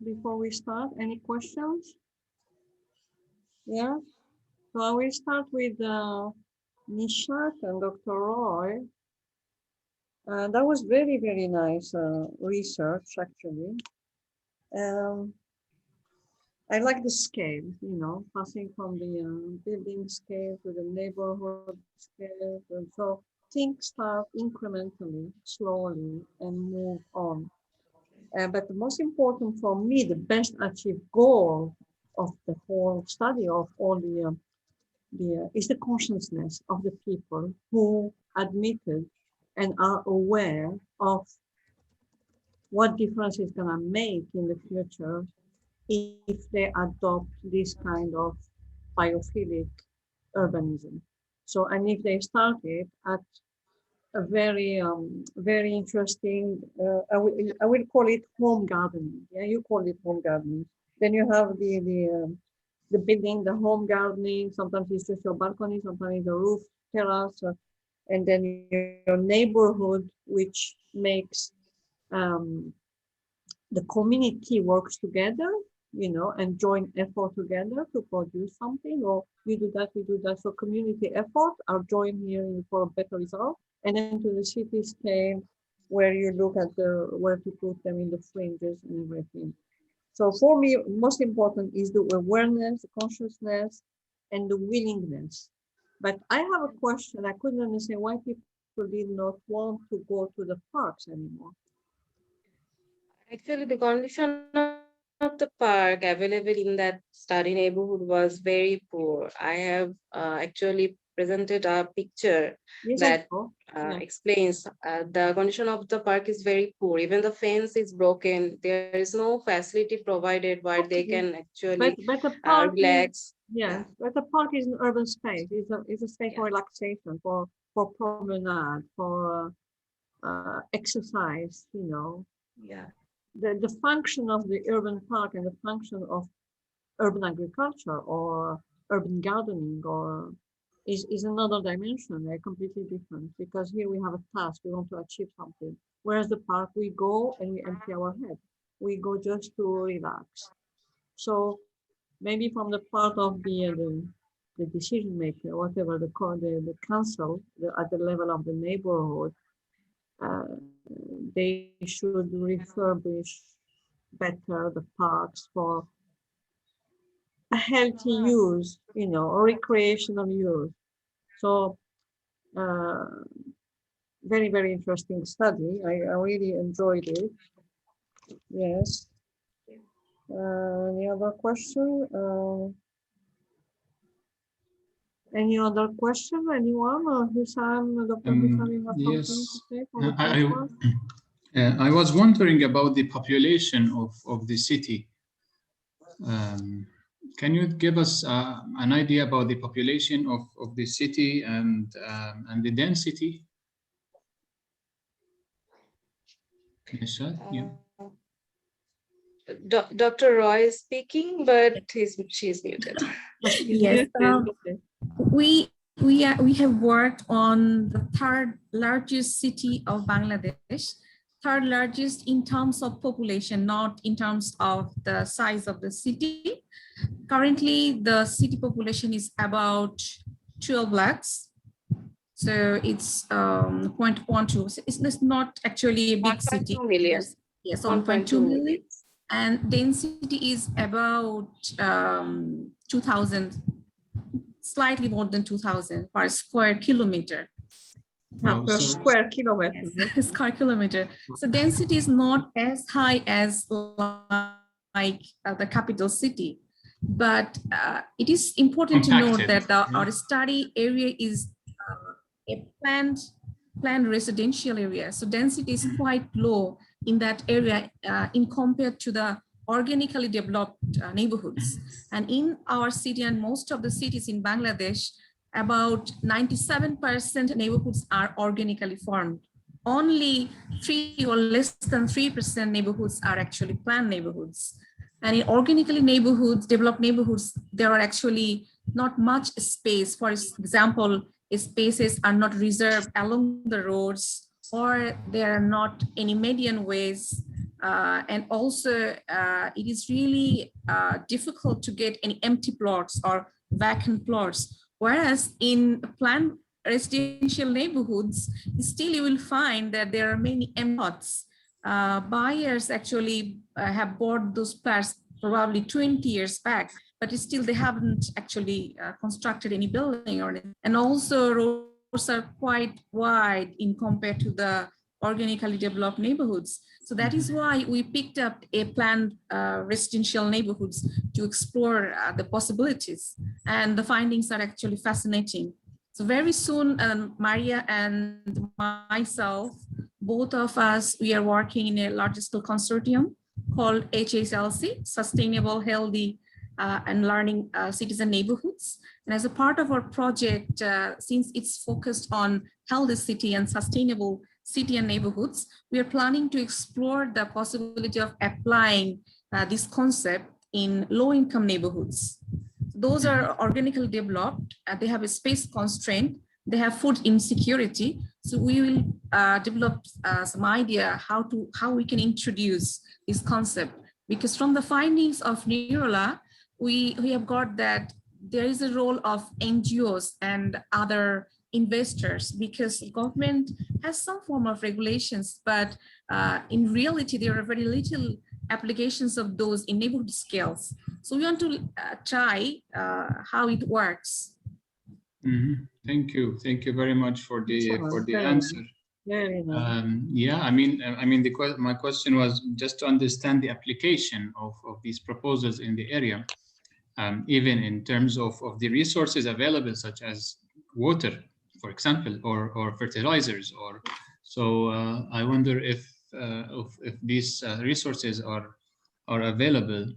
before we start? Any questions? Yeah. So I will start with Nishat and Dr. Roy. That was very, very nice research, actually. I like the scale, you know, passing from the building scale to the neighborhood scale. And so things start incrementally, slowly, and move on. But the most important for me, the best achieved goal of the whole study of all is the consciousness of the people who admitted and are aware of what difference it's going to make in the future if they adopt this kind of biophilic urbanism. So, and if they started at a very, very interesting, I will call it home gardening. Yeah, you call it home gardening. Then you have the building, the home gardening. Sometimes it's just your balcony, sometimes it's a roof terrace, and then your neighborhood, which makes the community works together, you know, and join effort together to produce something, or we do that. So community effort are joined here for a better result. And then to the city scale, where you look at where to put them in the fringes and everything. So for me, most important is the awareness, the consciousness, and the willingness. But I have a question. I couldn't understand why people did not want to go to the parks anymore. Actually, the condition of the park available in that study neighborhood was very poor. I have actually presented a picture that explains the condition of the park is very poor. Even the fence is broken. There is no facility provided where they can actually but the park relax. But the park is an urban space. It's a space for relaxation, for promenade, for exercise, you know. Yeah. The function of the urban park and the function of urban agriculture or urban gardening or is another dimension. They're completely different, because here we have a task, we want to achieve something. Whereas the park, we go and we empty our head. We go just to relax. So maybe from the part of the decision maker, whatever the council, at the level of the neighborhood, they should refurbish better the parks for a healthy use, you know, or recreational use. So very, very interesting study. I really enjoyed it. Yes. Any other question? Any other question? Anyone? Hussam, Dr. Hussam, you have something to say for the first one? I was wondering about the population of the city. Can you give us an idea about the population of the city and the density? Yeah. Dr. Roy is speaking, but she's muted. Yes, we have worked on the third largest city of Bangladesh, third largest in terms of population, not in terms of the size of the city. Currently, the city population is about 12 lakhs. So it's 0.12. It's not actually a big city. Million. Yes, 1.2 million. And density is about 2,000, slightly more than 2,000 per square kilometer. Per square kilometer. Yes, square kilometer. So density is not as high as like the capital city, but it is important to note that our study area is a planned residential area. So density is quite low in that area in compared to the organically developed neighborhoods. And in our city and most of the cities in Bangladesh, about 97% neighborhoods are organically formed. Only 3 or less than 3% neighborhoods are actually planned neighborhoods. And in organically developed neighborhoods, there are actually not much space. For example, spaces are not reserved along the roads, or there are not any median ways And also, it is really difficult to get any empty plots or vacant plots. Whereas in planned residential neighborhoods, still you will find that there are many empty plots. Buyers actually have bought those plots probably 20 years back, but still they haven't actually constructed any building or anything. And also roads are quite wide in compared to the organically developed neighborhoods. So that is why we picked up a planned residential neighborhoods to explore the possibilities. And the findings are actually fascinating. So very soon, Maria and myself, both of us, we are working in a large scale consortium called HSLC, Sustainable, Healthy, and Learning Citizen Neighborhoods. And as a part of our project, since it's focused on healthy city and sustainable city and neighborhoods, we are planning to explore the possibility of applying this concept in low-income neighborhoods. Those are organically developed, they have a space constraint, they have food insecurity. So we will develop some idea how we can introduce this concept. Because from the findings of Neurola, we have got that there is a role of NGOs and other investors, because government has some form of regulations, but in reality, there are very little applications of those in neighborhood scales. So we want to try how it works. Thank you very much for the answer. Very nice. Yeah, I mean, my question was just to understand the application of these proposals in the area, even in terms of the resources available, such as water, for example, or fertilizers, or so. I wonder if these resources are available.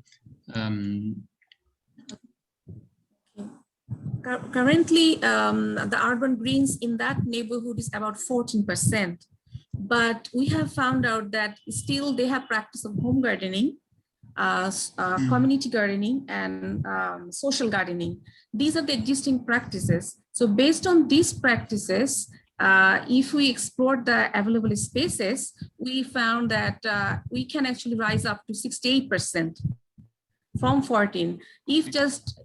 Currently, the urban greens in that neighborhood is about 14%, but we have found out that still they have practice of home gardening, community gardening, and social gardening. These are the existing practices. So based on these practices, if we explore the available spaces, we found that we can actually rise up to 68%. From 14, if just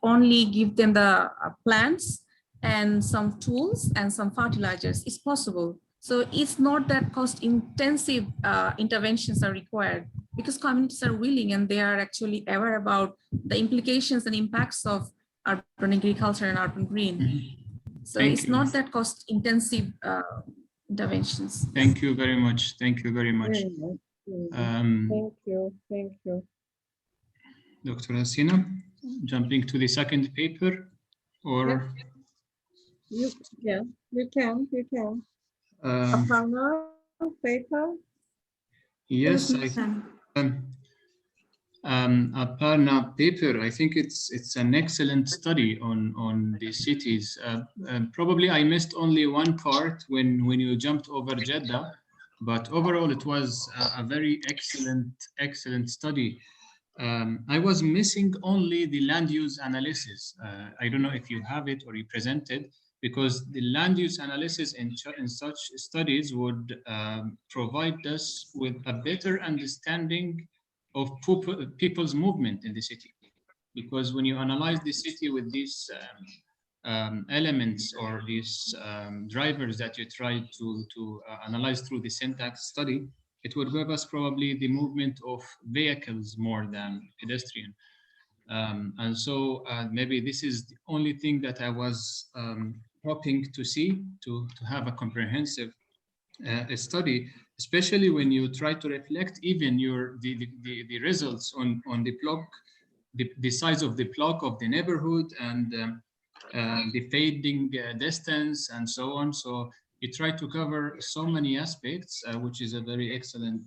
only give them the plants and some tools and some fertilizers, it's possible. So it's not that cost intensive interventions are required, because communities are willing and they are actually aware about the implications and impacts of urban agriculture and urban green. So it's not that cost intensive interventions. Thank you very much. Thank you very much. Thank you. Dr. Hasina, jumping to the second paper, or? You can. Aparna paper? Yes, Aparna paper, I think it's an excellent study on the cities. Probably I missed only one part when you jumped over Jeddah, but overall it was a very excellent study. I was missing only the land use analysis. I don't know if you have it or you presented, because the land use analysis in such studies would provide us with a better understanding of people's movement in the city. Because when you analyze the city with these elements or these drivers that you try to analyze through the syntax study, it would give us probably the movement of vehicles more than pedestrian. And so maybe this is the only thing that I was hoping to see, to have a comprehensive study, especially when you try to reflect even the results on the block, the size of the block of the neighborhood, and the fading distance and so on. So you try to cover so many aspects, which is a very excellent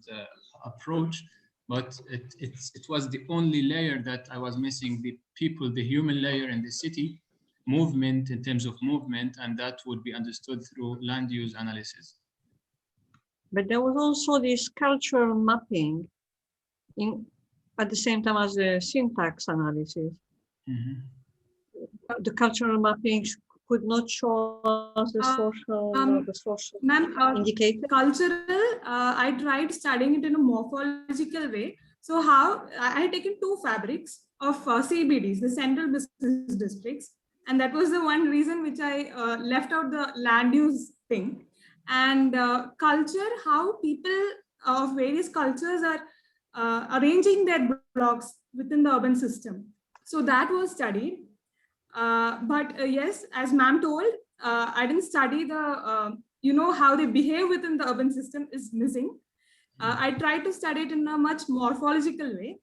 approach, but it was the only layer that I was missing, the people, the human layer in the city, movement in terms of movement, and that would be understood through land use analysis. But there was also this cultural mapping at the same time as the syntax analysis. The cultural mapping could not show us the social indicator? Cultural, I tried studying it in a morphological way. So how I had taken two fabrics of CBDs, the central business districts, and that was the one reason which I left out the land use thing. And culture, how people of various cultures are arranging their blocks within the urban system. So that was studied. But yes, as ma'am told, I didn't study the, how they behave within the urban system is missing. I tried to study it in a much morphological way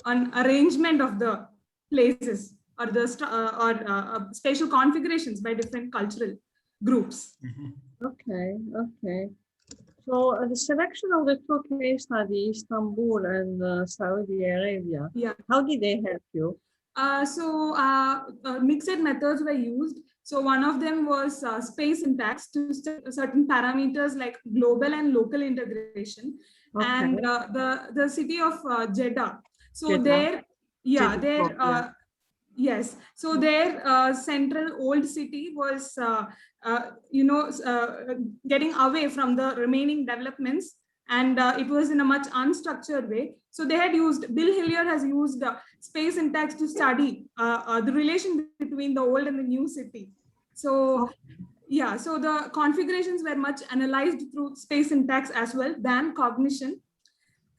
on arrangement of the places or the spatial configurations by different cultural groups. Okay, okay. So the selection of the two case studies, Istanbul and Saudi Arabia, how did they help you? Mixed methods were used. So one of them was space syntax to certain parameters like global and local integration. Okay. And the city of Jeddah. So there, yes. So their central old city was, getting away from the remaining developments, and it was in a much unstructured way. So they had used, Bill Hillier has used space syntax to study the relation between the old and the new city. So yeah, so the configurations were much analyzed through space syntax as well than cognition.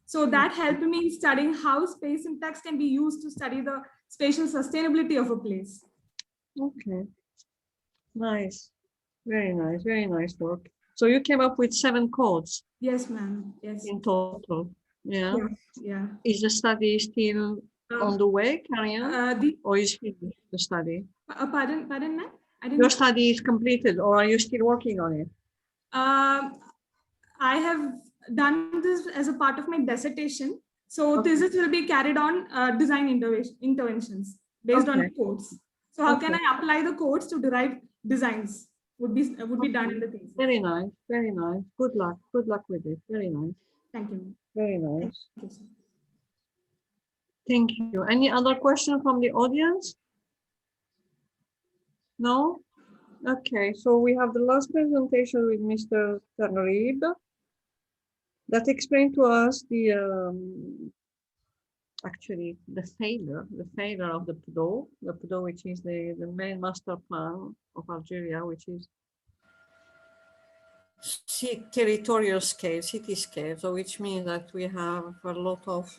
So that helped me in studying how space syntax can be used to study the spatial sustainability of a place. Okay, nice, very nice work. So you came up with 7 codes? Yes, ma'am. Yes. In total, yeah. Yeah. Is the study still on the way, Karian? Or is finished the study? Pardon, ma'am? Your study is completed, or are you still working on it? I have done this as a part of my dissertation. So thesis will be carried on design interventions based on codes. So how can I apply the codes to derive designs would be done in the thesis. Very nice, very nice. Good luck with it. Very nice. Thank you. Very nice. Thank you. Thank you. Any other question from the audience? No? Okay, so we have the last presentation with Mr. Tanrib that explained to us the actually the failure of the PDO, which is the main master plan of Algeria, which is territorial scale, city scale. So which means that we have a lot of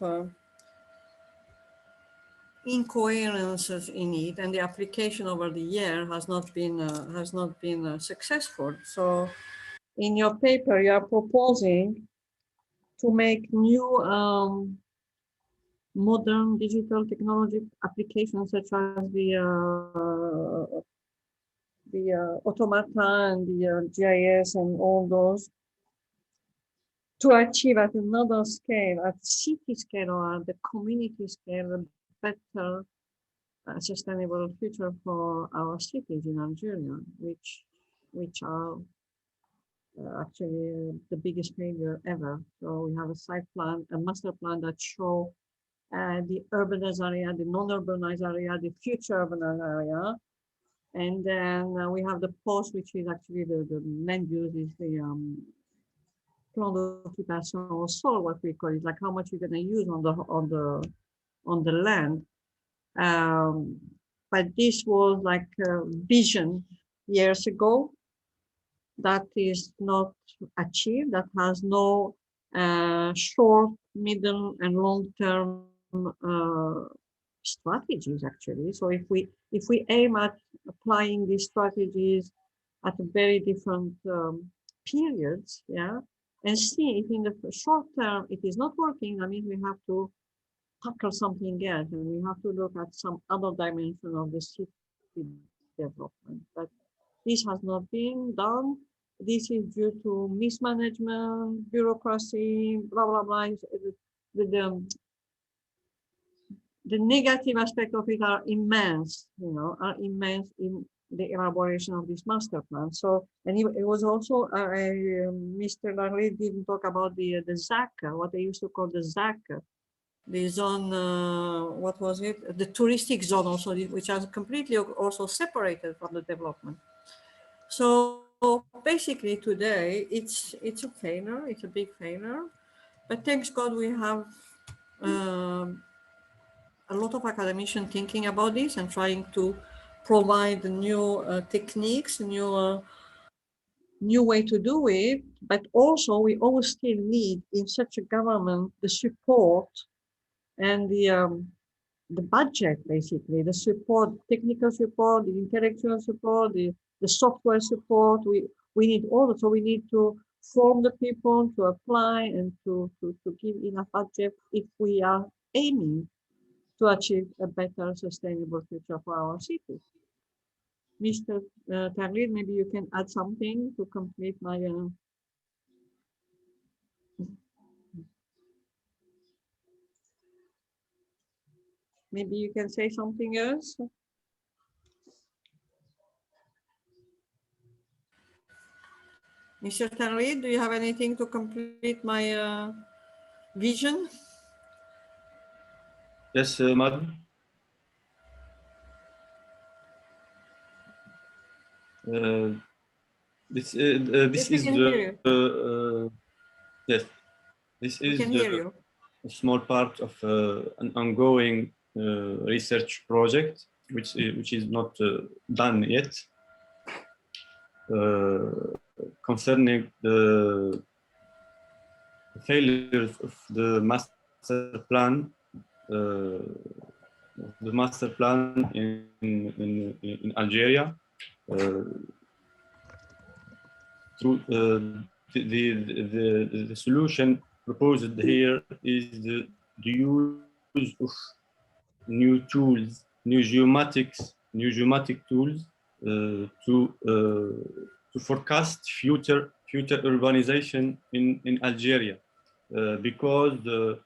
incoherences in it, and the application over the year has not been successful. So in your paper, you are proposing to make new modern digital technology applications such as the automata and the GIS and all those to achieve at another scale, at city scale or at the community scale, a better sustainable future for our cities in Algeria, which are actually the biggest failure ever. So we have a site plan, a master plan that show the urbanized area, the non-urbanized area, the future urbanized area. And then we have the post, which is actually the land use, is the plan d'occupation au sol, what we call it, like how much you're going to use on the land. But this was like a vision years ago that is not achieved, that has no short, middle, and long-term strategies actually. So if we aim at applying these strategies at a very different periods, yeah, and see if in the short term it is not working, I mean, we have to tackle something else, and we have to look at some other dimension of the city development. But this has not been done. This is due to mismanagement, bureaucracy, blah blah blah. The negative aspects of it are immense, are immense in the elaboration of this master plan. So, and it was also Mr. Larry didn't talk about the ZAC, what they used to call the ZAC, the zone, what was it? The touristic zone also, which are completely also separated from the development. So basically today it's a failure, it's a big failure, but thanks God we have a lot of academicians thinking about this and trying to provide new techniques, new way to do it, but also we always still need in such a government the support and the budget, basically, the support, technical support, the intellectual support, the software support. We need all of, so we need to form the people to apply and to give enough budget if we are aiming to achieve a better sustainable future for our cities. Mr. Taglir, maybe you can add something to complete my maybe you can say something else. Mr. Taglir, do you have anything to complete my vision? Yes, madam. This is yes. This is a small part of an ongoing research project, which is not done yet, concerning the failures of the master plan. The master plan in Algeria. Through the solution proposed here is the use of new tools, new geometric tools to forecast future urbanization in Algeria, because the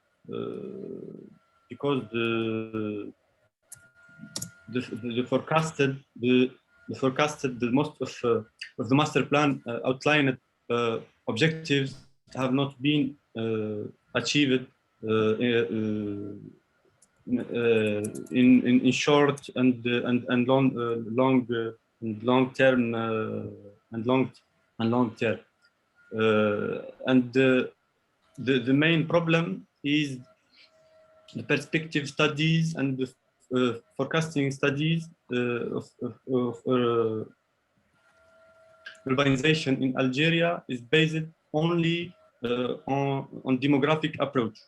forecasted the most of the master plan outlined objectives have not been achieved in short and long term and the main problem is the perspective studies and the forecasting studies of urbanization in Algeria is based only on demographic approach.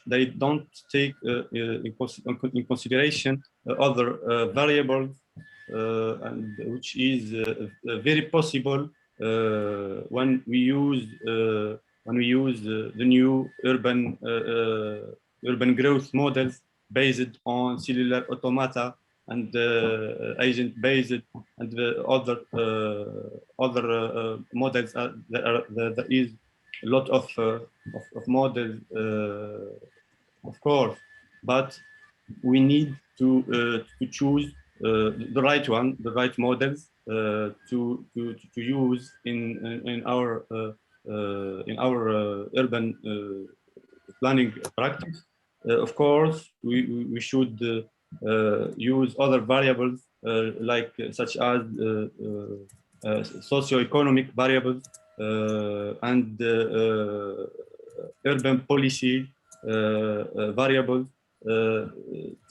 They don't take in consideration other variables, and which is very possible when we use the new urban growth models based on cellular automata and agent-based and the other models. There is a lot of models, of course, but we need to choose the right models to use in our urban planning practice. Of course, we should use other variables like such as socio-economic variables and urban policy variables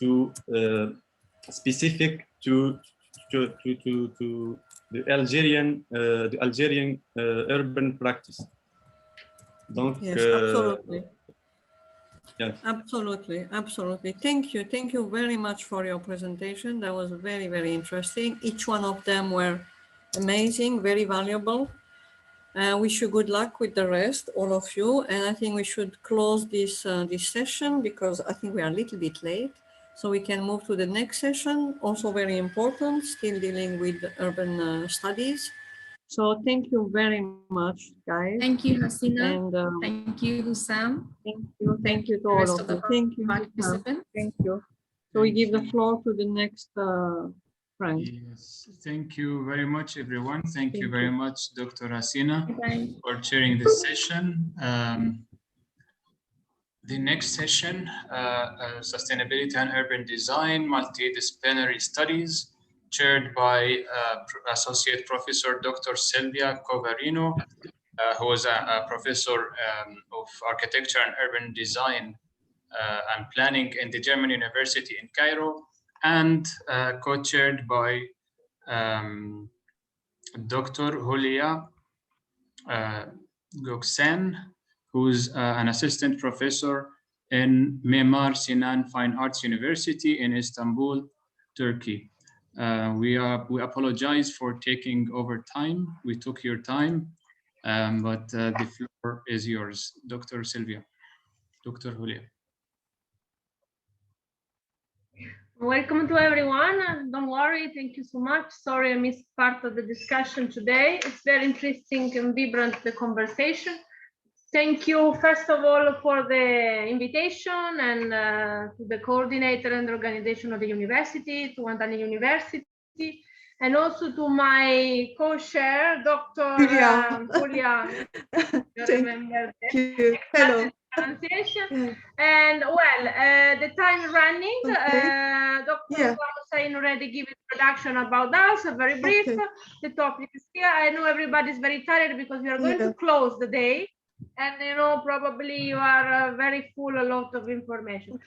to specific to the Algerian urban practice. Donc, yes, absolutely. Yes. Absolutely. Thank you very much for your presentation. That was very, very interesting. Each one of them were amazing, very valuable. Wish you good luck with the rest, all of you. And I think we should close this session because I think we are a little bit late. So we can move to the next session, also very important, still dealing with urban studies. So thank you very much, guys. Thank you, Hasina. And thank you, Hussam. Thank you to all of you. Thank you. Thank you. So we give the floor to the next friend. Yes, thank you very much, everyone. Thank you very much, Dr. Hasina, for chairing this session. the next session, Sustainability and Urban Design, Multidisciplinary Studies, chaired by Associate Professor Dr. Silvia Covarino, who was a professor of Architecture and Urban Design and Planning in the German University in Cairo, and co-chaired by Dr. Hulia Göksen, who's an assistant professor in Mimar Sinan Fine Arts University in Istanbul, Turkey. We apologize for taking over time. We took your time, but the floor is yours, Dr. Sylvia, Dr. Hulia. Welcome to everyone. Don't worry, thank you so much. Sorry I missed part of the discussion today. It's very interesting and vibrant, the conversation. Thank you, first of all, for the invitation and to the coordinator and organization of the university, to Antani University, and also to my co-chair, Dr. Julia. Remember the pronunciation. And well, the time running. Dr. Hussein already gave introduction about us, very brief. The topic is here. I know everybody's very tired because we are going to close the day. And you know, probably you are very full a lot of information.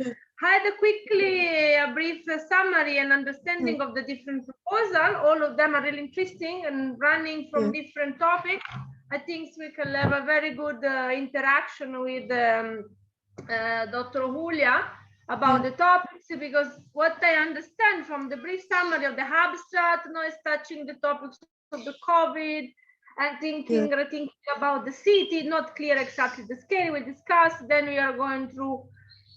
I had a brief summary and understanding of the different proposals. All of them are really interesting and running from different topics. I think we can have a very good interaction with Dr. Julia about the topics, because what I understand from the brief summary of the abstract now is touching the topics of the COVID, and thinking about the city, not clear exactly the scale we discussed. Then we are going through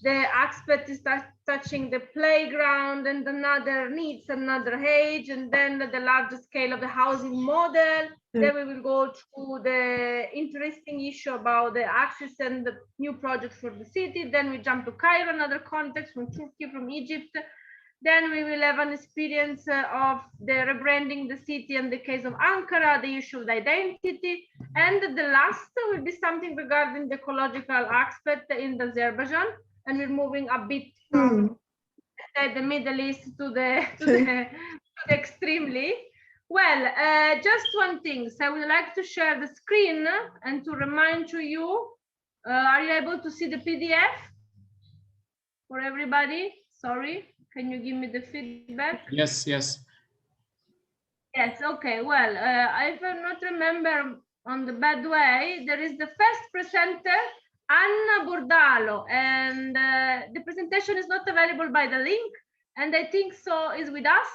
the aspect is touching the playground and another needs, another age, and then the larger scale of the housing model. Then we will go through the interesting issue about the access and the new projects for the city. Then we jump to Cairo, another context from Turkey, from Egypt. Then we will have an experience of the rebranding the city and the case of Ankara, the issue of identity. And the last will be something regarding the ecological aspect in Azerbaijan. And we're moving a bit from the Middle East to the extremely. Well, just one thing. So I would like to share the screen and to remind you, are you able to see the PDF for everybody? Sorry. Can you give me the feedback? Yes, yes. Yes, okay. Well, if I not remember on the bad way, there is the first presenter, Anna Bordalo, and the presentation is not available by the link, and I think so is with us.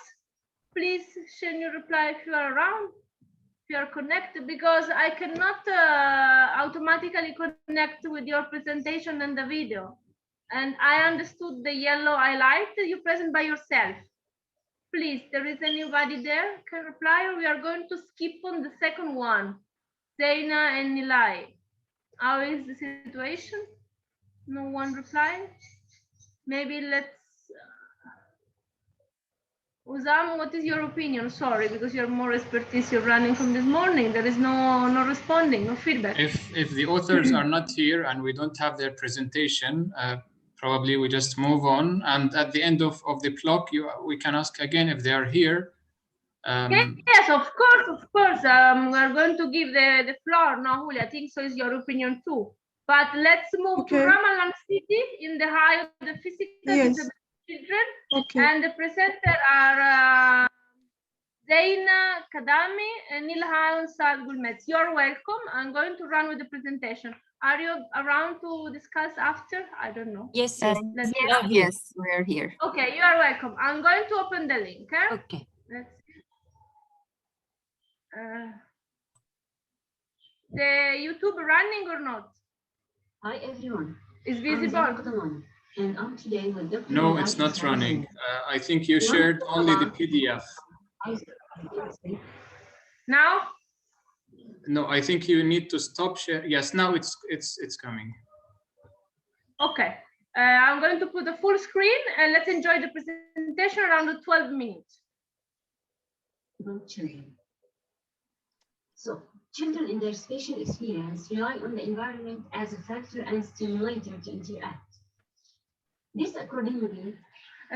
Please, can you reply if you are around, if you are connected, because I cannot automatically connect with your presentation and the video. And I understood the yellow highlight you present by yourself. Please, there is anybody there can reply, or we are going to skip on the second one, Zaina and Nilay. How is the situation? No one replying? Maybe let's, Uzam, what is your opinion? Sorry, because you're more expertise, you're running from this morning. There is no responding, no feedback. If the authors are not here and we don't have their presentation, probably we just move on, and at the end of the clock, we can ask again if they are here. Yes, of course. We're going to give the floor now, Julia. I think so is your opinion too. But let's move to Ramalan City in the high of the physical children. And the presenter are Zaina Kadami and Nilhan Saad Gulmetz. You're welcome. I'm going to run with the presentation. Are you around to discuss after? I don't know. Yes, yes, we're here. Okay, you are welcome. I'm going to open the link. Okay. Let's see. The YouTube running or not? Hi everyone. Is visible? And I'm today with Dr. No, it's not running. I think you shared only the PDF. Now? No, I think you need to stop share. Yes, now it's coming. Okay. I'm going to put the full screen and let's enjoy the presentation around 12 minutes. So, children in their spatial experience rely on the environment as a factor and stimulator to interact. This accordingly.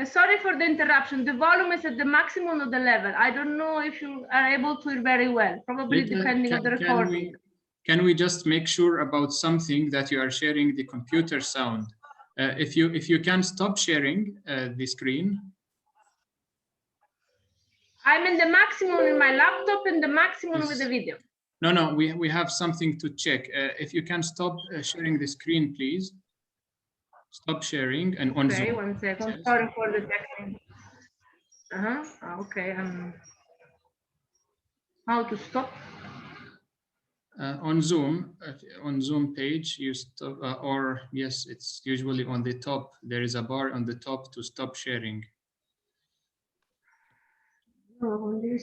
Sorry for the interruption. The volume is at the maximum of the level. I don't know if you are able to hear very well, probably depending on the recording. Can we just make sure about something that you are sharing the computer sound? If you can stop sharing the screen. I'm in the maximum in my laptop and the maximum with the video. No, we have something to check. If you can stop sharing the screen, please. Stop sharing and on Zoom. Okay, 1 second. Sorry for the texting. Okay. How to stop? On Zoom page, you stop, or yes, it's usually on the top. There is a bar on the top to stop sharing.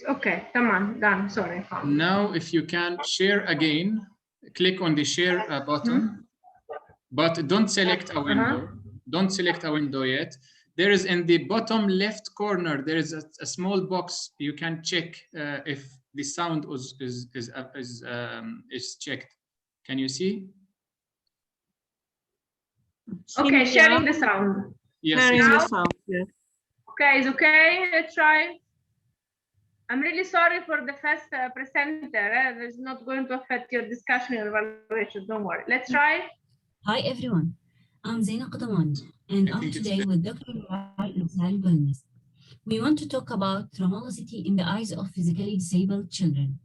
Okay, come on, done. Sorry. Now, if you can share again, click on the share button, but don't select a window. Don't select a window yet. There is in the bottom left corner, there is a small box. You can check if the sound is checked. Can you see? Okay, sharing the sound. Yes. Sharing the sound, yes. Okay, it's okay. Let's try. I'm really sorry for the first presenter. It's not going to affect your discussion or evaluation. Don't worry. Let's try. Hi, everyone. I'm Zaina Qadamani, and I'm today with Dr. Gomez. We want to talk about Ramallah City in the eyes of physically disabled children.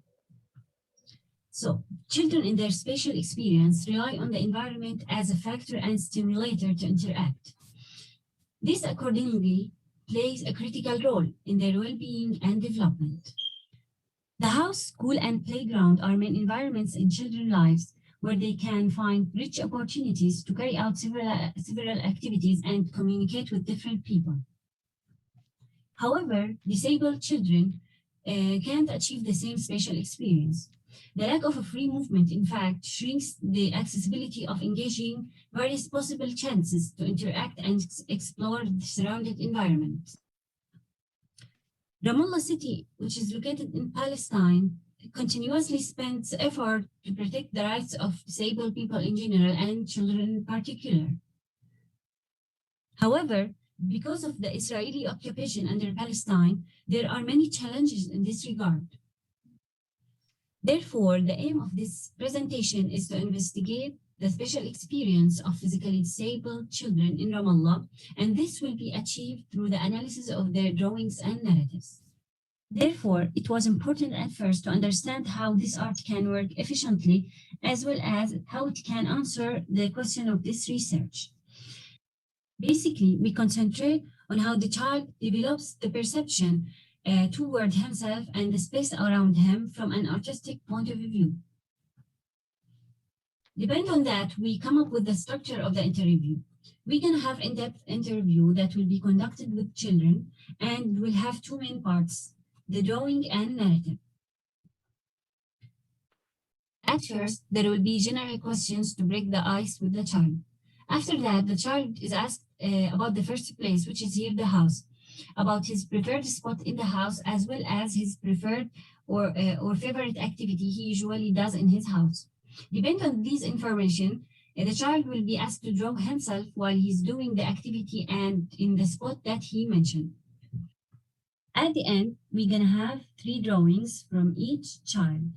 So, children in their spatial experience rely on the environment as a factor and stimulator to interact. This accordingly plays a critical role in their well-being and development. The house, school, and playground are main environments in children's lives where they can find rich opportunities to carry out several activities and communicate with different people. However, disabled children can't achieve the same spatial experience. The lack of a free movement, in fact, shrinks the accessibility of engaging various possible chances to interact and explore the surrounding environment. Ramallah City, which is located in Palestine, continuously spends effort to protect the rights of disabled people in general and children in particular. However, because of the Israeli occupation under Palestine, there are many challenges in this regard. Therefore, the aim of this presentation is to investigate the special experience of physically disabled children in Ramallah, and this will be achieved through the analysis of their drawings and narratives. Therefore, it was important at first to understand how this art can work efficiently, as well as how it can answer the question of this research. Basically, we concentrate on how the child develops the perception toward himself and the space around him from an artistic point of view. Depending on that, we come up with the structure of the interview. We're going to have in-depth interview that will be conducted with children and will have two main parts, the drawing and narrative. At first, there will be general questions to break the ice with the child. After that, the child is asked about the first place, which is here the house, about his preferred spot in the house, as well as his preferred or favorite activity he usually does in his house. Depending on these information, the child will be asked to draw himself while he's doing the activity and in the spot that he mentioned. At the end, we're gonna have 3 drawings from each child.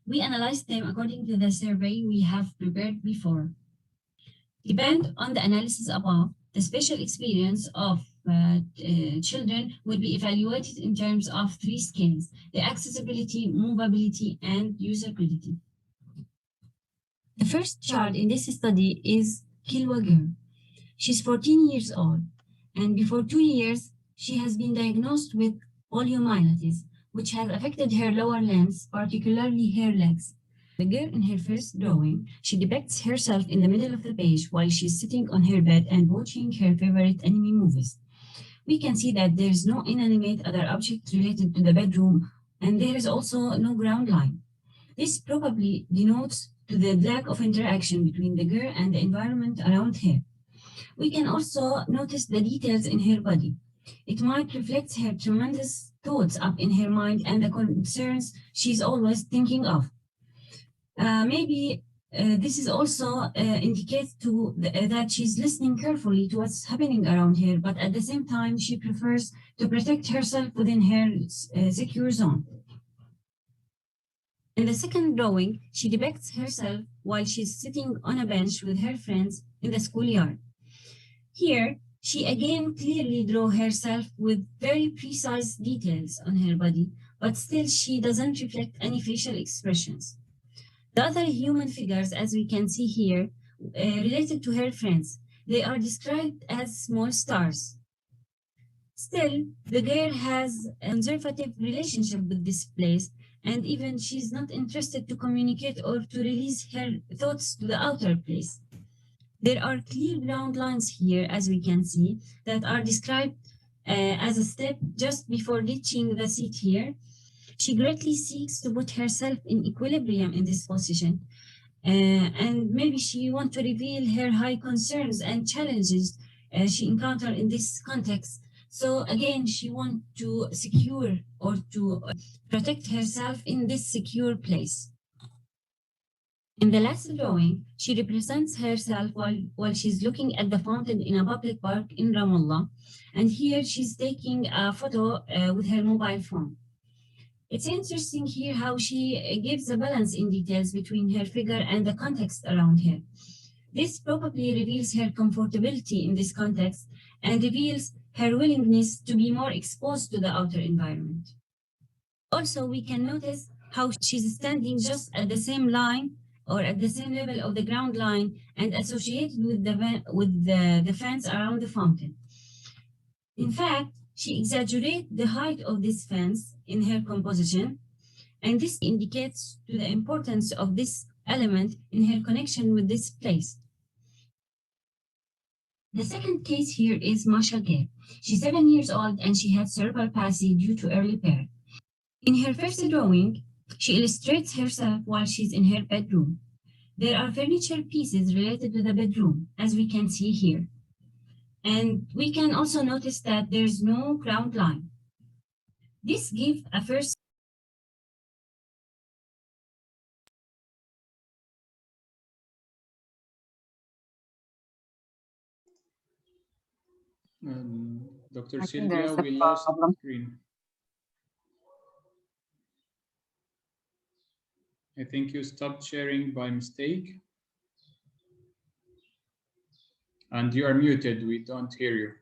We analyzed them according to the survey we have prepared before. Depend on the analysis above, the special experience of children will be evaluated in terms of 3 scales: the accessibility, movability, and usability. The first child in this study is Kilwa girl. She's 14 years old, and before 2 years, she has been diagnosed with poliomyelitis, which has affected her lower limbs, particularly her legs. The girl in her first drawing, she depicts herself in the middle of the page while she's sitting on her bed and watching her favorite anime movies. We can see that there is no inanimate other object related to the bedroom, and there is also no ground line. This probably denotes to the lack of interaction between the girl and the environment around her. We can also notice the details in her body. It might reflect her tremendous thoughts up in her mind and the concerns she's always thinking of. Maybe this is also indicates that she's listening carefully to what's happening around her, but at the same time, she prefers to protect herself within her secure zone. In the second drawing, she depicts herself while she's sitting on a bench with her friends in the schoolyard. Here, she again clearly draws herself with very precise details on her body, but still she doesn't reflect any facial expressions. The other human figures, as we can see here, related to her friends, they are described as small stars. Still, the girl has a conservative relationship with this place, and even she's not interested to communicate or to release her thoughts to the outer place. There are clear ground lines here, as we can see, that are described as a step just before reaching the seat here. She greatly seeks to put herself in equilibrium in this position, and maybe she wants to reveal her high concerns and challenges she encountered in this context. So again, she wants to secure or to protect herself in this secure place. In the last drawing, she represents herself while she's looking at the fountain in a public park in Ramallah. And here she's taking a photo with her mobile phone. It's interesting here how she gives a balance in details between her figure and the context around her. This probably reveals her comfortability in this context and reveals her willingness to be more exposed to the outer environment. Also, we can notice how she's standing just at the same line or at the same level of the ground line and associated with the fence around the fountain. In fact, she exaggerates the height of this fence in her composition, and this indicates to the importance of this element in her connection with this place. The second case here is Masha Gay. She's 7 years old and she had cerebral palsy due to early birth. In her first drawing, she illustrates herself while she's in her bedroom. There are furniture pieces related to the bedroom, as we can see here. And we can also notice that there's no ground line. This gives a first Dr. Sylvia, we lost the screen. I think you stopped sharing by mistake. And you are muted, we don't hear you.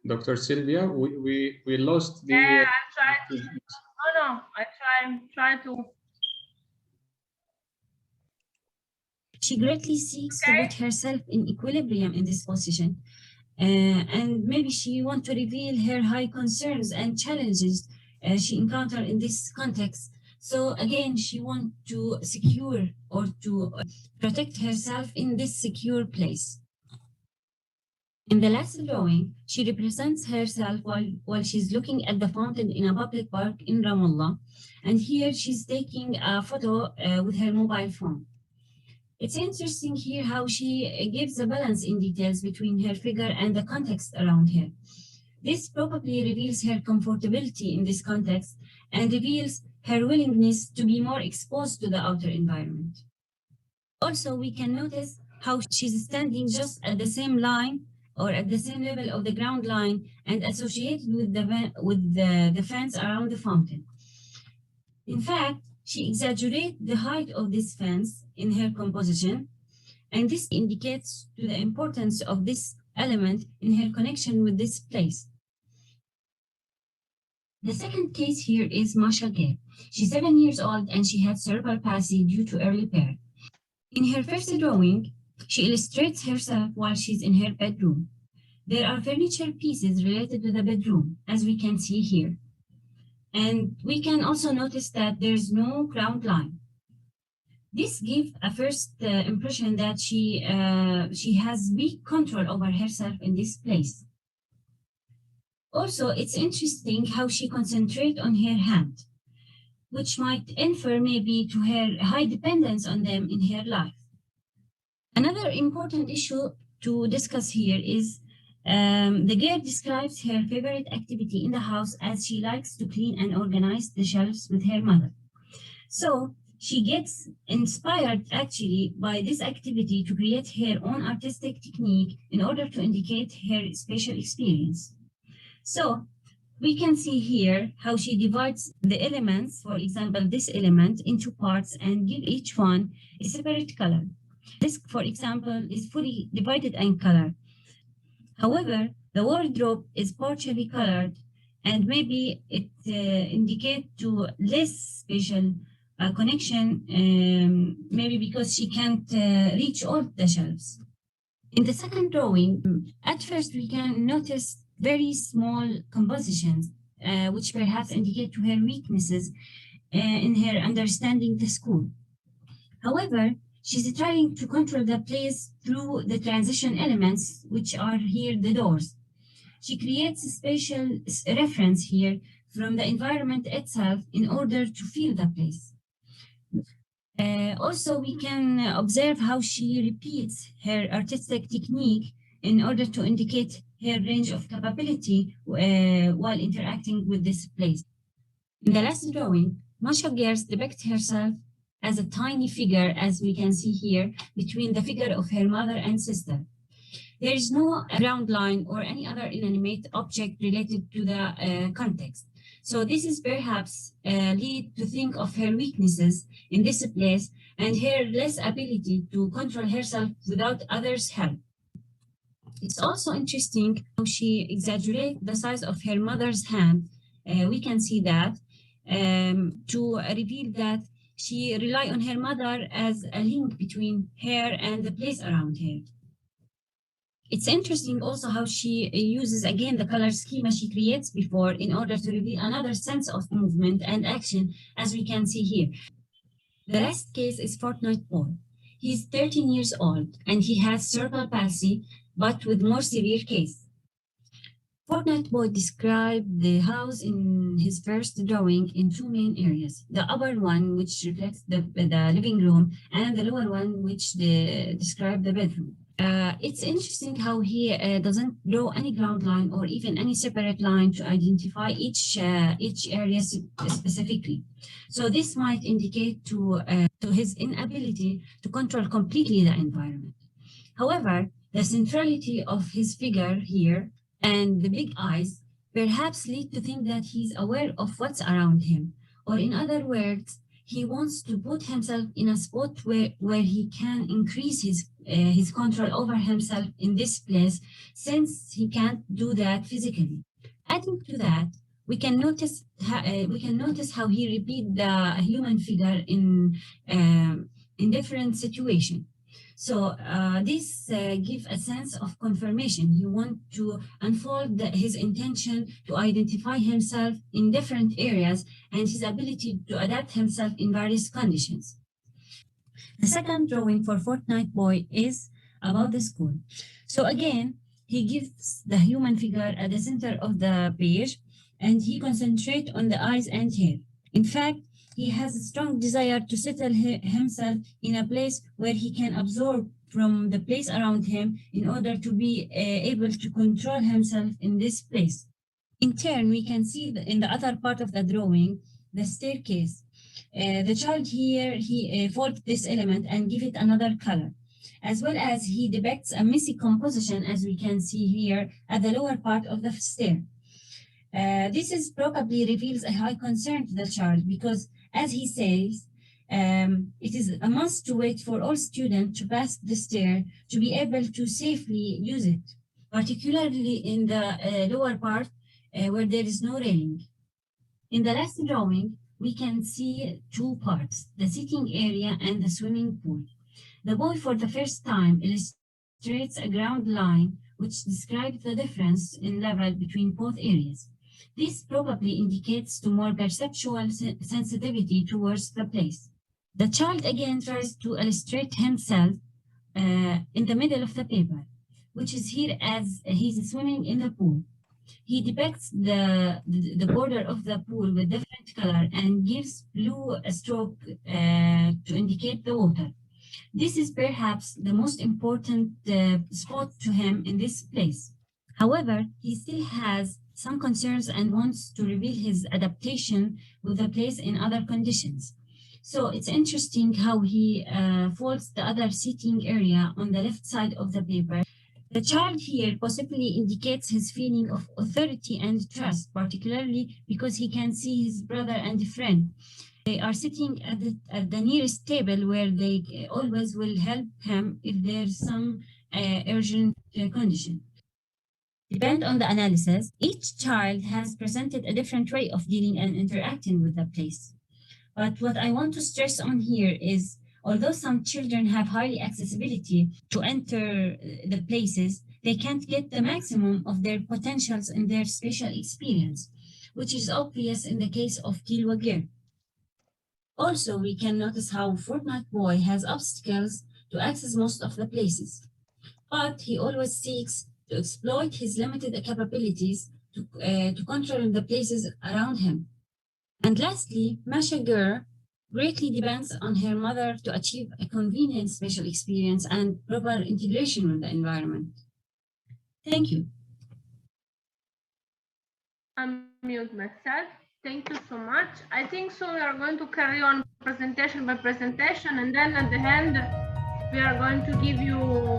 Dr. Sylvia, we lost the... Yeah, I tried. No, I try to. She greatly seeks to put herself in equilibrium in this position. And maybe she wants to reveal her high concerns and challenges she encountered in this context. So again, she wants to secure or to protect herself in this secure place. In the last drawing, she represents herself while she's looking at the fountain in a public park in Ramallah. And here she's taking a photo with her mobile phone. It's interesting here how she gives a balance in details between her figure and the context around her. This probably reveals her comfortability in this context and reveals her willingness to be more exposed to the outer environment. Also, we can notice how she's standing just at the same line or at the same level of the ground line and associated with the fence around the fountain. In fact, she exaggerates the height of this fence in her composition, and this indicates to the importance of this element in her connection with this place. The second case here is Masha Gay. She's 7 years old and she had cerebral palsy due to early birth. In her first drawing, she illustrates herself while she's in her bedroom. There are furniture pieces related to the bedroom, as we can see here. And we can also notice that there's no ground line. This gives a first impression that she has big control over herself in this place. Also, it's interesting how she concentrates on her hand, which might infer maybe to her high dependence on them in her life. Another important issue to discuss here is the girl describes her favorite activity in the house as she likes to clean and organize the shelves with her mother. So she gets inspired actually by this activity to create her own artistic technique in order to indicate her special experience. So we can see here how she divides the elements, for example, this element into parts and give each one a separate color. This, for example, is fully divided in color. However, the wardrobe is partially colored and maybe it indicates to less spatial connection, maybe because she can't reach all the shelves. In the second drawing, at first we can notice very small compositions, which perhaps indicate to her weaknesses in her understanding the school. However, she's trying to control the place through the transition elements, which are here the doors. She creates a spatial reference here from the environment itself in order to feel the place. Also, we can observe how she repeats her artistic technique in order to indicate her range of capability while interacting with this place. In the last drawing, Masha Gers depicts herself as a tiny figure, as we can see here, between the figure of her mother and sister. There is no ground line or any other inanimate object related to the context. So this is perhaps lead to think of her weaknesses in this place and her less ability to control herself without others' help. It's also interesting how she exaggerates the size of her mother's hand. We can see that to reveal that she relies on her mother as a link between her and the place around her. It's interesting also how she uses again the color schema she creates before in order to reveal another sense of movement and action, as we can see here. The last case is Fortnite Boy. He's 13 years old and he has cerebral palsy, but with more severe case. Fortnite Boy described the house in his first drawing in two main areas. The upper one, which reflects the living room, and the lower one, which describes the bedroom. It's interesting how he doesn't draw any ground line or even any separate line to identify each area specifically. So this might indicate to his inability to control completely the environment. However, the centrality of his figure here and the big eyes perhaps lead to think that he's aware of what's around him, or in other words, he wants to put himself in a spot where he can increase his control over himself in this place, since he can't do that physically. Adding to that, we can notice how he repeats the human figure in different situations. So this gives a sense of confirmation. He wants to unfold his intention to identify himself in different areas and his ability to adapt himself in various conditions. The second drawing for Fortnite Boy is about the school. So again, he gives the human figure at the center of the page and he concentrates on the eyes and hair. In fact, he has a strong desire to settle himself in a place where he can absorb from the place around him in order to be able to control himself in this place. In turn, we can see in the other part of the drawing, the staircase. The child here, he folds this element and give it another color, as well as he depicts a messy composition, as we can see here at the lower part of the stair. This is probably reveals a high concern to the child because, as he says, it is a must to wait for all students to pass the stair to be able to safely use it, particularly in the lower part where there is no railing. In the last drawing, we can see two parts, the sitting area and the swimming pool. The boy for the first time illustrates a ground line which describes the difference in level between both areas. This probably indicates to more perceptual sensitivity towards the place. The child again tries to illustrate himself in the middle of the paper, which is here as he's swimming in the pool. He depicts the border of the pool with different color and gives blue a stroke to indicate the water. This is perhaps the most important spot to him in this place. However, he still has some concerns and wants to reveal his adaptation with the place in other conditions. So it's interesting how he folds the other seating area on the left side of the paper. The child here possibly indicates his feeling of authority and trust, particularly because he can see his brother and friend. They are sitting at the nearest table where they always will help him if there's some urgent condition. Depend on the analysis, each child has presented a different way of dealing and interacting with the place. But what I want to stress on here is, although some children have high accessibility to enter the places, they can't get the maximum of their potentials in their spatial experience, which is obvious in the case of Kilwagir. Also, we can notice how Fortnite Boy has obstacles to access most of the places, but he always seeks to exploit his limited capabilities to control the places around him. And lastly, Masha Gur greatly depends on her mother to achieve a convenient spatial experience and proper integration with the environment. Thank you. Unmute myself. Thank you so much. I think so we are going to carry on presentation by presentation, and then at the end we are going to give you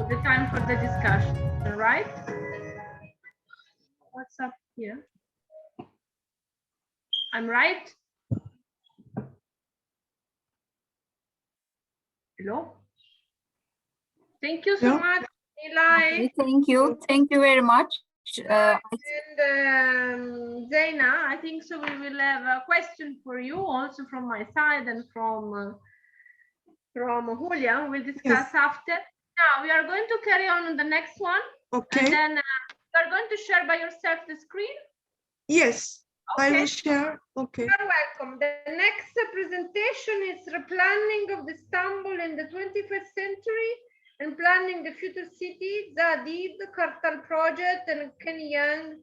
the time for the discussion, right? What's up here? I'm right? Hello? Thank you so much, Eli. Okay, thank you. Thank you very much. And Zaina, I think so we will have a question for you also from my side and from Julia. We'll discuss after. Now we are going to carry on the next one. Okay. And then you are going to share by yourself the screen? Yes, okay. I will share. Okay. You're welcome. The next presentation is replanning of Istanbul in the 21st century and planning the future city, Zadid, Kartal project, and Kenyan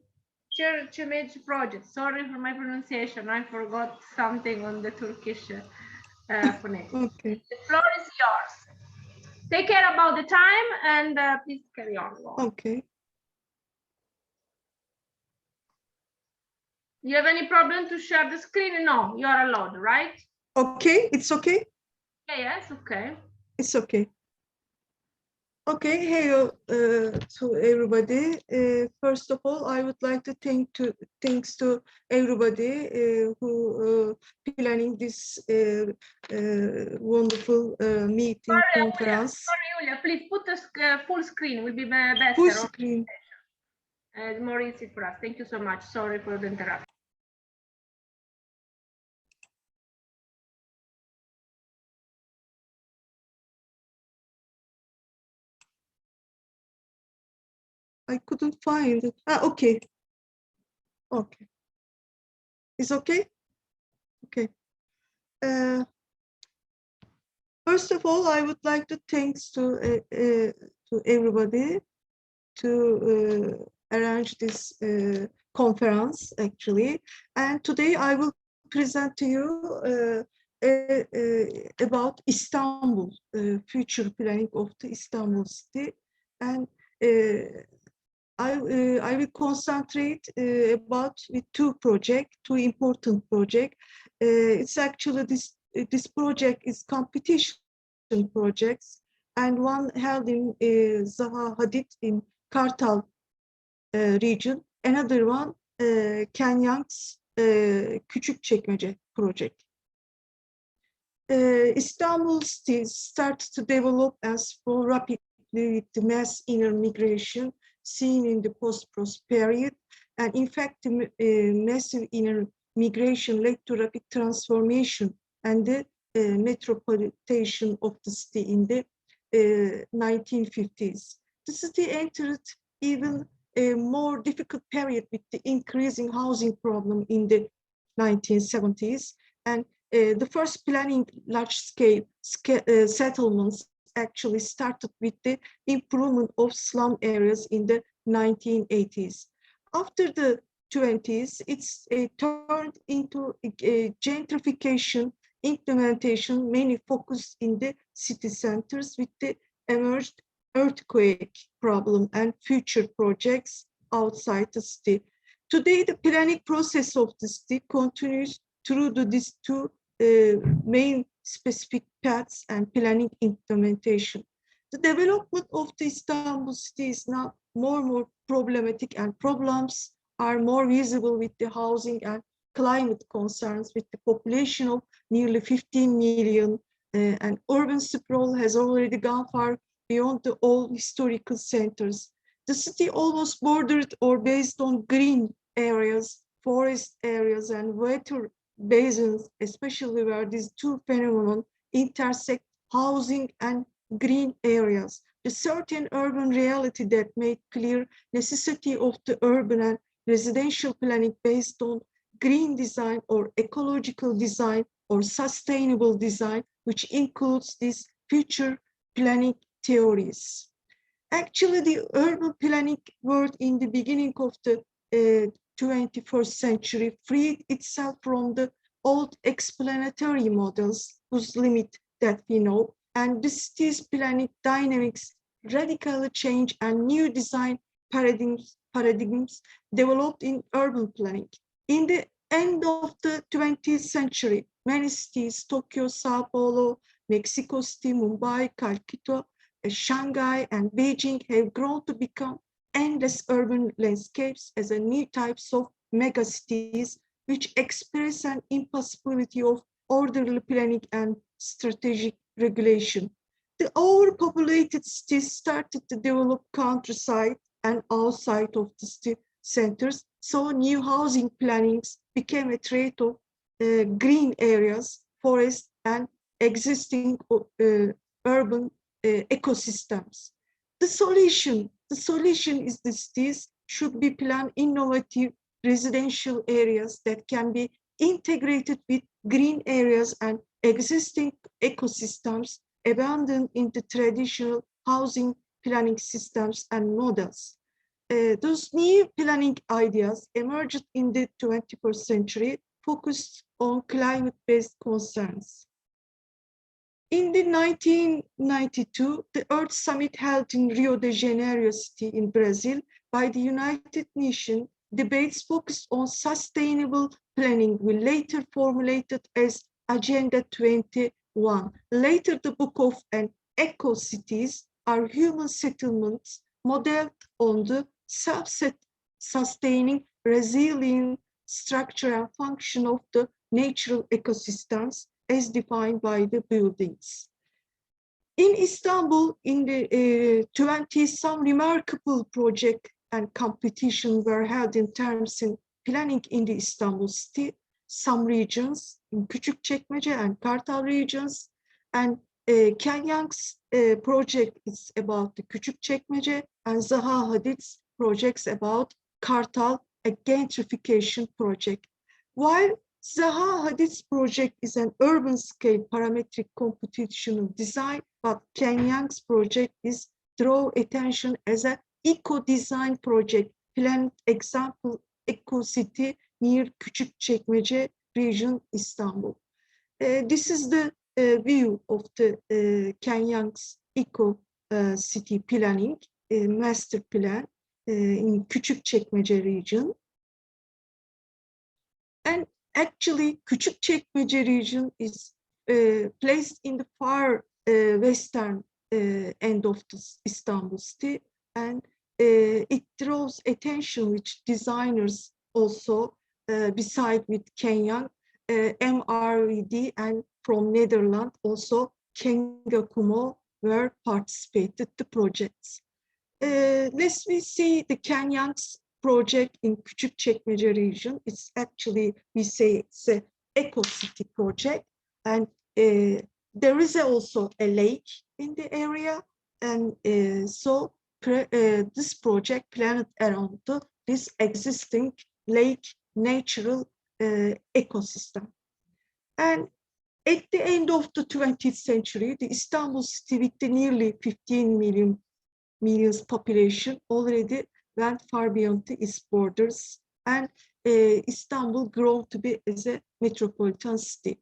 Church Image project. Sorry for my pronunciation. I forgot something on the Turkish phonetics. Okay. The floor is yours. Take care about the time and please carry on. Okay. You have any problem to share the screen? No, you are allowed, right? Okay, it's okay. Yeah, yes, okay. It's okay. Okay, hello to everybody. First of all, I would like to thanks to everybody who planning this wonderful meeting conference. Sorry, Julia, please put the full screen. Will be better. Full screen. More easy for us. Thank you so much. Sorry for the interruption. I couldn't find it. Okay. Okay. It's okay? Okay. First of all, I would like to thanks to everybody to arrange this conference, actually. And today I will present to you about Istanbul, future planning of the Istanbul city. And I will concentrate about with two important projects. It's actually this project is competition projects, and one held in Zaha Hadid in Kartal region. Another one, Kenyang's Küçükçekmece project. Istanbul city started to develop and grow rapidly with the mass inner migration seen in the post-Prost period, and in fact, the massive inner migration led to rapid transformation and the metropolitan of the city in the 1950s. The city entered even a more difficult period with the increasing housing problem in the 1970s, and the first planning large-scale settlements actually started with the improvement of slum areas in the 1980s. After the 20s, it's turned into gentrification implementation, mainly focused in the city centers with the emerged earthquake problem and future projects outside the city. Today, the planning process of the city continues through these two main specific paths and planning implementation. The development of the Istanbul city is now more and more problematic, and problems are more visible with the housing and climate concerns, with the population of nearly 15 million, and urban sprawl has already gone far beyond the old historical centers. The city almost bordered or based on green areas, forest areas, and water basins, especially where these two phenomena intersect, housing and green areas. The certain urban reality that made clear necessity of the urban and residential planning based on green design or ecological design or sustainable design, which includes these future planning theories. Actually, the urban planning world in the beginning of the 21st century freed itself from the old explanatory models whose limit that we know, and the city's planning dynamics radically changed and new design paradigms developed in urban planning. In the end of the 20th century, many cities, Tokyo, Sao Paulo, Mexico City, Mumbai, Calcutta, Shanghai, and Beijing have grown to become endless urban landscapes as a new types of megacities, which express an impossibility of orderly planning and strategic regulation. The overpopulated cities started to develop countryside and outside of the city centers, so new housing plannings became a trait of green areas, forests, and existing urban ecosystems. The solution is the cities should be planned innovative residential areas that can be integrated with green areas and existing ecosystems abandoned in the traditional housing planning systems and models. Those new planning ideas emerged in the 21st century, focused on climate-based concerns. In the 1992, the Earth Summit held in Rio de Janeiro city in Brazil by the United Nations, debates focused on sustainable planning were later formulated as Agenda 21. Later, the book of eco-cities are human settlements modeled on the self-sustaining, resilient structure and function of the natural ecosystems as defined by the buildings. In Istanbul, in the 20s, some remarkable projects and competitions were held in terms of planning in the Istanbul city, some regions in Küçükçekmece and Kartal regions, and Kenyang's project is about the Küçükçekmece, and Zaha Hadid's projects about Kartal, a gentrification project. While Zaha Hadid's project is an urban scale parametric computational design, but Kenyang's project is draw attention as an eco-design project, planned example eco-city near Küçükçekmece region, Istanbul. This is the view of the Kenyang's eco-city planning, master plan in Küçükçekmece region. And actually, Küçükçekmece region is placed in the far western end of the Istanbul city, and it draws attention which designers also, beside with Kenyang, MRVD, and from Netherlands also Kenga Kumo were participated the projects. Let's see the Kenyang's project in Küçükçekmece region. It's actually, we say it's an eco-city project, and there is also a lake in the area, and so this project planned around this existing lake natural ecosystem. And at the end of the 20th century, the Istanbul city with the nearly 15 million population already went far beyond its borders, and Istanbul grew to be as a metropolitan city.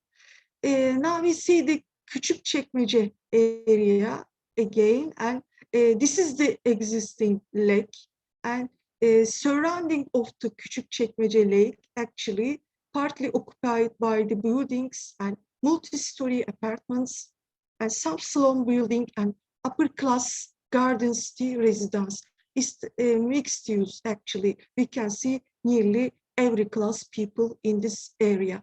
Now we see the Küçükçekmece area again, and this is the existing lake, and surrounding of the Küçükçekmece lake actually partly occupied by the buildings and multi-story apartments and some slum building and upper class garden city residence. It's mixed use actually. We can see nearly every class people in this area.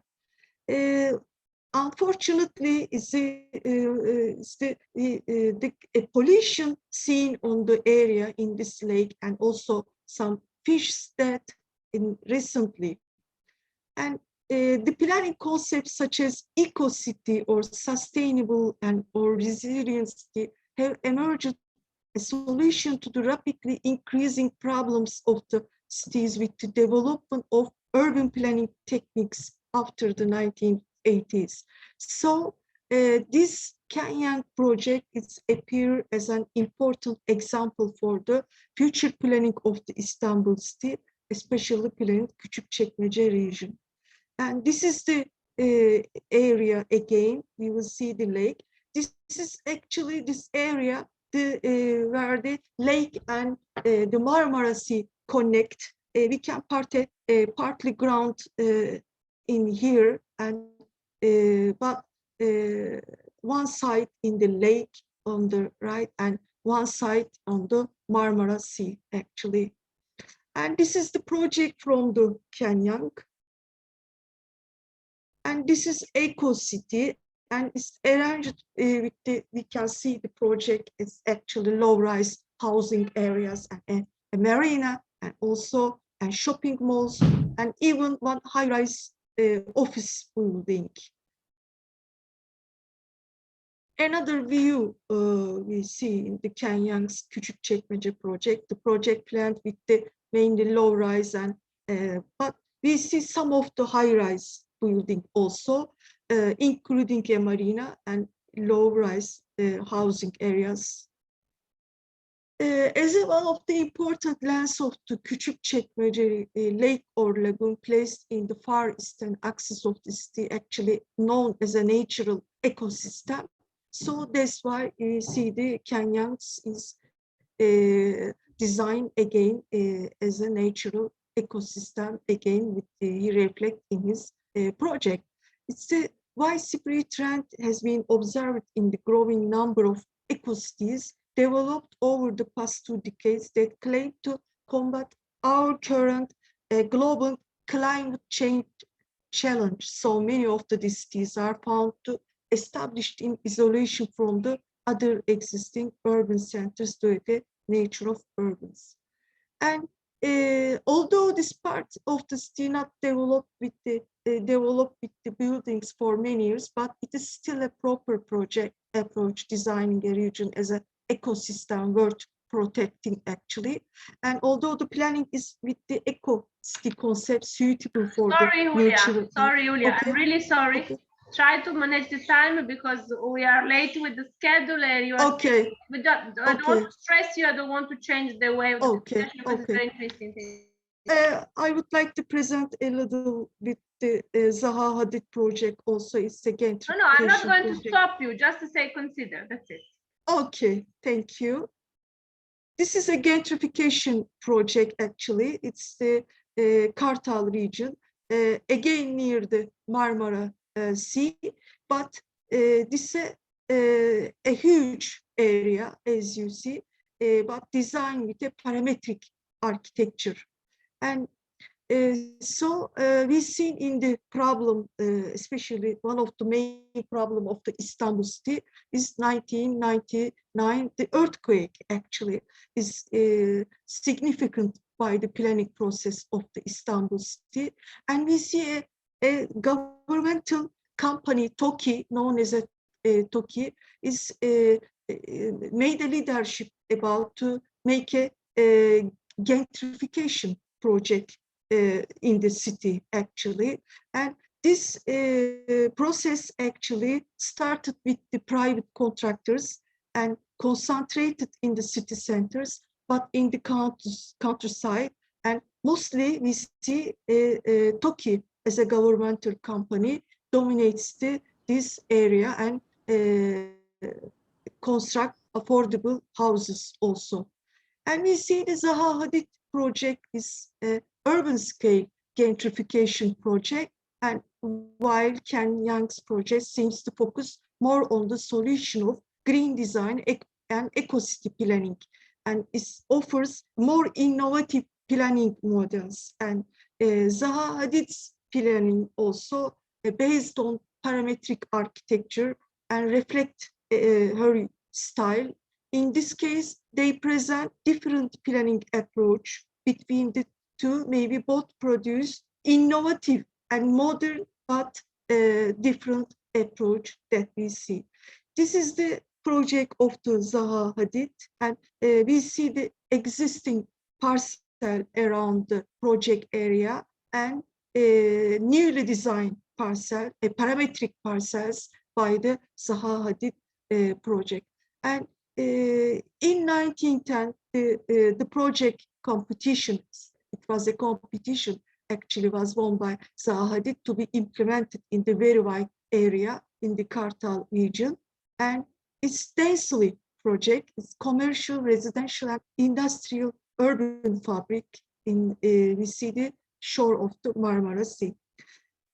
Unfortunately, the pollution seen on the area in this lake, and also some fish death recently. And the planning concepts such as eco-city or sustainable or resiliency have emerged a solution to the rapidly increasing problems of the cities with the development of urban planning techniques after the 1980s. So this Kenyang project appears as an important example for the future planning of the Istanbul city, especially planning Küçükçekmece region. And this is the area again. We will see the lake. This is actually this area where the lake and the Marmara Sea connect. We can partly ground in here, and but one side in the lake on the right and one side on the Marmara Sea actually. And this is the project from the Kenyang. And this is Eco City, and it's arranged with we can see the project is actually low-rise housing areas and a marina, and also shopping malls, and even one high-rise office building. Another view we see in the Kenyang's Küçükçekmece project, the project planned with the mainly low-rise, and but we see some of the high-rise building also, including a marina and low-rise housing areas. As one of the important lands of the Küçükçekmece lake or lagoon placed in the far eastern axis of the city, actually known as a natural ecosystem. So that's why you see the Kenyang's is designed again as a natural ecosystem again, with he reflect in his project. It's a widespread trend has been observed in the growing number of eco-cities developed over the past 2 decades that claim to combat our current global climate change challenge. So many of the cities are found to established in isolation from the other existing urban centers due to the nature of urbans. And although this part of the city not developed with the buildings for many years, but it is still a proper approach designing a region as an ecosystem worth protecting actually. And although the planning is with the eco-city concept suitable for Julia. Sorry, Julia, okay. I'm really sorry. Okay. Try to manage the time because we are late with the schedule and you are okay. I don't want to stress you, I don't want to change the way of the discussion, but it's very interesting. I would like to present a little bit the Zaha Hadid project also. It's again. No, I'm not going to stop you, just to say consider, that's it. Okay, thank you. This is a gentrification project actually. It's the Kartal region, again near the Marmara Sea, but this is a huge area, as you see, but designed with a parametric architecture. And so we see in the problem, especially one of the main problem of the Istanbul city is 1999, the earthquake actually is significant by the planning process of the Istanbul city. And we see a governmental company, TOKİ, known as a TOKİ, is made a leadership about to make a gentrification project in the city actually. And this process actually started with the private contractors and concentrated in the city centers, but in the countryside. And mostly we see Toki as a governmental company dominates this area and construct affordable houses also. And we see the Zaha Hadid project is an urban scale gentrification project, and while Ken Young's project seems to focus more on the solution of green design and ecocity planning, and it offers more innovative planning models. And Zaha Hadid's planning also based on parametric architecture and reflect her style. In this case, they present different planning approach between the two, maybe both produce innovative and modern, but different approach that we see. This is the project of the Zaha Hadid, and we see the existing parcel around the project area and newly designed parcel, parametric parcels by the Zaha Hadid project. And in 1910, the project competition, it was a competition, actually was won by Zaha Hadid to be implemented in the very wide area in the Kartal region. And it's densely project, it's commercial, residential, and industrial urban fabric in we see the shore of the Marmara Sea.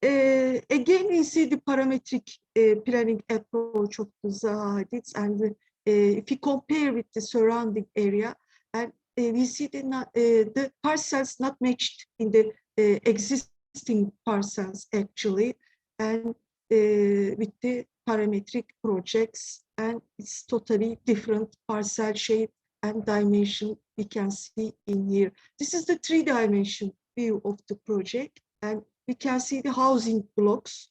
Again, we see the parametric planning approach of the Zaha Hadid, and if you compare with the surrounding area, and we see the parcels not matched in the existing parcels actually, and with the parametric projects, and it's totally different parcel shape and dimension we can see in here. This is the 3-dimension view of the project, and we can see the housing blocks.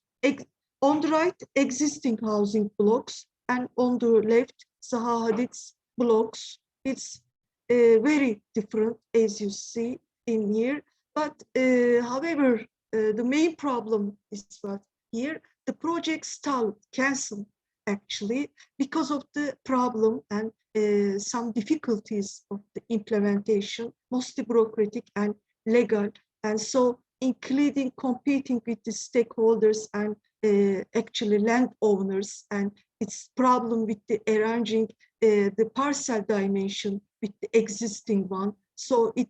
On the right, existing housing blocks, and on the left, Zaha Hadid's blocks. It's very different as you see in here. But however, the main problem is what here, the project stalled, canceled actually because of the problem and some difficulties of the implementation, mostly bureaucratic and legal. And so including competing with the stakeholders and actually landowners, and its problem with the arranging the parcel dimension with the existing one. So it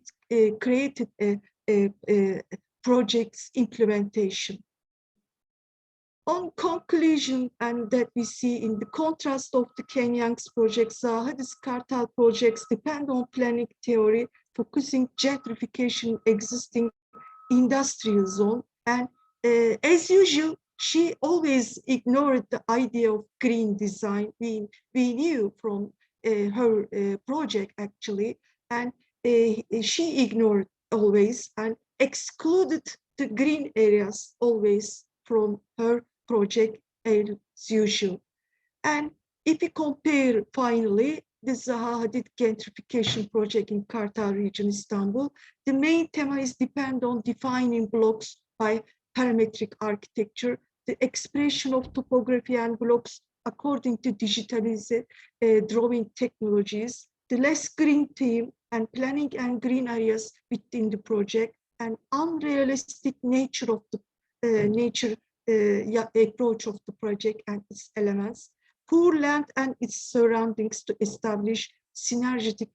created a project's implementation. On conclusion, and that we see in the contrast of the Ken Young's projects, Zaha Hadid's Kartal projects depend on planning theory, focusing gentrification existing industrial zone. And as usual, she always ignored the idea of green design. We knew from her project actually, and she ignored always and excluded the green areas always from her project as usual. And if we compare finally the Zaha Hadid gentrification project in Kartal region, Istanbul, the main theme is depend on defining blocks by parametric architecture, the expression of topography and blocks according to digitalized drawing technologies, the less green theme and planning and green areas within the project, and unrealistic nature of the approach of the project and its elements, poor land and its surroundings to establish synergetic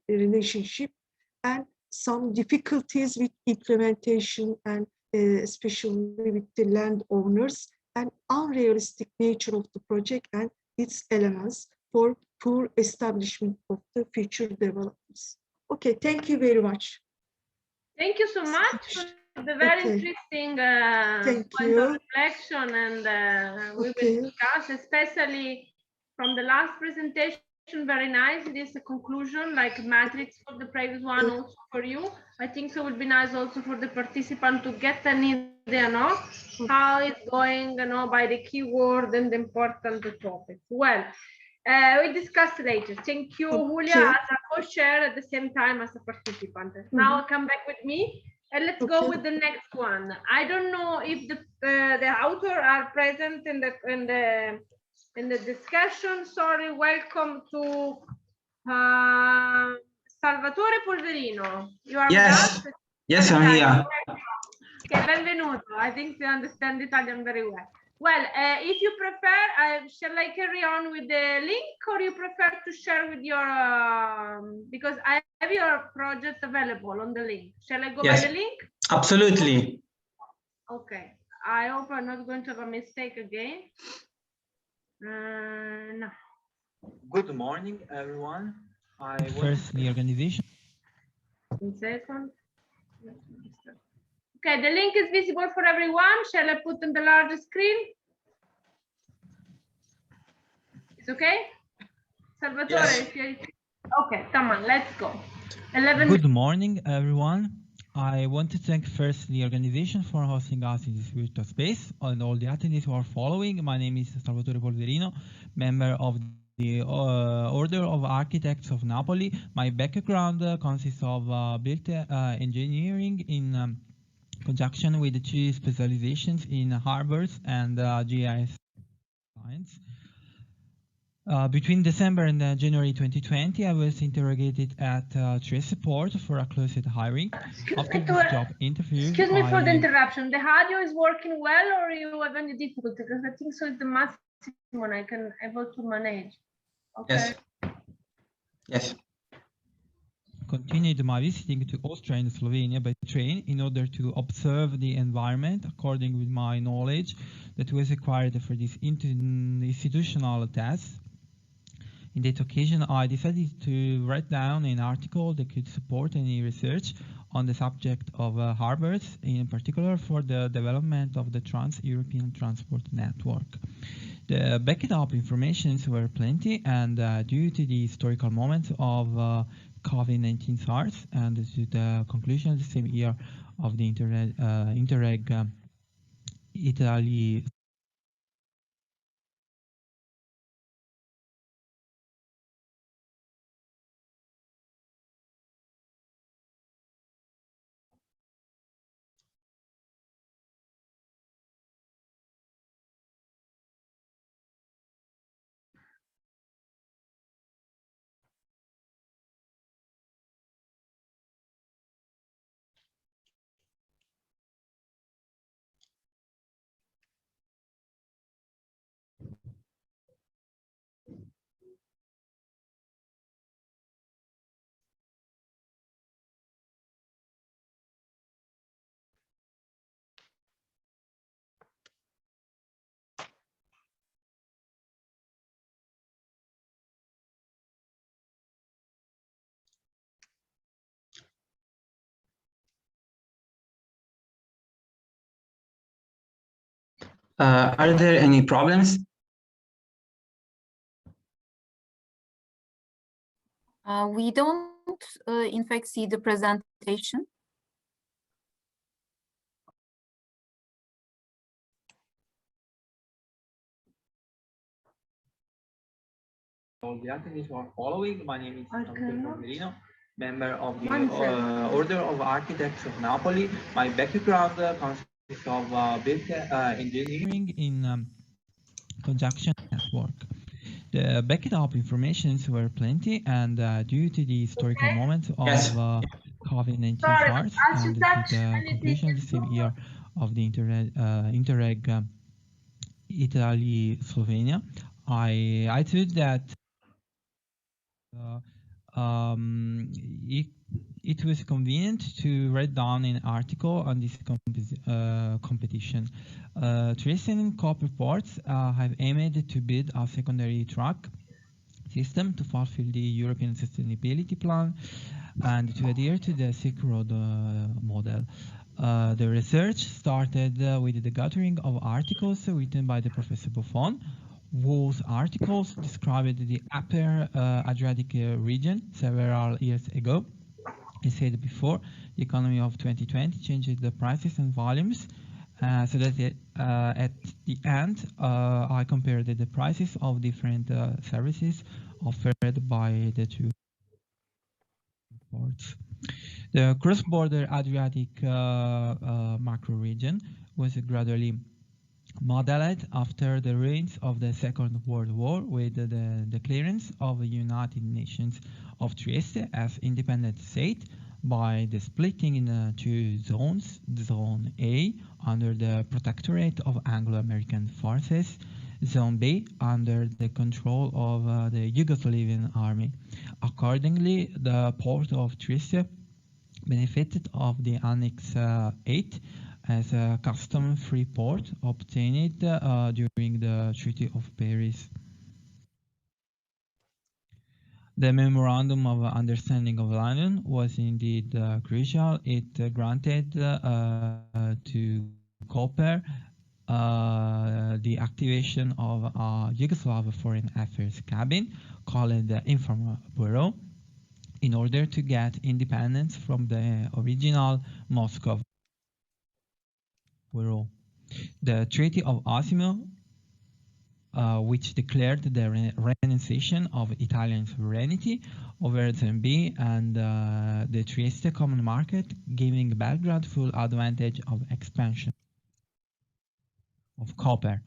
relationship, and some difficulties with implementation and especially with the landowners, and unrealistic nature of the project and its elements for poor establishment of the future developments. Okay, thank you very much. Thank you so much for the very interesting point of reflection, and we will discuss, especially from the last presentation, very nice. It is a conclusion, like matrix for the previous one, also for you. I think so would be nice also for the participant to get an idea, no? How it's going, you know, by the keyword and the important topics. Well, we discuss later. Thank you, Julia, as a co-chair at the same time as a participant. Now come back with me, and let's go with the next one. I don't know if the author are present in the discussion. Sorry, welcome to Salvatore Polverino, you are Yes, with us? yes, I'm here. Okay, benvenuto. I think you understand Italian very well. Well, if you prefer, shall I carry on with the link, or you prefer to share with your, because I have your project available on the link. Shall I go by the link? Absolutely. Okay, I hope I'm not going to have a mistake again. No. Good morning, everyone. Firstly, organization. 1 second. Okay, the link is visible for everyone. Shall I put on the larger screen? It's okay? Salvatore, Yes. if you... Okay, come on, let's go. 11 Good morning, everyone. I want to thank first the organization for hosting us in this virtual space and all the attendees who are following. My name is Salvatore Polverino, member of the Order of Architects of Napoli. My background consists of built engineering in conjunction with the two specializations in harbors and GIS science. Between December and January 2020, I was interrogated at Trace Support for a closed hiring. After this job interview, excuse me for the interruption. The audio is working well, or you have any difficulty? Because I think so it's the maximum I can able to manage. Okay. Yes. Continued my visiting to Austria and Slovenia by train in order to observe the environment according with my knowledge that was acquired for this institutional test. In that occasion, I decided to write down an article that could support any research on the subject of harbors, in particular for the development of the Trans-European Transport Network. The backed up informations were plenty, and due to the historical moment of COVID-19 SARS and to the conclusion of the same year of the Interreg Italy Are there any problems? We don't, in fact, see the presentation. All the attendees who are following, my name is Salvatore Polverino, member of the Order of Architects of Napoli. My background consists of built engineering in conjunction network. The backed up informations were plenty, and due to the historical moment of COVID-19 SARS and to the conclusion of the same year of the Interreg Italy Slovenia, I thought that it was convenient to write down an article on this competition. Recent COP reports have aimed to build a secondary track system to fulfill the European Sustainability Plan and to adhere to the Silk Road model. The research started with the gathering of articles written by the Professor Buffon, whose articles described the upper Adriatic region several years ago. I said before, the economy of 2020 changed the prices and volumes, so that at the end, I compared the prices of different services offered by the two ports. The cross-border Adriatic macro region was gradually modeled after the ruins of the Second World War with the clearance of the United Nations of Trieste as independent state by the splitting in two zones, Zone A under the protectorate of Anglo-American forces, Zone B under the control of the Yugoslavian army. Accordingly, the port of Trieste benefited of the Annex 8 as a custom-free port obtained during the Treaty of Paris. The Memorandum of Understanding of London was indeed crucial. It granted to COPER the activation of a Yugoslav Foreign Affairs Cabinet called the Informal Bureau in order to get independence from the original Moscow Bureau. The Treaty of Osimo, which declared the renunciation of Italian sovereignty over Zambia and the Trieste common market, giving Belgrade full advantage of expansion of copper.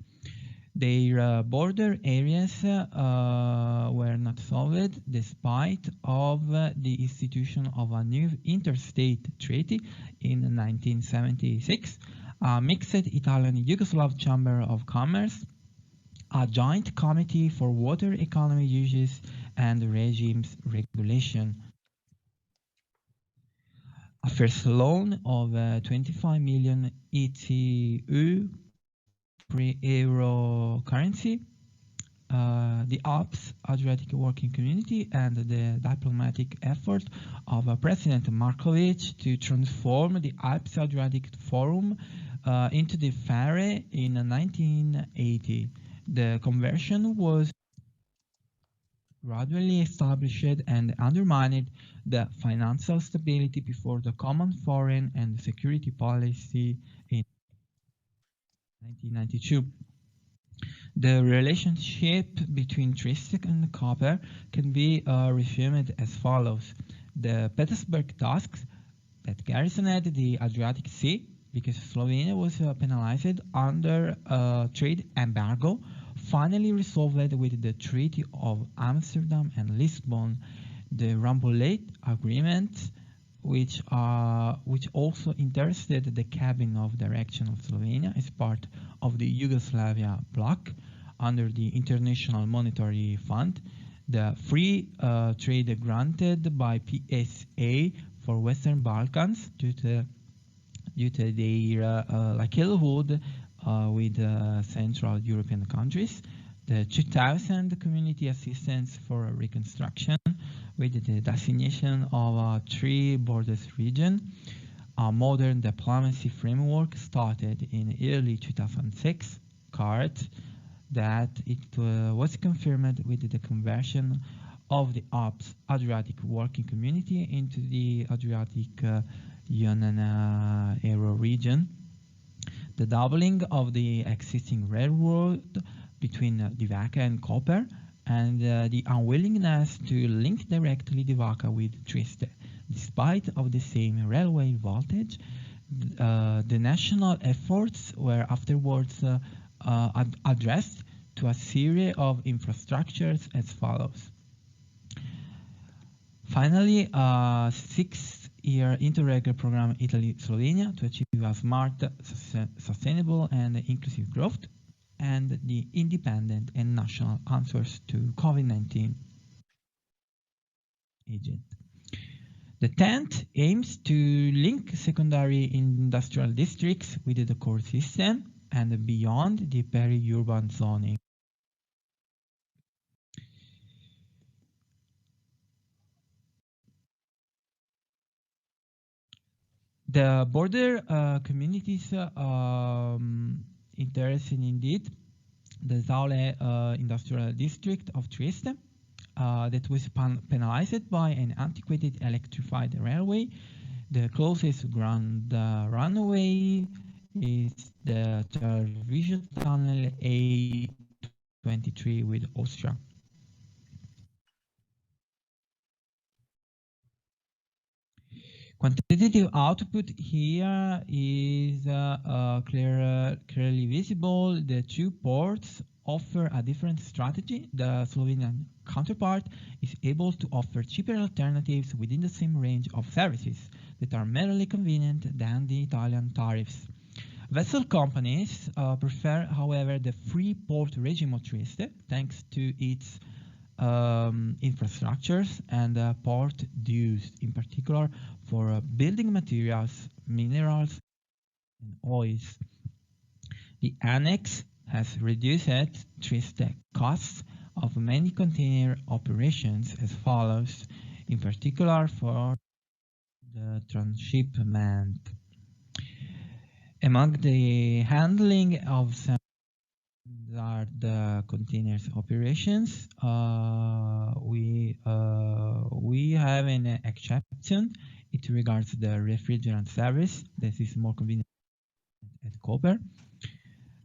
Their border areas were not solved despite of the institution of a new interstate treaty in 1976, a mixed Italian-Yugoslav Chamber of Commerce, a joint committee for water economy uses and regimes regulation, a first loan of 25 million ECU pre-euro currency, the Alps Adriatic Working Community, and the diplomatic effort of President Markovic to transform the Alps Adriatic Forum into the FARE in 1980. The conversion was gradually established and undermined the financial stability before the common foreign and security policy in 1992. The relationship between Trieste and copper can be resumed as follows. The Petersburg tasks that garrisoned the Adriatic Sea, because Slovenia was penalized under a trade embargo, finally resolved with the Treaty of Amsterdam and Lisbon. The Rambouillet Agreement, which also interested the cabin of direction of Slovenia as part of the Yugoslavia bloc under the International Monetary Fund, the free trade granted by PSA for Western Balkans due to their likelihood with Central European countries, the 2000 Community Assistance for Reconstruction with the designation of a three borders region, a modern diplomacy framework started in early 2006, CART, that it was confirmed with the conversion of the Alps Adriatic Working Community into the Adriatic Union Euro region, the doubling of the existing railroad between Divaca and Koper, and the unwillingness to link directly Divaca with Trieste. Despite of the same railway voltage, the national efforts were afterwards addressed to a series of infrastructures as follows. Finally, a 6-year Interreg program Italy-Slovenia to achieve a smart, sustainable and inclusive growth, and the independent and national answers to COVID-19 agent. The 10th aims to link secondary industrial districts with the core system and beyond the peri-urban zoning. The border communities interested indeed the Zaule industrial district of Trieste that was penalized by an antiquated electrified railway. The closest grand runway is the Television Tunnel A23 with Austria. Quantitative output here is clearly visible. The two ports offer a different strategy. The Slovenian counterpart is able to offer cheaper alternatives within the same range of services that are merely convenient than the Italian tariffs. Vessel companies prefer, however, the free port regime of Trieste, thanks to its infrastructures and port dues, in particular for building materials, minerals, and oils. The annex has reduced Trieste costs of many container operations as follows, in particular for the transshipment. Among the handling of some are the containers operations. We have an exception. It regards the refrigerant service. This is more convenient at Copper.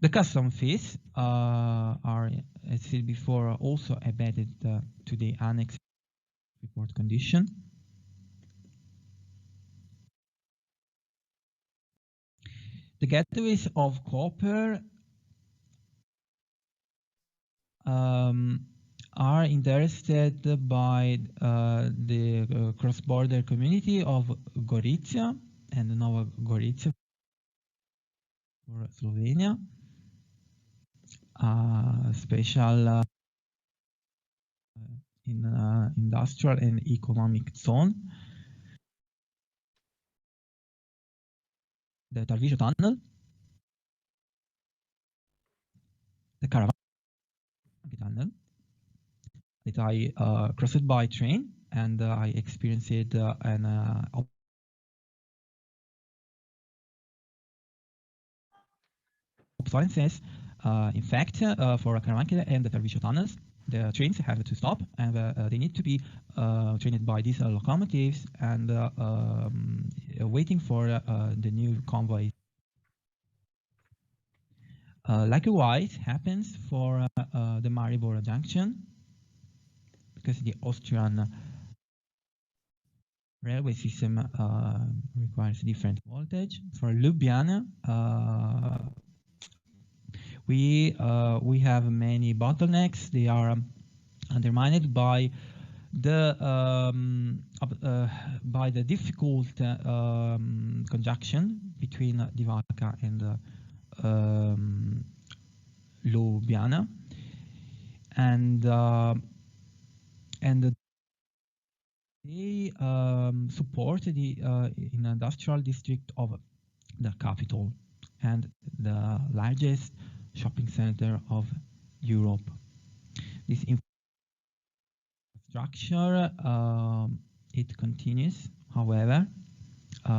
The custom fees are, as said before, also embedded to the annex report condition. The gateways of Copper are interested by the cross-border community of Gorizia and Nova Gorizia for Slovenia. Special in industrial and economic zone. The Tarvisio Tunnel, the Caravan Tunnel that I crossed by train, and I experienced an obsolescence. In fact, for Caravan and the Tarvisio tunnels, the trains have to stop, and they need to be trained by diesel locomotives and waiting for the new convoy. Likewise happens for the Maribor junction, because the Austrian railway system requires different voltage. For Ljubljana, we have many bottlenecks. They are undermined by the difficult conjunction between Divača and Ljubljana, and they support the industrial district of the capital and the largest shopping center of Europe. This infrastructure it continues, however,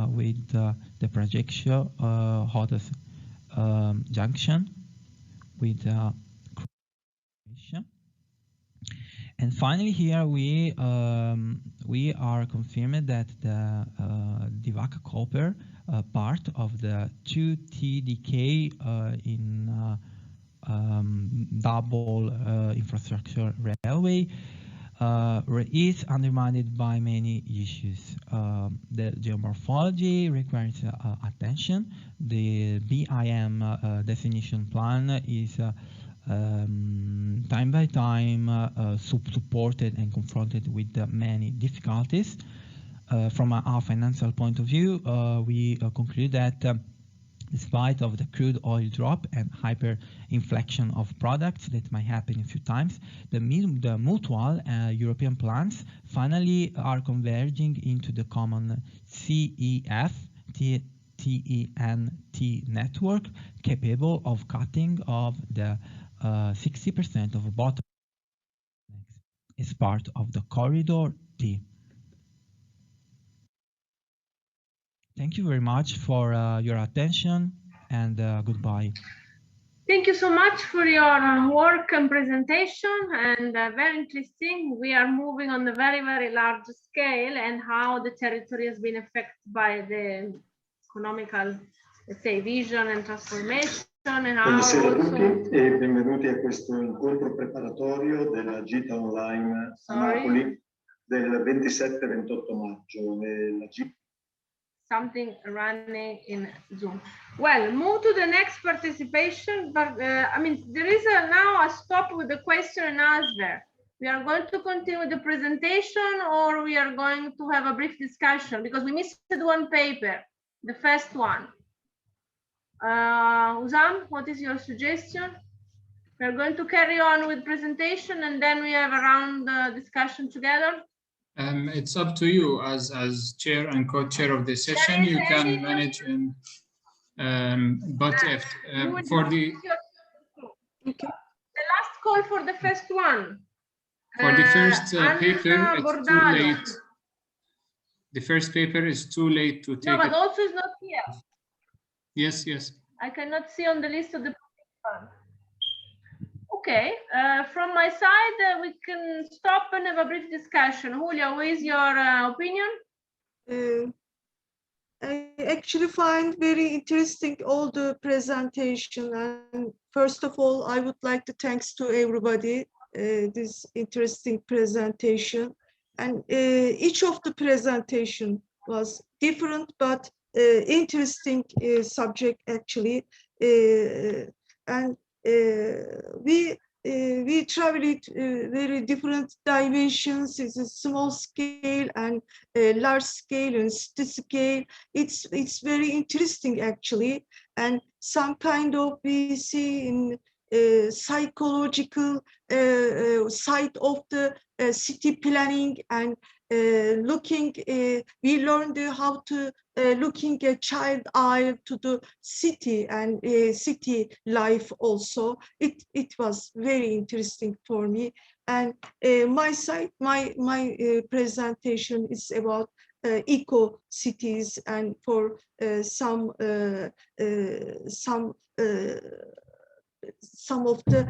with the projection Hotos junction with Croatia. And finally, here we are confirmed that the Divača Copper part of the 2TDK in double infrastructure railway is undermined by many issues. The geomorphology requires attention. The BIM definition plan is time by time supported and confronted with many difficulties. From our financial point of view, we conclude that despite of the crude oil drop and hyperinflation of products that might happen a few times, the mutual European plans finally are converging into the common CEF TENT network, capable of cutting off the 60% of bottlenecks as part of the corridor D. Thank you very much for your attention, and goodbye. Thank you so much for your work and presentation, and very interesting. We are moving on a very, very large scale, and how the territory has been affected by the economical, let's say, vision and transformation. Buonasera a tutti e benvenuti a questo incontro preparatorio della gita online a Napoli del 27-28 maggio. something running in Zoom. Well, move to the next participation, but I mean, there is now a stop with the question and answer. We are going to continue the presentation, or we are going to have a brief discussion, because we missed one paper, the first one. Usam, what is your suggestion? We are going to carry on with presentation, and then we have a round discussion together. It's up to you as chair and co-chair of the session. You can manage in but if for the last call for the first one. For the first paper, it's too late. The first paper is too late to take. No, but also is not here. Yes, yes. I cannot see on the list of the participants. Okay, from my side, we can stop and have a brief discussion. Julia, what is your opinion? I actually find very interesting all the presentation. And first of all, I would like to thanks to everybody this interesting presentation. And each of the presentation was different but interesting subject actually. And we traveled very different dimensions. It's a small scale and large scale and city scale. It's very interesting actually, and some kind of we see in psychological side of the city planning, and looking, we learned how to looking a child eye to the city and city life also. It was very interesting for me. And my side, my presentation is about eco cities, and for some of the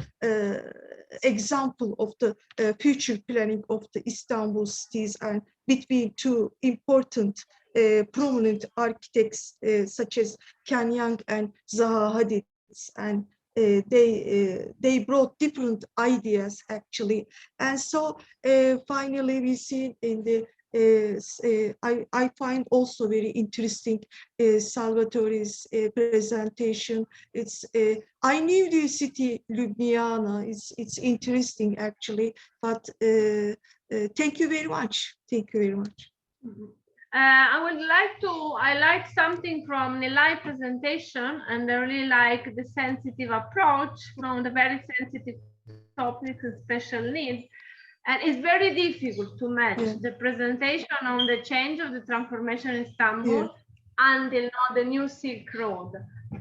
example of the future planning of the Istanbul cities, and between two important prominent architects such as Ken Young and Zaha Hadid, and they brought different ideas actually. And so finally we see in the I find also very interesting Salvatore's presentation. It's I knew the city Ljubljana. It's interesting actually, but thank you very much. Thank you very much. I would like to highlight something from Nilay presentation, and I really like the sensitive approach from the very sensitive topics and special needs. And it's very difficult to match the presentation on the change of the transformation in Istanbul until now the new Silk Road.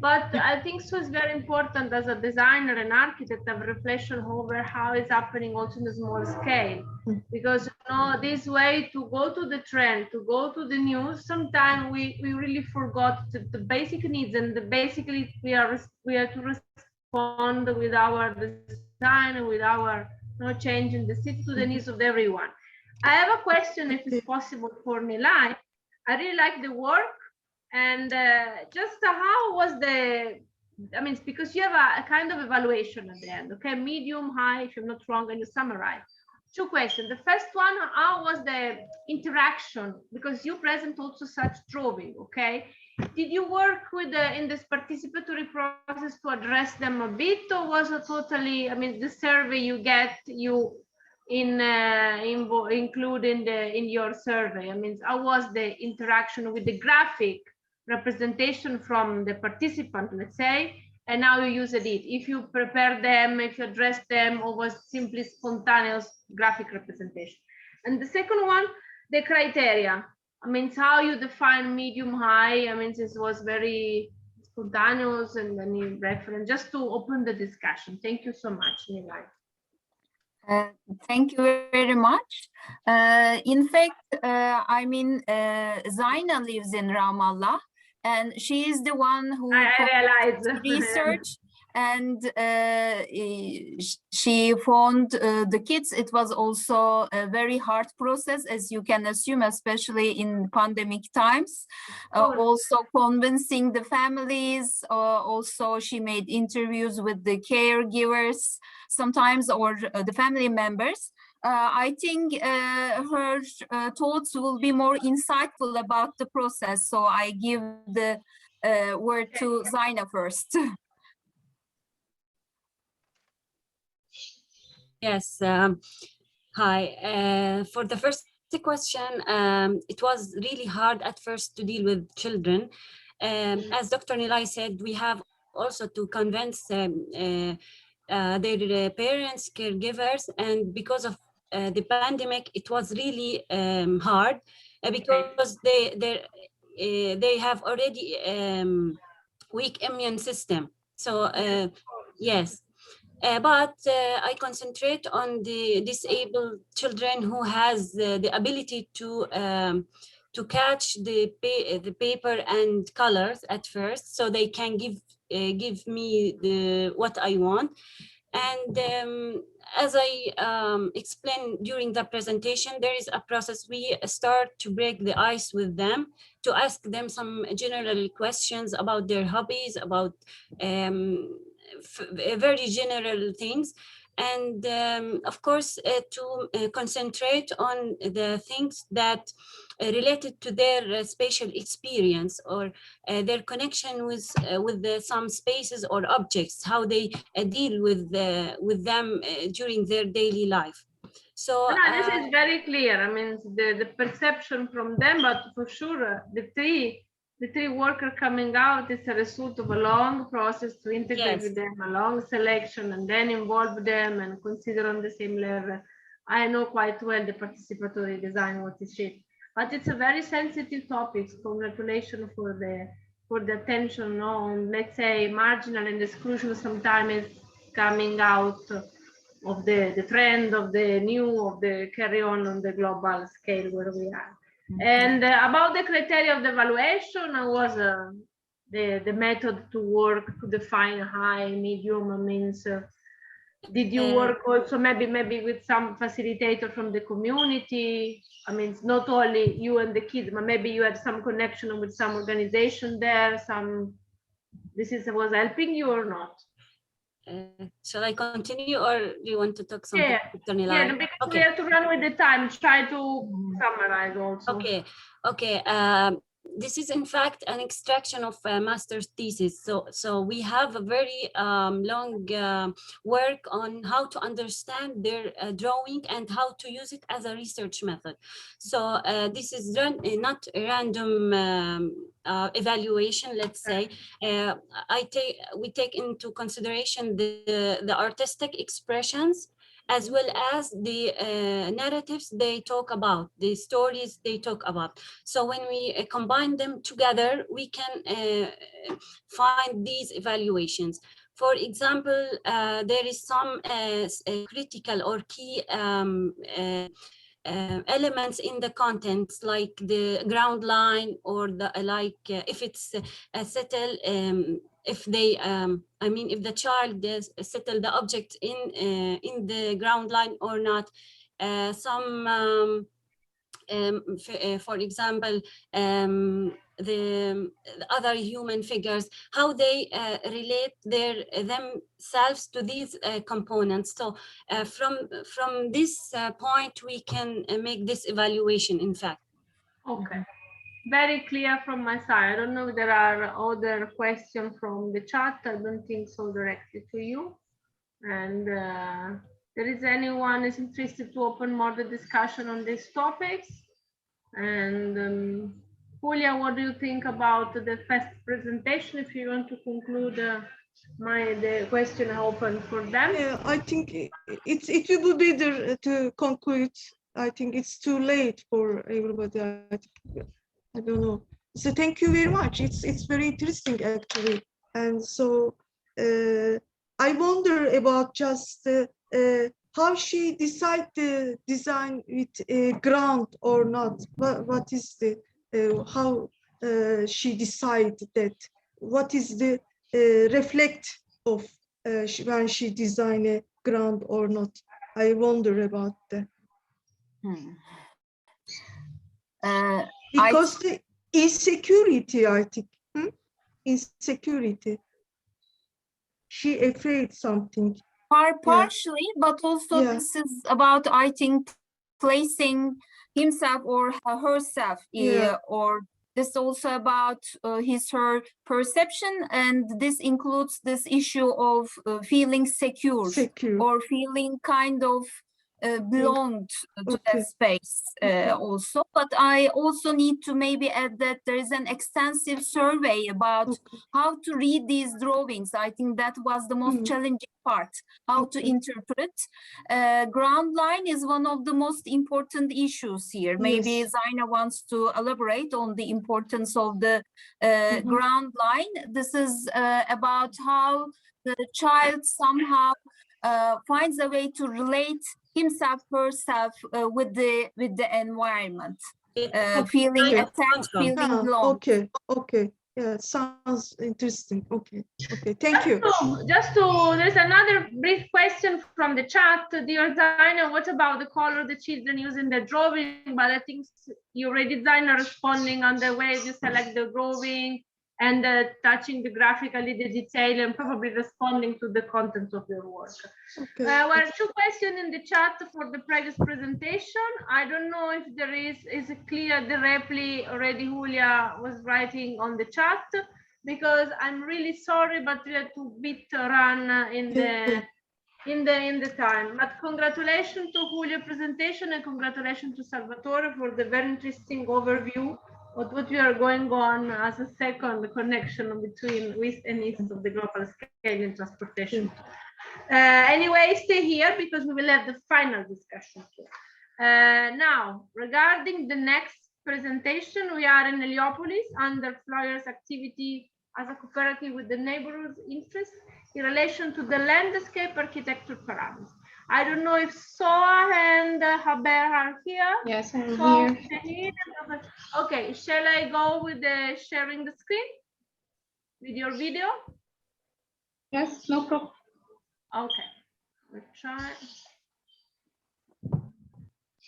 But I think so it's very important as a designer and architect have a reflection over how it's happening also in the small scale. Because you know, this way to go to the trend, to go to the news, sometimes we really forgot the basic needs, and basically we are to respond with our design, with our changing the city to the needs of everyone. I have a question, if it's possible, for Nilay. I really like the work, and just how was the, I mean, because you have a kind of evaluation at the end, okay, medium, high, if I'm not wrong, and you summarize. Two questions. The first one, how was the interaction? Because you present also such drawing, okay? Did you work with in this participatory process to address them a bit, or was it totally, I mean, the survey you get, you include in your survey? I mean, how was the interaction with the graphic representation from the participant, let's say, and now you used it? If you prepare them, if you address them, or was simply spontaneous graphic representation? And the second one, the criteria. I mean, how you define medium, high. I mean, this was very spontaneous, and then you reference, just to open the discussion. Thank you so much, Nilay. Thank you very much. In fact, I mean, Zaina lives in Ramallah, and she is the one who I realized research. and she found the kids. It was also a very hard process, as you can assume, especially in pandemic times. Also convincing the families. Also, she made interviews with the caregivers sometimes, or the family members. I think her thoughts will be more insightful about the process. So I give the word to Zaina first. Yes. Hi. For the first question, it was really hard at first to deal with children. As Dr. Nilay said, we have also to convince their parents, caregivers, and because of the pandemic, it was really hard because they have already weak immune system. So yes. But I concentrate on the disabled children who has the ability to catch the paper and colors at first, so they can give me what I want. And as I explained during the presentation, there is a process. We start to break the ice with them, to ask them some general questions about their hobbies, about very general things, and of course to concentrate on the things that related to their spatial experience, or their connection with some spaces or objects, how they deal with them during their daily life. So this is very clear. I mean, the perception from them, but for sure the three workers coming out is a result of a long process to integrate with them, a long selection, and then involve them and consider on the same level. I know quite well the participatory design, what is it, but it's a very sensitive topic. Congratulations for the attention on, let's say, marginal and exclusion sometimes is coming out of the trend of the new, of the carry on the global scale where we are. And about the criteria of the evaluation, was the method to work to define high, medium, means did you work also maybe with some facilitator from the community? I mean, it's not only you and the kids, but maybe you had some connection with some organization there, was helping you or not? Shall I continue, or do you want to talk something? Yeah, because we have to run with the time. Try to summarize also. Okay. This is in fact an extraction of a master's thesis. So we have a very long work on how to understand their drawing and how to use it as a research method. So this is not a random evaluation, let's say. We take into consideration the artistic expressions, as well as the narratives they talk about, the stories they talk about. So when we combine them together, we can find these evaluations. For example, there is some critical or key elements in the contents, like the ground line, or if it's settle, if they if the child does settle the object in the ground line or not. For example, the other human figures, how they relate themselves to these components. So from this point, we can make this evaluation, in fact. Okay, very clear from my side. I don't know if there are other questions from the chat. I don't think so directly to you. And there is anyone is interested to open more the discussion on these topics. And Julia, what do you think about the first presentation? If you want to conclude the question open for them. Yeah, I think it will be better to conclude. I think it's too late for everybody. I don't know. So thank you very much. It's very interesting actually. And so I wonder about just how she decide the design with ground or not. What is the how she decided that? What is the reflect of when she design a ground or not. I wonder about that. Because the insecurity, I think, insecurity. She afraid something. Partially, but also this is about, I think, placing himself or herself, or this also about her perception, and this includes this issue of feeling secure or feeling kind of belonged to that space also. But I also need to maybe add that there is an extensive survey about how to read these drawings. I think that was the most challenging part, how to interpret. Ground line is one of the most important issues here. Maybe Zaina wants to elaborate on the importance of the ground line. This is about how the child somehow finds a way to relate himself, herself with the environment, feeling attached, feeling belonged. Okay. Yeah, sounds interesting. Okay, thank you. There's another brief question from the chat. Dear Zaina, what about the color the children use in the drawing? But I think you already, Zaina, responding on the way you select the drawing and touching graphically the detail and probably responding to the content of your work. Well, two questions in the chat for the previous presentation. I don't know if there is it clear directly already. Julia was writing on the chat, because I'm really sorry, but we had to run in the time. But congratulations to Julia presentation, and congratulations to Salvatore for the very interesting overview of what we are going on as a second connection between west and east of the global scale in transportation. Anyway, stay here because we will have the final discussion here. Now, regarding the next presentation, we are in Heliopolis under Floyer's activity as a cooperative with the neighborhood interest in relation to the landscape architecture parameters. I don't know if Soa and Haber are here. Yes, I'm here. Okay, shall I go with the sharing the screen with your video? Yes, no problem. Okay, we'll try.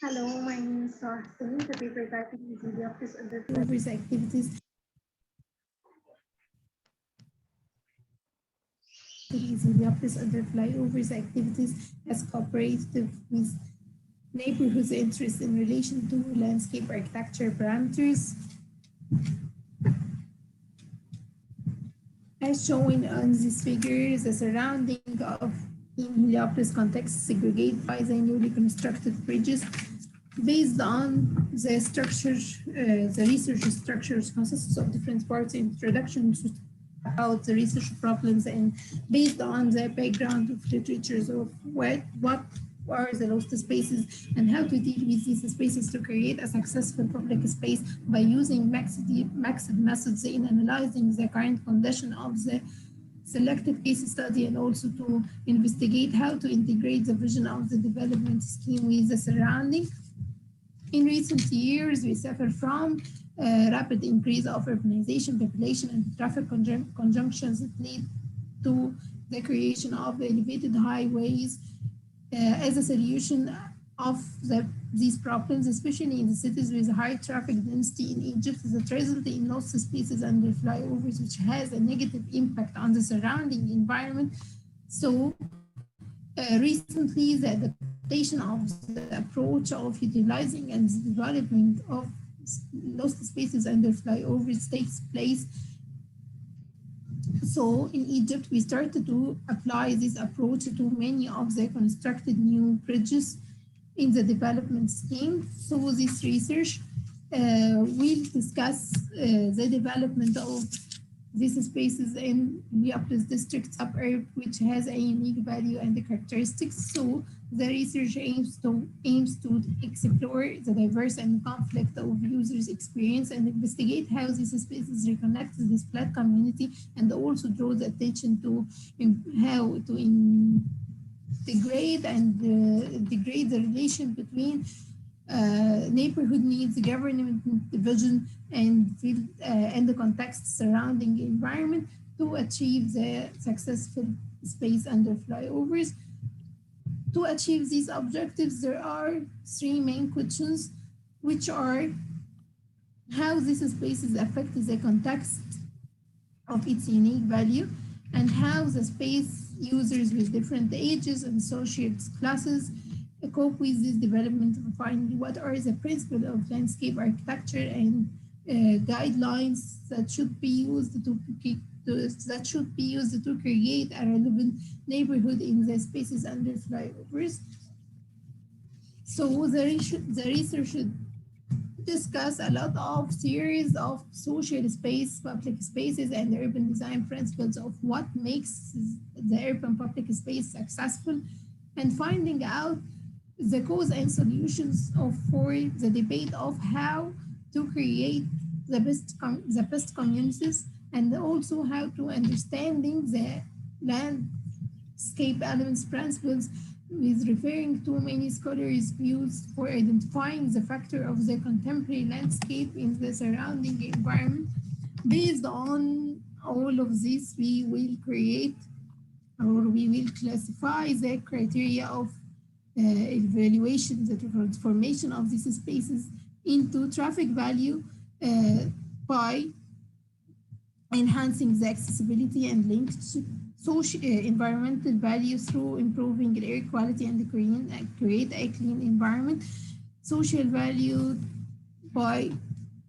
Hello, my name is Soa. The paper typing is in the office under Floyer's activities. The office under Flyovers activities as cooperative with neighborhood's interest in relation to landscape architecture parameters. As shown on this figure, the surrounding of in Heliopolis context segregated by the newly constructed bridges based on the structure, the research structures consists of different parts, introduction about the research problems, and based on the background of literatures of what are the lost spaces and how to deal with these spaces to create a successful public space by using mixed methods in analyzing the current condition of the selected case study, and also to investigate how to integrate the vision of the development scheme with the surrounding. In recent years, we suffer from rapid increase of urbanization, population, and traffic conjunctions that lead to the creation of elevated highways as a solution of these problems, especially in the cities with high traffic density in Egypt, that result in lost spaces under flyovers, which has a negative impact on the surrounding environment. So recently, the adaptation of the approach of utilizing and the development of lost spaces under flyovers takes place. So in Egypt, we started to apply this approach to many of the constructed new bridges in the development scheme. So this research will discuss the development of these spaces in Heliopolis district suburb, which has a unique value and the characteristics. So the research aims to explore the diverse and conflict of users' experience and investigate how these spaces reconnect to this flat community, and also draw the attention to how to integrate and degrade the relation between neighborhood needs, government vision, and the context surrounding the environment to achieve the space under flyovers. To achieve these objectives, there are three main questions, which are how these spaces affect the context of its unique value, and how the space users with different ages and social classes cope with this development. Finally, what are the principles of landscape architecture and guidelines that should be used to create a relevant neighborhood in the spaces under flyovers. So the research should discuss a lot of theories of social space, public spaces, and urban design principles of what makes the urban public space successful, and finding out the cause and solutions for the debate of how to create the best communities, and also how to understanding the landscape elements principles, with referring to many scholars' views for identifying the factor of the contemporary landscape in the surrounding environment. Based on all of this, we will create, or we will classify the criteria of evaluation, the transformation of these spaces into traffic value by enhancing the accessibility and linked social environmental value through improving air quality and create a clean environment. Social value by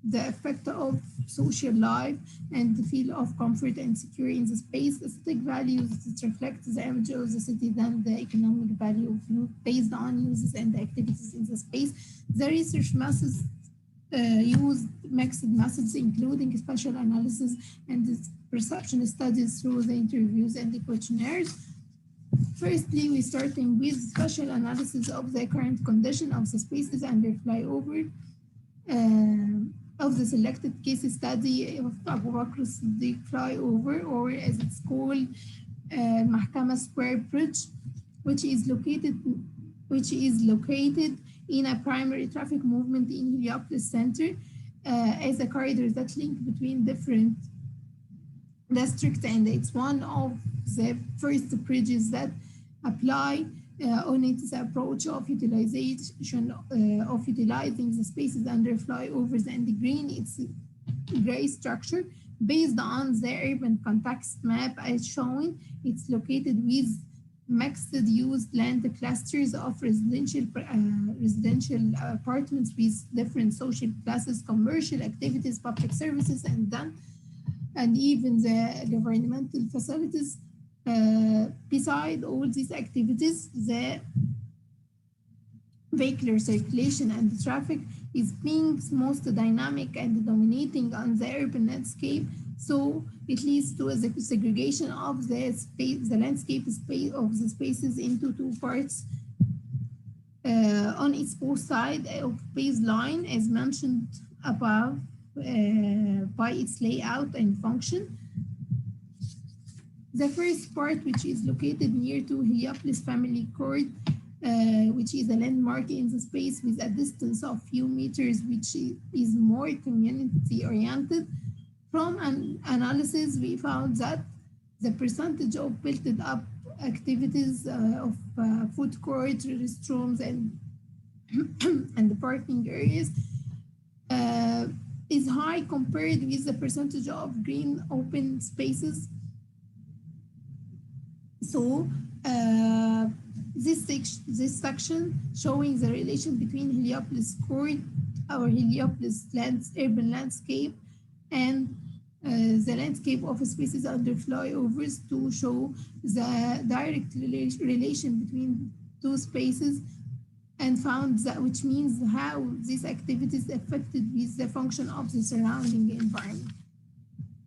the effect of social life and the feel of comfort and security in the space. Aesthetic values that reflect the image of the city, then the economic value based on uses and activities in the space. The research methods used mixed methods, including spatial analysis and perception studies through the interviews and the questionnaires. Firstly, we're starting with spatial analysis of the current condition of the spaces under flyover of the selected case study of Abu Bakr Siddiq flyover, or as it's called, Mahkama Square Bridge, which is located in a primary traffic movement in Heliopolis Center as a corridor that link between different districts, and it's one of the first bridges that apply on its approach of utilizing the spaces under flyovers and the green. It's gray structure based on the urban context map as shown. It's located with mixed use land clusters of residential apartments with different social classes, commercial activities, public services, and even the governmental facilities. Beside all these activities, the vehicular circulation and the traffic is being most dynamic and dominating on the urban landscape. So it leads to a segregation of the space, the landscape space of the spaces into two parts. On its both side of baseline, as mentioned above, by its layout and function. The first part, which is located near to Heliopolis Family Court, which is a landmark in the space with a distance of few meters, which is more community-oriented. From an analysis, we found that the percentage of built-up activities of food court, restrooms, and the parking areas is high compared with the percentage of green open spaces. So this section showing the relation between Heliopolis Court, our Heliopolis urban landscape, and the landscape of spaces under flyovers to show the direct relation between two spaces, and found that, which means how these activities affected with the function of the surrounding environment.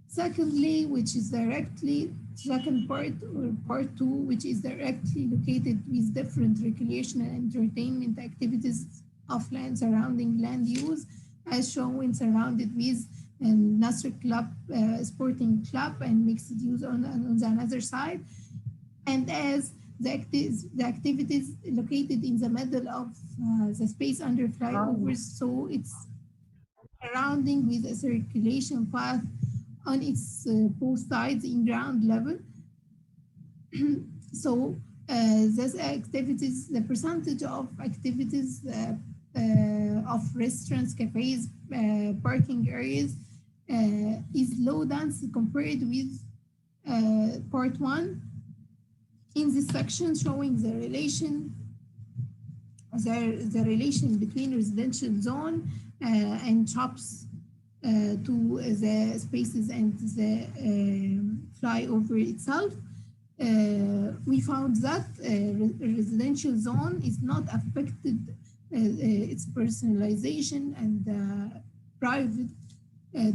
Secondly, which is directly second part, or part two, which is directly located with different recreational and entertainment activities of land surrounding land use, as shown surrounded with Nasr Club, sporting club, and mixed use on the other side. And as the activities located in the middle of the space under flyovers, so it's surrounding with a circulation path on its both sides in ground level. So these activities, the percentage of activities of restaurants, cafes, parking areas is low dense compared with part 1. In this section, showing the relation between residential zone and shops to the spaces and the flyover itself. We found that residential zone is not affected, its personalization and private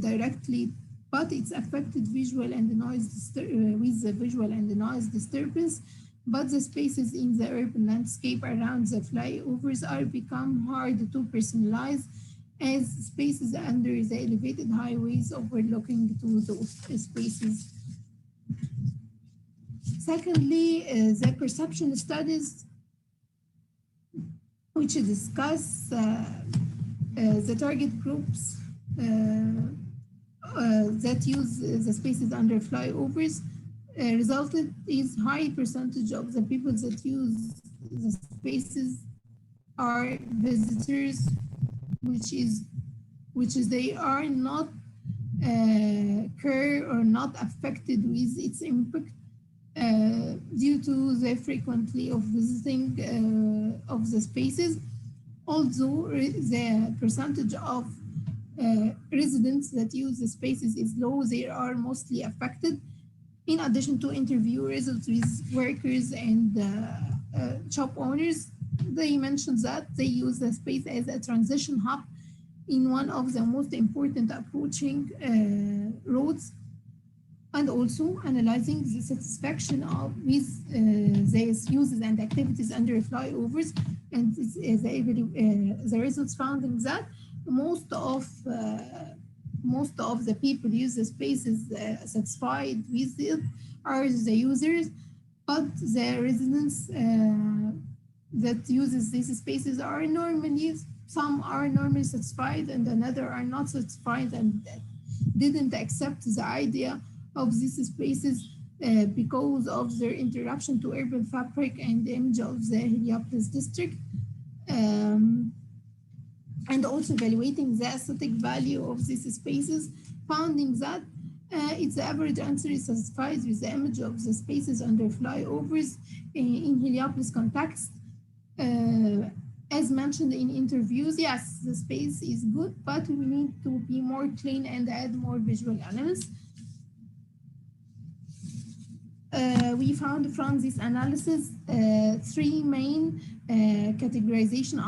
directly, but it's affected visual and noise with the visual and the noise disturbance. But the spaces in the urban landscape around the flyovers are become hard to personalize as spaces under the elevated highways overlooking to those spaces. Secondly, the perception studies, which discuss the target groups that use the spaces under flyovers, resulted is high percentage of the people that use the spaces are visitors, which is they are not care or not affected with its impact due to the frequently of visiting of the spaces. Although the percentage of residents that use the spaces is low, they are mostly affected. In addition to interview results with workers and shop owners, they mentioned that they use the space as a transition hub in one of the most important approaching roads, and also analyzing the satisfaction with these uses and activities under flyovers, and the results found in that most of the people use the spaces satisfied with it are the users, but the residents that uses these spaces are normally, some are normally satisfied and another are not satisfied and didn't accept the idea of these spaces because of their interruption to urban fabric and the image of the Heliopolis district. And also evaluating the aesthetic value of these spaces, finding that its average answer is satisfied with the image of the spaces under flyovers in Heliopolis context. As mentioned in interviews, yes, the space is good, but we need to be more clean and add more visual elements. We found from this analysis 3 main categorization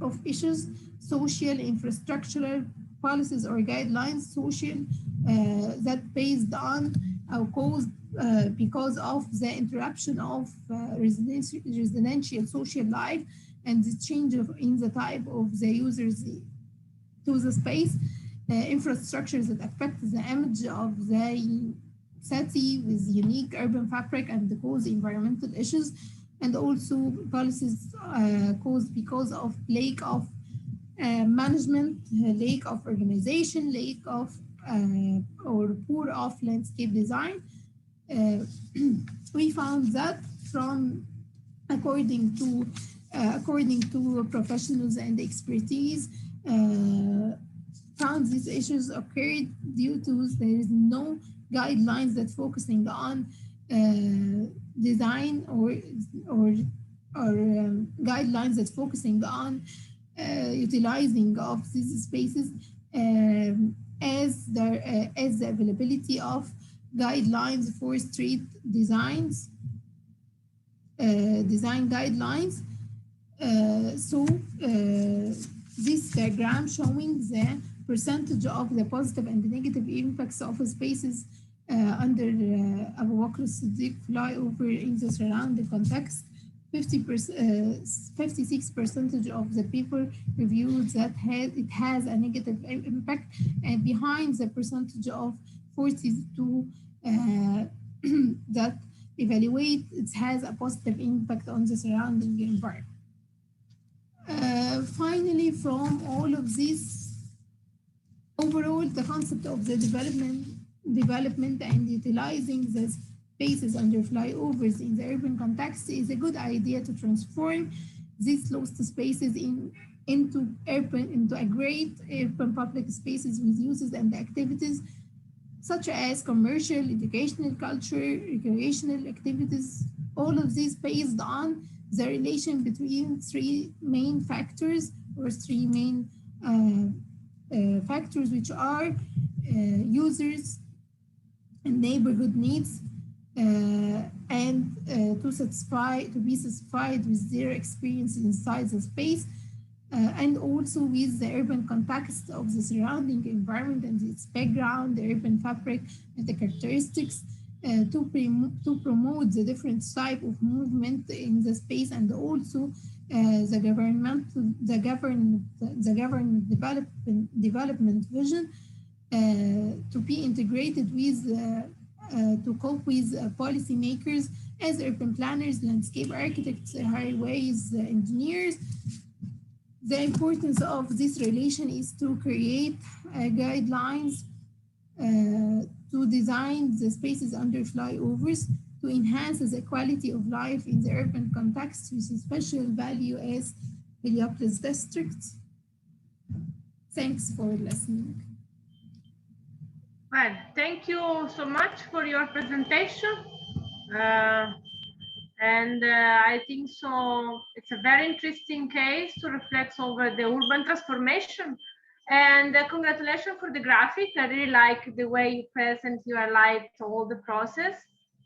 of issues: social, infrastructural, policies or guidelines. Social, that based on or caused because of the interruption of residential social life and the change in the type of the users to the space. Infrastructures that affect the image of the city with unique urban fabric and cause environmental issues, and also policies caused because of lack of management, lack of organization, lack of or poor of landscape design. We found that from according to professionals and expertise, found these issues occurred due to there is no guidelines that focusing on design or guidelines that focusing on utilizing of these spaces as the availability of guidelines for street designs, design guidelines. This diagram showing the percentage of the positive and negative impacts of spaces under Abu Bakr Siddiq flyover in the surrounding context. 56% of the people reviewed that it has a negative impact, and behind the percentage of 42 that evaluate it has a positive impact on the surrounding environment. Finally, from all of this, overall, the concept of the development and utilizing this spaces under flyovers in the urban context is a good idea to transform these lost spaces into a great urban public spaces with uses and activities such as commercial, educational, cultural, recreational activities, all of these based on the relation between three main factors or three main factors, which are users and neighborhood needs, and to be satisfied with their experience inside the space, and also with the urban context of the surrounding environment and its background, the urban fabric and the characteristics, to promote the different type of movement in the space, and also the government development vision to be integrated with to cope with policymakers as urban planners, landscape architects, highways engineers. The importance of this relation is to create guidelines to design the spaces under flyovers to enhance the quality of life in the urban context with special value as Heliopolis district. Thanks for listening. Well, thank you so much for your presentation. I think so it's a very interesting case to reflect over the urban transformation. And congratulations for the graphic. I really like the way you present, you highlight all the process,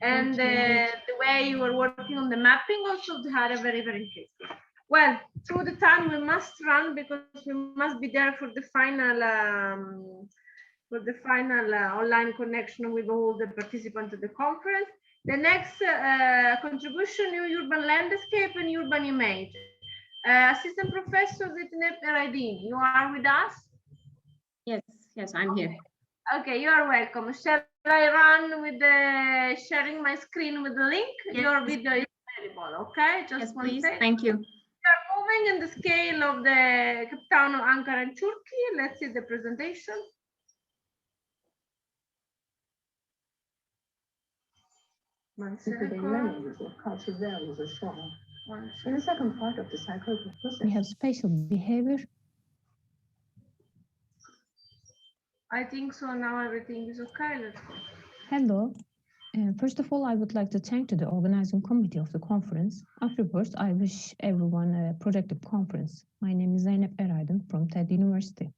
and the way you were working on the mapping also had a very, very interesting. Well, through the time we must run because we must be there for the final online connection with all the participants of the conference. The next contribution, new urban landscape and urban image. Assistant Professor Zitnep Eraydin, you are with us? Yes, I'm here. Okay, you are welcome. Shall I run with the sharing my screen with the link? Yes. Your video is available, okay? Just Yes, one please. second. Thank you. We are moving in the scale of the Cape Town, Ankara, and Turkey. Let's see the presentation. Cultural values are shown. In the second part of the psychological process, we have spatial behavior. I think so. Now everything is okay. Let's go. Hello. First of all, I would like to thank the organizing committee of the conference. Afterwards, I wish everyone a productive conference. My name is Zeynep Eraydin from TED University.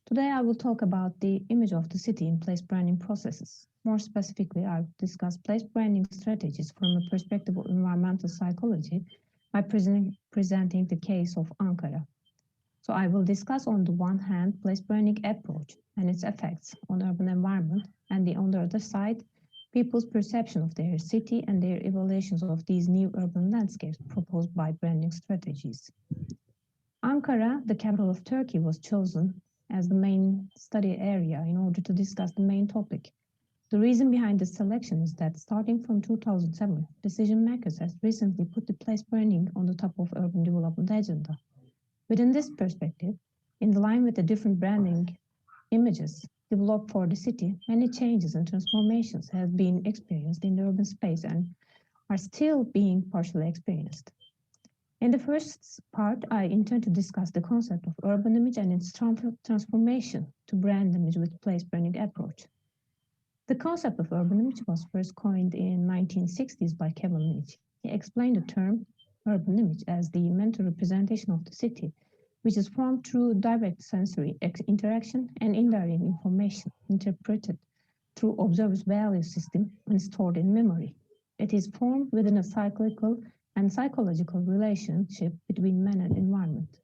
Today, I will talk about the image of the city in place branding processes. More specifically, I will discuss place branding strategies from a perspective of environmental psychology by presenting the case of Ankara. So I will discuss on the one hand, place branding approach and its effects on urban environment, and on the other side, people's perception of their city and their evaluations of these new urban landscapes proposed by branding strategies. Ankara, the capital of Turkey, was chosen as the main study area in order to discuss the main topic. The reason behind this selection is that starting from 2007, decision makers have recently put the place branding on the top of urban development agenda. Within this perspective, in line with the different branding images developed for the city, many changes and transformations have been experienced in the urban space and are still being partially experienced. In the first part, I intend to discuss the concept of urban image and its transformation to brand image with place branding approach. The concept of urban image was first coined in 1960s by Kevin Lynch. He explained the term urban image as the mental representation of the city, which is formed through direct sensory interaction and indirect information interpreted through observer's value system and stored in memory. It is formed within a cyclical and psychological relationship between man and environment.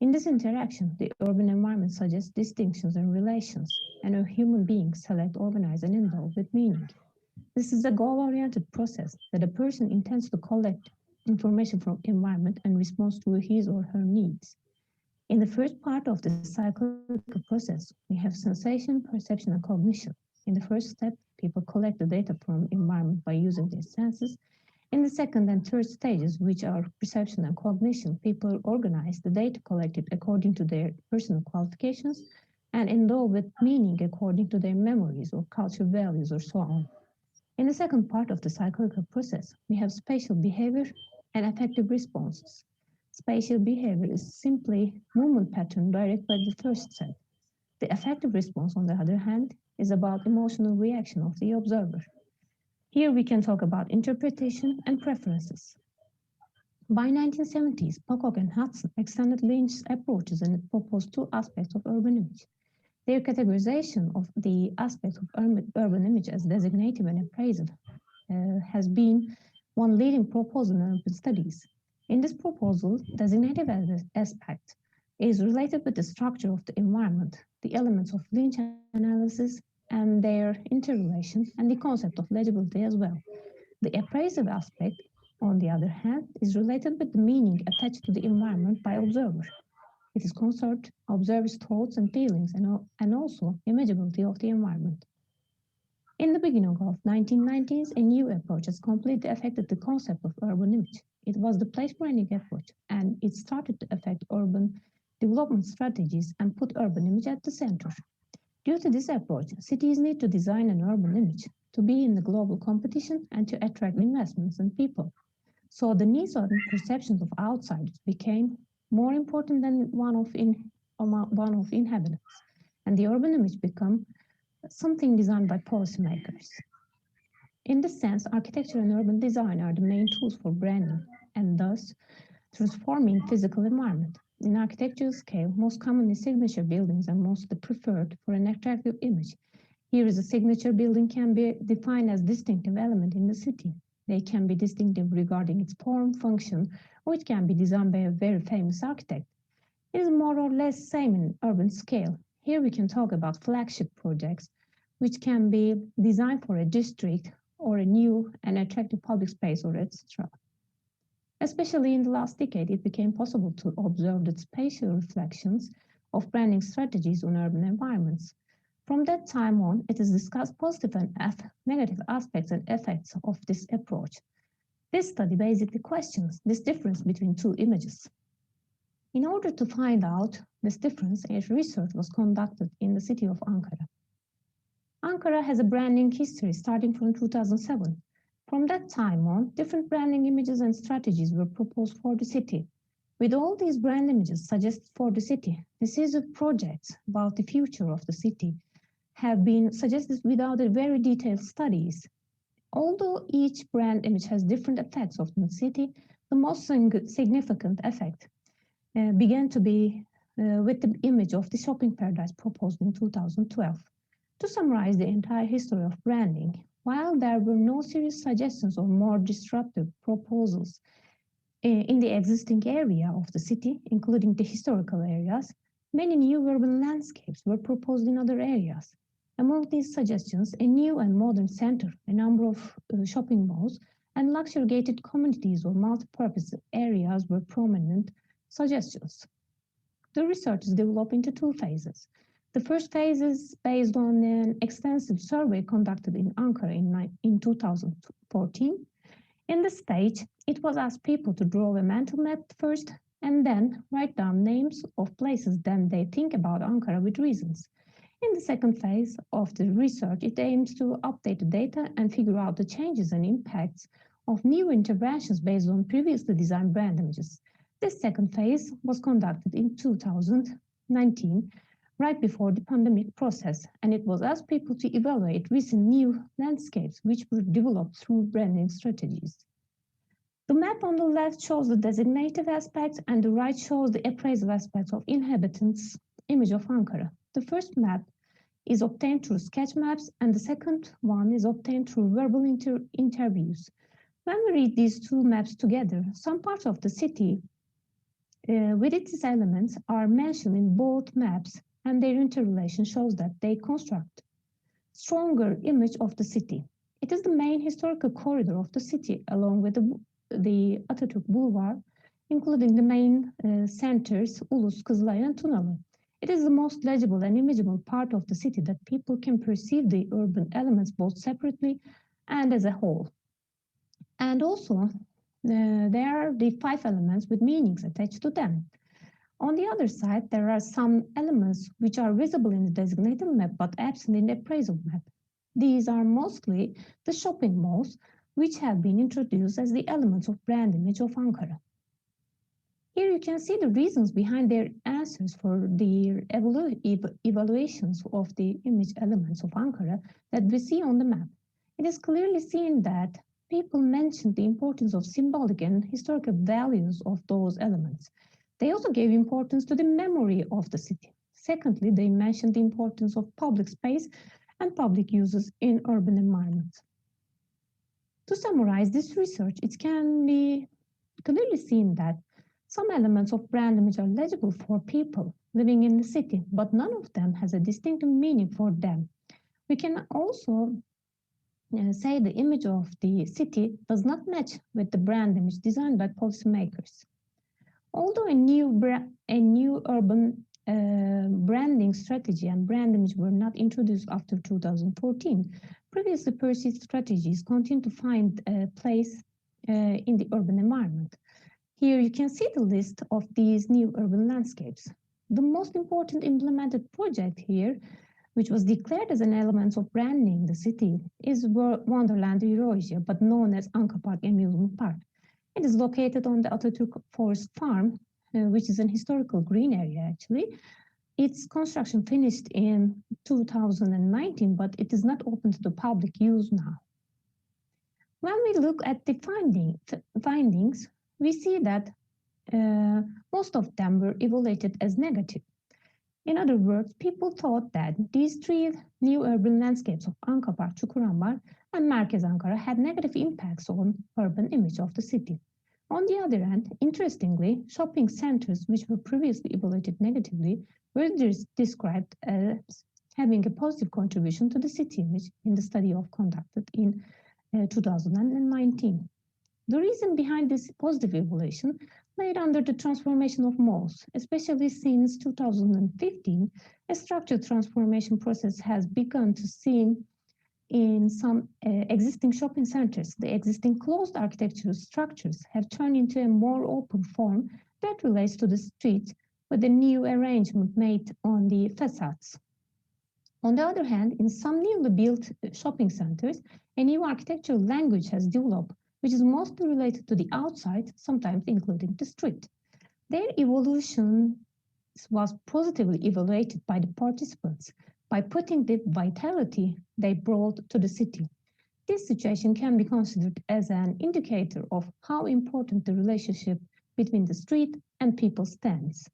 In this interaction, the urban environment suggests distinctions and relations, and a human being select, organize, and endow with meaning. This is a goal-oriented process that a person intends to collect information from environment and responds to his or her needs. In the first part of the psychological process, we have sensation, perception, and cognition. In the first step, people collect the data from environment by using their senses. In the second and third stages, which are perception and cognition, people organize the data collected according to their personal qualifications and endow with meaning according to their memories or cultural values or so on. In the second part of the psychological process, we have spatial behavior and affective responses. Spatial behavior is simply movement pattern directed by the first set. The affective response, on the other hand, is about emotional reaction of the observer. Here we can talk about interpretation and preferences. By 1970s, Pocock and Hudson extended Lynch's approaches and proposed two aspects of urban image. Their categorization of the aspect of urban image as designative and appraisal has been one leading proposal in urban studies. In this proposal, designative aspect is related with the structure of the environment, the elements of Lynch analysis and their interrelation, and the concept of legibility as well. The appraisive aspect, on the other hand, is related with the meaning attached to the environment by observer. It is concerned observer's thoughts and feelings and also imageability of the environment. In the beginning of 1990s, a new approach has completely affected the concept of urban image. It was the place branding approach, and it started to affect urban development strategies and put urban image at the center. Due to this approach, cities need to design an urban image to be in the global competition and to attract investments and people. So the needs and perceptions of outsiders became more important than one of inhabitants, and the urban image became something designed by policymakers. In this sense, architecture and urban design are the main tools for branding and thus transforming physical environment. In architectural scale, most commonly signature buildings are mostly preferred for an attractive image. Here is a signature building can be defined as distinctive element in the city. They can be distinctive regarding its form, function, or it can be designed by a very famous architect. It is more or less same in urban scale. Here we can talk about flagship projects, which can be designed for a district or a new and attractive public space or etc. Especially in the last decade, it became possible to observe the spatial reflections of branding strategies on urban environments. From that time on, it is discussed positive and negative aspects and effects of this approach. This study basically questions this difference between two images. In order to find out this difference, a research was conducted in the city of Ankara. Ankara has a branding history starting from 2007. From that time on, different branding images and strategies were proposed for the city. With all these brand images suggested for the city, the series of projects about the future of the city have been suggested without a very detailed studies. Although each brand image has different effects of the city, the most significant effect began to be with the image of the shopping paradise proposed in 2012. To summarize the entire history of branding, while there were no serious suggestions of more disruptive proposals in the existing area of the city, including the historical areas, many new urban landscapes were proposed in other areas. Among these suggestions, a new and modern center, a number of shopping malls, and luxury-gated communities or multi-purpose areas were prominent suggestions. The research is developed into two phases. The first phase is based on an extensive survey conducted in Ankara in 2014. In this stage, it was asked people to draw a mental map first and then write down names of places then they think about Ankara with reasons. In the second phase of the research, it aims to update the data and figure out the changes and impacts of new interventions based on previously designed brand images. This second phase was conducted in 2019, right before the pandemic process, and it was asked people to evaluate recent new landscapes which were developed through branding strategies. The map on the left shows the designative aspects and the right shows the appraisal aspects of inhabitants' image of Ankara. The first map is obtained through sketch maps and the second one is obtained through verbal interviews. When we read these two maps together, some parts of the city with its elements are mentioned in both maps, and their interrelation shows that they construct stronger image of the city. It is the main historical corridor of the city, along with the Atatürk Boulevard, including the main centers, Ulus, Kızılay, and Tunalı. It is the most legible and imageable part of the city that people can perceive the urban elements both separately and as a whole. And also, there are the 5 elements with meanings attached to them. On the other side, there are some elements which are visible in the designated map but absent in the appraisal map. These are mostly the shopping malls, which have been introduced as the elements of brand image of Ankara. Here you can see the reasons behind their answers for their evaluations of the image elements of Ankara that we see on the map. It is clearly seen that people mentioned the importance of symbolic and historical values of those elements. They also gave importance to the memory of the city. Secondly, they mentioned the importance of public space and public uses in urban environments. To summarize this research, it can be clearly seen that some elements of brand image are legible for people living in the city, but none of them has a distinctive meaning for them. We can also say the image of the city does not match with the brand image designed by policymakers. Although a new urban branding strategy and brand image were not introduced after 2014, previously pursued strategies continue to find a place in the urban environment. Here you can see the list of these new urban landscapes. The most important implemented project here, which was declared as an element of branding the city, is Wonderland Eurasia, but known as Anka Park Amusement Park. It is located on the Atatürk Forest Farm, which is an historical green area actually. Its construction finished in 2019, but it is not open to the public use now. When we look at the findings, we see that most of them were evaluated as negative. In other words, people thought that these three new urban landscapes of Anka Park, Çukurambar, and Merkez Ankara had negative impacts on urban image of the city. On the other hand, interestingly, shopping centers, which were previously evaluated negatively, were described as having a positive contribution to the city image in the study conducted in 2019. The reason behind this positive evaluation laid under the transformation of malls, especially since 2015, a structural transformation process has begun to see in some existing shopping centers. The existing closed architectural structures have turned into a more open form that relates to the street with a new arrangement made on the facades. On the other hand, in some newly built shopping centers, a new architectural language has developed, which is mostly related to the outside, sometimes including the street. Their evolution was positively evaluated by the participants by putting the vitality they brought to the city. This situation can be considered as an indicator of how important the relationship between the street and people stands.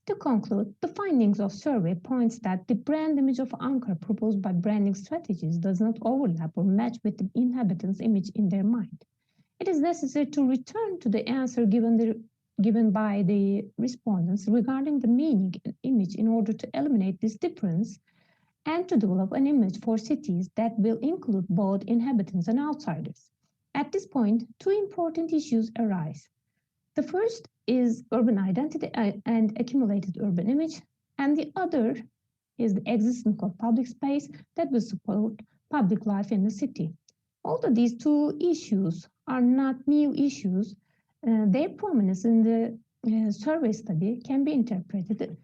To conclude, the findings of survey points that the brand image of Ankara proposed by branding strategies does not overlap or match with the inhabitants' image in their mind. It is necessary to return to the answer given by the respondents regarding the meaning and image in order to eliminate this difference and to develop an image for cities that will include both inhabitants and outsiders. At this point, two important issues arise. The first is urban identity and accumulated urban image, and the other is the existence of public space that will support public life in the city. Although these two issues are not new issues, their prominence in the survey study can be interpreted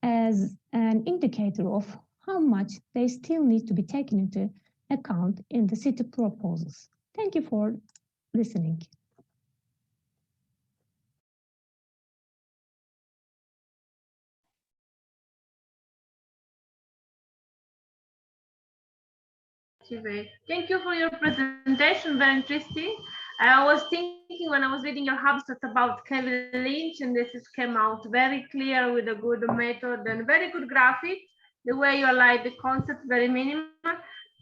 as an indicator of how much they still need to be taken into account in the city proposals. Thank you for listening. Thank you for your presentation, very interesting. I was thinking when I was reading your Habitat about Kevin Lynch, and this came out very clear with a good method and very good graphic. The way you align the concept, very minimal.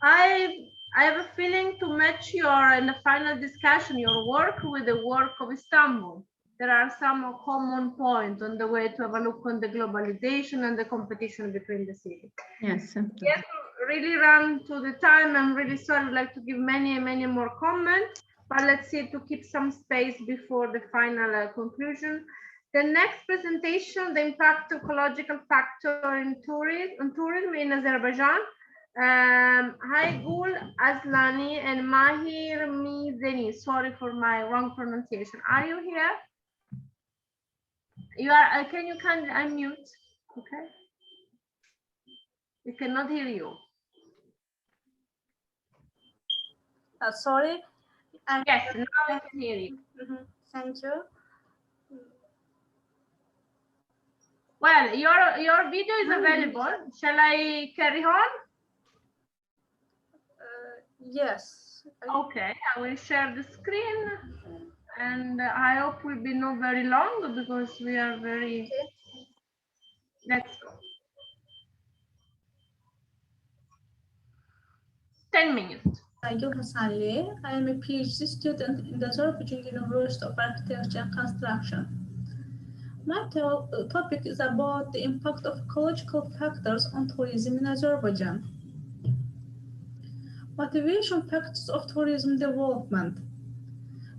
I have a feeling to match your, in the final discussion, your work with the work of Istanbul. There are some common points on the way to have a look on the globalization and the competition between the cities. Yes. Yes, really run to the time. I'm really sorry. I'd like to give many more comments, but let's see to keep some space before the final conclusion. The next presentation, the impact of ecological factor in tourism in Azerbaijan. Hi Gul Aslani and Mahir Mizeni. Sorry for my wrong pronunciation. Are you here? You are. Can you unmute? Okay. We cannot hear you. Sorry. Yes, now I can hear you. Thank you. Well, your video is available. Shall I carry on? Yes. Okay, I will share the screen, and I hope will be not very long because we are very. Let's go. 10 minutes. Aygül Hasanli. I am a PhD student in the Azerbaijan University of Architecture and Construction. My topic is about the impact of ecological factors on tourism in Azerbaijan. Motivation factors of tourism development.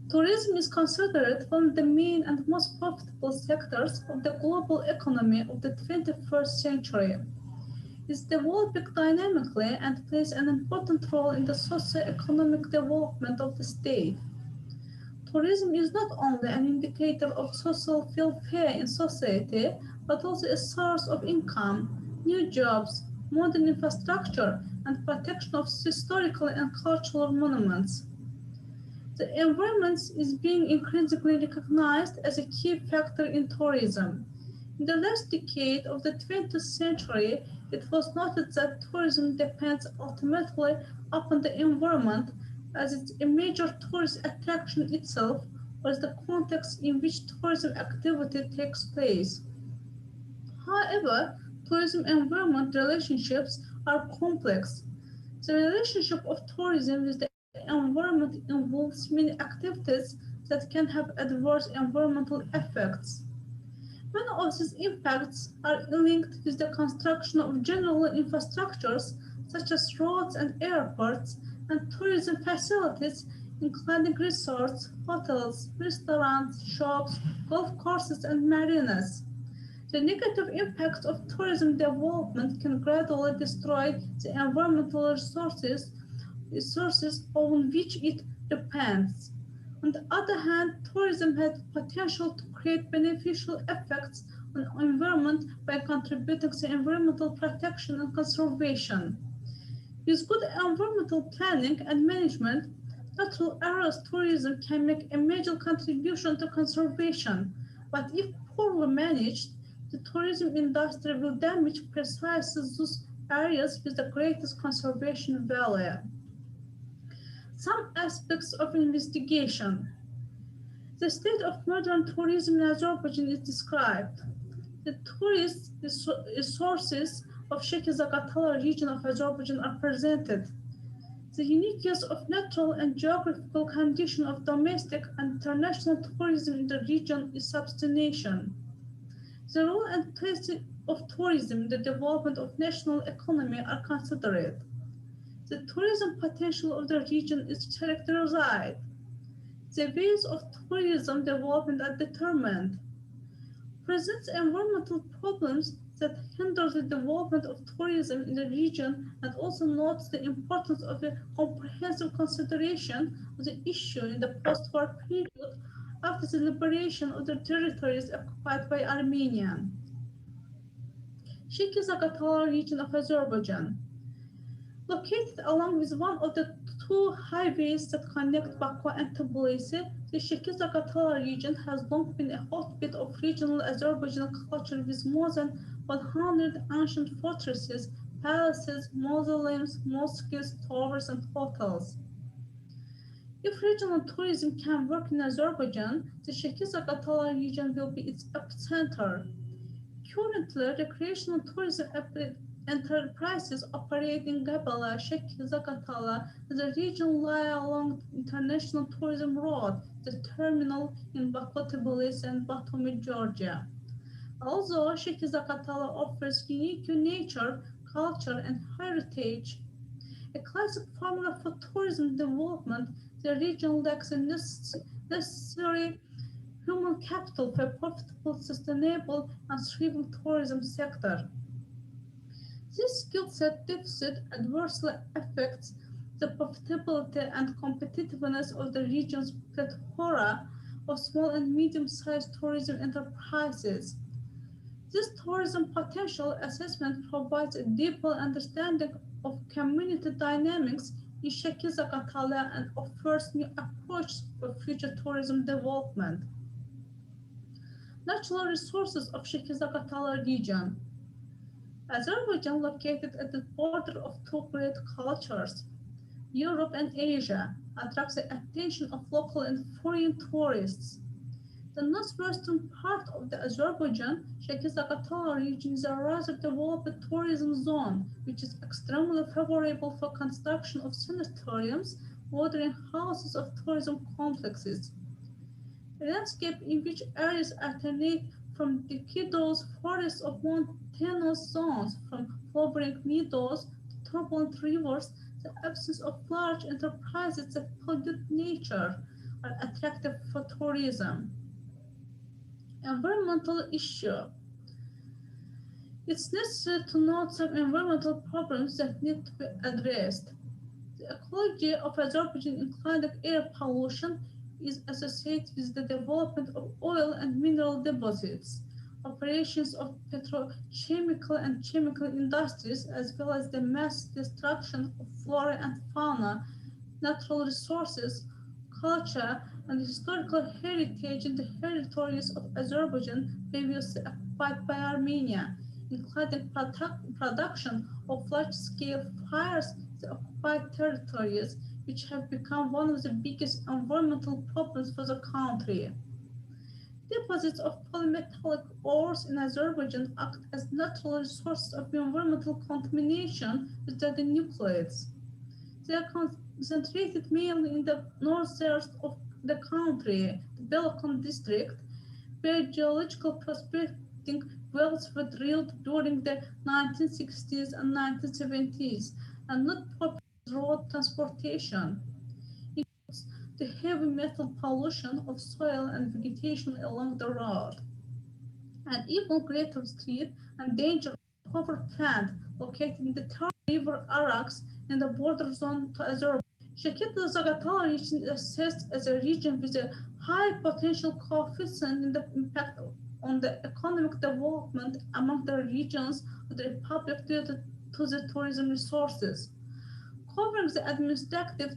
Tourism is considered one of the main and most profitable sectors of the global economy of the 21st century. It is developing dynamically and plays an important role in the socio-economic development of the state. Tourism is not only an indicator of social welfare in society, but also a source of income, new jobs, modern infrastructure, and protection of historical and cultural monuments. The environment is being increasingly recognized as a key factor in tourism. In the last decade of the 20th century, it was noted that tourism depends ultimately upon the environment, as it's a major tourist attraction itself, or the context in which tourism activity takes place. However, tourism-environment relationships are complex. The relationship of tourism with the environment involves many activities that can have adverse environmental effects. Many of these impacts are linked with the construction of general infrastructures such as roads and airports and tourism facilities, including resorts, hotels, restaurants, shops, golf courses, and marinas. The negative impacts of tourism development can gradually destroy the environmental resources on which it depends. On the other hand, tourism has potential to create beneficial effects on the environment by contributing to environmental protection and conservation. With good environmental planning and management, natural areas tourism can make a major contribution to conservation, but if poorly managed, the tourism industry will damage precisely those areas with the greatest conservation value. Some aspects of investigation. The state of modern tourism in Azerbaijan is described. The tourist resources of Sheikh-Zaqatala region of Azerbaijan are presented. The uniqueness of natural and geographical condition of domestic and international tourism in the region is substantiation. The role and place of tourism in the development of national economy are considered. The tourism potential of the region is characterized. The ways of tourism development are determined. Presents environmental problems that hinder the development of tourism in the region, and also notes the importance of a comprehensive consideration of the issue in the post-war period after the liberation of the territories occupied by Armenia. Sheikh-Zaqatala region of Azerbaijan. Located along with one of the two highways that connect Baku and Tbilisi, the Sheikh-Zaqatala region has long been a hotbed of regional Azerbaijani culture with more than 100 ancient fortresses, palaces, mausoleums, mosques, towers, and hotels. If regional tourism can work in Azerbaijan, the Sheikh-Zaqatala region will be its epicenter. Currently, recreational tourism enterprises operate in Gabala, Sheikh-Zaqatala, and the region lie along the International Tourism Road, the terminal in Baku, Tbilisi, and Batumi, Georgia. Although Sheikh-Zaqatala offers unique nature, culture, and heritage, a classic formula for tourism development, the region lacks the necessary human capital for a profitable, sustainable, and thriving tourism sector. This skill set deficit adversely affects the profitability and competitiveness of the region's plethora of small and medium-sized tourism enterprises. This tourism potential assessment provides a deeper understanding of community dynamics in Sheki-Zaqatala and offers new approaches for future tourism development. Natural resources of Sheki-Zaqatala region. Azerbaijan, located at the border of two great cultures, Europe and Asia, attracts the attention of local and foreign tourists. The northwestern part of the Azerbaijan, Sheki-Zaqatala region is a rather developed tourism zone, which is extremely favorable for construction of sanatoriums, watering houses of tourism complexes. A landscape in which areas alternate from deciduous forests of mountainous zones, from flowering meadows to turbulent rivers, the absence of large enterprises that pollute nature are attractive for tourism. Environmental issue. It's necessary to note some environmental problems that need to be addressed. The ecology of Azerbaijan, including air pollution, is associated with the development of oil and mineral deposits, operations of petrochemical and chemical industries, as well as the mass destruction of flora and fauna, natural resources, culture, and historical heritage in the territories of Azerbaijan previously occupied by Armenia, including production of large-scale fires in the occupied territories, which have become one of the biggest environmental problems for the country. Deposits of polymetallic ores in Azerbaijan act as natural resources of environmental contamination with the nucleides. They are concentrated mainly in the northeast of the country, the Belakan district, where geological prospecting wells were drilled during the 1960s and 1970s and not proper road transportation. It includes the heavy metal pollution of soil and vegetation along the road. An even greater threat and danger of power plant located in the third river Arax in the border zone to Azerbaijan. Sheki-Zaqatala region is assessed as a region with a high potential coefficient in the impact on the economic development among the regions of the Republic due to the tourism resources. Covering the administrative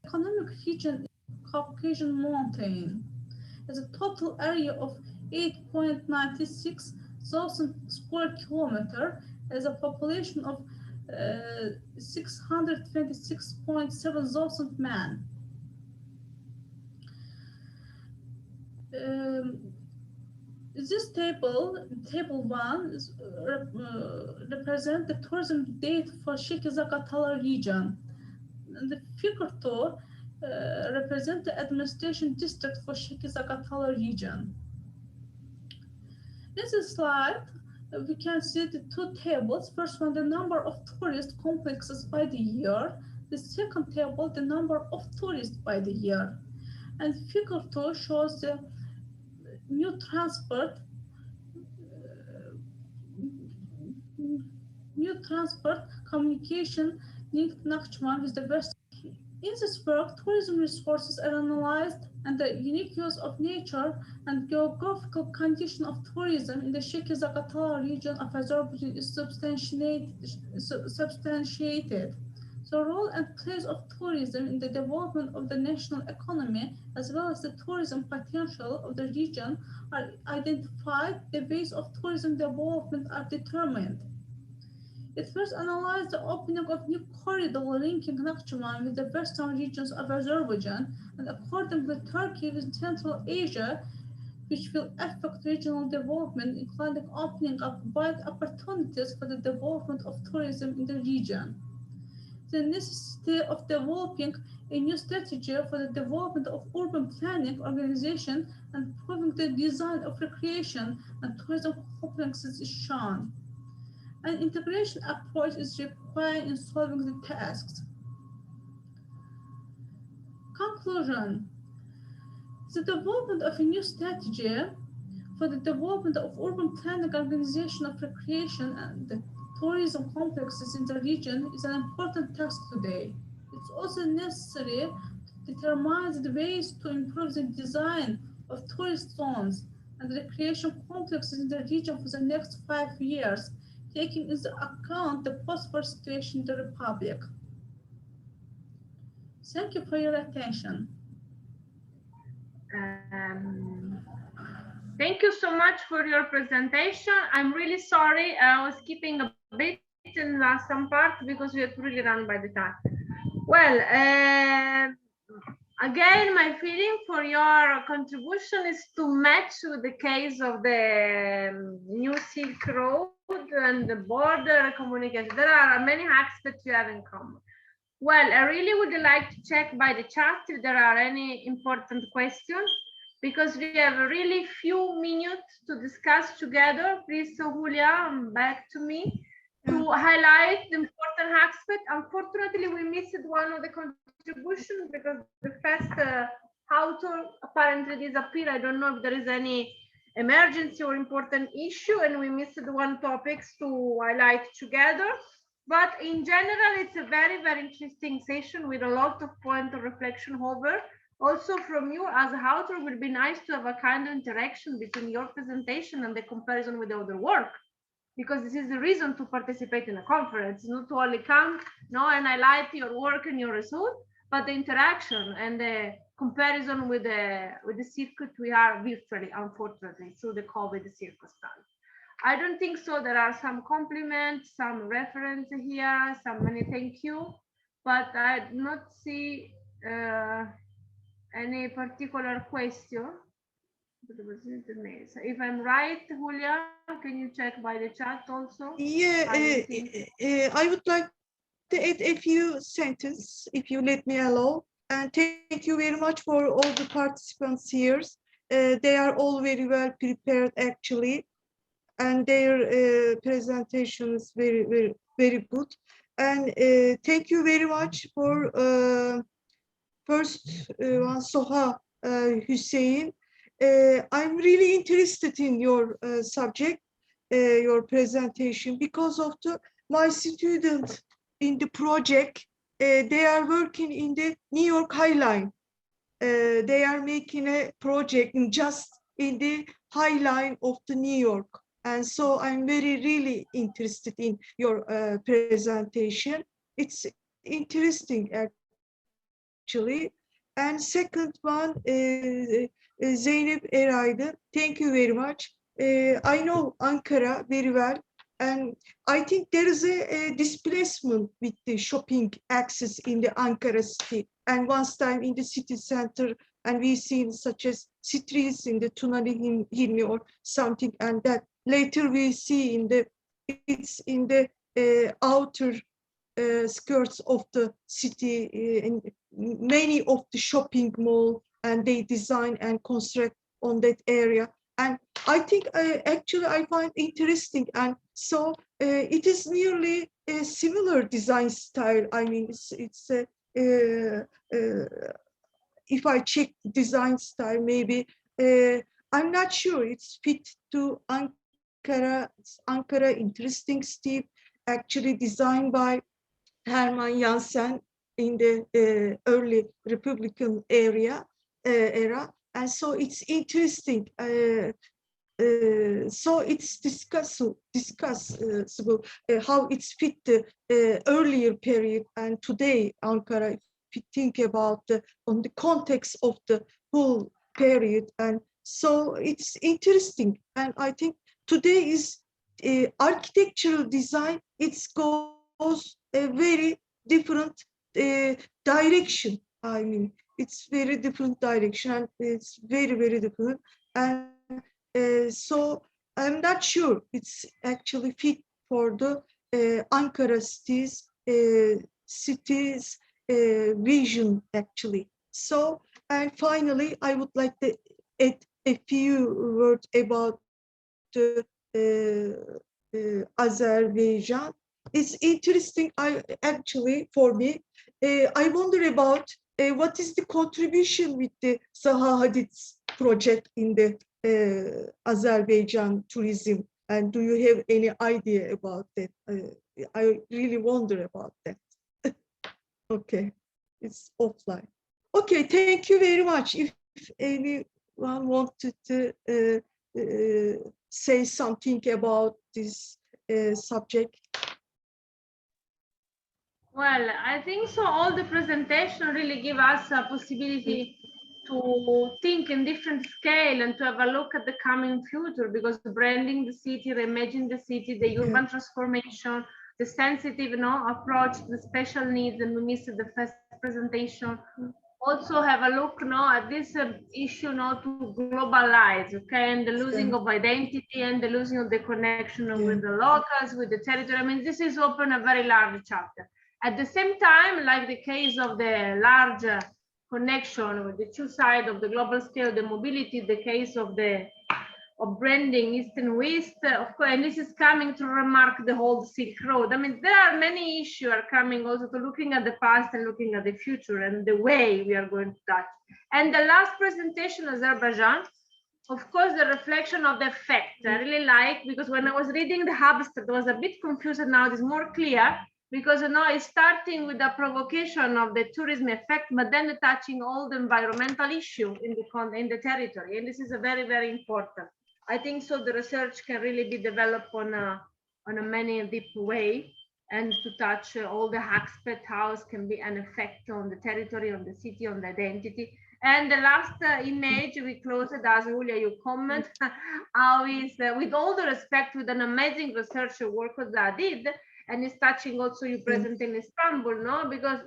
economic region is Caucasian Mountain, as a total area of 8.96 thousand square kilometers, as a population of 626.7 thousand men. This table 1, represents the tourism data for Sheki-Zaqatala region. And the figure 2 represents the administration district for Sheki-Zaqatala region. In this slide, we can see the two tables. First one, the number of tourist complexes by the year. The second table, the number of tourists by the year. And figure 2 shows the new transport communication linked Nakhchivan with the West. In this work, tourism resources are analyzed and the unique use of nature and geographical condition of tourism in the Sheki-Zaqatala region of Azerbaijan is substantiated. The role and place of tourism in the development of the national economy, as well as the tourism potential of the region, are identified. The ways of tourism development are determined. It first analyzed the opening of new corridor linking Nakhchivan with the western regions of Azerbaijan, and according with Turkey with Central Asia, which will affect regional development, including opening up wide opportunities for the development of tourism in the region. The necessity of developing a new strategy for the development of urban planning, organization, and improving the design of recreation and tourism complexes is shown. An integration approach is required in solving the tasks. Conclusion. The development of a new strategy for the development of urban planning, organization of recreation, and the tourism complexes in the region is an important task today. It's also necessary to determine the ways to improve the design of tourist zones and recreation complexes in the region for the next 5 years, taking into account the post-war situation in the Republic. Thank you for your attention. Thank you so much for your presentation. I'm really sorry I was skipping a bit in some part because we had to really run by the time. Well, again, my feeling for your contribution is to match with the case of the New Silk Road and the border communication. There are many hacks that you have in common. Well, I really would like to check by the chat if there are any important questions, because we have a really few minutes to discuss together. Please, so Julia, back to me to highlight the important aspect. Unfortunately, we missed one of the contributions because the first author apparently disappeared. I don't know if there is any emergency or important issue, and we missed one topics to highlight together. But in general, it's a very, very interesting session with a lot of point of reflection over. Also from you as an author, it would be nice to have a kind of interaction between your presentation and the comparison with the other work, because this is the reason to participate in a conference, not to only come and highlight your work and your result, but the interaction and the comparison with the circuit we are virtually, unfortunately, through the COVID circumstance. I don't think so. There are some compliments, some reference here, some many thank you, but I do not see any particular question. If I'm right, Julia, can you check by the chat also? Yeah, I would like to add a few sentences, if you let me allow. And thank you very much for all the participants here. They are all very well prepared, actually. And their presentation is very, very, very good. And thank you very much for first one, Soha Hussein. I'm really interested in your subject, your presentation, because of my students in the project. They are working in the New York High Line. They are making a project just in the High Line of the New York. And so I'm really interested in your presentation. It's interesting, actually. And second one, Zeynep Eray'dı. Thank you very much. I know Ankara very well. And I think there is a displacement with the shopping access in the Ankara city. And once time in the city center, and we've seen such as streets in the Tunali Hilmi or something, and that later we see it's in the outer skirts of the city, in many of the shopping mall, and they design and construct on that area. And I think actually I find interesting, and so it is nearly a similar design style. I mean, it's if I check design style, maybe I'm not sure it's fit to Ankara. It's Ankara, interesting city, actually designed by Herman Jansen in the early Republican era, and so it's interesting. So it's discussable how it's fit the earlier period and today Ankara. If you think about on the context of the whole period, and so it's interesting. And I think today is architectural design. It goes a very different direction. I mean, it's very different direction, and it's very different. And so I'm not sure it's actually fit for the Ankara cities vision, actually. So, and finally, I would like to add a few words about Azerbaijan. It's interesting. Actually, for me, I wonder about what is the contribution with the Zaha Hadid's project in the Azerbaijan tourism, and do you have any idea about that? I really wonder about that. Okay, it's offline. Okay, thank you very much. If anyone wanted to say something about this subject. Well, I think so. All the presentation really give us a possibility to think in different scale and to have a look at the coming future, because branding the city, reimagining the city, the urban transformation, the sensitive approach, the special needs, and we missed the first presentation. Also have a look at this issue to globalize, okay, and the losing of identity and the losing of the connection with the locals, with the territory. I mean, this is open a very large chapter. At the same time, like the case of the large connection with the two sides of the global scale, the mobility, the case of branding East and West, of course, and this is coming to remark the whole Silk Road. I mean, there are many issues are coming also to looking at the past and looking at the future and the way we are going to touch. And the last presentation, Azerbaijan, of course, the reflection of the effect. I really like, because when I was reading the abstract, I was a bit confused, and now it's more clear, because it's starting with the provocation of the tourism effect, but then touching all the environmental issue in the territory. And this is a very, very important. I think so the research can really be developed on a many deep way, and to touch all the aspects, how it can be an effect on the territory, on the city, on the identity. And the last image we closed, as Julia, you comment, how is, with all the respect, with an amazing research work that I did, and it's touching also you present in Istanbul, because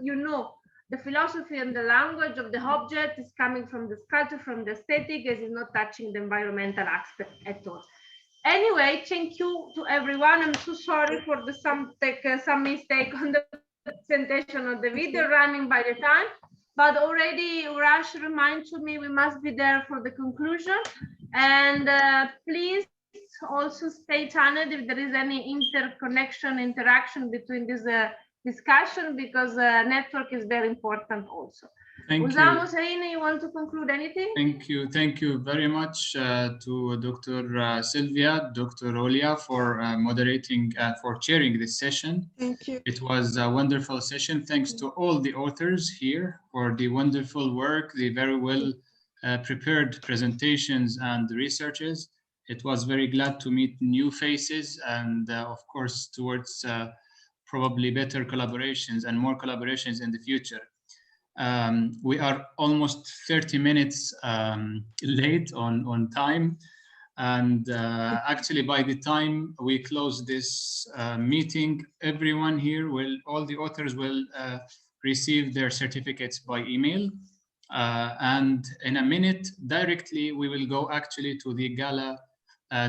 the philosophy and the language of the object is coming from the sculpture, from the aesthetic, as is not touching the environmental aspect at all. Anyway, thank you to everyone. I'm so sorry for some mistake on the presentation of the video running by the time, but already Rush reminded me we must be there for the conclusion. And please also stay tuned if there is any interaction between this discussion, because network is very important also. Thank you. Hossein, you want to conclude anything? Thank you very much to Dr. Sylvia, Dr. Olia for moderating, for chairing this session. Thank you. It was a wonderful session. Thanks to all the authors here for the wonderful work, the very well prepared presentations and researches. It was very glad to meet new faces, and of course towards probably better collaborations and more collaborations in the future. We are almost 30 minutes late on time, and actually by the time we close this meeting, everyone here all the authors will receive their certificates by email, and in a minute directly we will go actually to the gala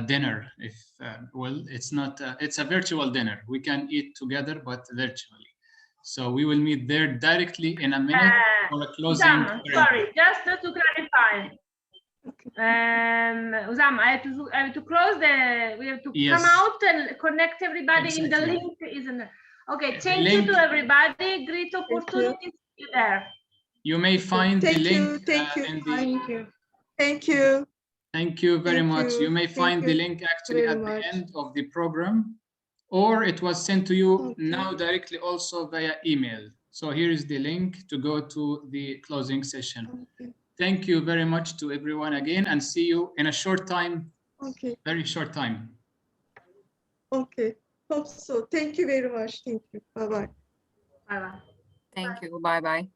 dinner. If well, it's a virtual dinner. We can eat together but virtually. So we will meet there directly in a minute for a closing. Sorry, just to clarify. Usama, I have to close we have to come out and connect everybody in the link, isn't it? Okay, thank you to everybody. Great opportunity to be there. You may find the link. Thank you. Thank you very much. You may find the link actually at the end of the program, or it was sent to you now directly also via email. So here is the link to go to the closing session. Thank you very much to everyone again, and see you in a short time. Very short time. Okay, hope so. Thank you very much. Thank you. Bye-bye. Bye-bye. Thank you. Bye-bye.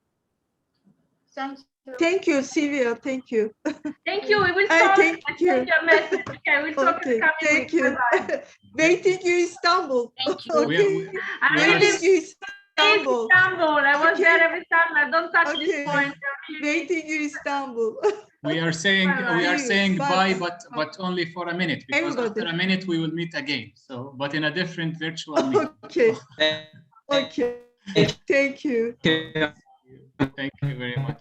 Thank you, Sylvia. Thank you. Thank you. We will talk. Thank you. Your message. Okay, we'll talk. Thank you. Waiting you, Istanbul. Thank you. Okay. Waiting you, Istanbul. I was there every time. I don't touch this point. Waiting you, Istanbul. We are saying bye, but only for a minute, because after a minute we will meet again. So, but in a different virtual meeting. Okay. Okay. Thank you. Thank you very much.